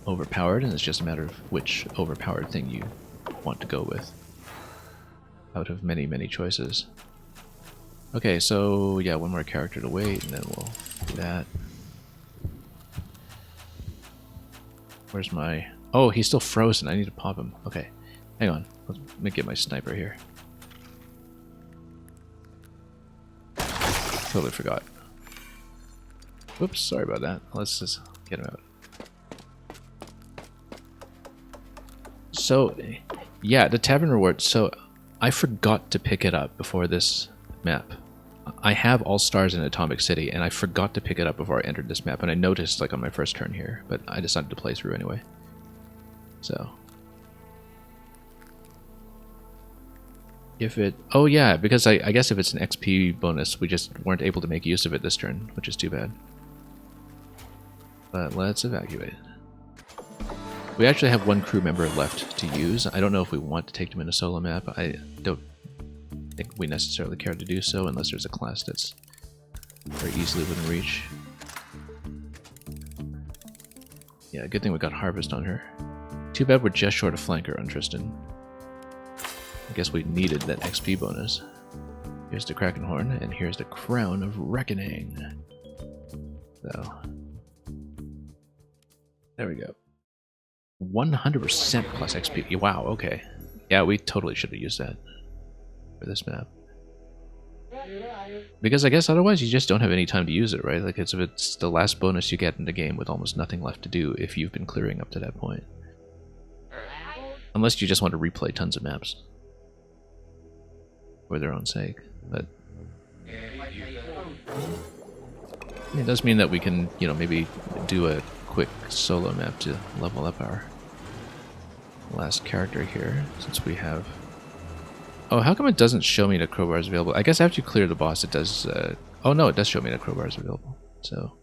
overpowered, and it's just a matter of which overpowered thing you want to go with out of many, many choices. Okay, so yeah, one more character to wait, and then we'll do that. Where's my... Oh, he's still frozen. I need to pop him. Okay, hang on. Let me get my sniper here. Totally forgot. Whoops, sorry about that. Let's just get him out. So, yeah, the tavern reward. So, I forgot to pick it up before this map. I have all stars in Atomic City, and I forgot to pick it up before I entered this map, and I noticed, like, on my first turn here, but I decided to play through anyway. So. If it... Oh, yeah, because I guess if it's an XP bonus, we just weren't able to make use of it this turn, which is too bad. But let's evacuate. We actually have one crew member left to use. I don't know if we want to take them in a solo map. I don't think we necessarily care to do so unless there's a class that's very easily within reach. Yeah, good thing we got Harvest on her. Too bad we're just short of flanker on Tristan. I guess we needed that XP bonus. Here's the Kraken Horn, and here's the Crown of Reckoning. So, there we go. 100% plus XP. Wow, okay. Yeah, we totally should have used that for this map. Because I guess otherwise you just don't have any time to use it, right? Like, it's the last bonus you get in the game with almost nothing left to do if you've been clearing up to that point. Unless you just want to replay tons of maps. For their own sake. But it does mean that we can, you know, maybe do a quick solo map to level up our last character here, since we have... Oh, how come it doesn't show me the crowbars available? I guess after you clear the boss it does... Oh no, it does show me the crowbars available. So...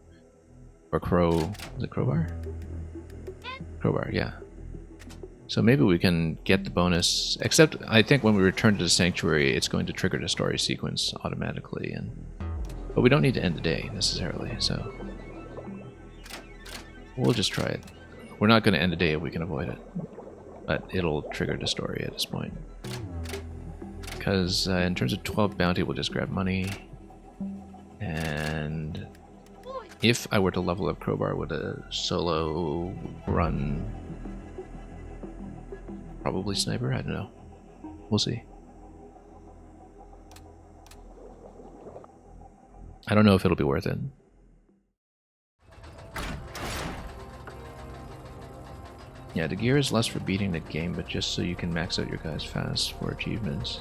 Or crow... Is it crowbar? Crowbar, yeah. So maybe we can get the bonus, except I think when we return to the Sanctuary it's going to trigger the story sequence automatically, but we don't need to end the day necessarily, so we'll just try it. We're not going to end the day if we can avoid it, but it'll trigger the story at this point. Because in terms of 12 bounty, we'll just grab money, and if I were to level up Crowbar with a solo run... Probably sniper, I don't know. We'll see. I don't know if it'll be worth it. Yeah, the gear is less for beating the game, but just so you can max out your guys fast for achievements.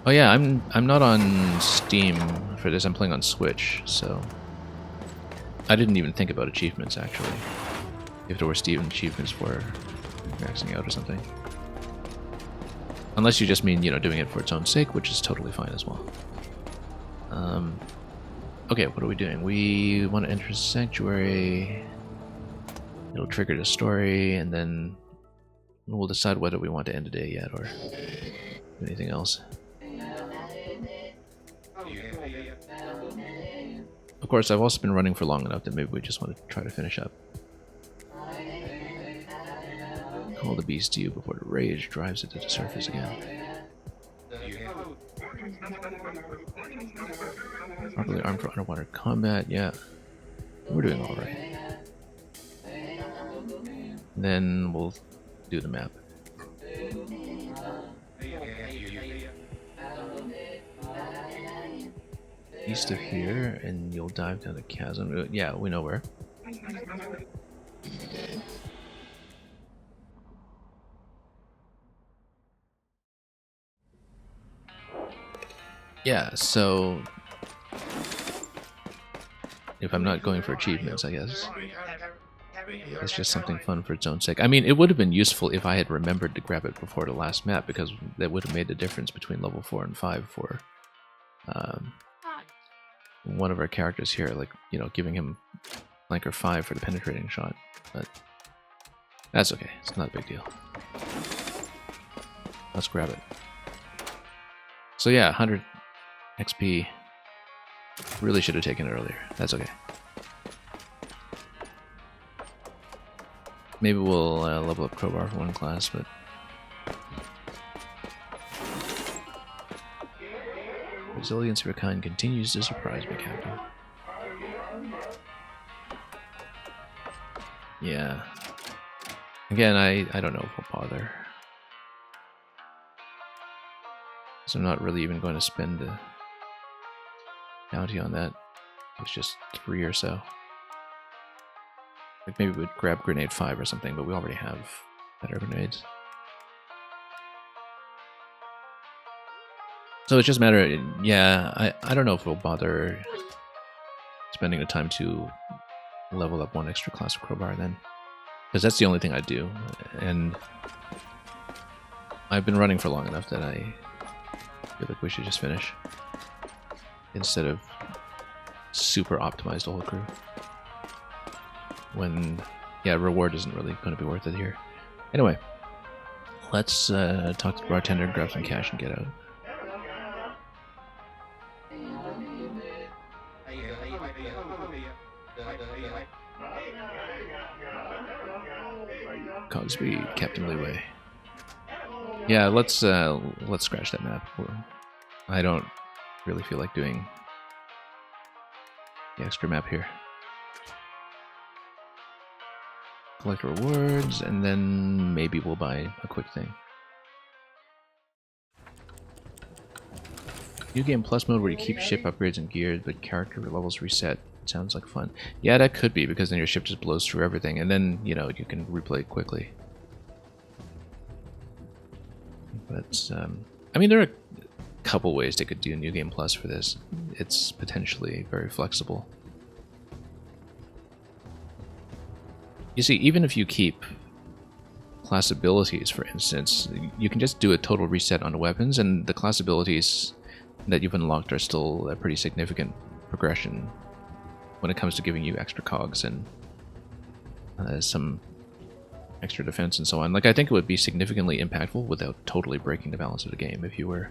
Oh yeah, I'm not on Steam for this, I'm playing on Switch, so... I didn't even think about achievements, actually. If there were Steam achievements for... maxing out or something. Unless you just mean, you know, doing it for its own sake, which is totally fine as well. Okay, what are we doing? We want to enter Sanctuary. It'll trigger the story, and then we'll decide whether we want to end the day yet or anything else. Of course, I've also been running for long enough that maybe we just want to try to finish up. Call the beast to you before the rage drives it to the surface again. Properly armed for underwater combat, yeah. We're doing alright. Then we'll do the map. East of here, and you'll dive down the chasm. Yeah, we know where. Yeah, so if I'm not going for achievements, I guess it's just something fun for its own sake. I mean, it would have been useful if I had remembered to grab it before the last map, because that would have made the difference between level 4 and 5 for one of our characters here, like, you know, giving him flanker 5 for the penetrating shot. But that's okay, it's not a big deal. Let's grab it. So yeah, 100 XP. Really should have taken it earlier. That's okay. Maybe we'll level up Crowbar for one class, but resilience of your kind continues to surprise me, Captain. Yeah. Again, I don't know if we'll bother. So I'm not really even going to spend the bounty on that. It's just 3 or so. Like maybe we'd grab grenade 5 or something, but we already have better grenades. So it's just a matter of, yeah, I don't know if we'll bother spending the time to level up one extra class of Crowbar then. Because that's the only thing I do. And I've been running for long enough that I feel like we should just finish. Instead of super optimize the whole crew. When, yeah, reward isn't really going to be worth it here. Anyway, let's talk to the bartender, grab some cash, and get out. Cogsby, Captain Leeway. Yeah, let's scratch that map. I don't really feel like doing the extra map here. Collect rewards, and then maybe we'll buy a quick thing. New game plus mode where you keep ship upgrades and gear, but character levels reset. Sounds like fun. Yeah, that could be, because then your ship just blows through everything, and then, you know, you can replay it quickly. But, I mean, there are a couple ways they could do New Game Plus for this. It's potentially very flexible. You see, even if you keep class abilities, for instance, you can just do a total reset on the weapons, and the class abilities that you've unlocked are still a pretty significant progression when it comes to giving you extra cogs and some extra defense and so on. Like, I think it would be significantly impactful without totally breaking the balance of the game if you were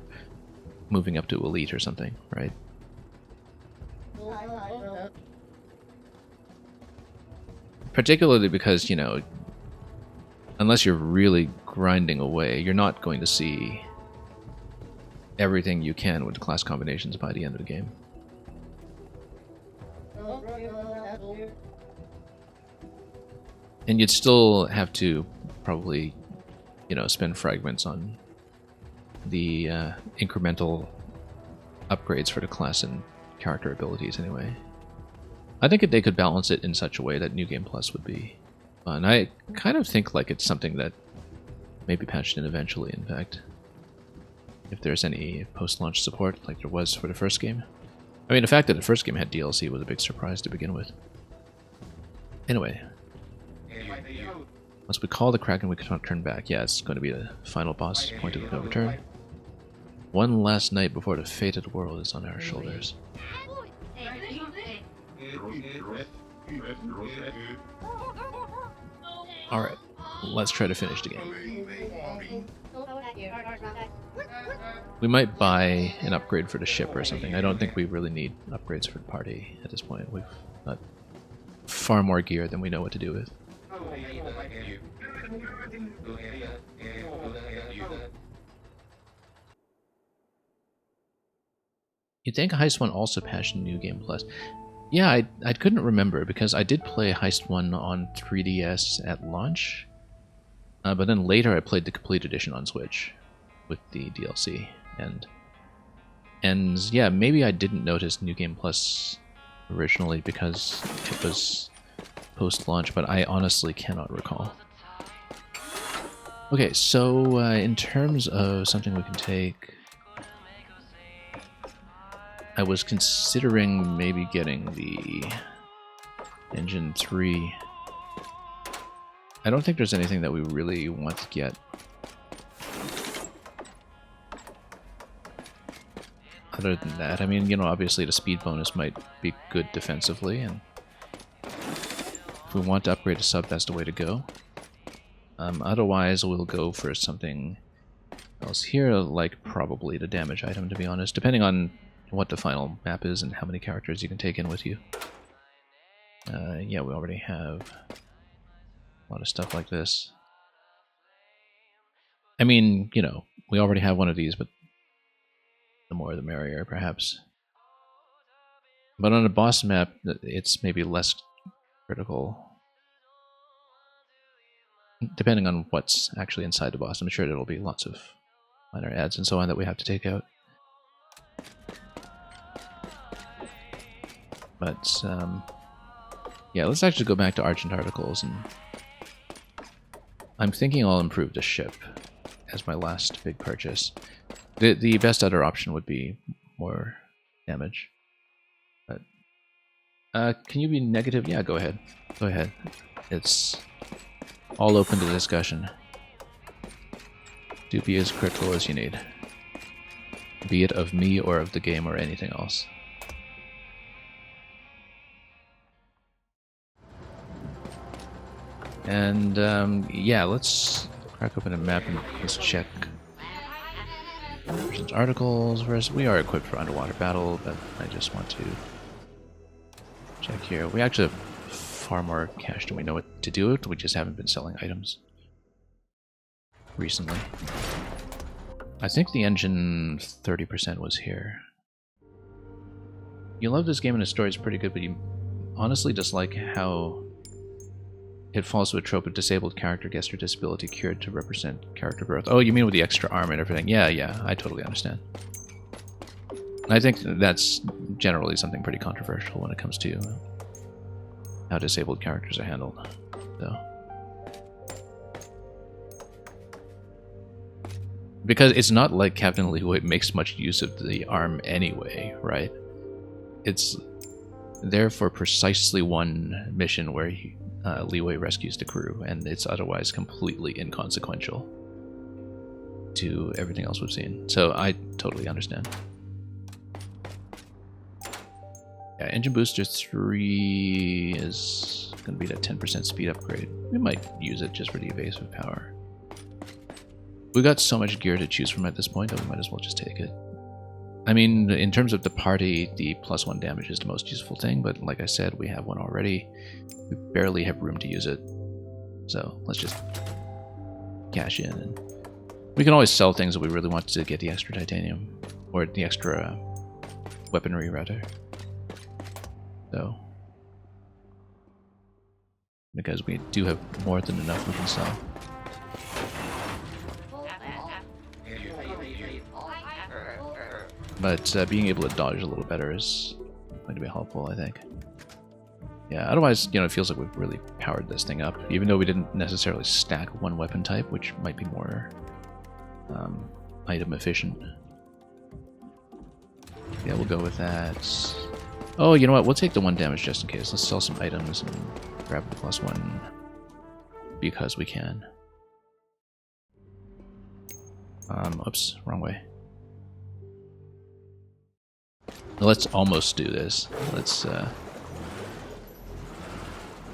moving up to Elite or something, right? Particularly because, you know, unless you're really grinding away, you're not going to see everything you can with the class combinations by the end of the game. And you'd still have to probably, you know, spend fragments on the incremental upgrades for the class and character abilities anyway. I think they could balance it in such a way that New Game Plus would be fun. I kind of think like it's something that may be patched in eventually, in fact. If there's any post-launch support like there was for the first game. I mean, the fact that the first game had DLC was a big surprise to begin with. Anyway. Once we call the Kraken, we cannot turn back. Yeah, it's going to be the final boss, point of no return. One last night before the fated world is on our shoulders. Alright, let's try to finish the game. We might buy an upgrade for the ship or something. I don't think we really need upgrades for the party at this point. We've got far more gear than we know what to do with. You'd think Heist 1 also patched New Game Plus. Yeah, I couldn't remember because I did play Heist 1 on 3DS at launch. But then later I played the Complete Edition on Switch with the DLC. And yeah, maybe I didn't notice New Game Plus originally because it was post-launch, but I honestly cannot recall. Okay, so in terms of something we can take, I was considering maybe getting the Engine 3. I don't think there's anything that we really want to get. Other than that, I mean, you know, obviously the speed bonus might be good defensively, and if we want to upgrade a sub, that's the way to go. Otherwise, we'll go for something else here, like probably the damage item, to be honest, depending on what the final map is and how many characters you can take in with you. Yeah, we already have a lot of stuff like this. I mean, you know, we already have one of these, but the more the merrier, perhaps. But on a boss map, it's maybe less critical. Depending on what's actually inside the boss. I'm sure there'll be lots of minor adds and so on that we have to take out. But, yeah, let's actually go back to Argent Articles, and I'm thinking I'll improve the ship as my last big purchase. The best other option would be more damage. But, can you be negative? Yeah, go ahead. Go ahead. It's all open to discussion. Do be as critical as you need. Be it of me or of the game or anything else. And, yeah, let's crack open a map and let's check articles. Whereas we are equipped for underwater battle, but I just want to check here. We actually have far more cash than we know what to do with. We just haven't been selling items recently. I think the engine 30% was here. You love this game and the story is pretty good, but you honestly dislike how it falls to a trope of disabled character gets their disability cured to represent character growth. Oh, you mean with the extra arm and everything? Yeah, yeah, I totally understand. I think that's generally something pretty controversial when it comes to how disabled characters are handled. So, because it's not like Captain Leeway makes much use of the arm anyway, right? It's there for precisely one mission where Leeway rescues the crew, and it's otherwise completely inconsequential to everything else we've seen. So I totally understand. Yeah, Engine Booster 3 is going to be that 10% speed upgrade. We might use it just for the evasive power. We've got so much gear to choose from at this point that we might as well just take it. I mean, in terms of the party, the +1 damage is the most useful thing, but like I said, we have one already. We barely have room to use it. So let's just cash in. And we can always sell things that we really want to get the extra titanium, or the extra weaponry, rather. So, because we do have more than enough we can sell. But being able to dodge a little better is going to be helpful, I think. Yeah, otherwise, you know, it feels like we've really powered this thing up, even though we didn't necessarily stack one weapon type, which might be more item efficient. Yeah, we'll go with that. Oh, you know what? We'll take the 1 damage just in case. Let's sell some items and grab the +1 because we can. Oops, wrong way. Let's almost do this. Let's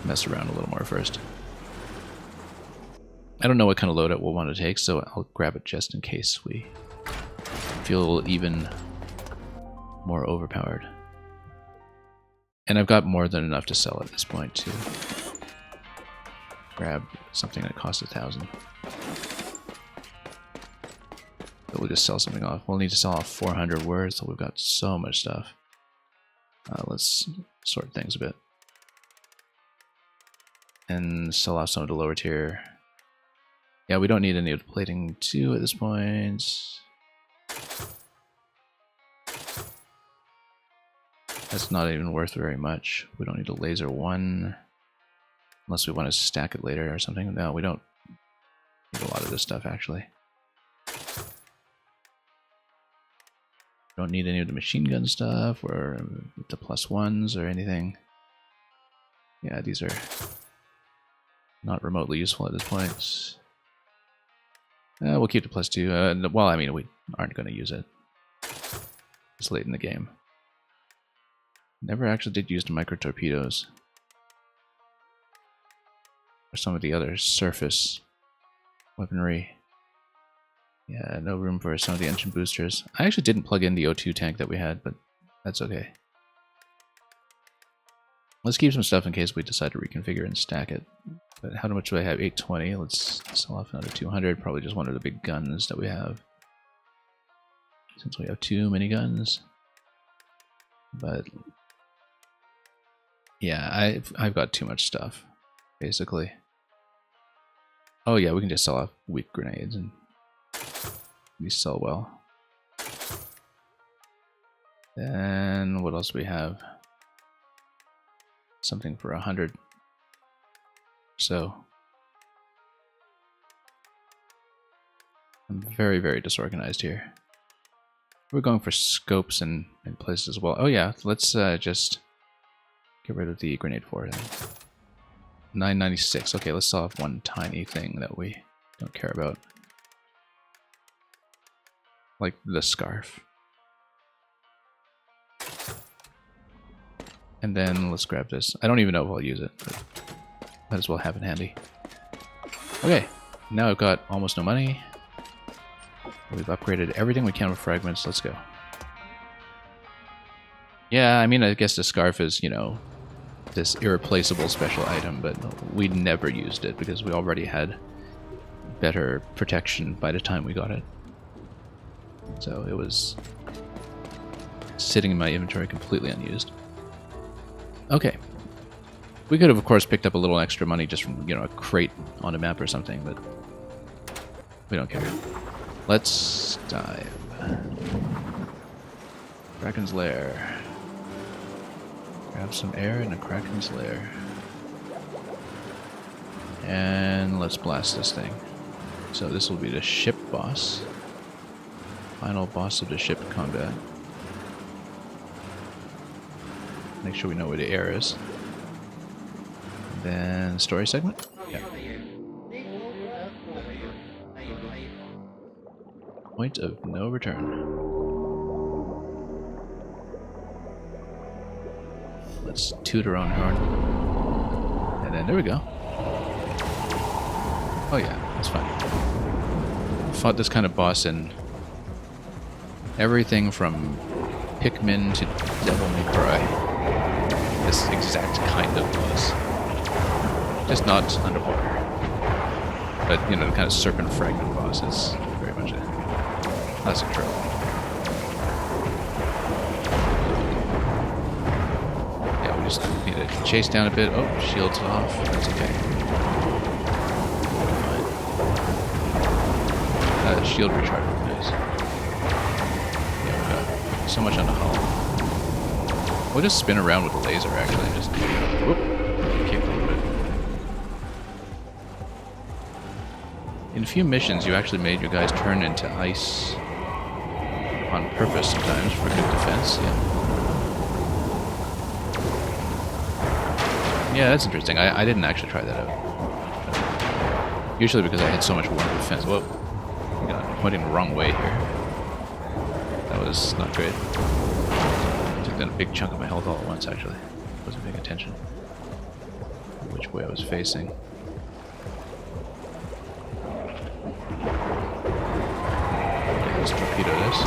mess around a little more first. I don't know what kind of loadout we'll want to take, so I'll grab it just in case we feel even more overpowered. And I've got more than enough to sell at this point to grab something that costs 1,000. But we'll just sell something off. We'll need to sell off 400 words, so we've got so much stuff. Let's sort things a bit. And sell off some of the lower tier. Yeah, we don't need any of the plating 2 at this point. That's not even worth very much. We don't need a laser 1. Unless we want to stack it later or something. No, we don't need a lot of this stuff, actually. Don't need any of the machine gun stuff or the +1s or anything. Yeah, these are not remotely useful at this point. We'll keep the +2. Well, I mean, we aren't going to use it. It's late in the game. Never actually did use the micro torpedoes. Or some of the other surface weaponry. Yeah, no room for some of the engine boosters. I actually didn't plug in the O2 tank that we had, but that's okay. Let's keep some stuff in case we decide to reconfigure and stack it. But how much do I have? 820. Let's sell off another 200. Probably just one of the big guns that we have. Since we have 2 miniguns. But yeah, I've got too much stuff, basically. Oh yeah, we can just sell off weak grenades and these sell well. Then what else do we have? Something for 100. So I'm very, very disorganized here. We're going for scopes and places as well. Oh yeah, let's just get rid of the grenade for it. 996. Okay, let's solve one tiny thing that we don't care about. Like the scarf. And then let's grab this. I don't even know if I'll use it, but might as well have it handy. Okay, now I've got almost no money. We've upgraded everything we can with fragments. Let's go. Yeah, I mean, I guess the scarf is, you know, this irreplaceable special item, but we never used it because we already had better protection by the time we got it. So it was sitting in my inventory completely unused. Okay. We could have, of course, picked up a little extra money just from, you know, a crate on a map or something, but we don't care. Let's dive. Kraken's Lair. Grab some air in a Kraken's Lair. And let's blast this thing. So this will be the ship boss. Final boss of the ship combat. Make sure we know where the air is. And then story segment? Yeah. Point of no return. Let's toot our own horn. And then there we go. Oh yeah, that's fine. Fought this kind of boss in everything from Pikmin to Devil May Cry. This exact kind of boss. Just not underwater. But, you know, the kind of serpent fragment boss is very much a classic trope. Yeah, we just need to chase down a bit. Oh, shield's off. That's okay. Fine. Shield recharge would be nice. Yeah, we've got so much on the hull. We'll just spin around with the laser, actually, and just whoop, kick a little bit. In a few missions, you actually made your guys turn into ice on purpose sometimes for good defense. Yeah, that's interesting. I didn't actually try that out. Usually because I had so much warm defense. Whoa. God, I'm pointing the wrong way here. That was not great. Took down a big chunk of my health all at once, actually. Wasn't paying attention which way I was facing. Okay, let's torpedo this.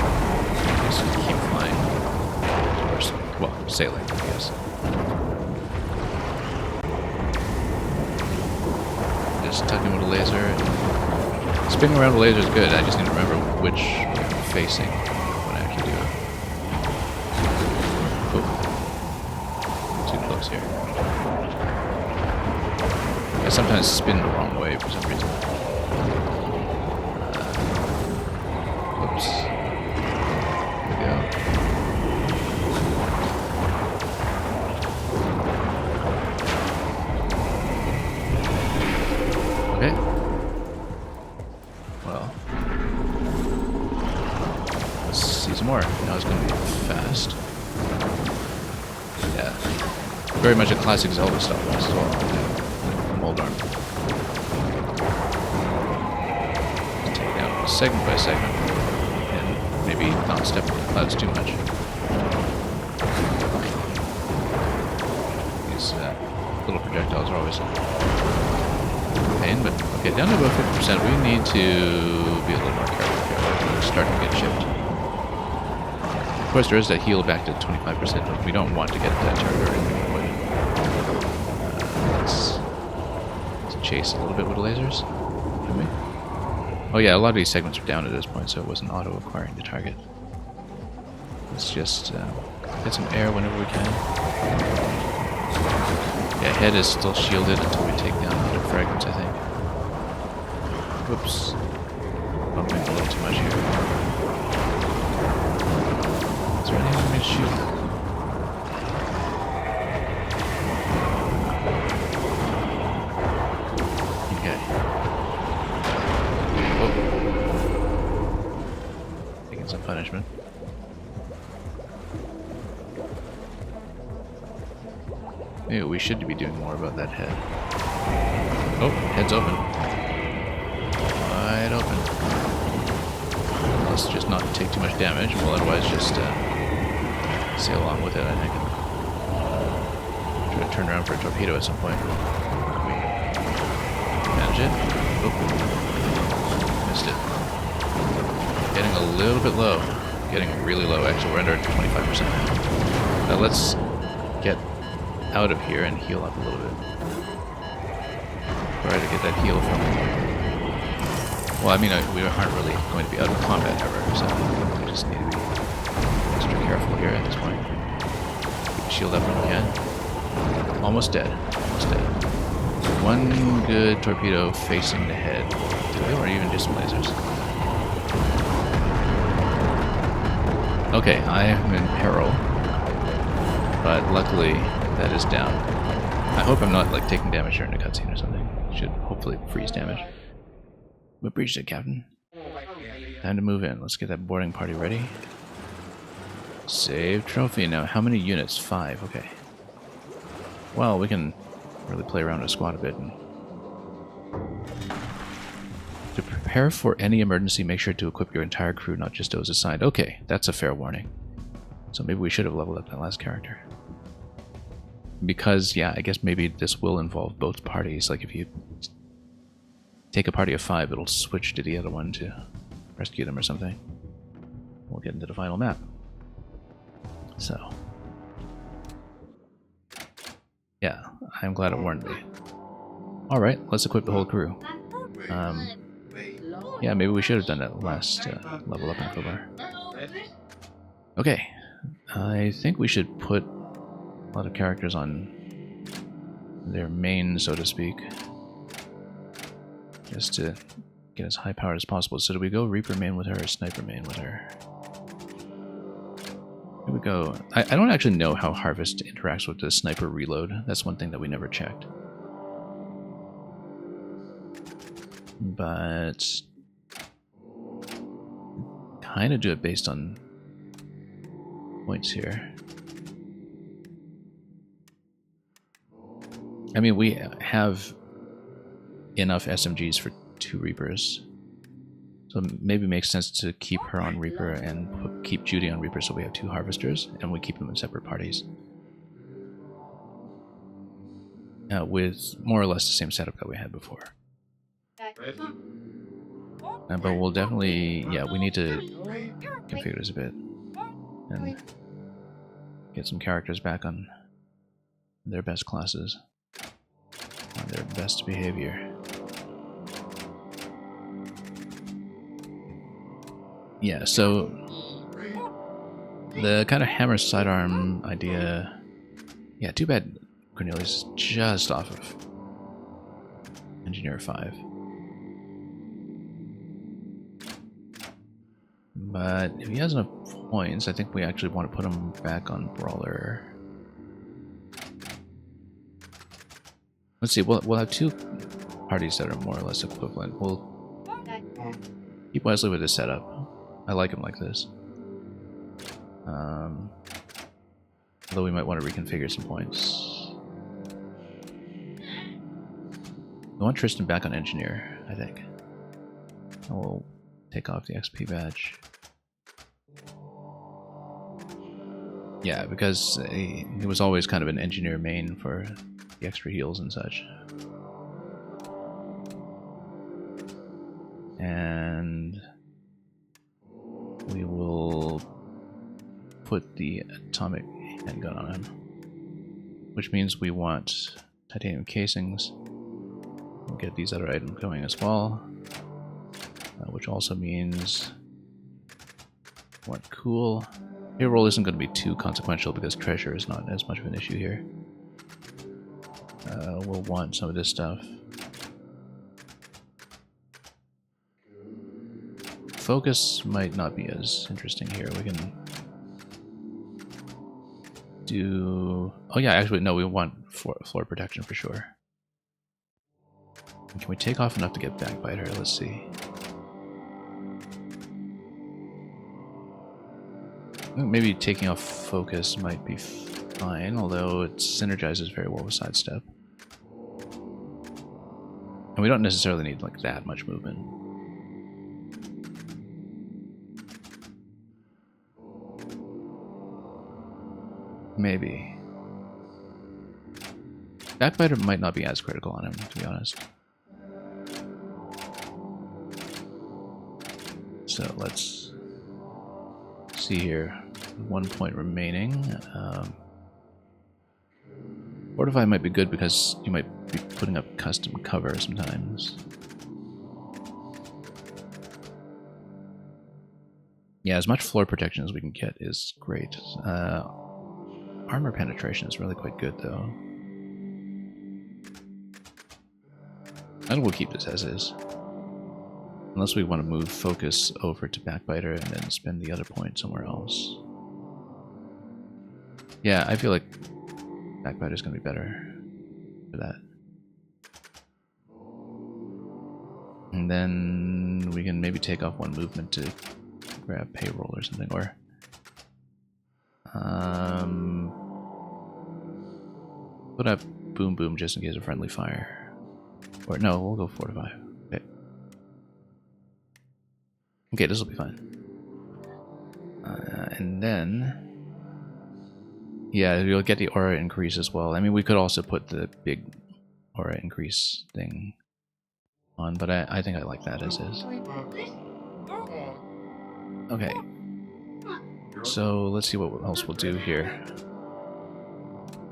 Just keep flying. Or, well, sailing, I guess. Just tucking with a laser. Spinning around with a laser is good. I just need to remember which way I'm facing when I actually do it. Oh. Too close here. I sometimes spin the wrong way for some reason. Oops. There we go. Okay. Well. Let's see some more. Now it's going to be fast. Yeah. Very much a classic Zelda style boss as well. Hold on. Take it out segment by segment. And maybe not step on the clouds too much. These little projectiles are always a pain, but okay, down to about 50%. We need to be a little more careful here. We're starting to get chipped. Of course, there is that heal back to 25%, but we don't want to get that territory. Let's chase a little bit with the lasers. Can we? Oh yeah, a lot of these segments are down at this point, so it wasn't auto-acquiring the target. Let's just get some air whenever we can. Yeah, head is still shielded until we take down other fragments, I think. Whoops. Bumping a little too much here. Is there anything for me to shoot? Okay. Oh. Taking some punishment. Maybe we should be doing more about that head. Oh, head's open. Wide open. Let's just not take too much damage. We'll otherwise just sail along with it, I think. Try to turn around for a torpedo at some point. Manage it. Oh. Missed it. Getting a little bit low. Getting really low, actually. We're under 25% now. Now let's get out of here and heal up a little bit. Try to get that heal from... Well, I mean, we aren't really going to be out of combat ever, so we just need to be extra careful here at this point. Keep the shield up when we can. Almost dead. Almost dead. One good torpedo facing the head. Or even just some lasers. Okay, I am in peril. But luckily, that is down. I hope I'm not like taking damage during a cutscene or something. Should hopefully freeze damage. What breached it, Captain? Time to move in. Let's get that boarding party ready. Save trophy. Now, how many units? 5. Okay. Well, we can really play around with a squad a bit. And to prepare for any emergency, make sure to equip your entire crew, not just those assigned. Okay, that's a fair warning. So maybe we should have leveled up that last character. Because, yeah, I guess maybe this will involve both parties. Like, if you take a party of 5, it'll switch to the other one to rescue them or something. We'll get into the final map. So. Yeah, I'm glad it warned me. Alright, let's equip the whole crew. Yeah, maybe we should have done that last level up in Crowbar. Okay, I think we should put a lot of characters on their main, so to speak, just to get as high powered as possible. So do we go Reaper main with her or Sniper main with her? Here we go. I don't actually know how Harvest interacts with the Sniper reload. That's one thing that we never checked. But kind of do it based on points here. I mean, we have enough SMGs for 2 Reapers. So maybe it makes sense to keep her on Reaper and keep Judy on Reaper so we have 2 Harvesters, and we keep them in separate parties. With more or less the same setup that we had before. But we'll definitely, yeah, we need to configure this a bit. And get some characters back on their best classes. On their best behavior. Yeah, so the kind of hammer sidearm idea, yeah, too bad Cornelius is just off of Engineer 5. But if he has enough points, I think we actually want to put him back on Brawler. Let's see, we'll have 2 parties that are more or less equivalent. We'll keep Wesley with his setup. I like him like this. Although we might want to reconfigure some points. I want Tristan back on Engineer, I think. And we'll take off the XP badge. Yeah, because he was always kind of an Engineer main for the extra heals and such. And we will put the atomic handgun on him, which means we want titanium casings. We'll get these other items going as well, which also means what cool. Payroll isn't going to be too consequential because treasure is not as much of an issue here. We'll want some of this stuff. Focus might not be as interesting here. We can do... Oh yeah, actually no, we want floor protection for sure. And can we take off enough to get Backbiter? Let's see. Maybe taking off focus might be fine, although it synergizes very well with sidestep. And we don't necessarily need like that much movement. Maybe. Backbiter might not be as critical on him, to be honest. So let's see here. 1 point remaining. Fortify might be good because you might be putting up custom cover sometimes. Yeah, as much floor protection as we can get is great. Armor penetration is really quite good, though. And we'll keep this as is. Unless we want to move focus over to Backbiter and then spend the other point somewhere else. Yeah, I feel like Backbiter's going to be better for that. And then we can maybe take off 1 movement to grab payroll or something, or put up boom boom just in case of friendly fire. Or no, we'll go 4 to 5. Okay. Okay, this will be fine. And then yeah, you'll get the aura increase as well. I mean, we could also put the big aura increase thing on, but I think I like that as is. Okay. So let's see what else we'll do here.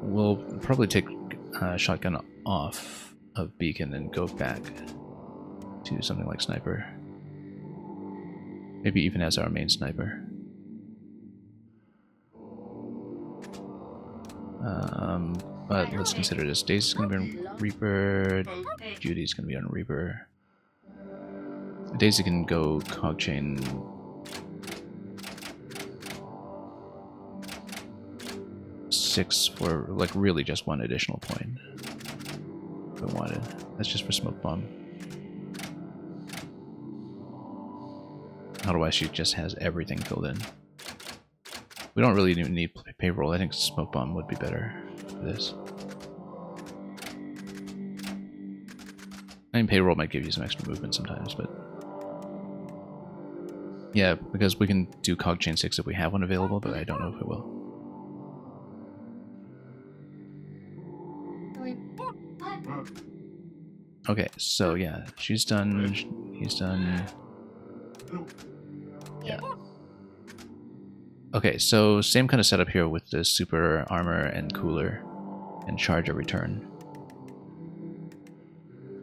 We'll probably take shotgun off of beacon and go back to something like sniper. Maybe even as our main sniper. But let's consider this. Daisy's going to be on Reaper. Judy's going to be on Reaper. Daisy can go cog chain. Six for like really just 1 additional point. If I wanted. That's just for smoke bomb. Otherwise, she just has everything filled in. We don't really even need payroll. I think smoke bomb would be better for this. I mean, payroll might give you some extra movement sometimes, but yeah, because we can do cog chain 6 if we have one available, but I don't know if it will. Okay, so yeah, she's done, he's done. Yeah. Okay, so same kind of setup here with the super armor and cooler and charge every turn.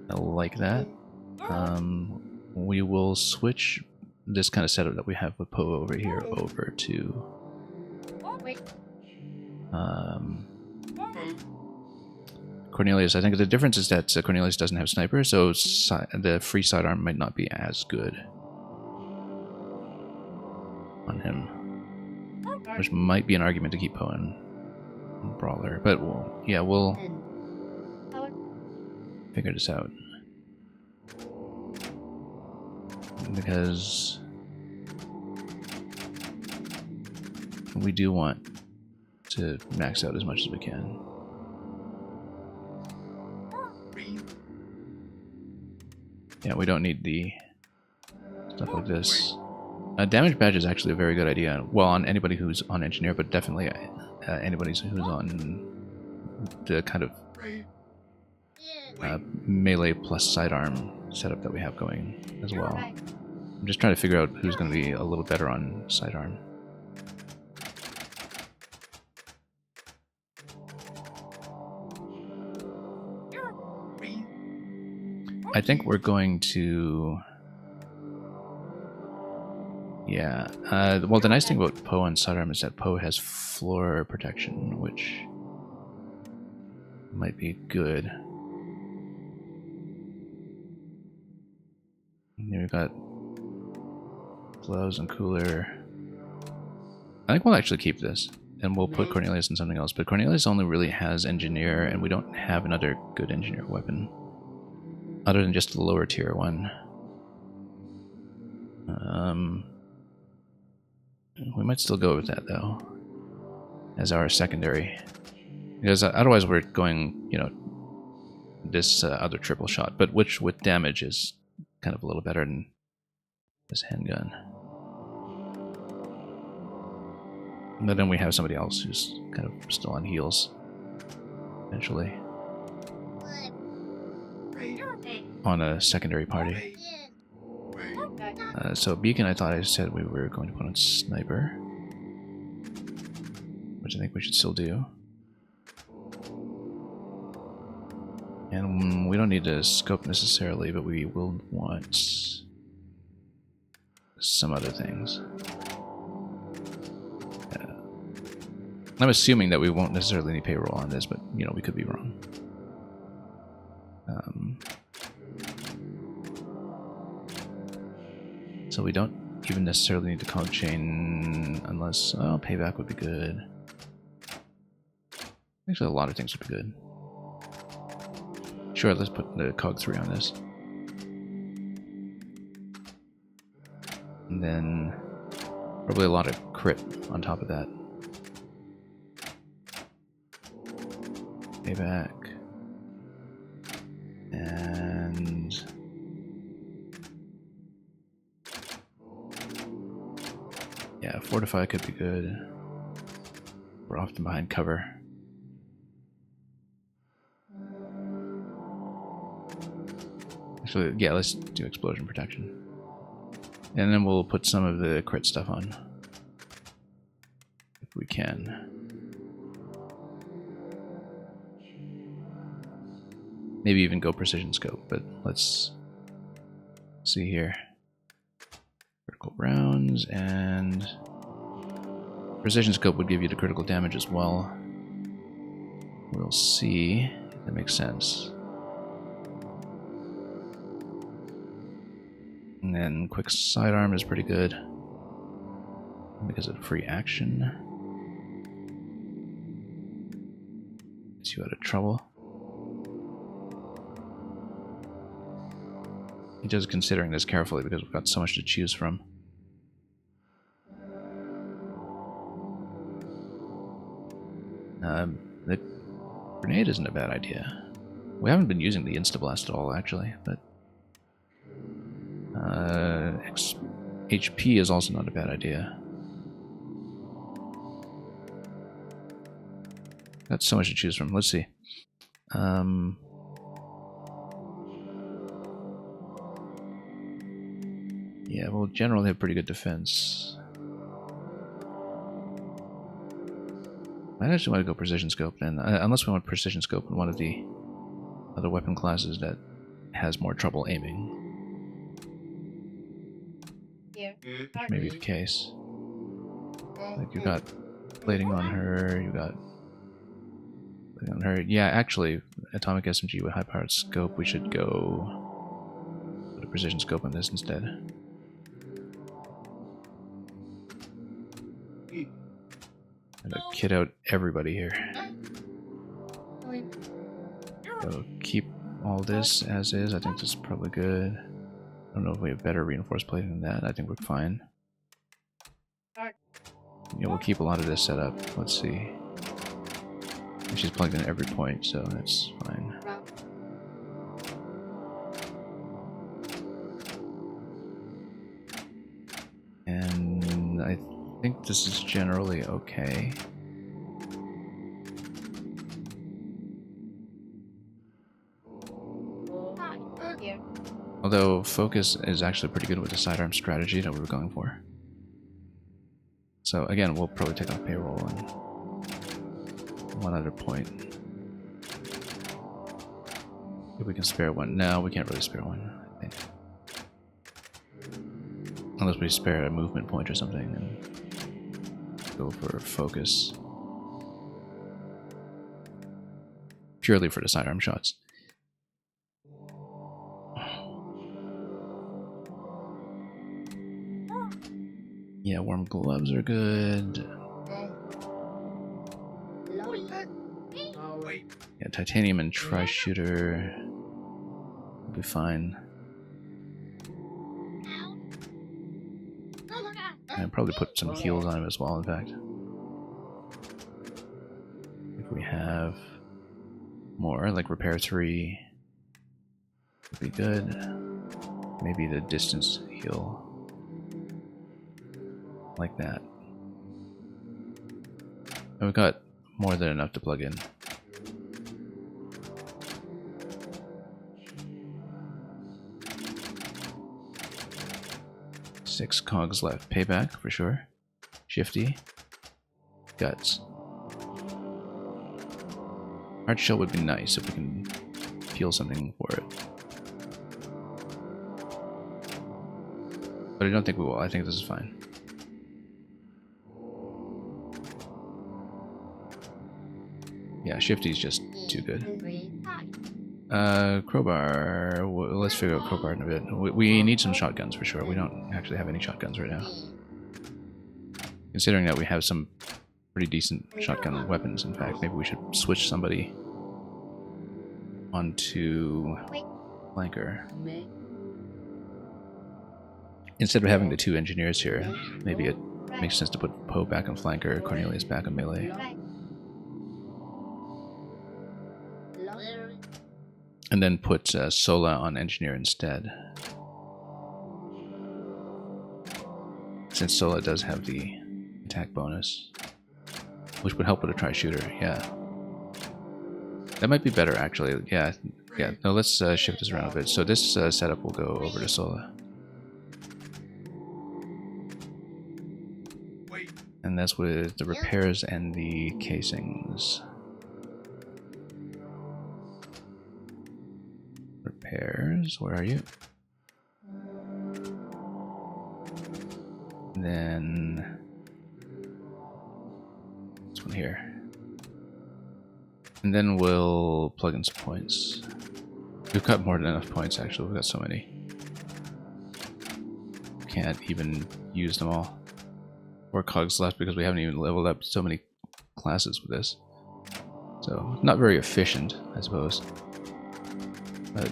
I like that. We will switch this kind of setup that we have with Poe over here over to Cornelius. I think the difference is that Cornelius doesn't have sniper, so the free sidearm might not be as good on him, which might be an argument to keep Poe in Brawler. But we'll figure this out. Because we do want to max out as much as we can. Yeah, we don't need the stuff like this. Damage badge is actually a very good idea. Well, on anybody who's on engineer, but definitely anybody who's on the kind of melee plus sidearm setup that we have going as well. I'm just trying to figure out who's going to be a little better on sidearm. I think we're going to... Yeah. Well, the nice thing about Poe on sidearm is that Poe has floor protection, which might be good. And then we've got gloves and cooler. I think we'll actually keep this, and we'll put Cornelius in something else. But Cornelius only really has engineer, and we don't have another good engineer weapon other than just the lower tier one. We might still go with that though as our secondary, because otherwise we're going, you know, this other triple shot, but which with damage is kind of a little better than this handgun. But then we have somebody else who's kind of still on heals, eventually, on a secondary party. So Beacon, I thought I said we were going to put on Sniper, which I think we should still do. And we don't need a scope necessarily, but we will want some other things. I'm assuming that we won't necessarily need payroll on this, but you know, we could be wrong. So we don't even necessarily need to cog chain unless, oh, payback would be good. Actually, a lot of things would be good. Sure, let's put the cog 3 on this. And then probably a lot of crit on top of that. Payback. And yeah, fortify could be good. We're often behind cover. Actually, yeah, let's do explosion protection. And then we'll put some of the crit stuff on. If we can. Maybe even go precision scope, but let's see here. Critical rounds, and precision scope would give you the critical damage as well. We'll see if that makes sense. And then quick sidearm is pretty good because of free action. Gets you out of trouble. Just considering this carefully because we've got so much to choose from. The grenade isn't a bad idea. We haven't been using the Insta-Blast at all, actually, but... HP is also not a bad idea. Got so much to choose from. Let's see. Yeah, well, generally have pretty good defense. I actually want to go precision scope then, unless we want precision scope in one of the other weapon classes that has more trouble aiming. Which may be the case. Like, you got plating on her, you got plating on her. Yeah, actually, atomic SMG with high-powered scope, we should go put a precision scope on this instead. Gotta kit out everybody here. So keep all this as is. I think this is probably good. I don't know if we have better reinforced plating than that. I think we're fine. Yeah, we'll keep a lot of this set up. Let's see. She's plugged in at every point, so that's fine. And I think this is generally okay. Although focus is actually pretty good with the sidearm strategy that we were going for. So again, we'll probably take off payroll and one other point. If we can spare one. No, we can't really spare one, I think. Unless we spare a movement point or something and go for focus. Purely for the sidearm shots. Yeah, warm gloves are good. Yeah, titanium and tri-shooter will be fine. And probably put some heals on him as well, in fact. If we have more, like repair 3, would be good. Maybe the distance heal. Like that. And we've got more than enough to plug in. Six cogs left. Payback for sure. Shifty. Guts. Hard shell would be nice if we can feel something for it. But I don't think we will. I think this is fine. Yeah, Shifty's just too good. Crowbar. Let's figure out crowbar in a bit. We need some shotguns for sure. We don't actually have any shotguns right now. Considering that we have some pretty decent shotgun weapons, in fact, maybe we should switch somebody onto flanker. Instead of having the two engineers here, maybe it makes sense to put Poe back on flanker, Cornelius back on melee. And then put Sola on engineer instead. Since Sola does have the attack bonus. Which would help with a tri-shooter, yeah. That might be better actually, yeah. No, let's shift this around a bit. So this setup will go over to Sola. And that's with the repairs and the casings. Repairs, where are you? And then this one here. And then we'll plug in some points. We've got more than enough points actually, we've got so many. Can't even use them all. 4 cogs left because we haven't even leveled up so many classes with this. So, not very efficient, I suppose. But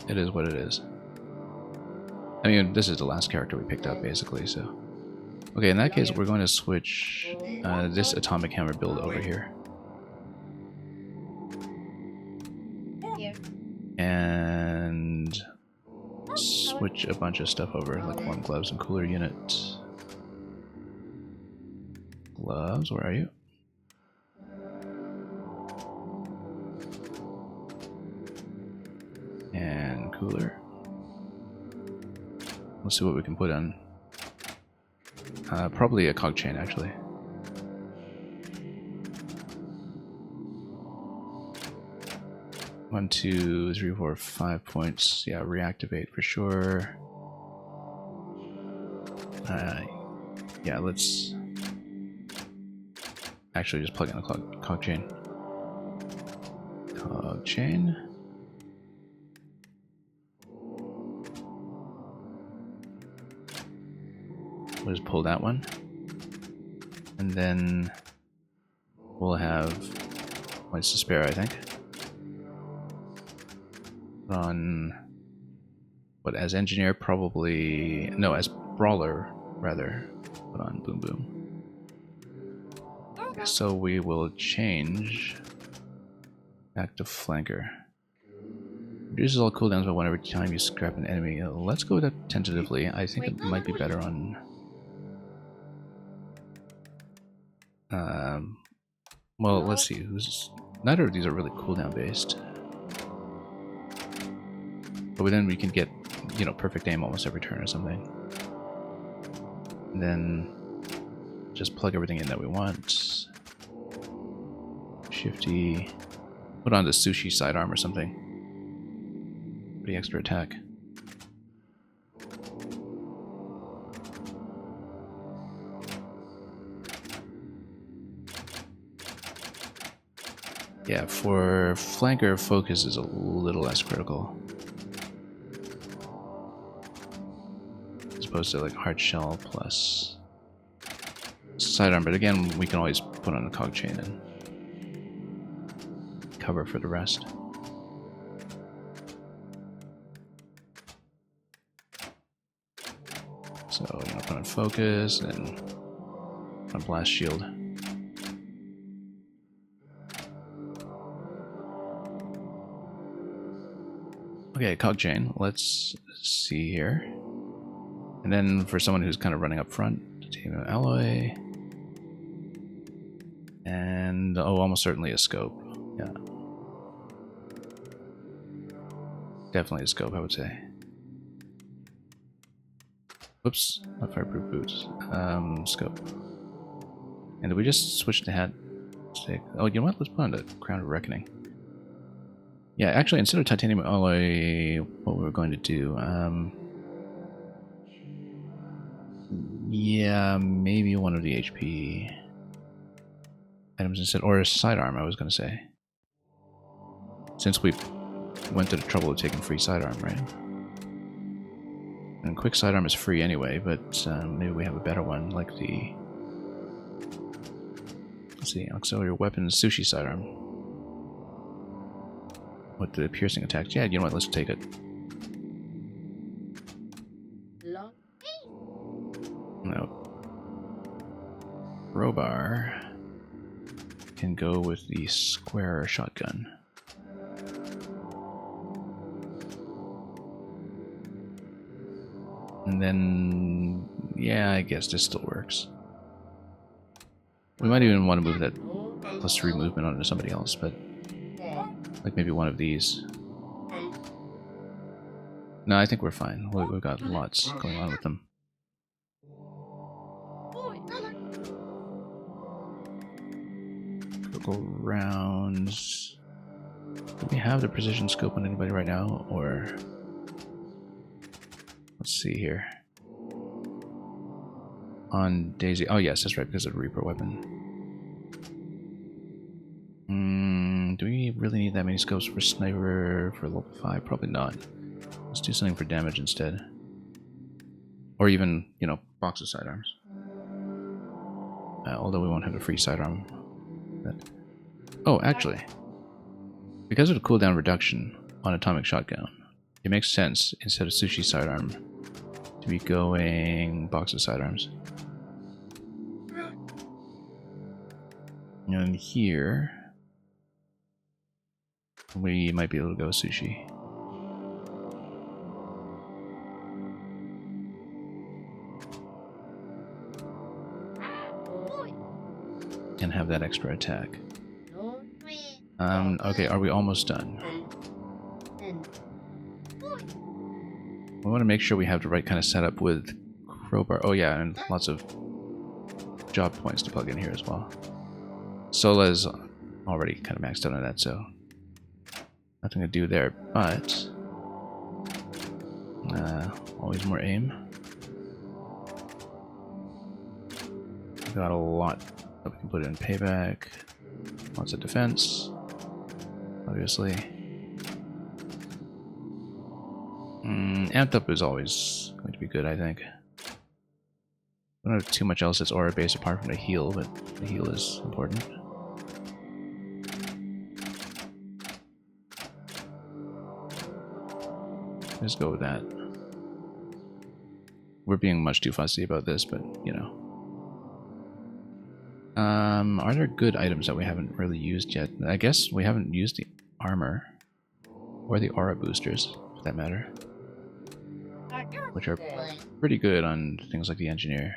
it is what it is. I mean, this is the last character we picked up, basically, so... Okay, in that case, we're going to switch this atomic hammer build over here. And switch a bunch of stuff over, like warm gloves and cooler unit. Gloves, where are you? And cooler. Let's see what we can put on. Probably a cog chain, actually. One, two, three, four, 5 points. Yeah, reactivate for sure. Yeah, let's actually just plug in a cog chain. Cog chain. We'll just pull that one. And then we'll have points to spare, I think. On what, as engineer, probably no, as brawler rather. Put on boom boom. So we will change back to flanker. Reduces all cooldowns by 1 every time you scrap an enemy. Let's go with that tentatively. I think it might be better on. Well, let's see. Neither of these are really cooldown based. But then we can get, you know, perfect aim almost every turn or something. And then just plug everything in that we want. Shifty. Put on the sushi sidearm or something. Pretty extra attack. Yeah, for flanker, focus is a little less critical. As opposed to like hard shell plus sidearm, but again, we can always put on a cog chain and cover for the rest. So, you know, put on focus and put on blast shield. Okay, cog chain. Let's see here. And then for someone who's kind of running up front, titanium alloy. And, oh, almost certainly a scope. Yeah. Definitely a scope, I would say. Whoops, not fireproof boots. Scope. And did we just switch to hat? Oh, you know what? Let's put on the Crown of Reckoning. Yeah, actually, instead of titanium alloy, what we were going to do, yeah, maybe one of the HP items instead, or a sidearm, I was going to say. Since we went to the trouble of taking free sidearm, right? And quick sidearm is free anyway, but maybe we have a better one, like the... Let's see, auxiliary weapons, sushi sidearm. With the piercing attacks. Yeah, you know what, let's take it. No. Crowbar can go with the square shotgun. And then, yeah, I guess this still works. We might even want to move that +3 movement onto somebody else, but like maybe one of these. No, I think we're fine. We've got lots going on with them. Critical rounds. Do we have the precision scope on anybody right now, or... Let's see here. On Daisy. Oh yes, that's right, because of the Reaper weapon. Do we really need that many scopes for sniper for level 5? Probably not. Let's do something for damage instead. Or even, you know, box of sidearms. Although we won't have a free sidearm. But... Oh, actually. Because of the cooldown reduction on atomic shotgun, it makes sense, instead of sushi sidearm, to be going box of sidearms. And here... we might be able to go sushi. can have that extra attack. Okay, are we almost done? We want to make sure we have the right kind of setup with crowbar. Oh yeah, and lots of job points to plug in here as well. Sola's already kind of maxed out on that, so nothing to do there, but always more aim. We've got a lot that we can put in payback. Lots of defense, obviously. Amped up is always going to be good, I think. I don't have too much else that's aura based apart from the heal, but the heal is important. Let's go with that. We're being much too fussy about this, but you know. Are there good items that we haven't really used yet? I guess we haven't used the armor or the aura boosters, for that matter, which are pretty good on things like the engineer.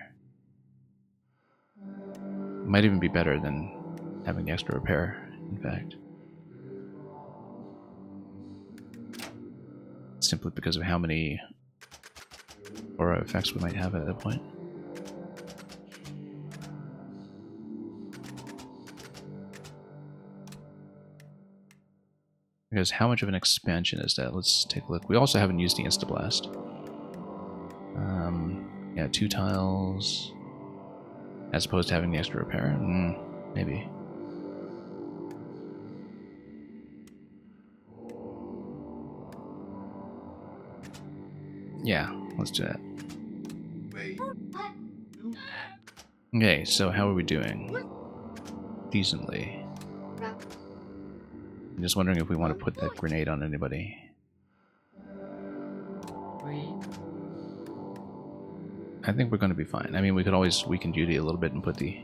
Might even be better than having the extra repair, in fact. Simply because of how many aura effects we might have at that point. Because how much of an expansion is that? Let's take a look. We also haven't used the Insta-Blast. Yeah, 2 tiles. As opposed to having the extra repair? Maybe. Yeah, let's do that. Okay, so how are we doing? Decently. I'm just wondering if we want to put that grenade on anybody. I think we're going to be fine. I mean, we could always weaken Judy a little bit and put the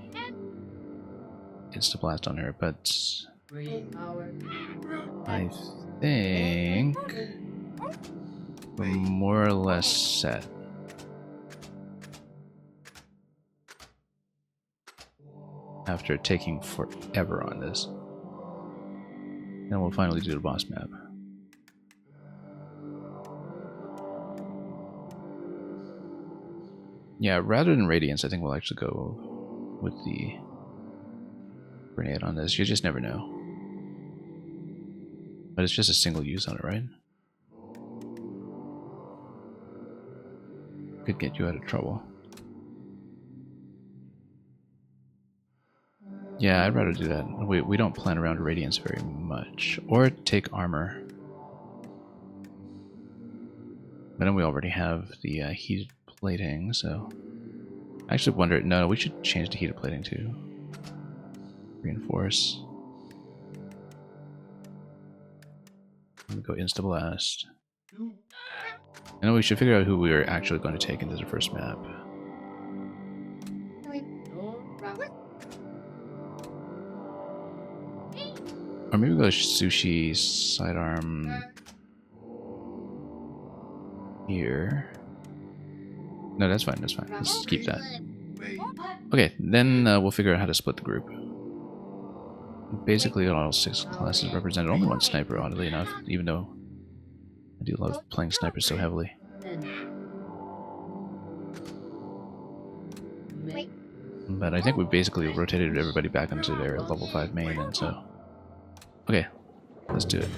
Insta-Blast on her, but I think we're more or less set. After taking forever on this. Then we'll finally do the boss map. Yeah, rather than Radiance, I think we'll actually go with the grenade on this. You just never know. But it's just a single use on it, right? Could get you out of trouble. Yeah, I'd rather do that. We don't plan around Radiance very much. Or take armor. But then we already have the heated plating, so... I actually wonder... No, we should change the heated plating to reinforce. Let me go Insta-Blast. And then we should figure out who we are actually going to take into the first map. Or maybe go Sushi sidearm here. No, that's fine, that's fine. Let's keep that. Okay, then we'll figure out how to split the group. Basically, all 6 classes represented. Only 1 sniper, oddly enough, even though I do love playing snipers so heavily. But I think we basically rotated everybody back into their level 5 main, and so... Okay, let's do it.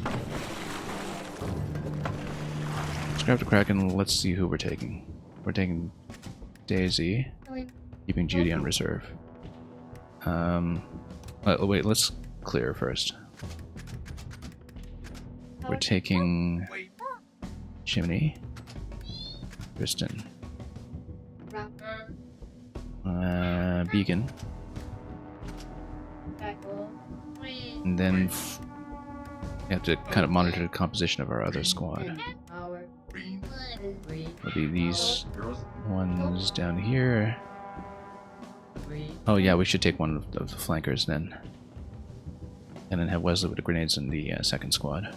Scrap the Kraken, let's see who we're taking. We're taking Daisy, keeping Judy on reserve. Wait, let's clear first. We're taking Chimney, Kristen, Beacon, and then we have to kind of monitor the composition of our other squad. It'll be these ones down here. Oh yeah, we should take one of the flankers then. And then have Wesley with the grenades in the second squad.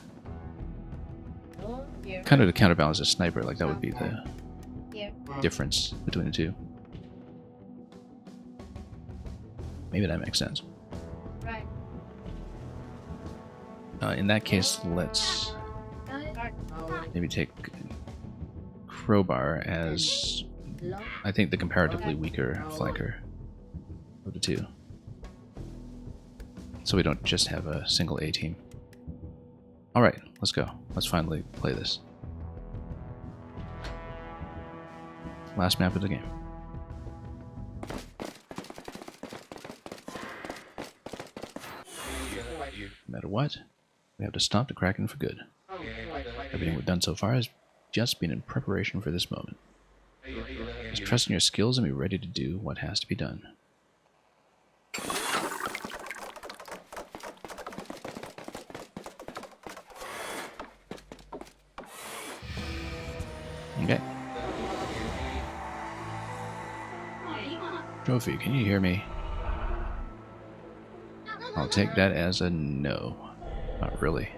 Kind of to counterbalance a sniper, like that would be the difference between the two. Maybe that makes sense. In that case, let's maybe take Crowbar as, I think, the comparatively weaker flanker of the two. So we don't just have a single A team. Alright, let's go. Let's finally play this. Last map of the game. No matter what, we have to stop the Kraken for good. Everything we've done so far has just been in preparation for this moment. Just trust in your skills and be ready to do what has to be done. Okay. Trophy, can you hear me? I'll take that as a no. Not really.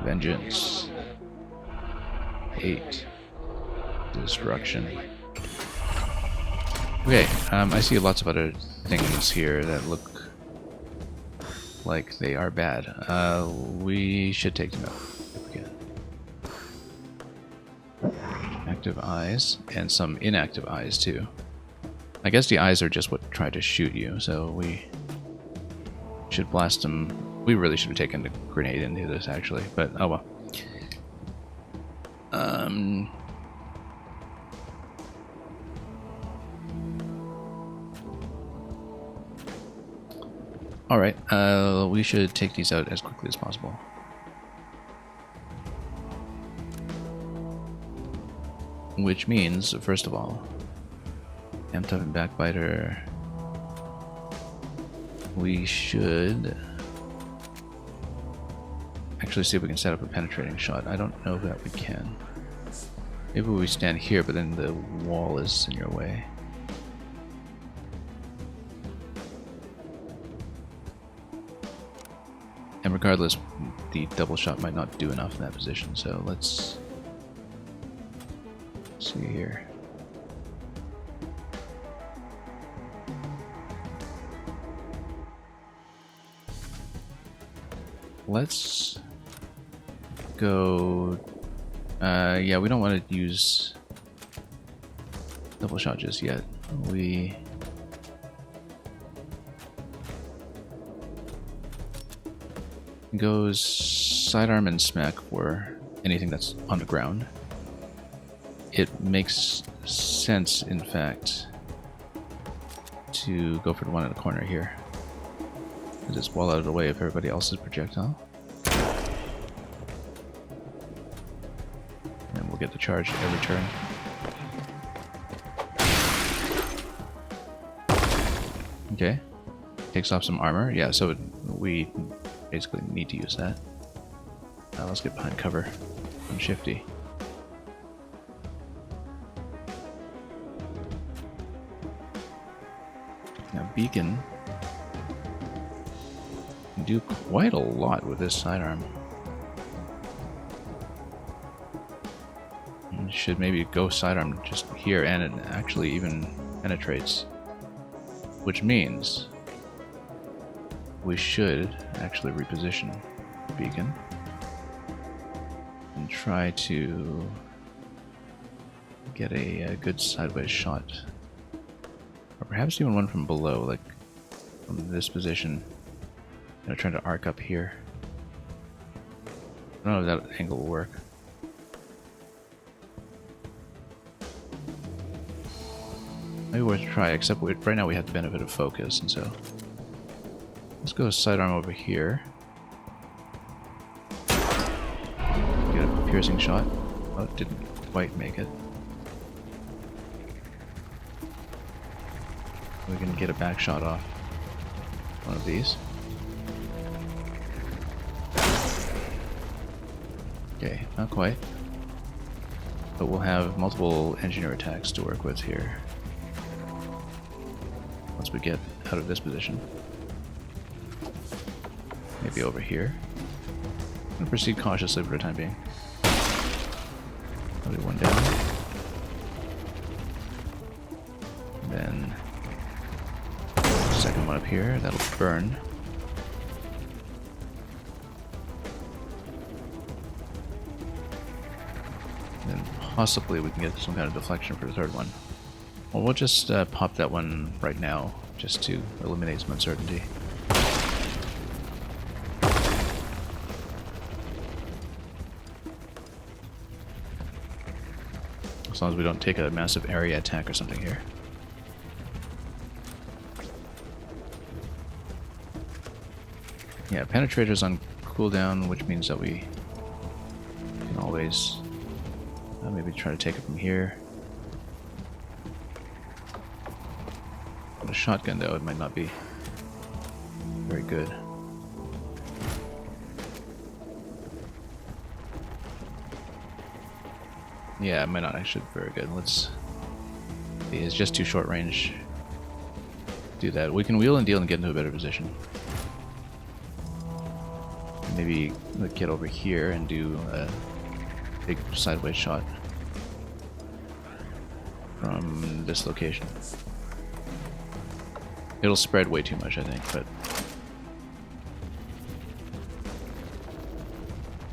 Vengeance. Hate. Destruction. Okay, I see lots of other things here that look like they are bad. We should take them out if we can. Active eyes, and some inactive eyes too. I guess the eyes are just what try to shoot you, so we should blast them. We really should have taken the grenade into this actually, but oh well. Alright, we should take these out as quickly as possible. Which means, first of all, Amped Up and Backbiter, we should actually see if we can set up a penetrating shot. I don't know that we can. Maybe we stand here, but then the wall is in your way. And regardless, the double shot might not do enough in that position, so let's see here. Let's go... yeah, we don't want to use double shot just yet. We... goes sidearm and smack for anything that's on the ground. It makes sense, in fact, to go for the one in the corner here. Just wall out of the way of everybody else's projectile. And we'll get the charge every turn. Okay. Takes off some armor. Yeah, so we basically need to use that. Let's get behind cover on Shifty. Now Beacon can do quite a lot with this sidearm. And should maybe go sidearm just here, and it actually even penetrates. Which means we should actually reposition the Beacon and try to get a good sideways shot. Or perhaps even one from below, like from this position. I'm trying to arc up here. I don't know if that angle will work. Maybe worth a try, except right now we have the benefit of focus, and so let's go sidearm over here. Get a piercing shot. Oh, it didn't quite make it. We can get a back shot off one of these. Okay, not quite. But we'll have multiple engineer attacks to work with here once we get out of this position. Maybe over here. I'm going to proceed cautiously for the time being. Probably one down. And then second one up here, that'll burn. Possibly we can get some kind of deflection for the third one. Well, we'll just pop that one right now, just to eliminate some uncertainty. As long as we don't take a massive area attack or something here. Yeah, penetrator's on cooldown, which means that we can always maybe try to take it from here. With a shotgun, though, it might not be very good. Yeah, it might not actually be very good. Let's see, it's just too short range. Do that. We can wheel and deal and get into a better position. Maybe get over here and do a big sideways shot from this location. It'll spread way too much, I think, but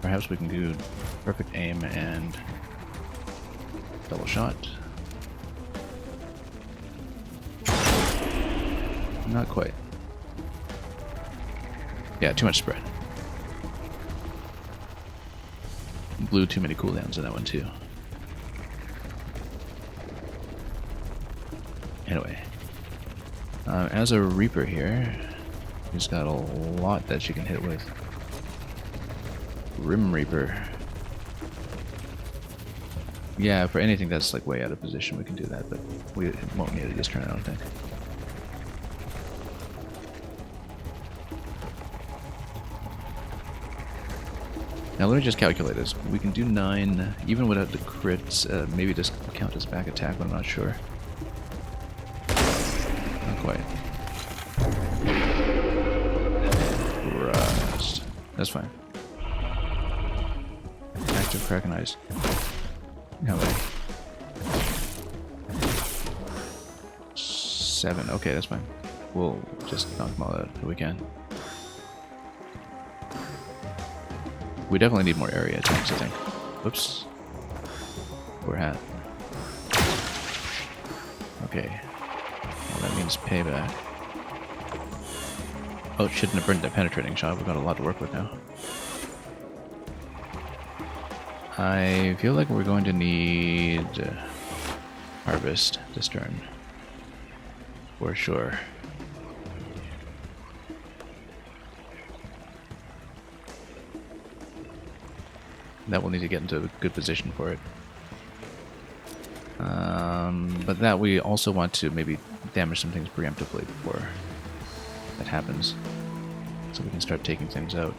perhaps we can do perfect aim and double shot. Not quite. Yeah, too much spread. Blew too many cooldowns in that one too. Anyway, as a Reaper here, he's got a lot that she can hit with. Rim Reaper. Yeah, for anything that's like way out of position, we can do that, but we won't need it this turn, I don't think. Now let me just calculate this. We can do 9, even without the crits. Maybe this will count as back attack, but I'm not sure. Not quite. Rust. That's fine. Active Kraken Eyes. How many? 7. Okay, that's fine. We'll just knock them all out if we can. We definitely need more area attacks, I think. Whoops. We're at. Okay. Well, that means payback. Oh, shouldn't have burned that penetrating shot. We've got a lot to work with now. I feel like we're going to need harvest this turn. For sure. That will need to get into a good position for it. But that we also want to maybe damage some things preemptively before that happens. So we can start taking things out.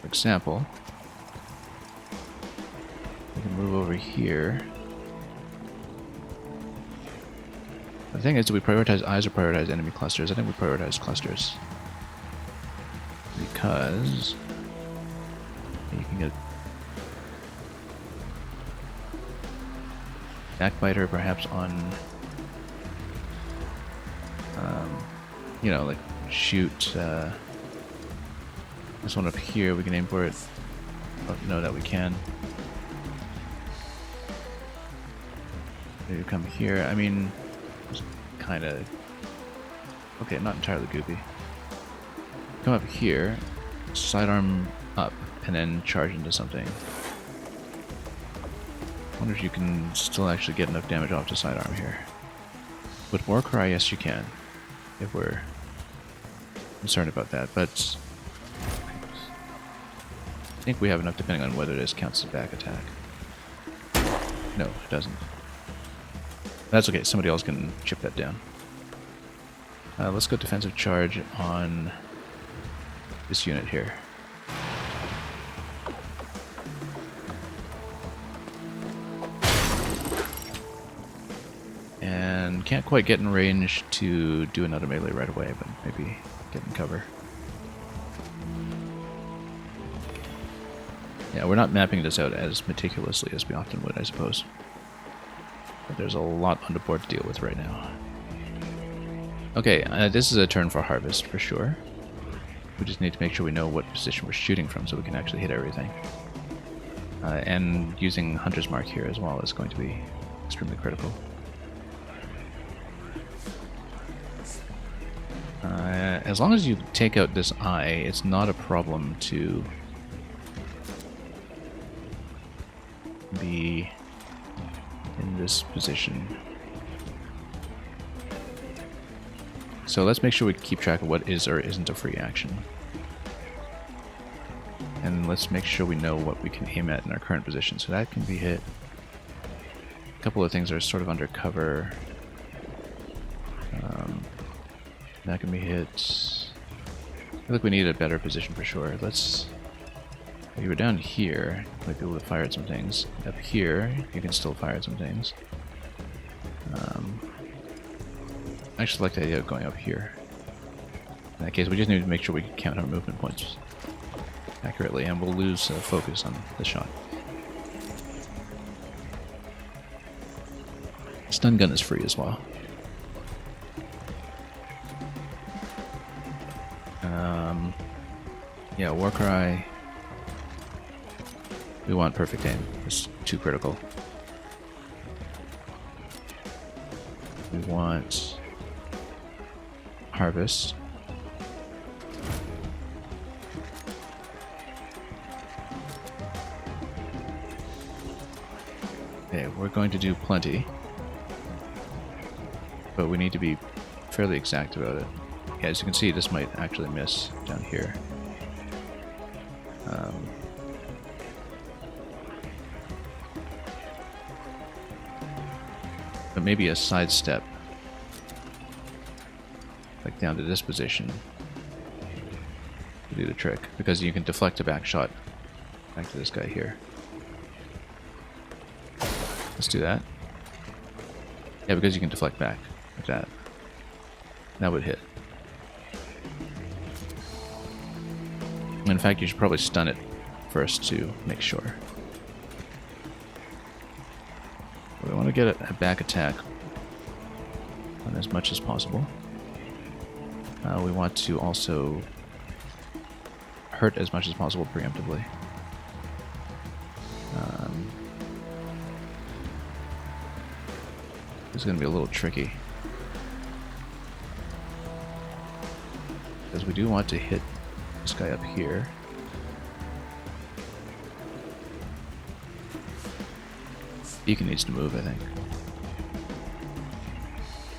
For example, we can move over here. The thing is, do we prioritize eyes or prioritize enemy clusters? I think we prioritize clusters. Because you can get Backbiter perhaps on, you know, like shoot this one up here. We can aim for it. Oh, no, that we can. Maybe come here. I mean, it's kind of okay. Not entirely goopy. Come up here, sidearm up, and then charge into something. I wonder if you can still actually get enough damage off to sidearm here. With Warcry, yes you can, if we're concerned about that, but I think we have enough depending on whether this counts as back attack. No, it doesn't. That's okay, somebody else can chip that down. Let's go defensive charge on this unit here. And can't quite get in range to do another melee right away, but maybe get in cover. Yeah, we're not mapping this out as meticulously as we often would, I suppose. But there's a lot on the board to deal with right now. Okay, this is a turn for harvest for sure. We just need to make sure we know what position we're shooting from so we can actually hit everything. And using Hunter's Mark here as well is going to be extremely critical. As long as you take out this eye, it's not a problem to be in this position. So let's make sure we keep track of what is or isn't a free action. And let's make sure we know what we can aim at in our current position. So that can be hit. A couple of things are sort of under cover. That can be hit. I feel like we need a better position for sure. Let's... If you were down here, you might be able to fire at some things. Up here, you can still fire at some things. I actually like the idea of going up here. In that case, we just need to make sure we can count our movement points accurately, and we'll lose focus on the shot. Stun gun is free as well. Yeah, Warcry. We want perfect aim. It's too critical. We want Harvest. Okay, we're going to do plenty, but we need to be fairly exact about it. Yeah, as you can see, this might actually miss down here. But maybe a sidestep, like down to this position, to do the trick, because you can deflect a back shot back to this guy here. Let's do that. Yeah, because you can deflect back like that. That would hit. In fact, you should probably stun it first to make sure. We want to get a back attack on as much as possible. We want to also hurt as much as possible preemptively. This is going to be a little tricky, because we do want to hit this guy up here. Beacon needs to move, I think.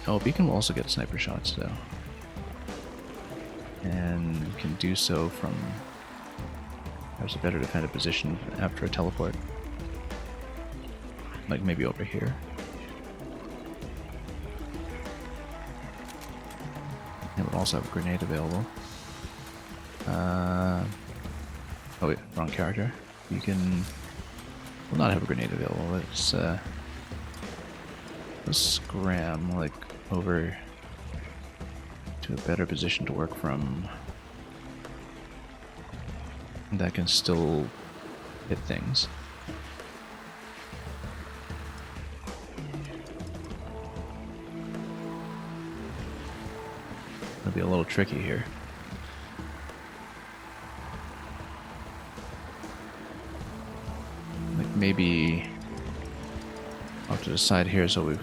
Oh, Beacon will also get sniper shots, though. And can do so from... There's a better defended position after a teleport. Like maybe over here. And we'll also have a grenade available. Oh wait, wrong character. Beacon will not have a grenade available. Let's scram like over to a better position to work from. That can still hit things. It'll be a little tricky here. Maybe off to the side here, so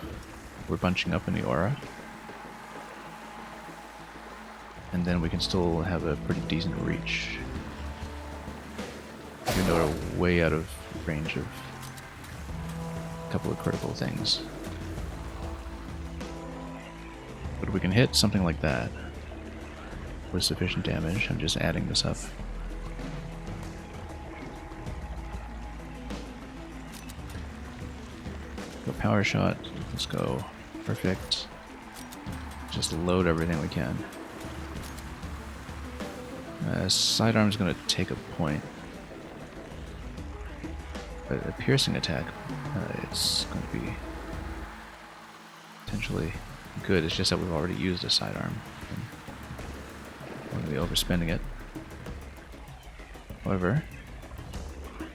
we're bunching up in the aura, and then we can still have a pretty decent reach, even though we're way out of range of a couple of critical things. But we can hit something like that with sufficient damage. I'm just adding this up. Power shot, let's go. Perfect. Just load everything we can. Sidearm is going to take a point. But a piercing attack, it's going to be potentially good. It's just that we've already used a sidearm. We're going to be overspending it. However,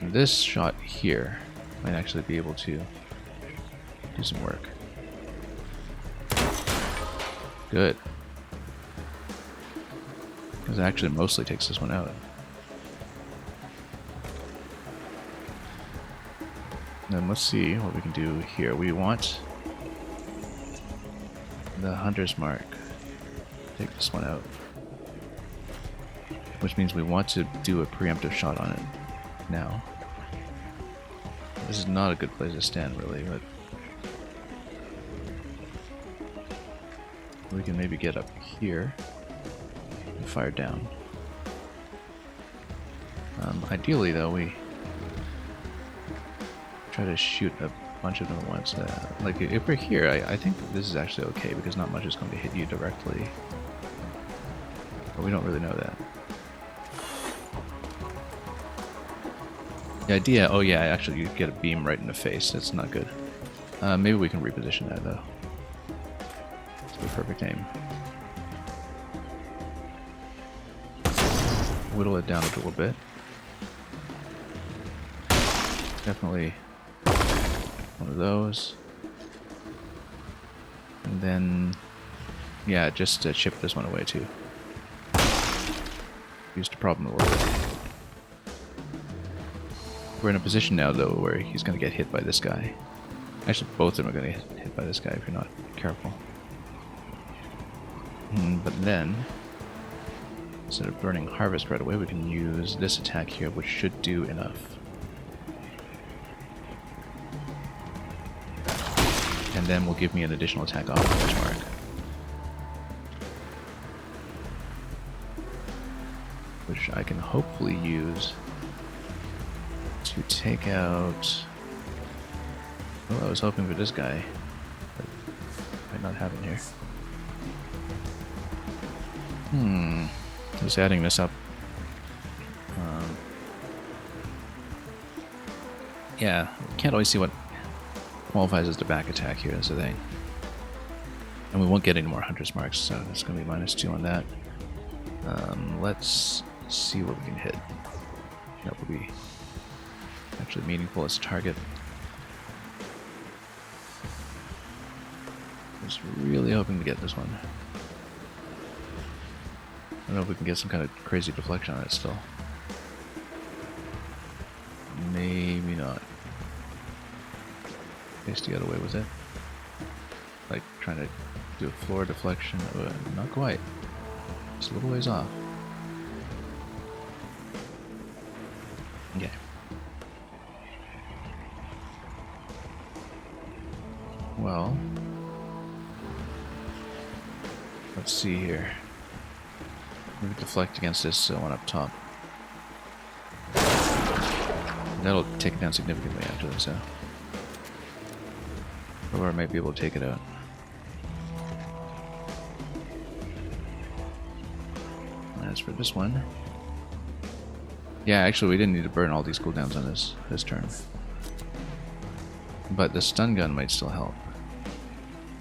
this shot here might actually be able to do some work. Good. Because it actually mostly takes this one out. Then let's see what we can do here. We want the hunter's mark. Take this one out. Which means we want to do a preemptive shot on it now. This is not a good place to stand, really, but we can maybe get up here and fire down. Ideally, though, we try to shoot a bunch of them at once. Like, if we're here, I think this is actually okay, because not much is going to hit you directly. But we don't really know that. The idea, oh yeah, actually you get a beam right in the face. That's not good. Maybe we can reposition that, though. It's the perfect aim. Whittle it down a little bit. Definitely one of those. And then, yeah, just chip this one away too. Used to problem a little bit. We're in a position now, though, where he's going to get hit by this guy. Actually, both of them are going to get hit by this guy if you're not careful. But then, instead of burning harvest right away, we can use this attack here, which should do enough. And then will give me an additional attack off the benchmark. Which I can hopefully use to take out... Oh, I was hoping for this guy, but might not have him here. Just adding this up. Yeah, can't always see what qualifies as the back attack here, that's the thing. And we won't get any more hunter's marks, so it's going to be -2 on that. Let's see what we can hit. That will be actually meaningful as a target. Just really hoping to get this one. I don't know if we can get some kind of crazy deflection on it still. Maybe not. Tasty got away with it. Like trying to do a floor deflection. Not quite. Just a little ways off. Okay. Well, let's see here. Maybe deflect against this one up top. That'll take it down significantly after this, or I might be able to take it out. As for this one, yeah, actually we didn't need to burn all these cooldowns on this turn, but the stun gun might still help.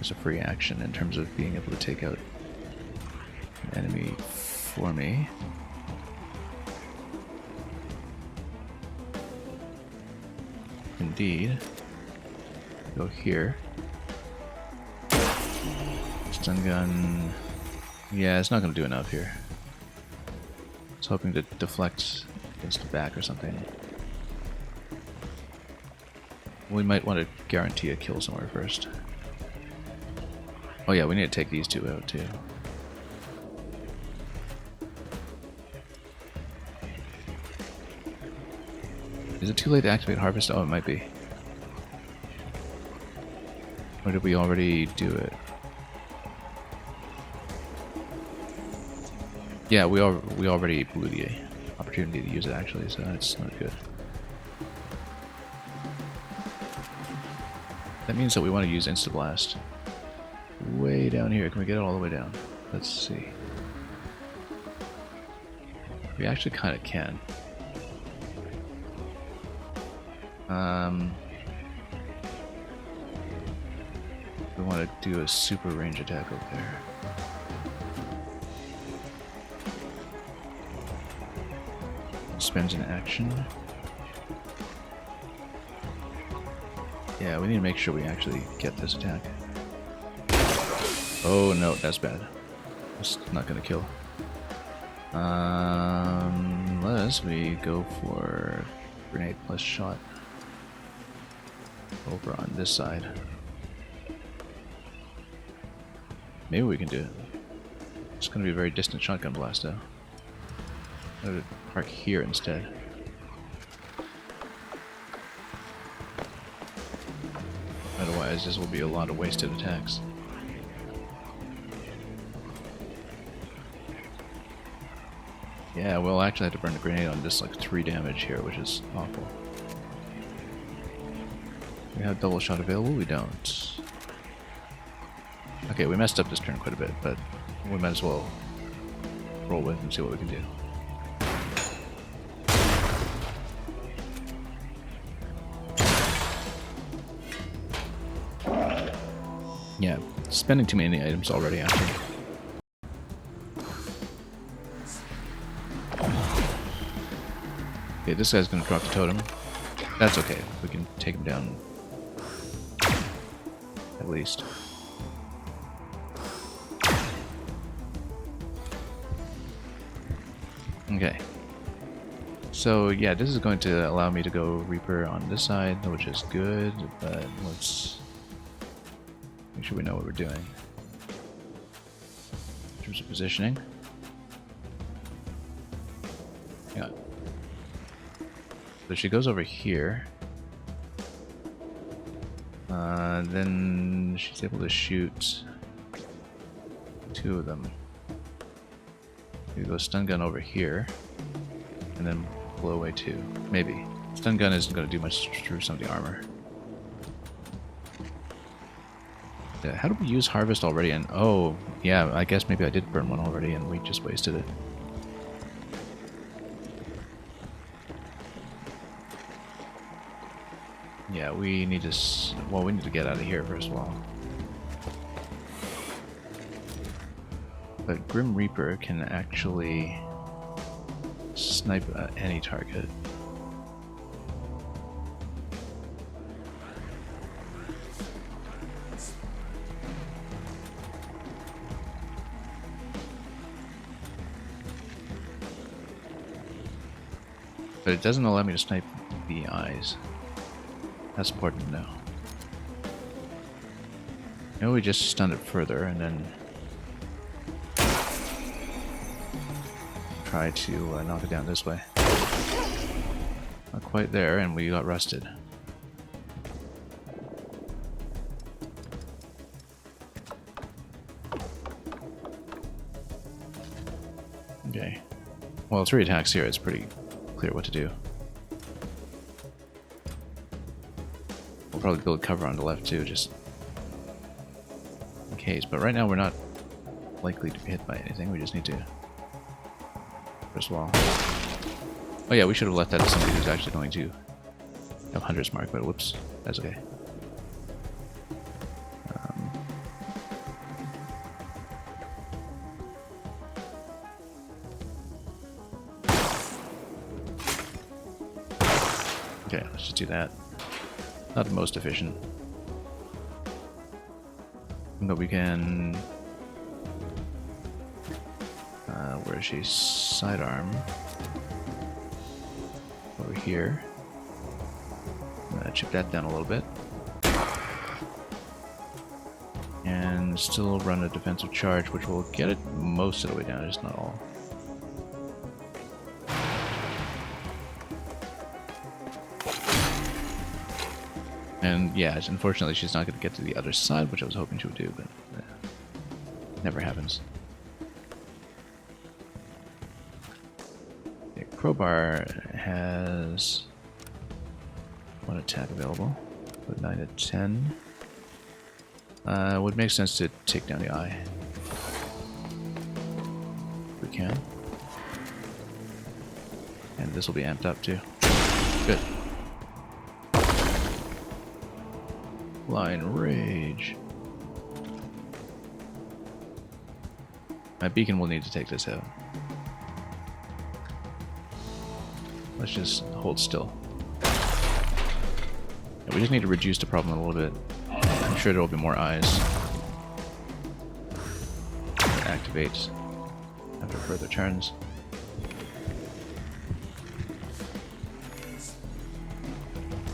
It's a free action in terms of being able to take out an enemy for me. Indeed. Go here. Stun gun. Yeah, it's not going to do enough here. I was hoping to deflect against the back or something. We might want to guarantee a kill somewhere first. Oh yeah, we need to take these two out too. Is it too late to activate Harvest? Oh, it might be. Or did we already do it? Yeah, we already blew the opportunity to use it actually, so that's not good. That means that we want to use Insta Blast. Way down here. Can we get it all the way down? Let's see. We actually kind of can. We want to do a super range attack up there. Spends an action. Yeah, we need to make sure we actually get this attack. Oh no, that's bad. It's not gonna kill. Unless we go for grenade plus shot. over on this side. Maybe we can do it. It's going to be a very distant shotgun blast, though. I'm going to park here instead. Otherwise, this will be a lot of wasted attacks. Yeah, we'll actually have to burn a grenade on this, like 3 damage here, which is awful. We have double shot available? We don't. Okay, we messed up this turn quite a bit, but we might as well roll with and see what we can do. Yeah, spending too many items already after. Okay, this guy's gonna drop the totem. That's okay, we can take him down. At least. Okay. So yeah, this is going to allow me to go Reaper on this side, which is good, but let's make sure we know what we're doing. In terms of positioning. Yeah. So she goes over here. Then she's able to shoot 2 of them. You go stun gun over here, and then blow away 2. Maybe. Stun gun isn't going to do much through some of the armor. Yeah, how do we use harvest already? And oh, yeah, I guess maybe I did burn one already, and we just wasted it. Yeah, we need to. Well, we need to get out of here first of all. But Grim Reaper can actually snipe any target. But it doesn't allow me to snipe the eyes. That's important to know. Maybe we just stun it further and then try to knock it down this way. Not quite there, and we got rusted. Okay. Well, 3 attacks here, it's pretty clear what to do. We'll probably build cover on the left too, just in case. But right now we're not likely to be hit by anything, we just need to first of all. Oh yeah, we should have left that as somebody who's actually going to have Hunter's Mark, but whoops, that's okay. Okay, let's just do that. Not the most efficient. But we can... where is she? Sidearm. Over here. I'm gonna chip that down a little bit. And still run a defensive charge, which will get it most of the way down, just not all. And yeah, unfortunately she's not going to get to the other side, which I was hoping she would do, but never happens. Okay, Crowbar has 1 attack available, with 9 to 10. It would make sense to take down the eye. If we can. And this will be amped up too. Good. Blind Rage. My beacon will need to take this out. Let's just hold still. Yeah, we just need to reduce the problem a little bit. I'm sure there will be more eyes. Activate after further turns.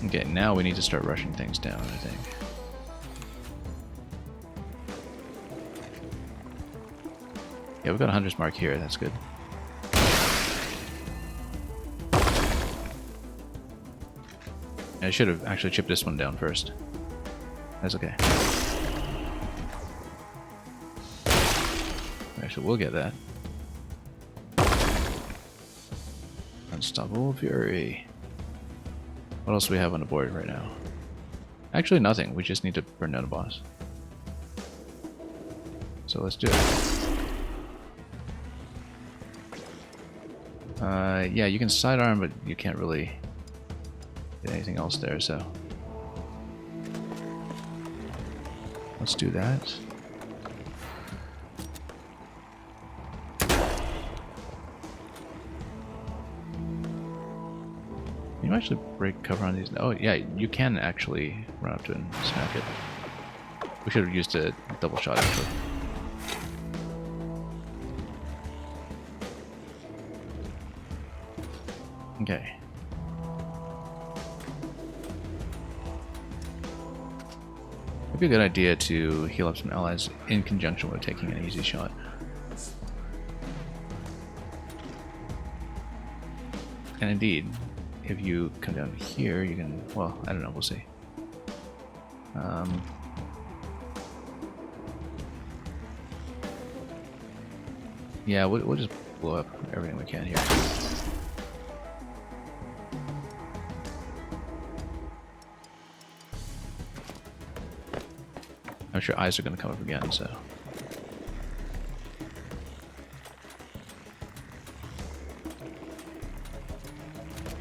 Okay, now we need to start rushing things down, I think. Yeah, we've got a hunter's mark here, that's good. I should have actually chipped this one down first. That's okay. Actually, we'll get that. Unstoppable Fury. What else do we have on the board right now? Actually, nothing. We just need to burn down a boss. So let's do it. Yeah, you can sidearm, but you can't really get anything else there, so let's do that. Can you actually break cover on these? Oh yeah, you can actually run up to it and smack it. We should have used a double shot actually. Okay. It'd be a good idea to heal up some allies in conjunction with taking an easy shot. And indeed, if you come down here, you can, well, I don't know, we'll see. Yeah, we'll just blow up everything we can here. I'm sure eyes are going to come up again, so.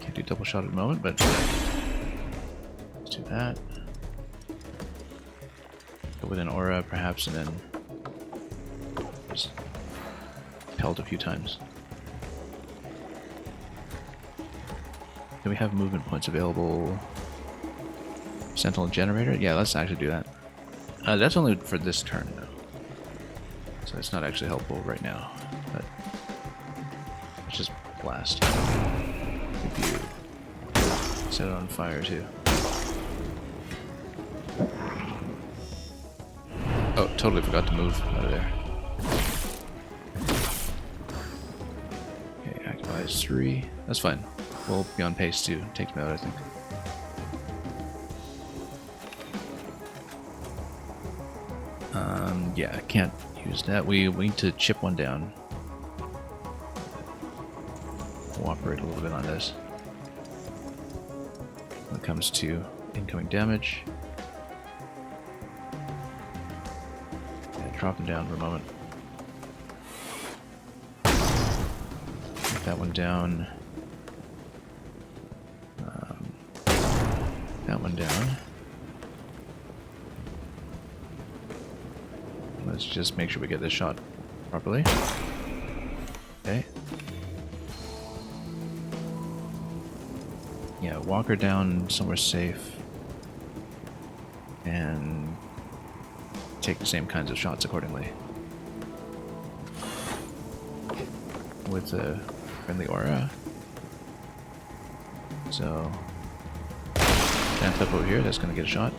Can't do double shot at the moment, but let's do that. Go with an aura, perhaps, and then just pelt a few times. Do we have movement points available? Sentinel generator? Yeah, let's actually do that. That's only for this turn, though. So it's not actually helpful right now. But let's just blast. If you set it on fire, too. Oh, totally forgot to move out of there. Okay, activize 3. That's fine. We'll be on pace to take him out, I think. Yeah, I can't use that. We need to chip one down. Cooperate a little bit on this. When it comes to incoming damage. Yeah, drop him down for a moment. Get that one down. That one down. Let's just make sure we get this shot properly. Okay. Yeah, walk her down somewhere safe. And take the same kinds of shots accordingly. With a friendly aura. So, stand up over here, that's gonna get a shot.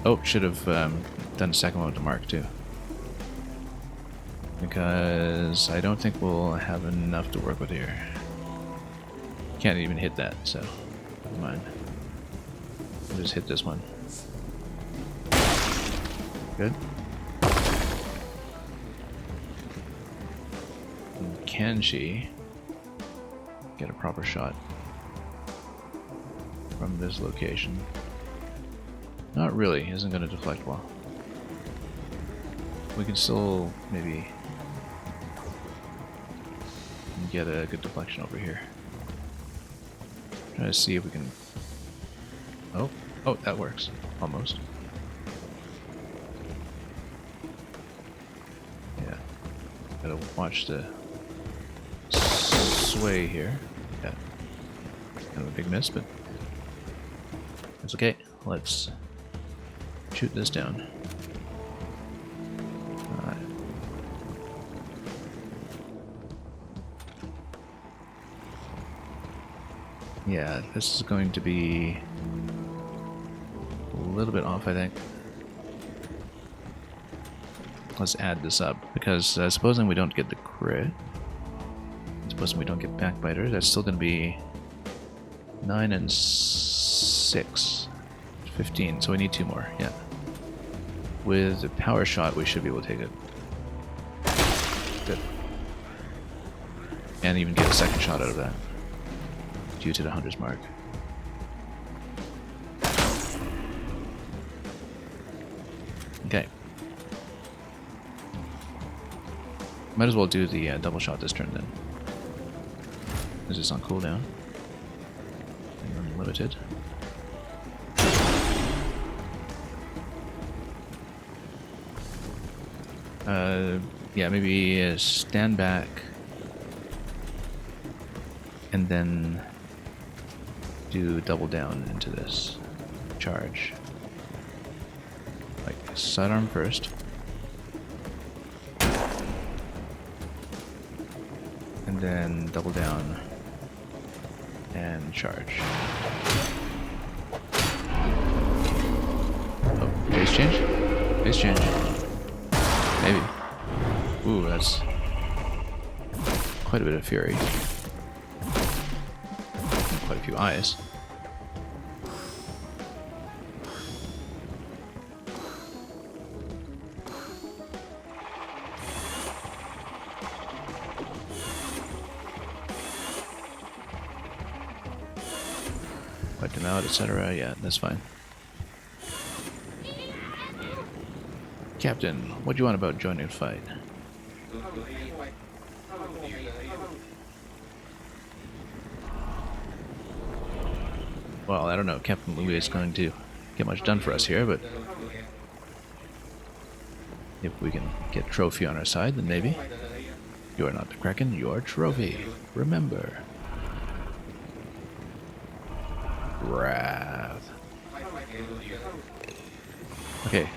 Oh, should have done a second one with the mark too. Because I don't think we'll have enough to work with here. Can't even hit that, so never mind. We'll just hit this one. Good. And can she get a proper shot from this location? Not really, isn't going to deflect well. We can still maybe get a good deflection over here. Try to see if we can... Oh, that works. Almost. Yeah. Gotta watch the sway here. Yeah. Kind of a big miss, but it's okay. Let's shoot this down. Alright. Yeah, this is going to be a little bit off, I think. Let's add this up, because supposing we don't get the crit, supposing we don't get backbiter, that's still going to be 9 and 6. 15, so we need 2 more, yeah. With a power shot, we should be able to take it. Good. And even get a second shot out of that, due to the hunter's mark. Okay. Might as well do the double shot this turn then. Is this on cooldown? And unlimited. Yeah, maybe stand back and then do double down into this charge. Like sidearm first. And then double down and charge. Oh, base change? Base change. Maybe. Ooh, that's quite a bit of fury. And quite a few eyes. Wipe them out, etc. Yeah, that's fine. Captain, what do you want about joining the fight? Well, I don't know if Captain Louis is going to get much done for us here, but if we can get trophy on our side, then maybe. You are not the Kraken, you are trophy. Remember. Wrath. Okay.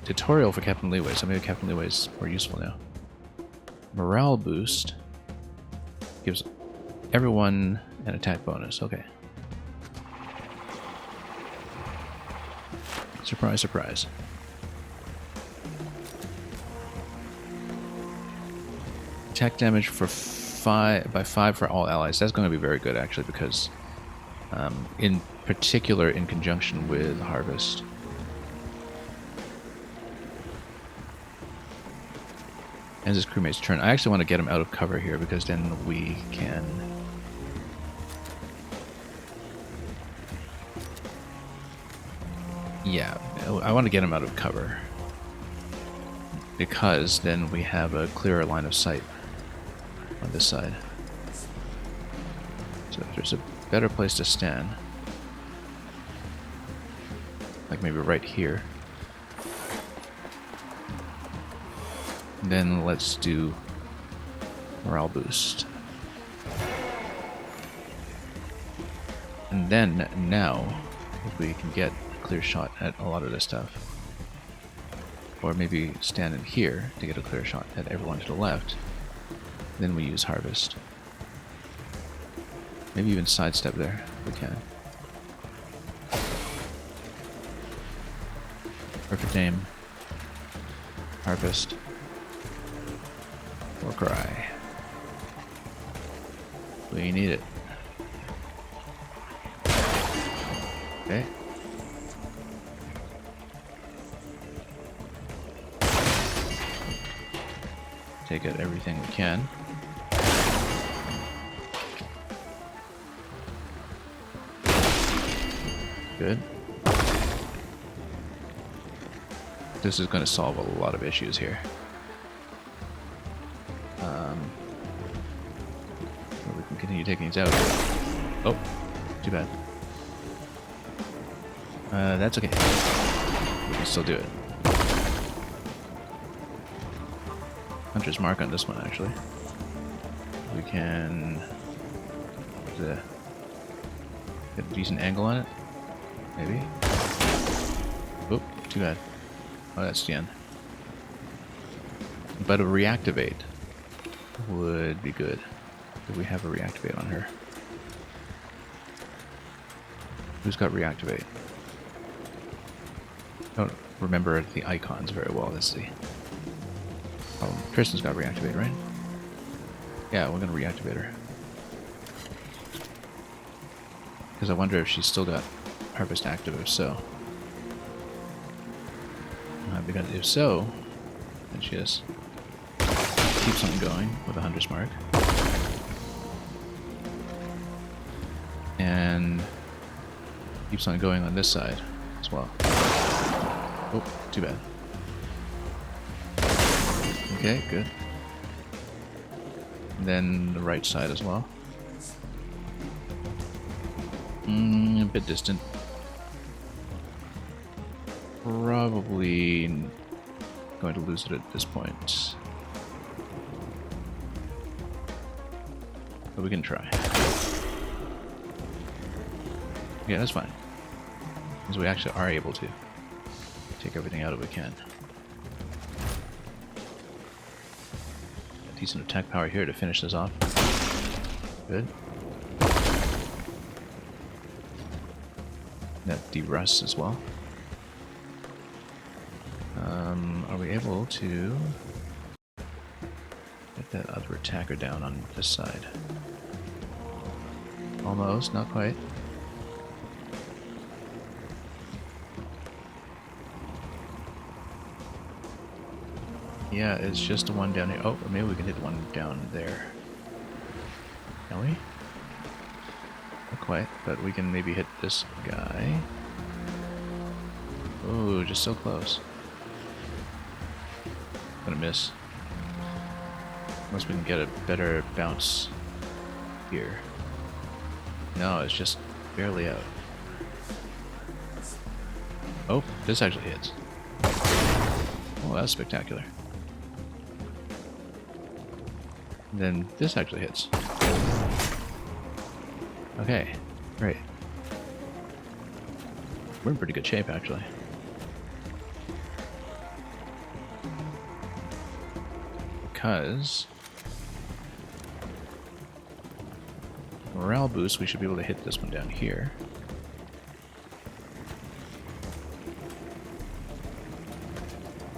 Tutorial for Captain Leeway, so maybe Captain Leeway is more useful now. Morale boost gives everyone an attack bonus. Okay. Surprise, surprise. Attack damage for 5 for all allies. That's going to be very good actually, because in particular in conjunction with Harvest. Ends his crewmate's turn. I actually want to get him out of cover here, because then we can... Yeah, I want to get him out of cover, because then we have a clearer line of sight on this side. So if there's a better place to stand, like maybe right here, then let's do morale boost. And then, now, if we can get a clear shot at a lot of this stuff, or maybe stand in here to get a clear shot at everyone to the left, then we use Harvest. Maybe even sidestep there, if we can. Perfect aim. Harvest. War cry. We need it. Okay. Take out everything we can. Good. This is going to solve a lot of issues here. We can continue taking these out. Oh, too bad. That's okay. We can still do it. Hunter's mark on this one, actually. We can get a decent angle on it. Maybe. Oh, too bad. Oh, that's the end. But a reactivate would be good. Do we have a reactivate on her? Who's got reactivate? I don't remember the icons very well. Let's see. Oh, Tristan's got reactivate, right? Yeah, we're gonna reactivate her. Because I wonder if she's still got harvest active, if so. Because if so, then she just keeps on going with a hunter's mark. And keeps on going on this side as well. Oh, too bad. Okay, good. And then the right side as well. A bit distant. Probably going to lose it at this point. But we can try. Yeah, that's fine. Because we actually are able to take everything out if we can. A decent attack power here to finish this off. Good. That de-rusts as well. Are we able to get that other attacker down on this side? Almost, not quite. Yeah, it's just the one down here. Oh, maybe we can hit one down there. Can we? Not quite, but we can maybe hit this guy. Oh, just so close. Gonna miss. Unless we can get a better bounce here. No, it's just barely out. Oh, this actually hits. Oh, that's spectacular. And then this actually hits. Okay, great. We're in pretty good shape, actually. Because morale boost, we should be able to hit this one down here.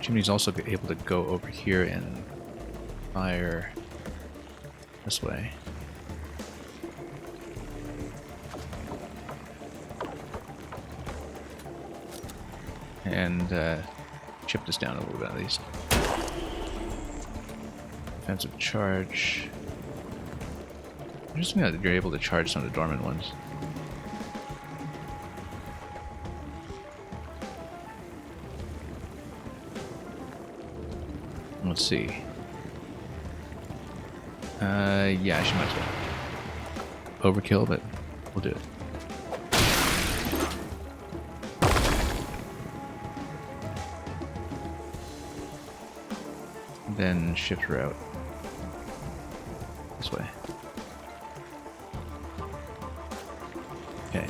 Chimney's also able to go over here and fire this way. And chip this down a little bit at least. Defensive charge. Interesting that you're able to charge some of the dormant ones. Let's see. Yeah, she might as well. Overkill, but we'll do it. Then shift her out this way. Okay.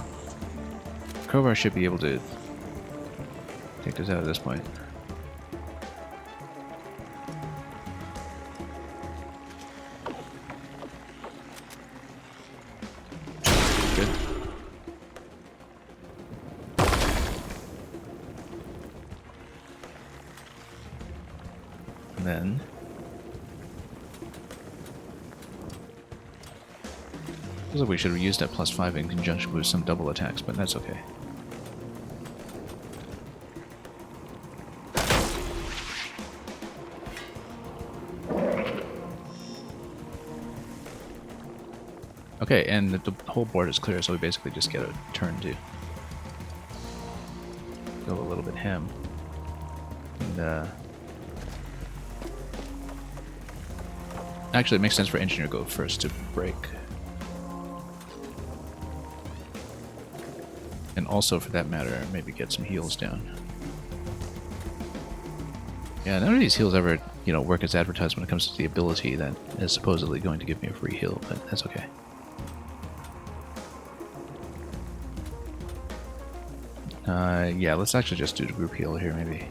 Crowbar should be able to take us out at this point. Good. And then feels like we should have used that +5 in conjunction with some double attacks, but that's okay. Okay, and the whole board is clear, so we basically just get a turn to go a little bit ham. And actually, it makes sense for engineer to go first to break. And also, for that matter, maybe get some heals down. Yeah, none of these heals ever, work as advertised when it comes to the ability that is supposedly going to give me a free heal, but that's okay. Yeah, let's actually just do the group heal here, maybe.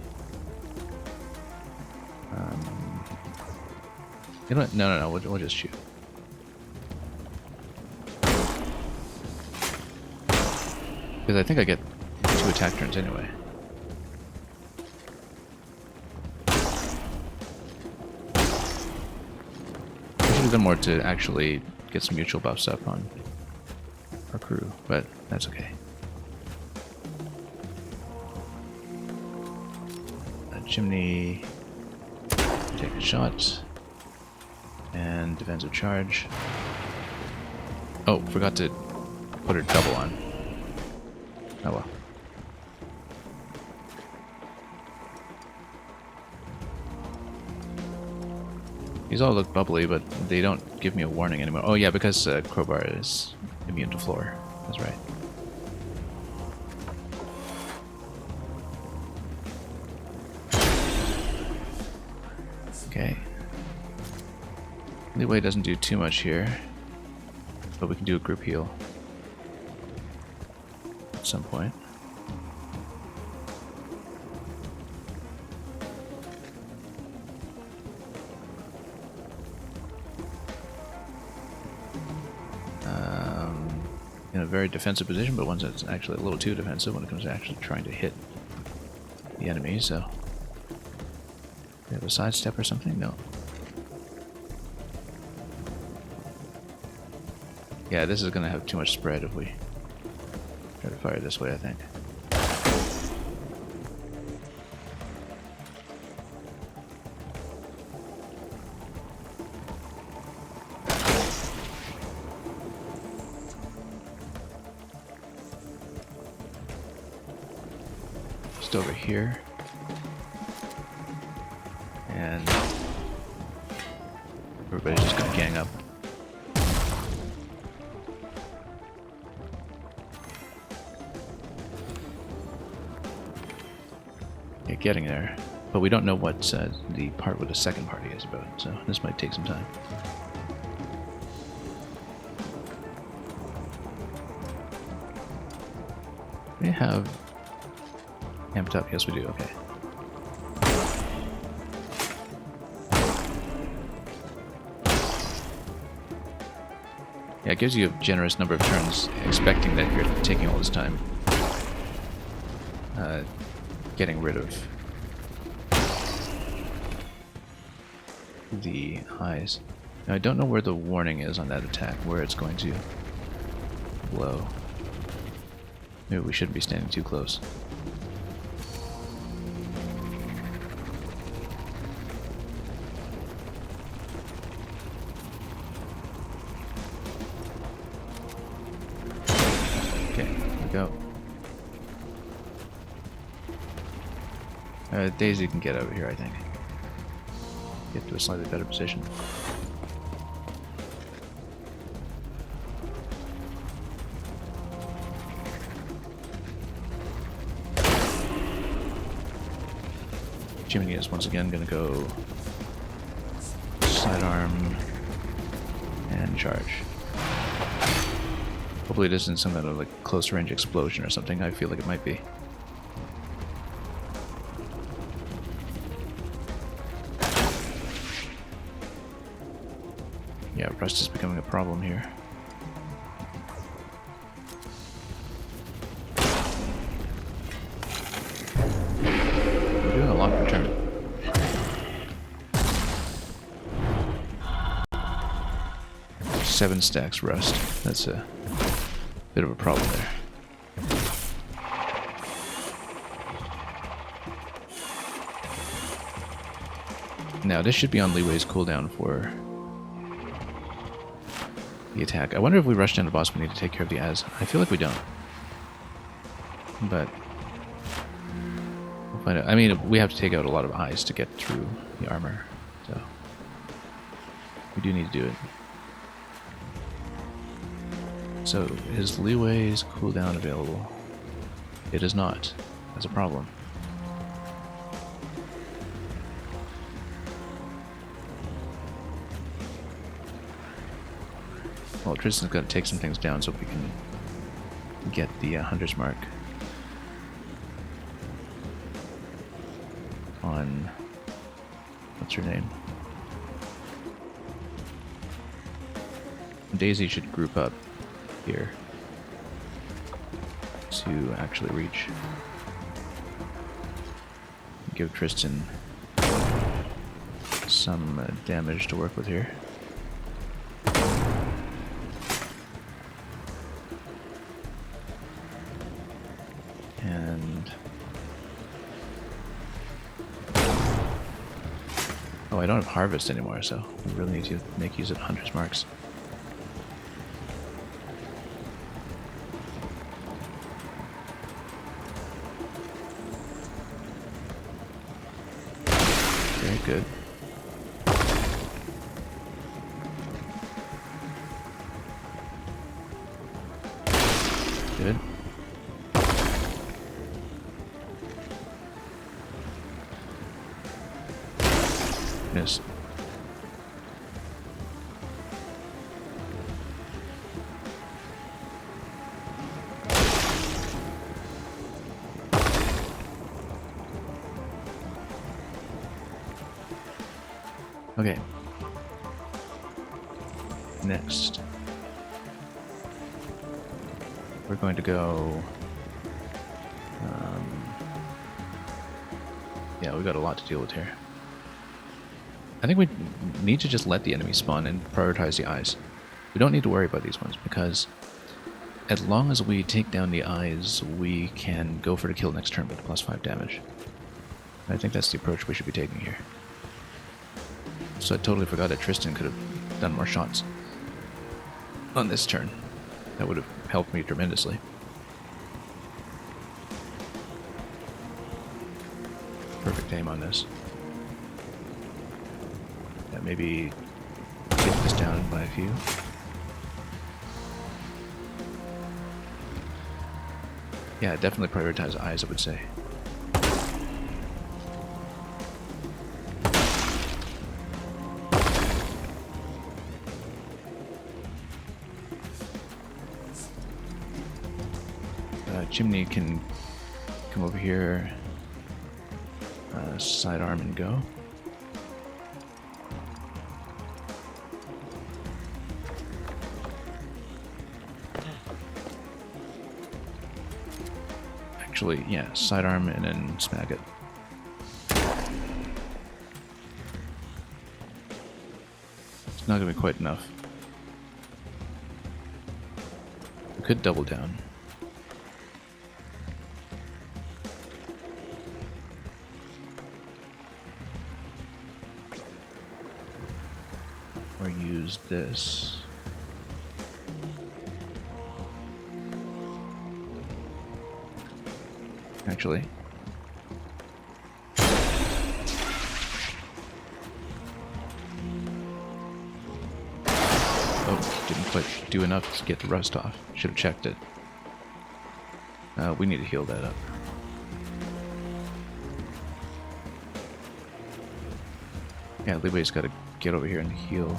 You know what? No, we'll just shoot. Because because I think I get 2 attack turns anyway. I should have done more to actually get some mutual buffs up on our crew, but that's okay. Chimney, take a shot, and defensive charge. Oh, forgot to put her double on. Oh well. These all look bubbly, but they don't give me a warning anymore. Oh yeah, because Crowbar is immune to floor. That's right. Okay. Leeway doesn't do too much here, but we can do a group heal at some point. In a very defensive position, but one that's actually a little too defensive when it comes to actually trying to hit the enemy, so... Do we have a sidestep or something? No. Yeah, this is going to have too much spread if we try to fire this way, I think. Just over here. And everybody's just going to gang up. Yeah, getting there. But we don't know what the part with the second party is about, so this might take some time. We have amped up. Yes, we do. Okay. Yeah, it gives you a generous number of turns, expecting that you're taking all this time getting rid of the eyes. Now, I don't know where the warning is on that attack, where it's going to blow. Maybe we shouldn't be standing too close. Okay, here we go. Daisy can get over here, I think. Get to a slightly better position. Jiminy is once again going to go sidearm and charge. Hopefully it isn't some kind of like close range explosion or something. I feel like it might be. Yeah, rust is becoming a problem here. We're doing a lot per turn. Seven stacks rust. That's a bit of a problem there. Now, this should be on Leeway's cooldown for the attack. I wonder if we rush down the boss, we need to take care of the Az. I feel like we don't. But we'll find out. I mean, we have to take out a lot of eyes to get through the armor, so we do need to do it. So, is Leeway's cooldown available? It is not. That's a problem. Well, Tristan's going to take some things down so we can get the Hunter's Mark on... what's her name? Daisy should group up here. to actually reach. Give Tristan some damage to work with here. And oh, I don't have harvest anymore, so we really need to make use of hunter's marks. Very good. Good. Missed. Okay. Next, we're going to go. Yeah, we've got a lot to deal with here. I think we need to just let the enemy spawn and prioritize the eyes. We don't need to worry about these ones because as long as we take down the eyes, we can go for the kill next turn with +5 damage. I think that's the approach we should be taking here. So I totally forgot that Tristan could have done more shots on this turn. That would have helped me tremendously. Perfect aim on this. Yeah, maybe get this down by a few. Yeah, definitely prioritize eyes, I would say. Chimney can come over here, sidearm and go. Actually, yeah, sidearm and then smack it. It's not going to be quite enough. We could double down. Or use this. Actually. Oh, didn't quite do enough to get the rust off. Should have checked it. We need to heal that up. Yeah, Liwei's got to get over here and heal.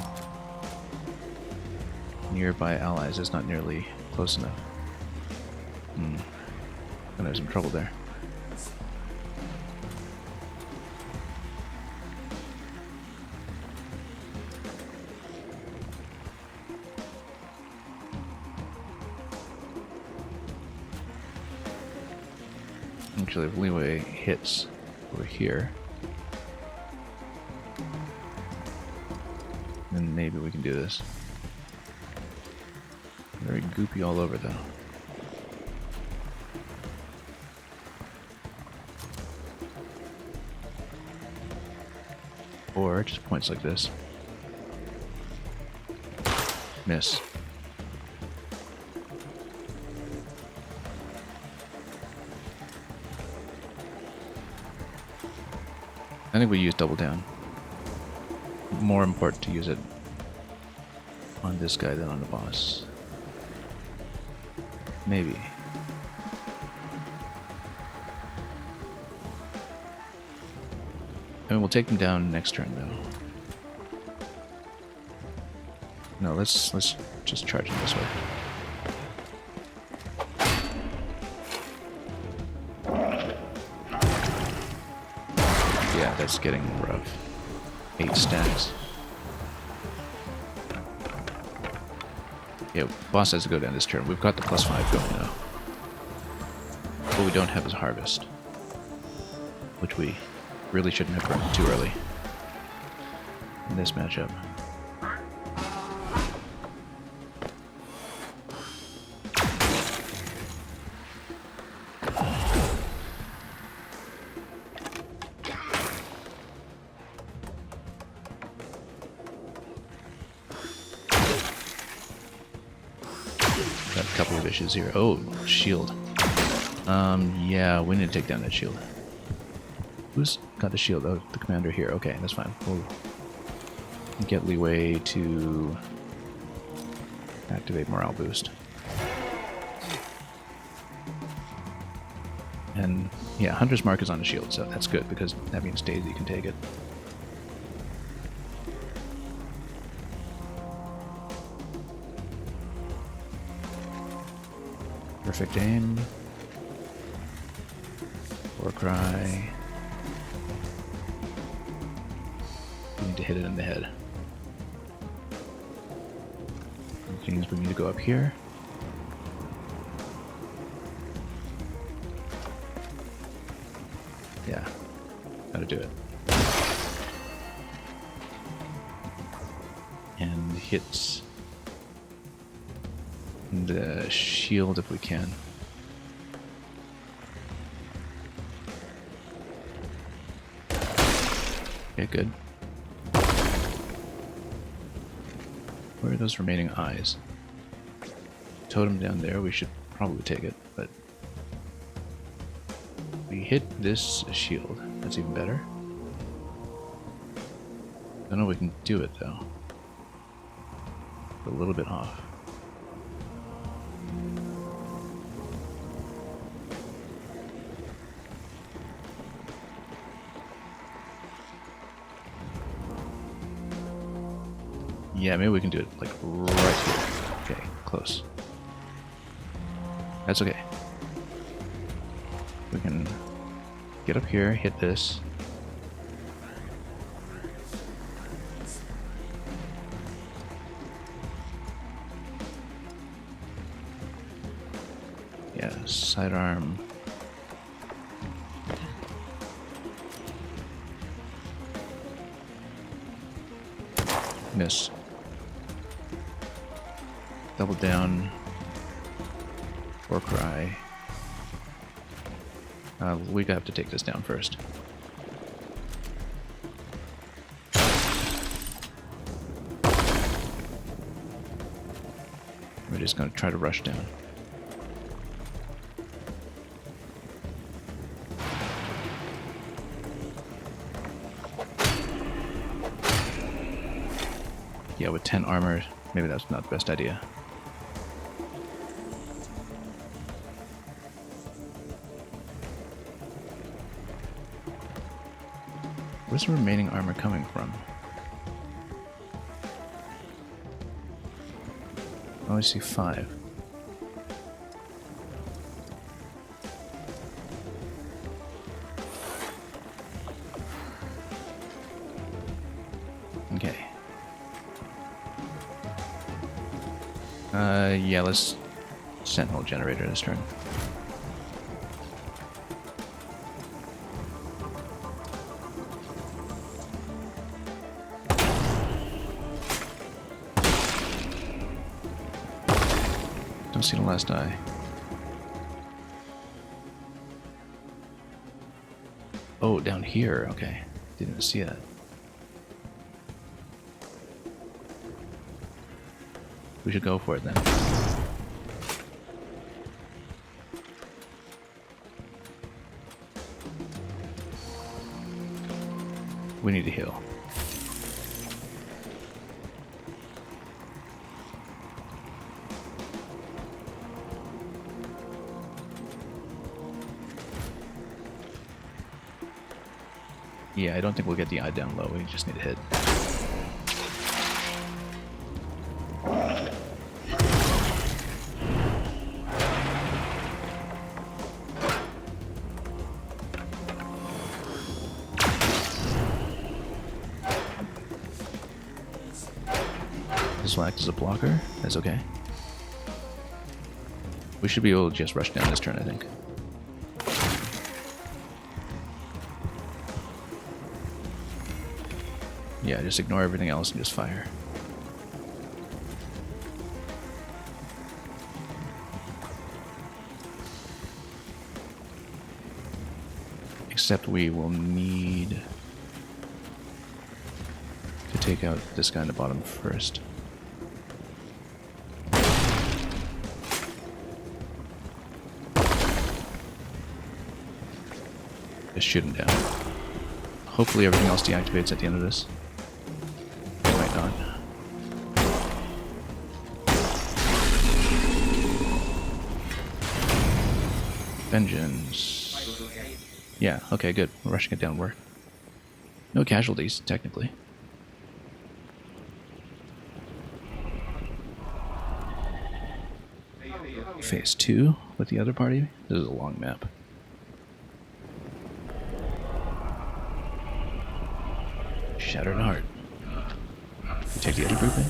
Nearby allies is not nearly close enough. Gonna have some trouble there. Actually, if Liwei hits over here, then maybe we can do this. Very goopy all over, though. Or just points like this. Miss. I think we use double down. More important to use it on this guy than on the boss. Maybe. I mean, we'll take them down next turn, though. No, let's just charge them this way. Yeah, that's getting rough. 8 stacks. Yeah, boss has to go down this turn. We've got the +5 going now. What we don't have is Harvest, which we really shouldn't have burned too early in this matchup. Got a couple of issues here. Oh, shield. Yeah, we need to take down that shield. Who's got the shield? Oh, the commander here. Okay, that's fine. We'll get leeway to activate morale boost. And yeah, Hunter's Mark is on the shield, so that's good because that means Daisy can take it. Perfect aim. War cry. We need to hit it in the head. Which means we need to go up here. Yeah, gotta do it. And hits the shield if we can. Okay, good. Where are those remaining eyes? Totem down there, we should probably take it, but we hit this shield. That's even better. I don't know if we can do it though. A little bit off. Yeah, maybe we can do it like right here. Okay, close. That's okay. We can get up here, hit this. Yeah, sidearm. Miss. Double down. War cry. We have to take this down first. We're just going to try to rush down. Yeah, with 10 armor, maybe that's not the best idea. Where's the remaining armor coming from? I only see 5. Okay. Yeah, let's Sentinel generator this turn. Don't see the last eye. Oh, down here. Okay. Didn't even see that. We should go for it then. We need to heal. Yeah, I don't think we'll get the eye down low. We just need to hit. This will act as a blocker. That's okay. We should be able to just rush down this turn, I think. Yeah, just ignore everything else and just fire. Except we will need to take out this guy in the bottom first. Just shoot him down. Hopefully everything else deactivates at the end of this. It might not. Vengeance. Yeah, okay, good. We're rushing it down. Work. No casualties, technically. Phase 2 with the other party. This is a long map. Shattered Heart. You take the other group in?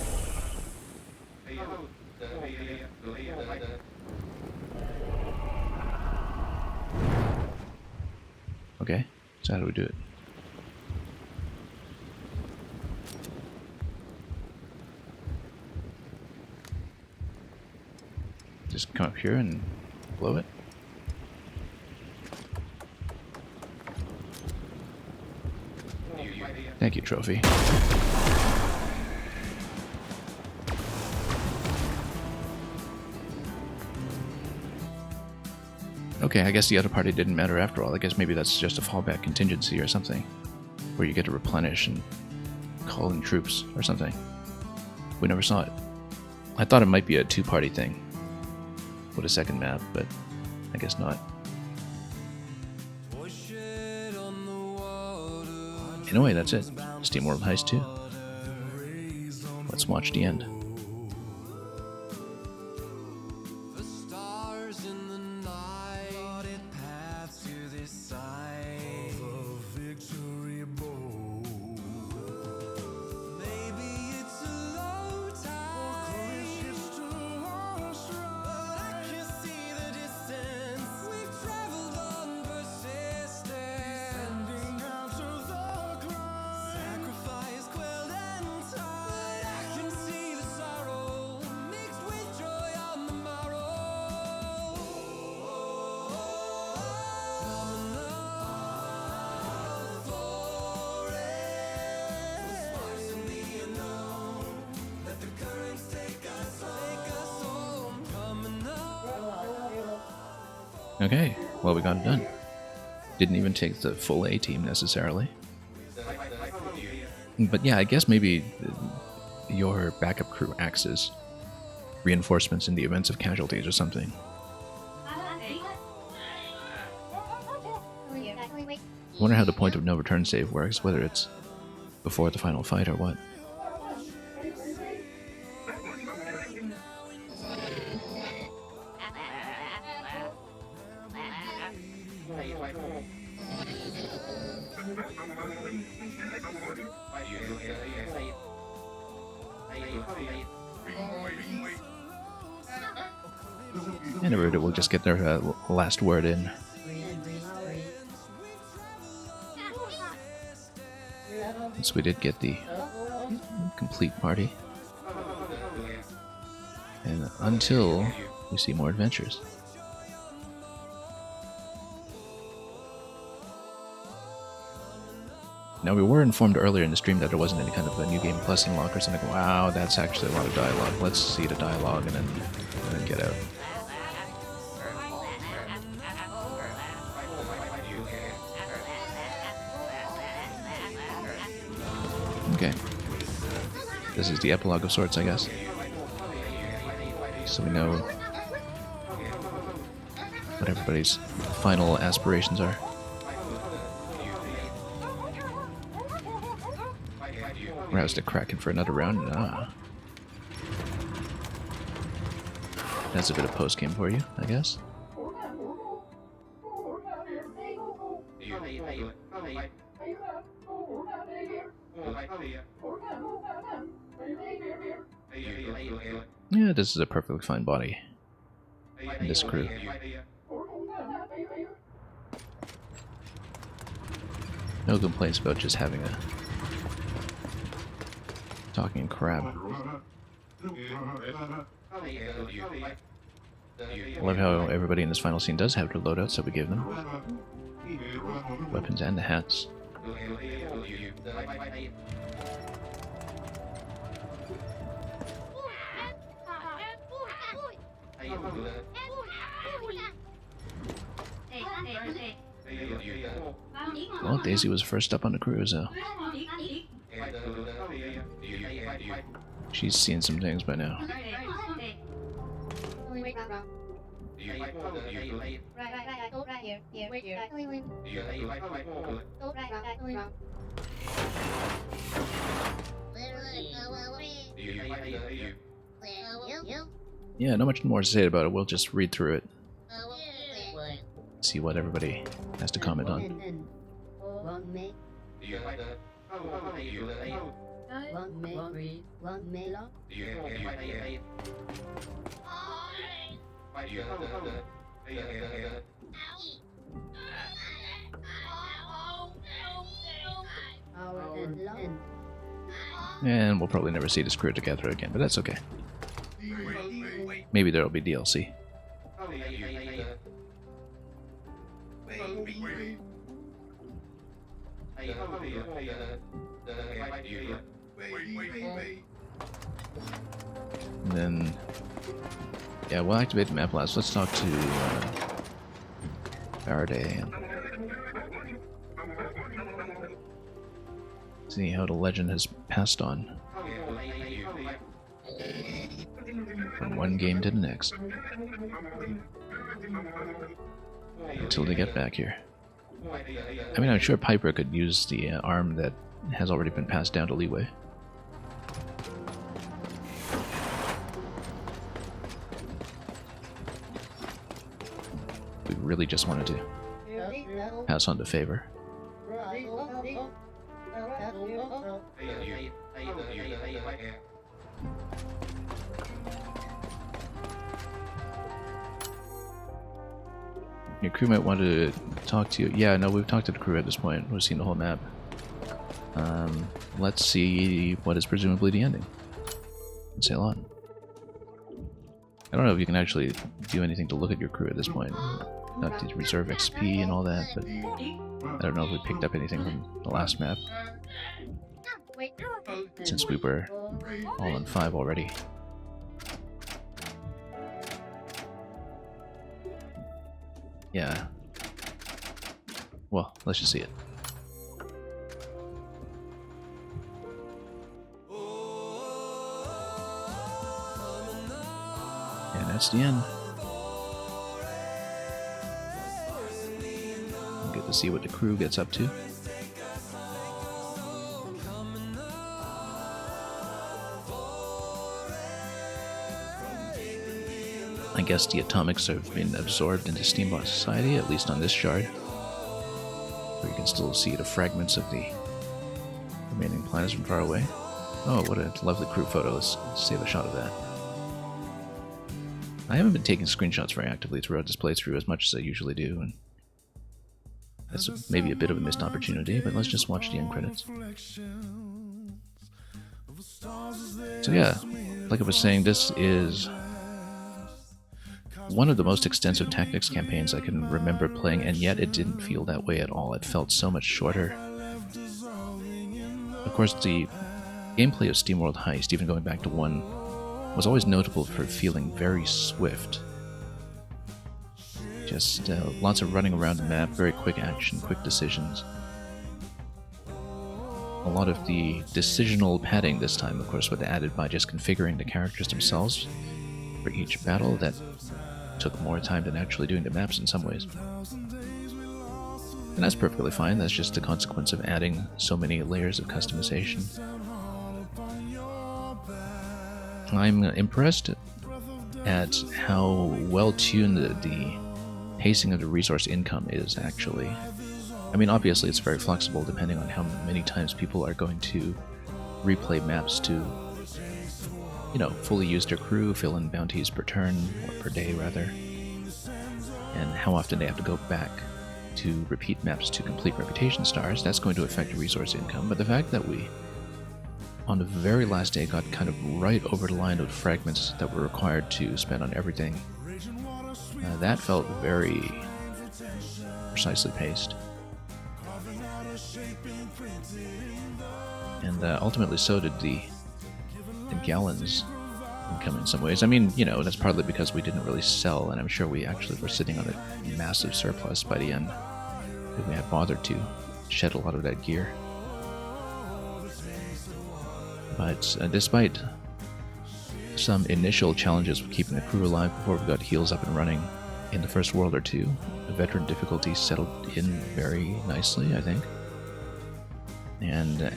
Okay, so how do we do it? Just come up here and blow it? Thank you, trophy. Okay, I guess the other party didn't matter after all. I guess maybe that's just a fallback contingency or something. Where you get to replenish and call in troops or something. We never saw it. I thought it might be a two-party thing with a second map, but I guess not. Anyway, that's it. SteamWorld Heist 2. Let's watch the end. Okay, well, we got it done. Didn't even take the full A team necessarily. But yeah, I guess maybe your backup crew acts as reinforcements in the events of casualties or something. I wonder how the point of no return save works, whether it's before the final fight or what. And everybody will just get their last word in. So we did get the complete party. And until we see more adventures. Now, we were informed earlier in the stream that there wasn't any kind of a New Game Plus unlock or something. Wow, that's actually a lot of dialogue. Let's see the dialogue and then get out. Okay. This is the epilogue of sorts, I guess. So we know what everybody's final aspirations are. Rouse to Kraken for another round? Ah. That's a bit of post-game for you, I guess. Yeah, this is a perfectly fine body in this crew. No complaints about just having a Talking crap. I love how everybody in this final scene does have their loadouts that we give them. Weapons and the hats. Well, Daisy was first up on the cruise, though. She's seen some things by now. Yeah, not much more to say about it. We'll just read through it. See what everybody has to comment on. And we'll probably never see this crew together again, but that's okay. Maybe there'll be DLC. And then, yeah, we'll activate the map last. Let's talk to Faraday and see how the legend has passed on from one game to the next until they get back here. I mean, I'm sure Piper could use the arm that has already been passed down to Leeway. We really just wanted to pass on the favor. Your crew might want to talk to you. Yeah, no, we've talked to the crew at this point. We've seen the whole map. Let's see what is presumably the ending. And sail on. I don't know if you can actually do anything to look at your crew at this point. Not to reserve XP and all that, but I don't know if we picked up anything from the last map. Since we were all in 5 already. Yeah. Well, let's just see it. And that's the end. We'll get to see what the crew gets up to. I guess the atomics have been absorbed into Steambox Society, at least on this shard. Where you can still see the fragments of the remaining planets from far away. Oh, what a lovely crew photo. Let's save a shot of that. I haven't been taking screenshots very actively throughout this playthrough as much as I usually do, and that's maybe a bit of a missed opportunity, but let's just watch the end credits. So yeah, like I was saying, this is one of the most extensive tactics campaigns I can remember playing, and yet it didn't feel that way at all. It felt so much shorter. Of course, the gameplay of SteamWorld Heist, even going back to 1, was always notable for feeling very swift. Just lots of running around the map, very quick action, quick decisions. A lot of the decisional padding this time, of course, was added by just configuring the characters themselves for each battle. That took more time than actually doing the maps in some ways. And that's perfectly fine. That's just a consequence of adding so many layers of customization. I'm impressed at how well-tuned the pacing of the resource income is, actually. I mean, obviously it's very flexible depending on how many times people are going to replay maps to, you know, fully use their crew, fill in bounties per turn, or per day rather, and how often they have to go back to repeat maps to complete reputation stars. That's going to affect the resource income, but the fact that we on the very last day got kind of right over the line of fragments that were required to spend on everything. That felt very precisely paced. And ultimately so did the gallons income in some ways. I mean, you know, that's partly because we didn't really sell, and I'm sure we actually were sitting on a massive surplus by the end if we had bothered to shed a lot of that gear. But despite some initial challenges with keeping the crew alive before we got heals up and running in the first world or two, the veteran difficulty settled in very nicely, I think. And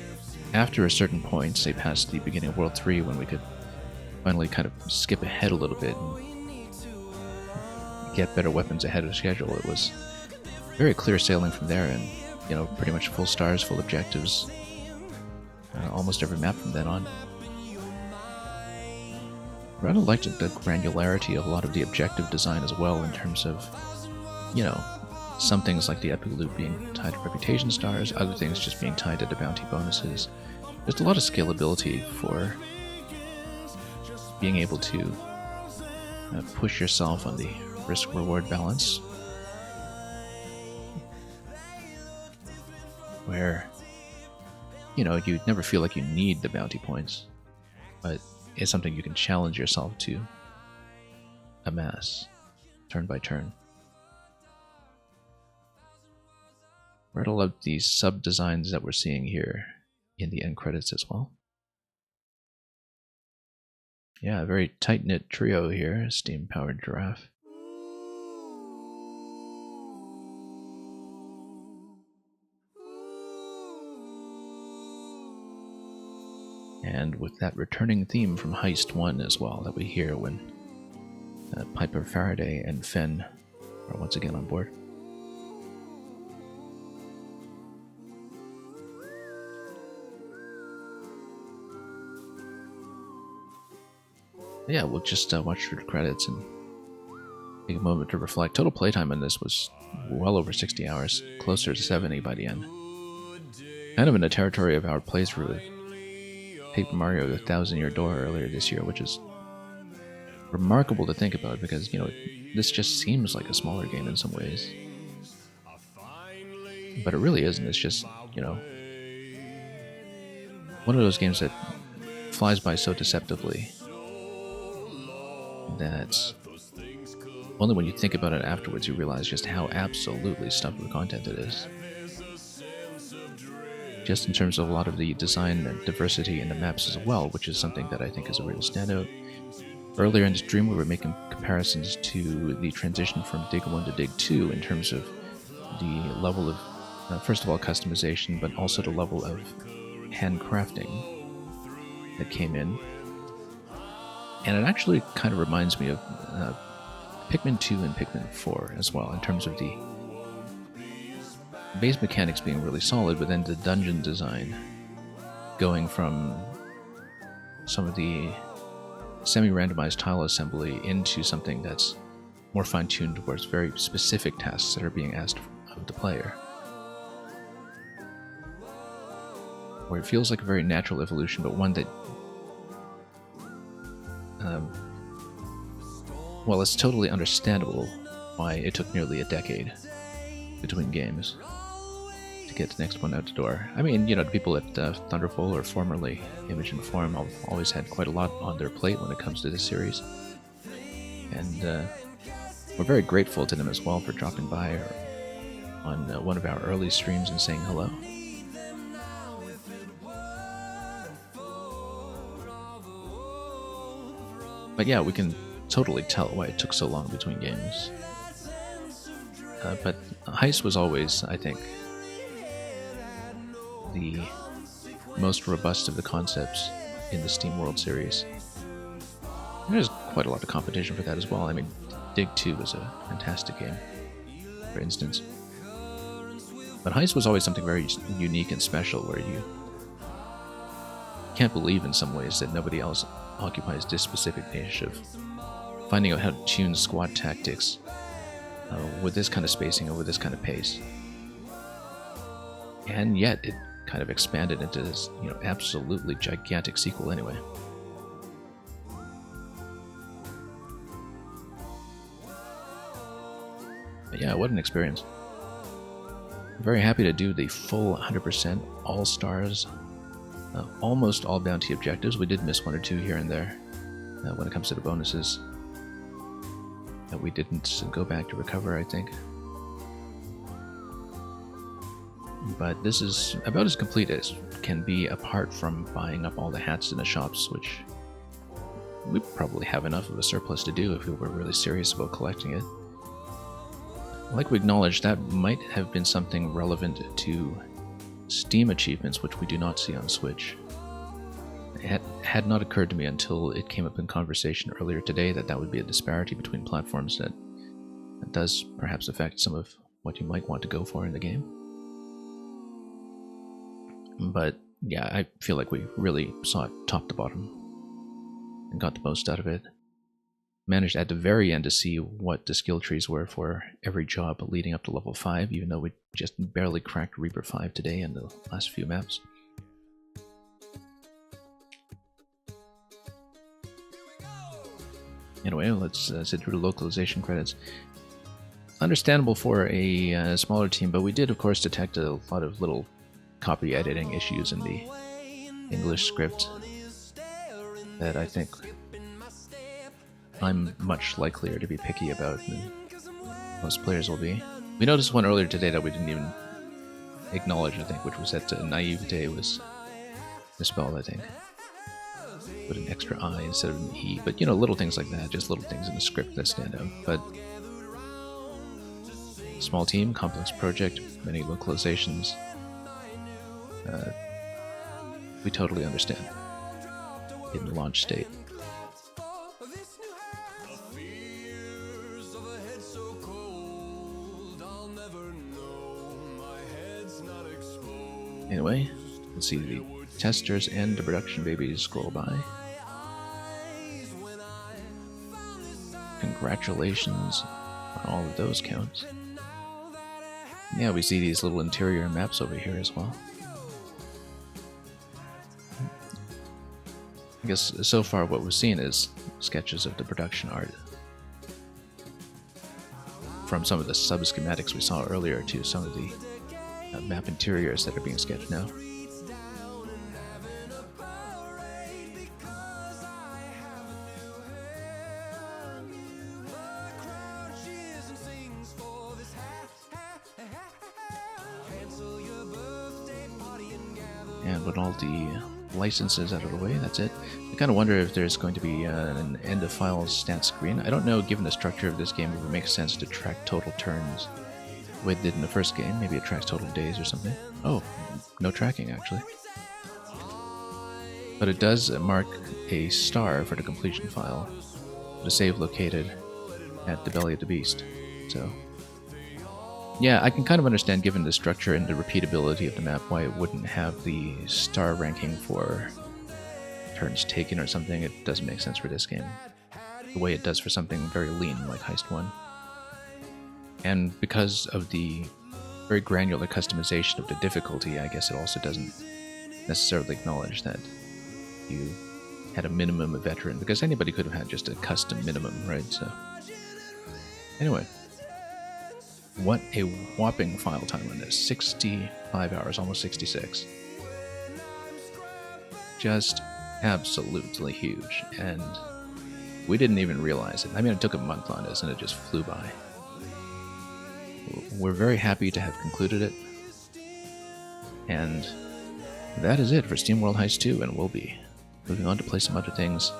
after a certain point, say past the beginning of World 3, when we could finally kind of skip ahead a little bit and get better weapons ahead of schedule, it was very clear sailing from there, and, you know, pretty much full stars, full objectives, almost every map from then on. I rather liked the granularity of a lot of the objective design as well, in terms of, you know, some things like the epic loot being tied to reputation stars, other things just being tied to the bounty bonuses. There's a lot of scalability for being able to push yourself on the risk-reward balance, where, you know, you never feel like you need the bounty points, but it's something you can challenge yourself to amass turn by turn. I love these sub-designs that we're seeing here in the end credits as well. Yeah, a very tight-knit trio here, steam-powered giraffe. And with that returning theme from Heist 1 as well that we hear when Piper Faraday and Finn are once again on board. Yeah, we'll just watch through the credits and take a moment to reflect. Total playtime on this was well over 60 hours, closer to 70 by the end. Kind of in the territory of our playthrough of Paper Mario: The Thousand Year Door earlier this year, which is remarkable to think about because, you know, this just seems like a smaller game in some ways. But it really isn't. It's just, you know, one of those games that flies by so deceptively that only when you think about it afterwards you realize just how absolutely stuffed with content it is. Just in terms of a lot of the design and diversity in the maps as well, which is something that I think is a real standout. Earlier in the stream we were making comparisons to the transition from Dig 1 to Dig 2 in terms of the level of, first of all, customization, but also the level of handcrafting that came in. And it actually kind of reminds me of Pikmin 2 and Pikmin 4 as well, in terms of the base mechanics being really solid, but then the dungeon design going from some of the semi-randomized tile assembly into something that's more fine-tuned towards very specific tasks that are being asked of the player. Where it feels like a very natural evolution, but one that well, it's totally understandable why it took nearly a decade between games to get the next one out the door. I mean, you know, the people at Thunderful, or formerly Image and Form, have always had quite a lot on their plate when it comes to this series. And we're very grateful to them as well for dropping by on one of our early streams and saying hello. But yeah, we can totally tell why it took so long between games. But Heist was always, I think, the most robust of the concepts in the SteamWorld series. There's quite a lot of competition for that as well. I mean, Dig 2 was a fantastic game, for instance. But Heist was always something very unique and special, where you can't believe in some ways that nobody else occupies this specific niche of finding out how to tune squad tactics with this kind of spacing and with this kind of pace. And yet, it kind of expanded into this, absolutely gigantic sequel anyway. But yeah, what an experience. I'm very happy to do the full 100% all-stars, almost all bounty objectives. We did miss one or two here and there when it comes to the bonuses that we didn't go back to recover, I think. But this is about as complete as can be apart from buying up all the hats in the shops, which we probably have enough of a surplus to do if we were really serious about collecting it. Like we acknowledged, that might have been something relevant to Steam achievements, which we do not see on Switch. It had not occurred to me until it came up in conversation earlier today that that would be a disparity between platforms that does perhaps affect some of what you might want to go for in the game. But yeah, I feel like we really saw it top to bottom and got the most out of it. Managed at the very end to see what the skill trees were for every job leading up to level 5, even though we just barely cracked Reaper 5 today in the last few maps. Anyway, let's sit through the localization credits. Understandable for a smaller team, but we did of course detect a lot of little copy editing issues in the English script that I think I'm much likelier to be picky about than most players will be. We noticed one earlier today that we didn't even acknowledge, I think, which was that naivete was misspelled, I think. Put an extra I instead of an E. But, little things like that, just little things in the script that stand out. But small team, complex project, many localizations. We totally understand in the launch state. Anyway, let's see the testers and the production babies scroll by. Congratulations on all of those counts. Yeah, we see these little interior maps over here as well. I guess so far what we've seen is sketches of the production art from some of the sub-schematics we saw earlier to some of the map interiors that are being sketched now. And with all the licenses out of the way, that's it. I kind of wonder if there's going to be an end-of-file stat screen. I don't know, given the structure of this game, if it makes sense to track total turns the way it did in the first game. Maybe it tracks total days or something. Oh, no tracking, actually. But it does mark a star for the completion file, the save located at the belly of the beast. So, yeah, I can kind of understand, given the structure and the repeatability of the map, why it wouldn't have the star ranking for turns taken or something. It doesn't make sense for this game, the way it does for something very lean like Heist 1. And because of the very granular customization of the difficulty, I guess it also doesn't necessarily acknowledge that you had a minimum of veteran, because anybody could have had just a custom minimum, right? So, anyway, what a whopping file time on this. 65 hours, almost 66. Just absolutely huge, and we didn't even realize it. I mean, it took a month on this, and it just flew by. We're very happy to have concluded it, and that is it for SteamWorld Heist 2, and we'll be moving on to play some other things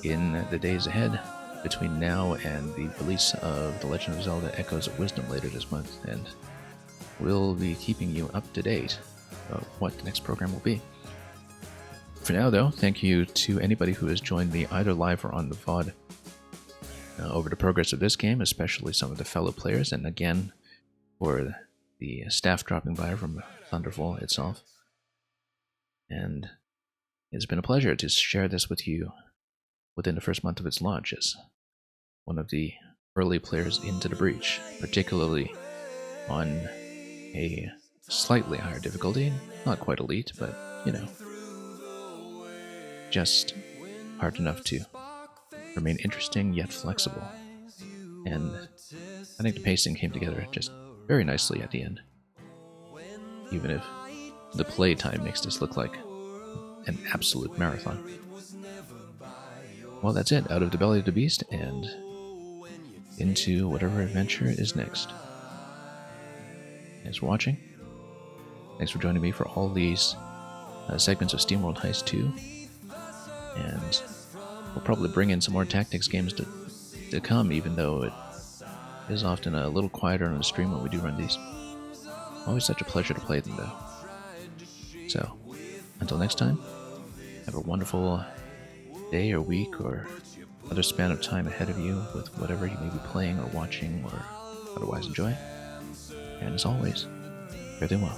in the days ahead between now and the release of The Legend of Zelda Echoes of Wisdom later this month, and we'll be keeping you up to date of what the next program will be. For now, though, thank you to anybody who has joined me either live or on the VOD over the progress of this game, especially some of the fellow players, and again for the staff dropping by from Thunderful itself. And it's been a pleasure to share this with you within the first month of its launch as one of the early players into the breach, particularly on a slightly higher difficulty. Not quite elite, but, just hard enough to remain interesting yet flexible. And I think the pacing came together just very nicely at the end. Even if the playtime makes this look like an absolute marathon. Well, that's it. Out of the belly of the beast and into whatever adventure is next. Thanks for watching. Thanks for joining me for all these segments of SteamWorld Heist 2. And we'll probably bring in some more tactics games to come, even though it is often a little quieter on the stream when we do run these. Always such a pleasure to play them, though. So, until next time, have a wonderful day or week or other span of time ahead of you with whatever you may be playing or watching or otherwise enjoy. And as always, fare thee well.